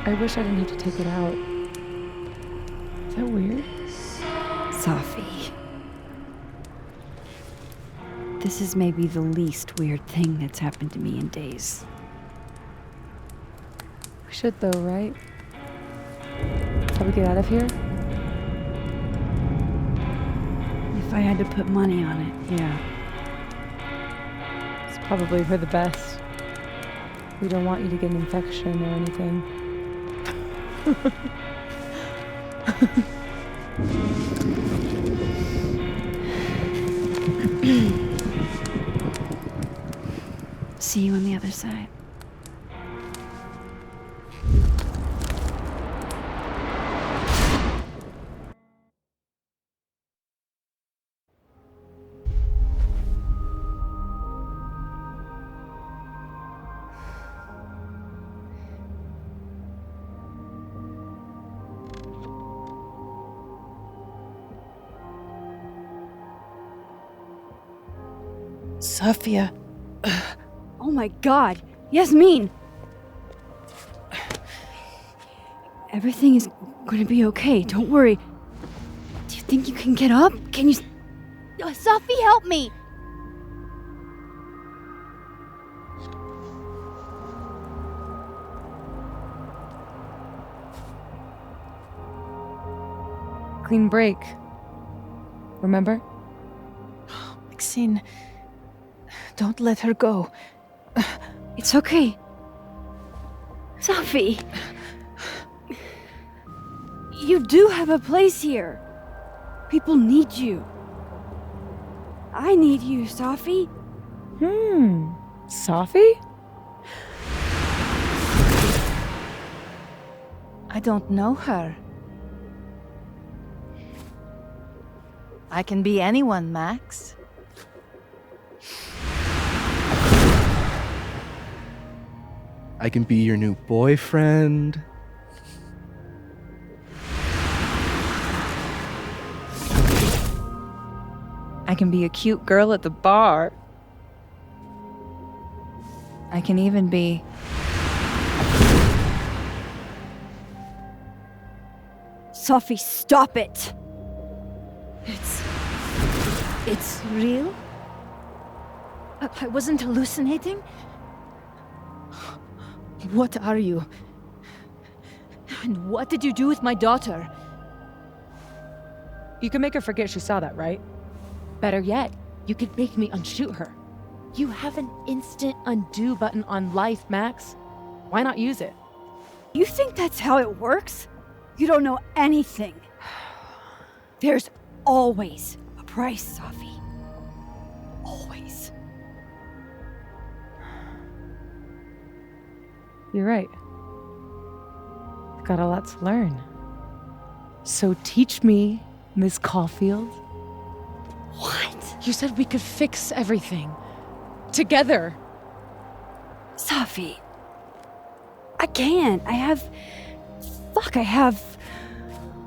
I wish I didn't have to take it out. Is that weird? Sophie. This is maybe the least weird thing that's happened to me in days. We should though, right? How we get out of here? If I had to put money on it, yeah. It's probably for the best. We don't want you to get an infection or anything. See you on the other side. Sophia. Oh my god! Yasmin! Everything is gonna be okay, don't worry. Do you think you can get up? Can you... Sophie, help me! Clean break. Remember? Maxine, don't let her go. It's okay. Sophie! You do have a place here. People need you. I need you, Sophie. Sophie? I don't know her. I can be anyone, Max. I can be your new boyfriend. I can be a cute girl at the bar. I can even be... Sophie, stop it! It's real? I wasn't hallucinating? What are you? And what did you do with my daughter? You can make her forget she saw that, right? Better yet, you could make me unshoot her. You have an instant undo button on life, Max. Why not use it? You think that's how it works? You don't know anything. There's always a price, Sophie. Always. You're right. I've got a lot to learn. So teach me, Miss Caulfield. What? You said we could fix everything. Together. Sophie. I can't. I have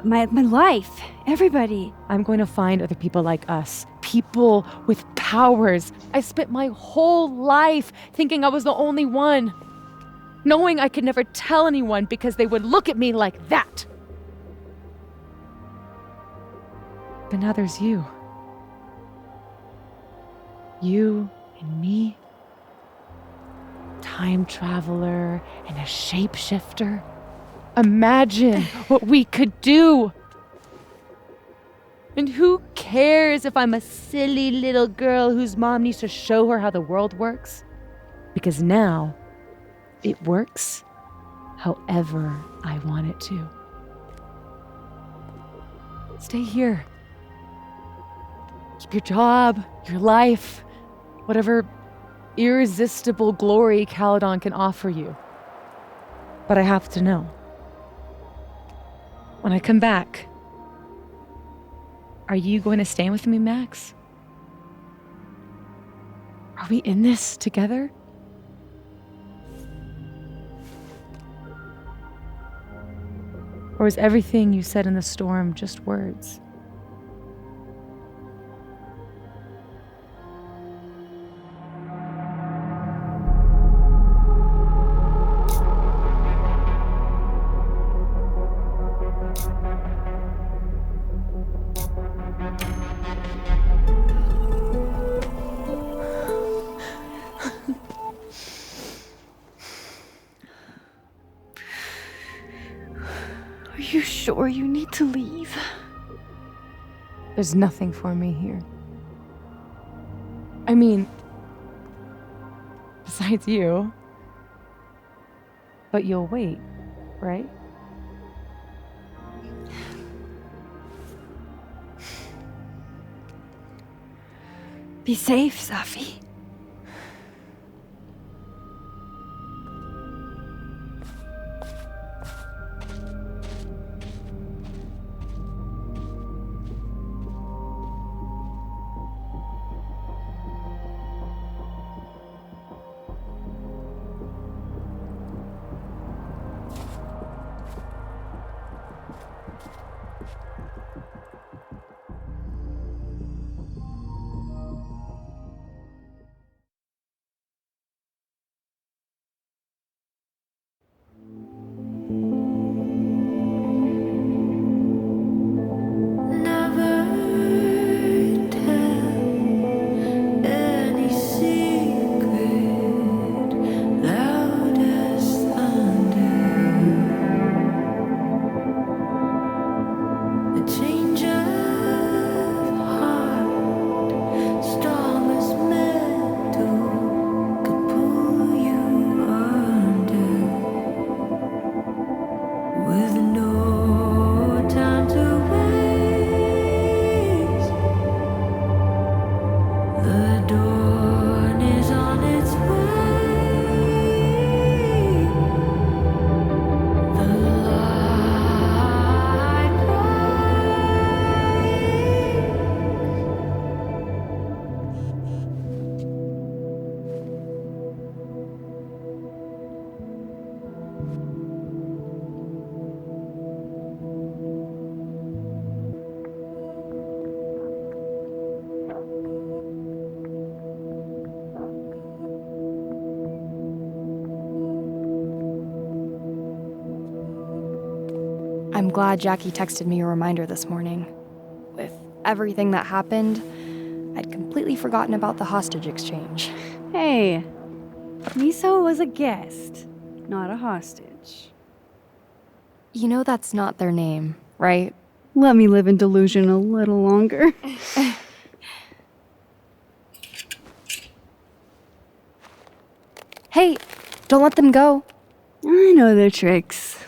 my life. Everybody. I'm going to find other people like us. People with powers. I spent my whole life thinking I was the only one. Knowing I could never tell anyone because they would look at me like that. But now there's you. You and me. Time traveler and a shapeshifter. Imagine what we could do. And who cares if I'm a silly little girl whose mom needs to show her how the world works? Because now, it works however I want it to. Stay here. Keep your job, your life, whatever irresistible glory Caledon can offer you. But I have to know. When I come back, are you going to stand with me, Max? Are we in this together? Or was everything you said in the storm just words? Are you sure you need to leave? There's nothing for me here. I mean, besides you. But you'll wait, right? Be safe, Safi. I'm glad Jackie texted me a reminder this morning. With everything that happened, I'd completely forgotten about the hostage exchange. Hey, Miso was a guest, not a hostage. You know that's not their name, right? Let me live in delusion a little longer. Hey, don't let them go. I know their tricks.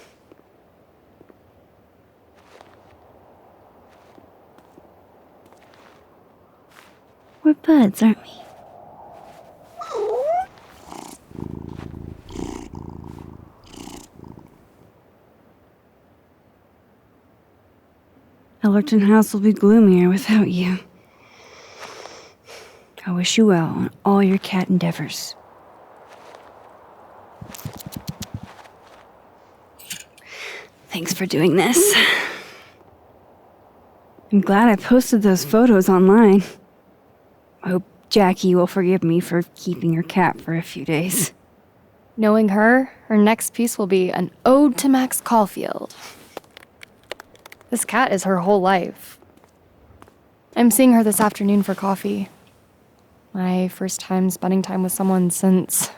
We're buds, aren't we? Ellerton House will be gloomier without you. I wish you well on all your cat endeavors. Thanks for doing this. I'm glad I posted those photos online. I hope Jackie will forgive me for keeping her cat for a few days. Knowing her next piece will be an ode to Max Caulfield. This cat is her whole life. I'm seeing her this afternoon for coffee. My first time spending time with someone since...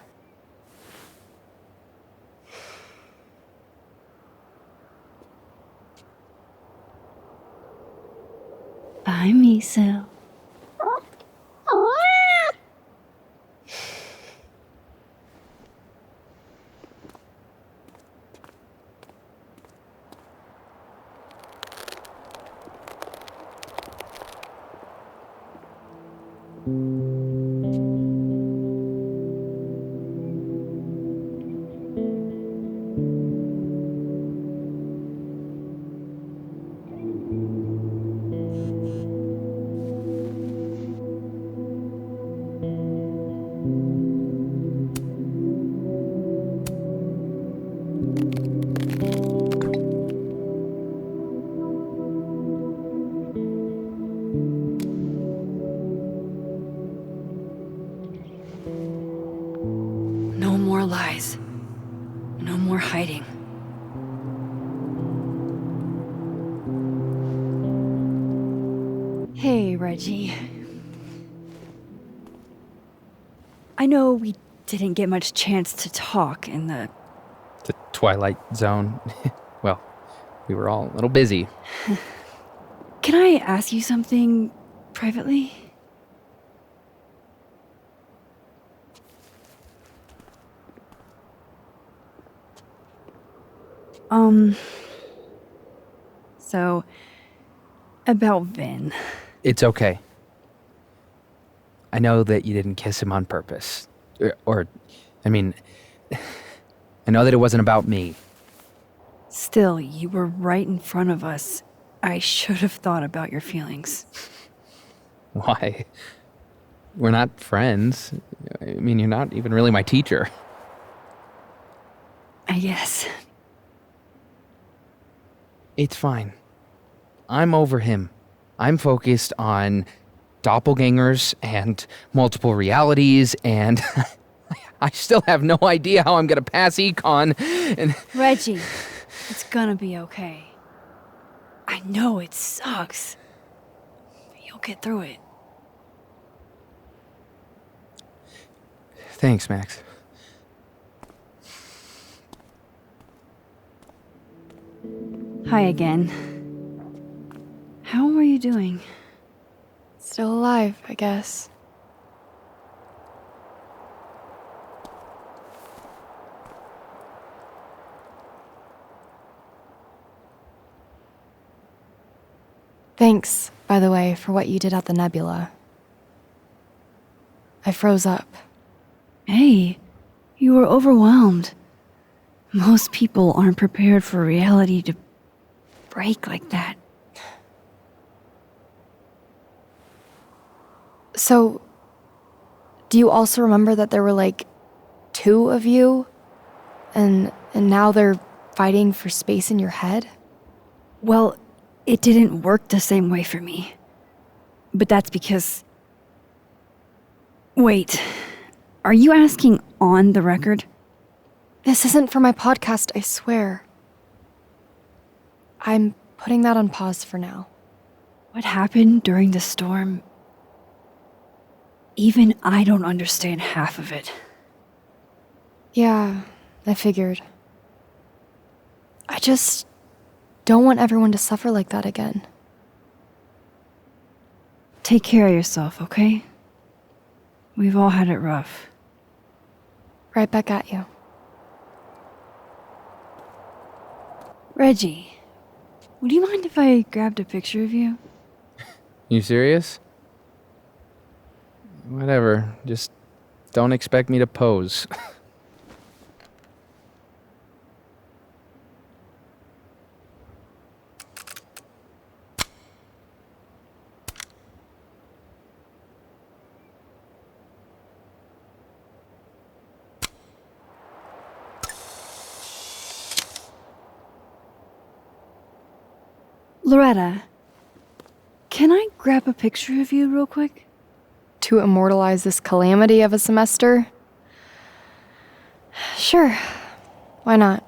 Bye, Miso. hiding? Hey, Reggie. I know we didn't get much chance to talk in the... The Twilight Zone. Well, we were all a little busy. Can I ask you something privately? So, about Vin. It's okay. I know that you didn't kiss him on purpose. I mean, I know that it wasn't about me. Still, you were right in front of us. I should have thought about your feelings. Why? We're not friends. I mean, you're not even really my teacher. I guess. It's fine. I'm over him. I'm focused on doppelgangers and multiple realities, and I still have no idea how I'm gonna pass econ. And Reggie, it's gonna be okay. I know it sucks. But you'll get through it. Thanks, Max. Hi again. How are you doing? Still alive, I guess. Thanks, by the way, for what you did at the Nebula. I froze up. Hey, you were overwhelmed. Most people aren't prepared for reality to break like that. So, do you also remember that there were like 2 of you? And now they're fighting for space in your head? Well, it didn't work the same way for me. But that's because... Wait, are you asking on the record? This isn't for my podcast, I swear. I'm putting that on pause for now. What happened during the storm? Even I don't understand half of it. Yeah, I figured. I just don't want everyone to suffer like that again. Take care of yourself, okay? We've all had it rough. Right back at you. Reggie, would you mind if I grabbed a picture of you? You serious? Whatever. Just don't expect me to pose. Loretta, can I grab a picture of you real quick? To immortalize this calamity of a semester? Sure. Why not?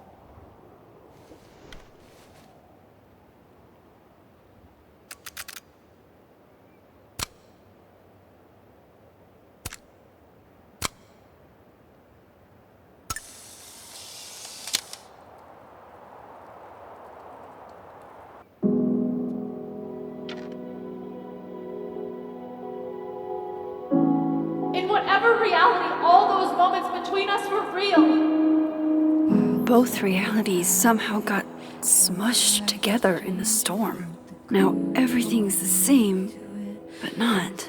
In whatever reality, all those moments between us were real. Both realities somehow got smushed together in the storm. Now everything's the same, but not.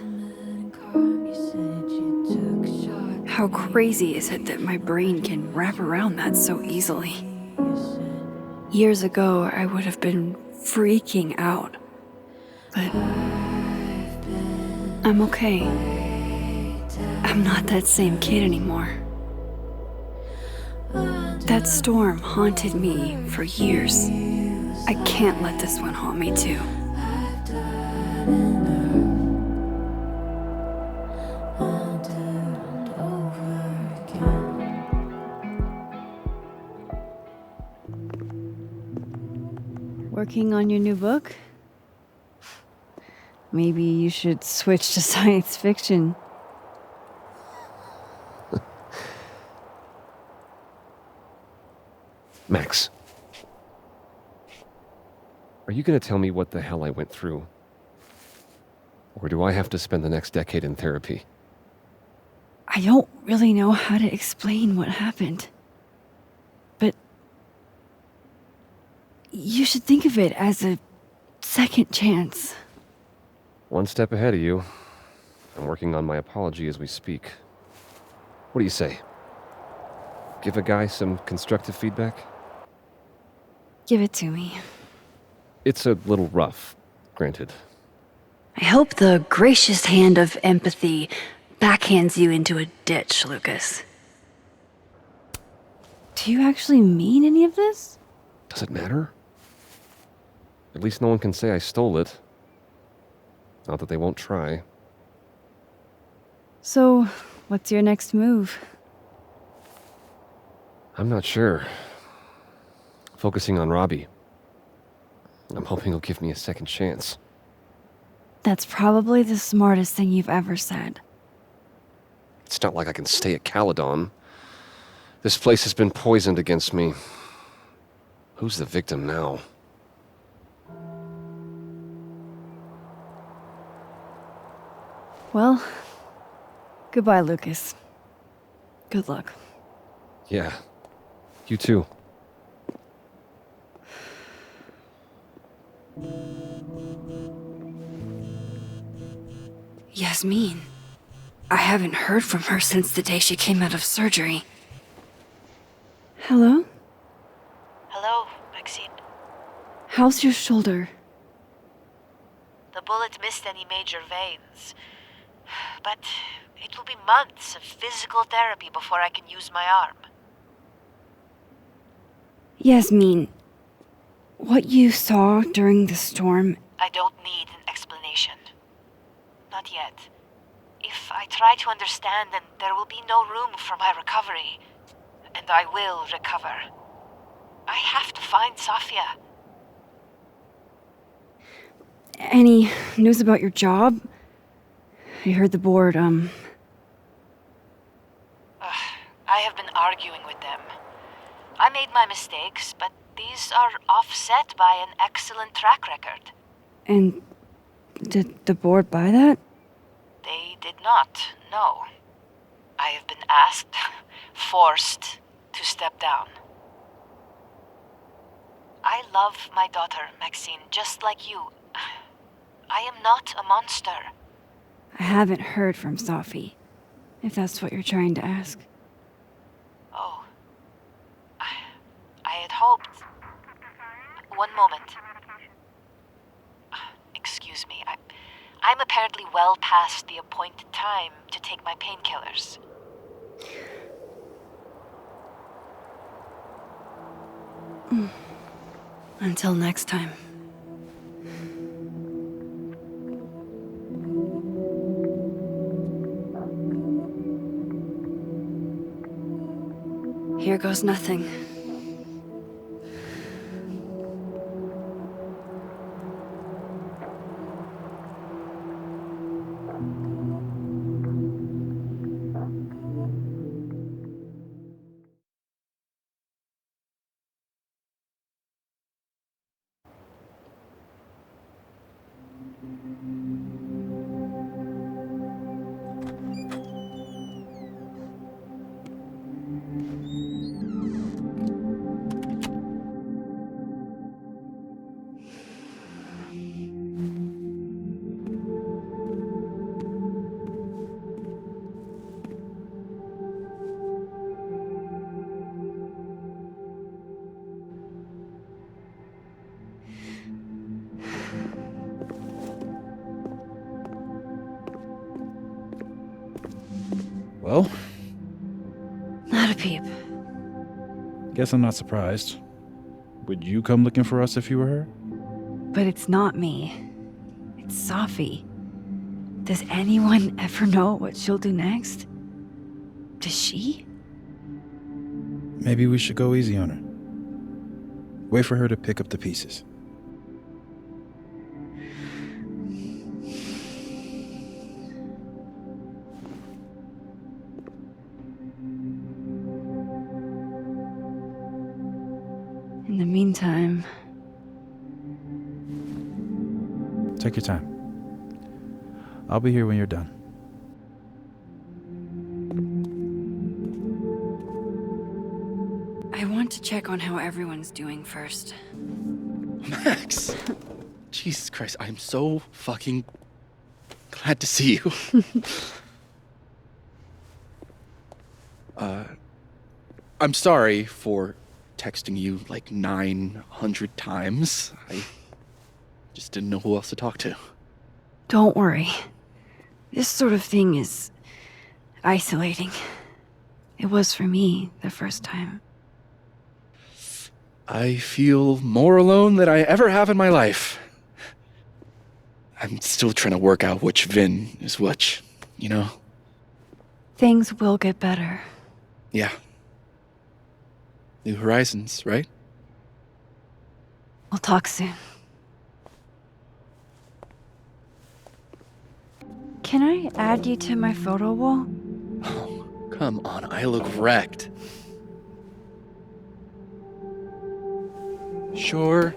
How crazy is it that my brain can wrap around that so easily? Years ago, I would have been freaking out. But I'm okay. I'm not that same kid anymore. That storm haunted me for years. I can't let this one haunt me too. working on your new book? Maybe you should switch to science fiction. Max. Are you going to tell me what the hell I went through? Or do I have to spend the next decade in therapy? I don't really know how to explain what happened. But you should think of it as a second chance. One step ahead of you. I'm working on my apology as we speak. What do you say? Give a guy some constructive feedback? Give it to me. It's a little rough, granted. I hope the gracious hand of empathy backhands you into a ditch, Lucas. Do you actually mean any of this? Does it matter? At least no one can say I stole it. Not that they won't try. So, what's your next move? I'm not sure. Focusing on Robbie. I'm hoping he'll give me a second chance. That's probably the smartest thing you've ever said. It's not like I can stay at Caledon. This place has been poisoned against me. Who's the victim now? Well, goodbye, Lucas. Good luck. Yeah, you too. Yasmin. I haven't heard from her since the day she came out of surgery. Hello? Hello, Maxine. How's your shoulder? The bullet missed any major veins. But it will be months of physical therapy before I can use my arm. Yasmin, what you saw during the storm... I don't need an explanation. Not yet. If I try to understand, then there will be no room for my recovery. And I will recover. I have to find Safia. Any news about your job? I heard the board, I have been arguing with them. I made my mistakes, but these are offset by an excellent track record. And did the board buy that? They did not, no. I have been asked, forced to step down. I love my daughter, Maxine, just like you. I am not a monster. I haven't heard from Safi, if that's what you're trying to ask. Oh. I had hoped... One moment. Excuse me, I'm apparently well past the appointed time to take my painkillers. Until next time. Here goes nothing. Well? Not a peep. Guess I'm not surprised. Would you come looking for us if you were her? But it's not me. It's Safi. Does anyone ever know what she'll do next? Does she? Maybe we should go easy on her. Wait for her to pick up the pieces. time. Take your time. I'll be here when you're done. I want to check on how everyone's doing first. Max! Jesus Christ, I'm so fucking glad to see you. I'm sorry for texting you like 900 times. I just didn't know who else to talk to. Don't worry. This sort of thing is isolating. It was for me the first time. I feel more alone than I ever have in my life. I'm still trying to work out which Vin is which, you know? Things will get better. Yeah. New horizons, right? We'll talk soon. Can I add you to my photo wall? Oh, come on, I look wrecked. Sure.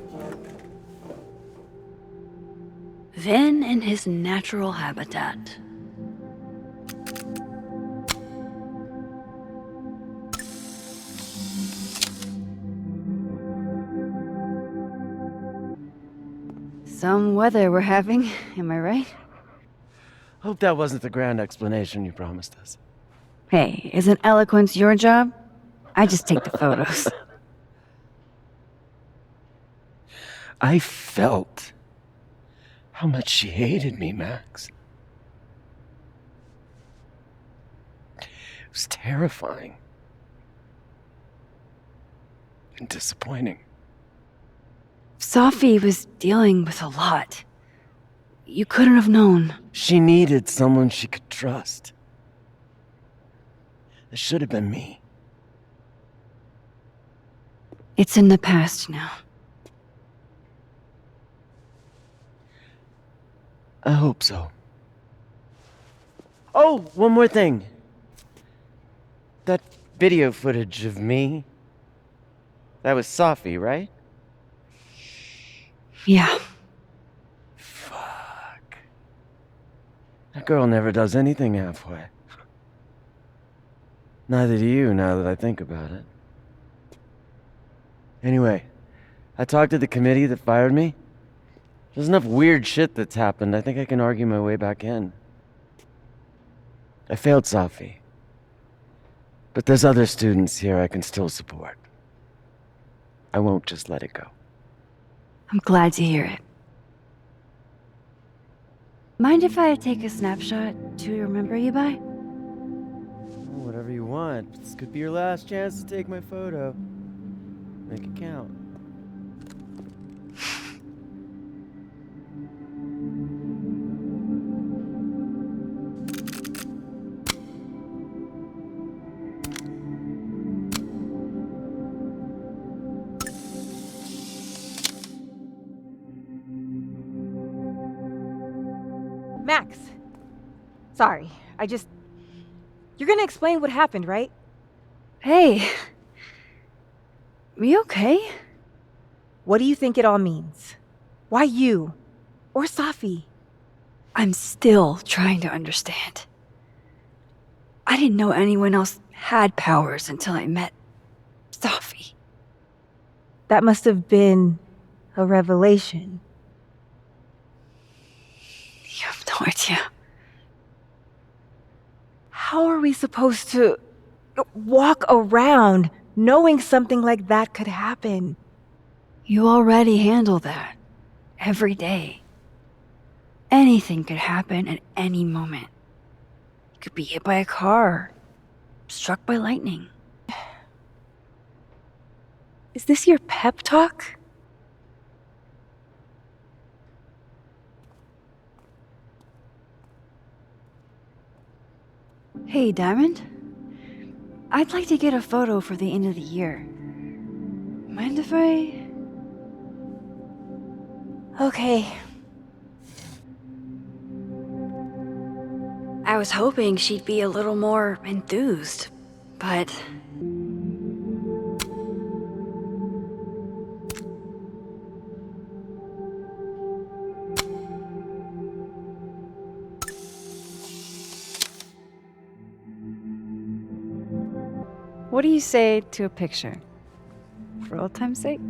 Vin in his natural habitat. Some weather we're having, am I right? Hope that wasn't the grand explanation you promised us. Hey, isn't eloquence your job? I just take the photos. I felt how much she hated me, Max. It was terrifying. And disappointing. Safi was dealing with a lot. You couldn't have known. She needed someone she could trust. It should have been me. It's in the past now. I hope so. Oh, one more thing. That video footage of me, that was Safi, right? Yeah. Fuck. That girl never does anything halfway. Neither do you, now that I think about it. Anyway, I talked to the committee that fired me. There's enough weird shit that's happened. I think I can argue my way back in. I failed Safi. But there's other students here I can still support. I won't just let it go. I'm glad to hear it. Mind if I take a snapshot to remember you by? Whatever you want. This could be your last chance to take my photo. Make it count. Max. Sorry, You're gonna explain what happened, right? Hey. We okay? What do you think it all means? Why you? Or Safi? I'm still trying to understand. I didn't know anyone else had powers until I met Safi. That must have been a revelation. You have no idea. How are we supposed to walk around knowing something like that could happen? You already handle that. Every day. Anything could happen at any moment. You could be hit by a car. Struck by lightning. Is this your pep talk? Hey, Diamond. I'd like to get a photo for the end of the year. Mind if I... Okay. I was hoping she'd be a little more enthused, but... What do you say to a picture? For old time's sake?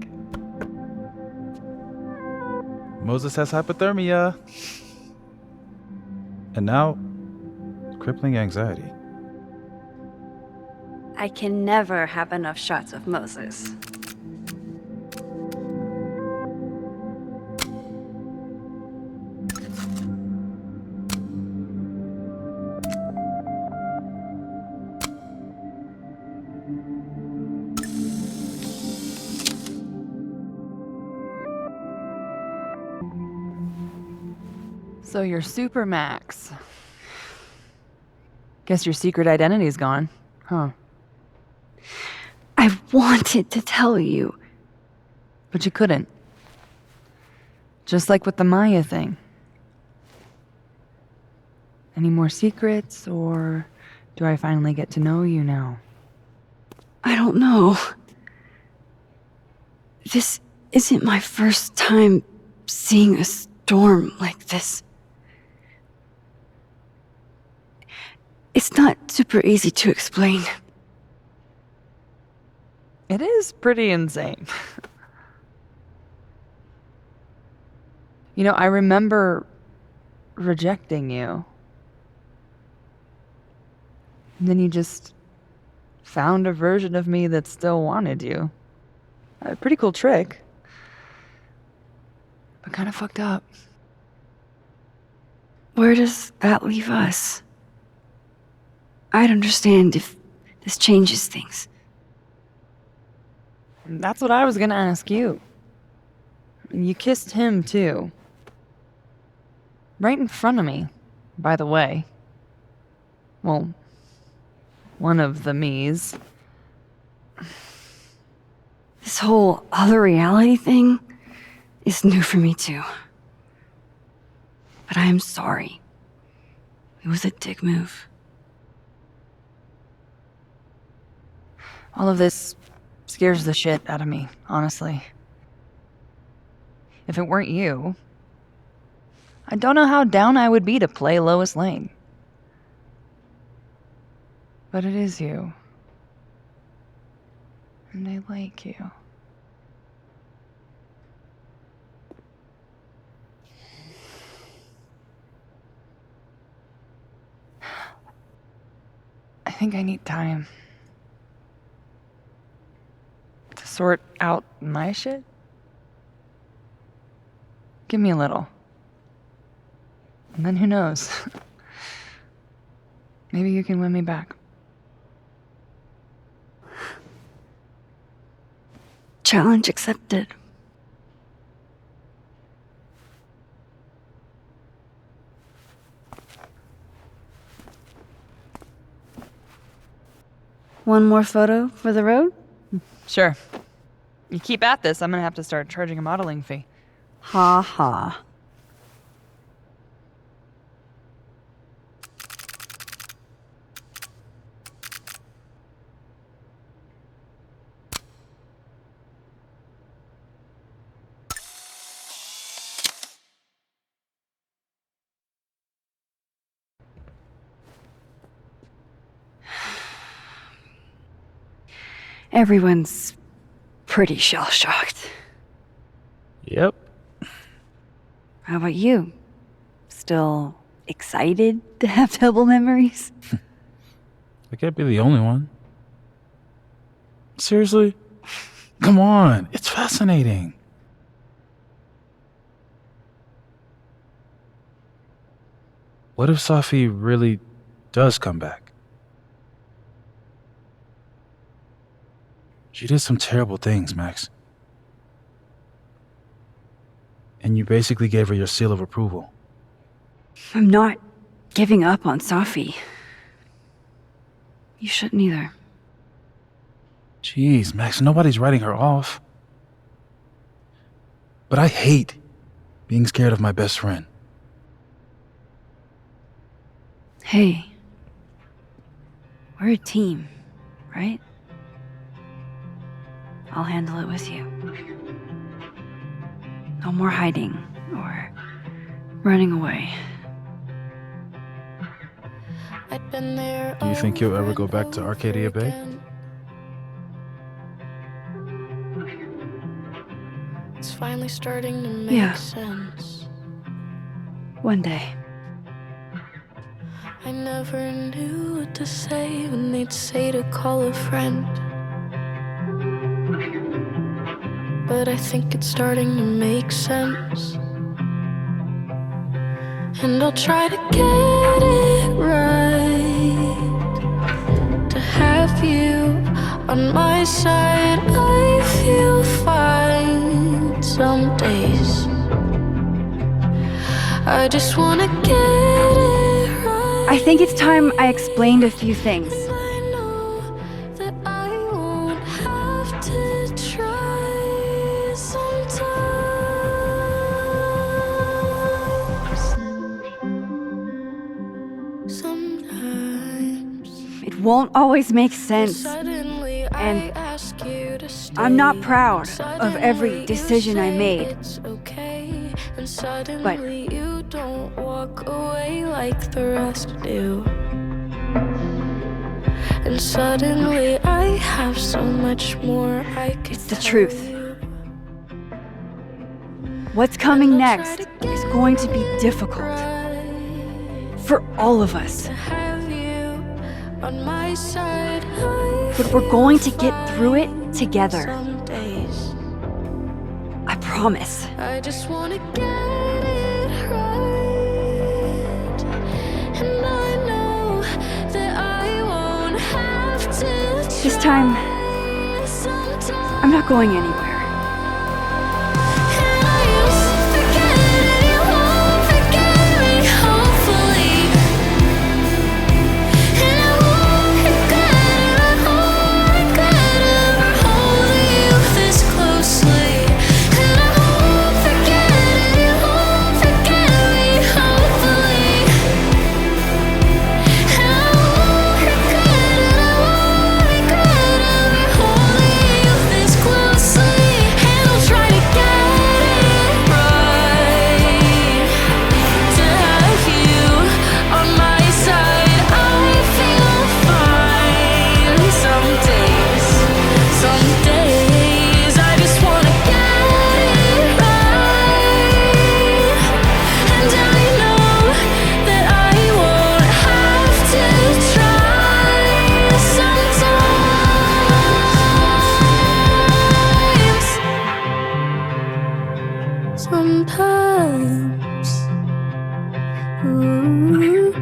Moses has hypothermia. And now, crippling anxiety. I can never have enough shots of Moses. So you're Super Max. Guess your secret identity's gone, huh? I wanted to tell you. But you couldn't. Just like with the Maya thing. Any more secrets, or do I finally get to know you now? I don't know. This isn't my first time seeing a storm like this. It's not super easy to explain. It is pretty insane. You know, I remember rejecting you. And then you just found a version of me that still wanted you. A pretty cool trick. But kind of fucked up. Where does that leave us? I'd understand if this changes things. That's what I was gonna ask you. You kissed him, too. Right in front of me, by the way. Well, one of the me's. This whole other reality thing is new for me, too. But I am sorry. It was a dick move. All of this scares the shit out of me, honestly. If it weren't you, I don't know how down I would be to play Lois Lane. But it is you. And I like you. I think I need time to sort out my shit. Give me a little. And then who knows? Maybe you can win me back. Challenge accepted. One more photo for the road? Sure. You keep at this, I'm gonna have to start charging a modeling fee. Ha ha. Everyone's pretty shell-shocked. Yep. How about you? Still excited to have double memories? I can't be the only one. Seriously? Come on, it's fascinating. What if Safi really does come back? She did some terrible things, Max. And you basically gave her your seal of approval. I'm not giving up on Safi. You shouldn't either. Jeez, Max, nobody's writing her off. But I hate being scared of my best friend. Hey, we're a team, right? I'll handle it with you. No more hiding or running away. Do you think you'll ever go back to Arcadia Bay? finally starting to make Yeah. sense. One day. I never knew what to say when they'd say to call a friend. But I think it's starting to make sense. And I'll try to get it right. To have you on my side, I feel fine some days. I just wanna get it right. I think it's time I explained a few things. I know that I won't have to try sometimes. It won't always make sense. Suddenly And I ask you to stay. I'm not proud of every decision I made. It's okay. And suddenly you don't walk away like the rest do. And suddenly I have so much more I could It's the truth. What's coming next is going to be difficult. For all of us. have you on my side. But we're going to get through it together. Some days I promise. I just wanna get it right. And I know that I won't have to This time, I'm not going anywhere. Sometimes, ooh,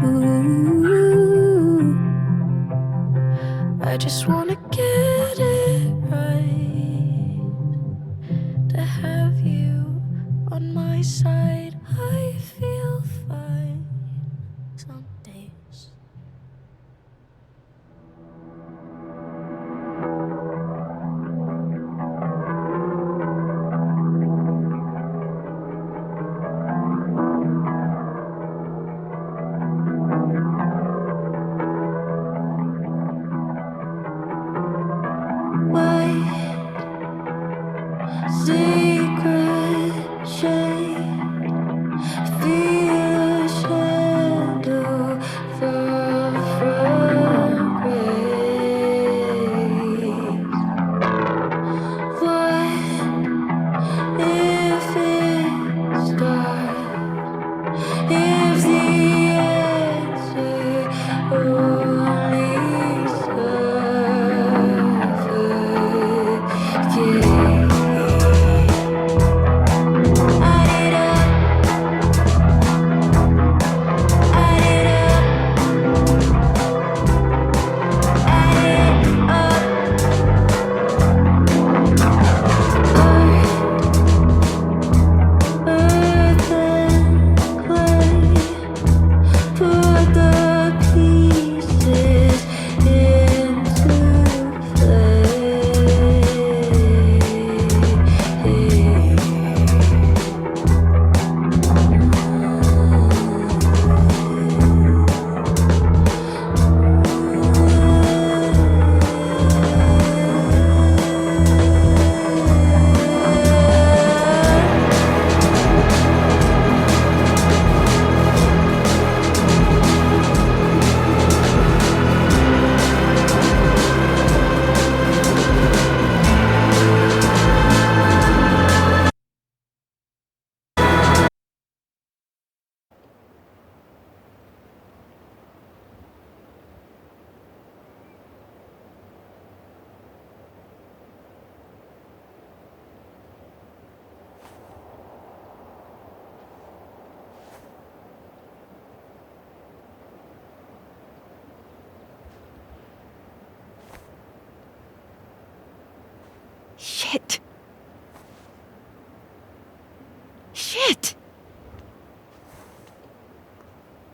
ooh, I just wanna get it right. To have you on my side, I feel fine some days. Secret shade, Shit!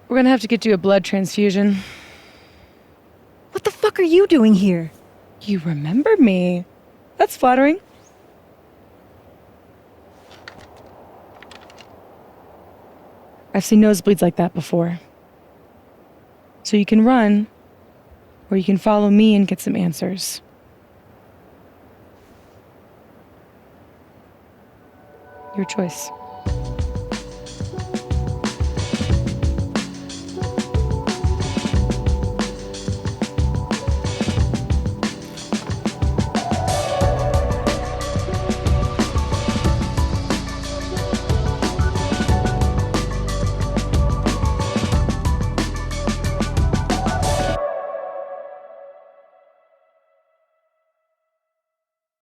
We're gonna have to get you a blood transfusion. What the fuck are you doing here? You remember me. That's flattering. I've seen nosebleeds like that before. So you can run, or you can follow me and get some answers. Your choice.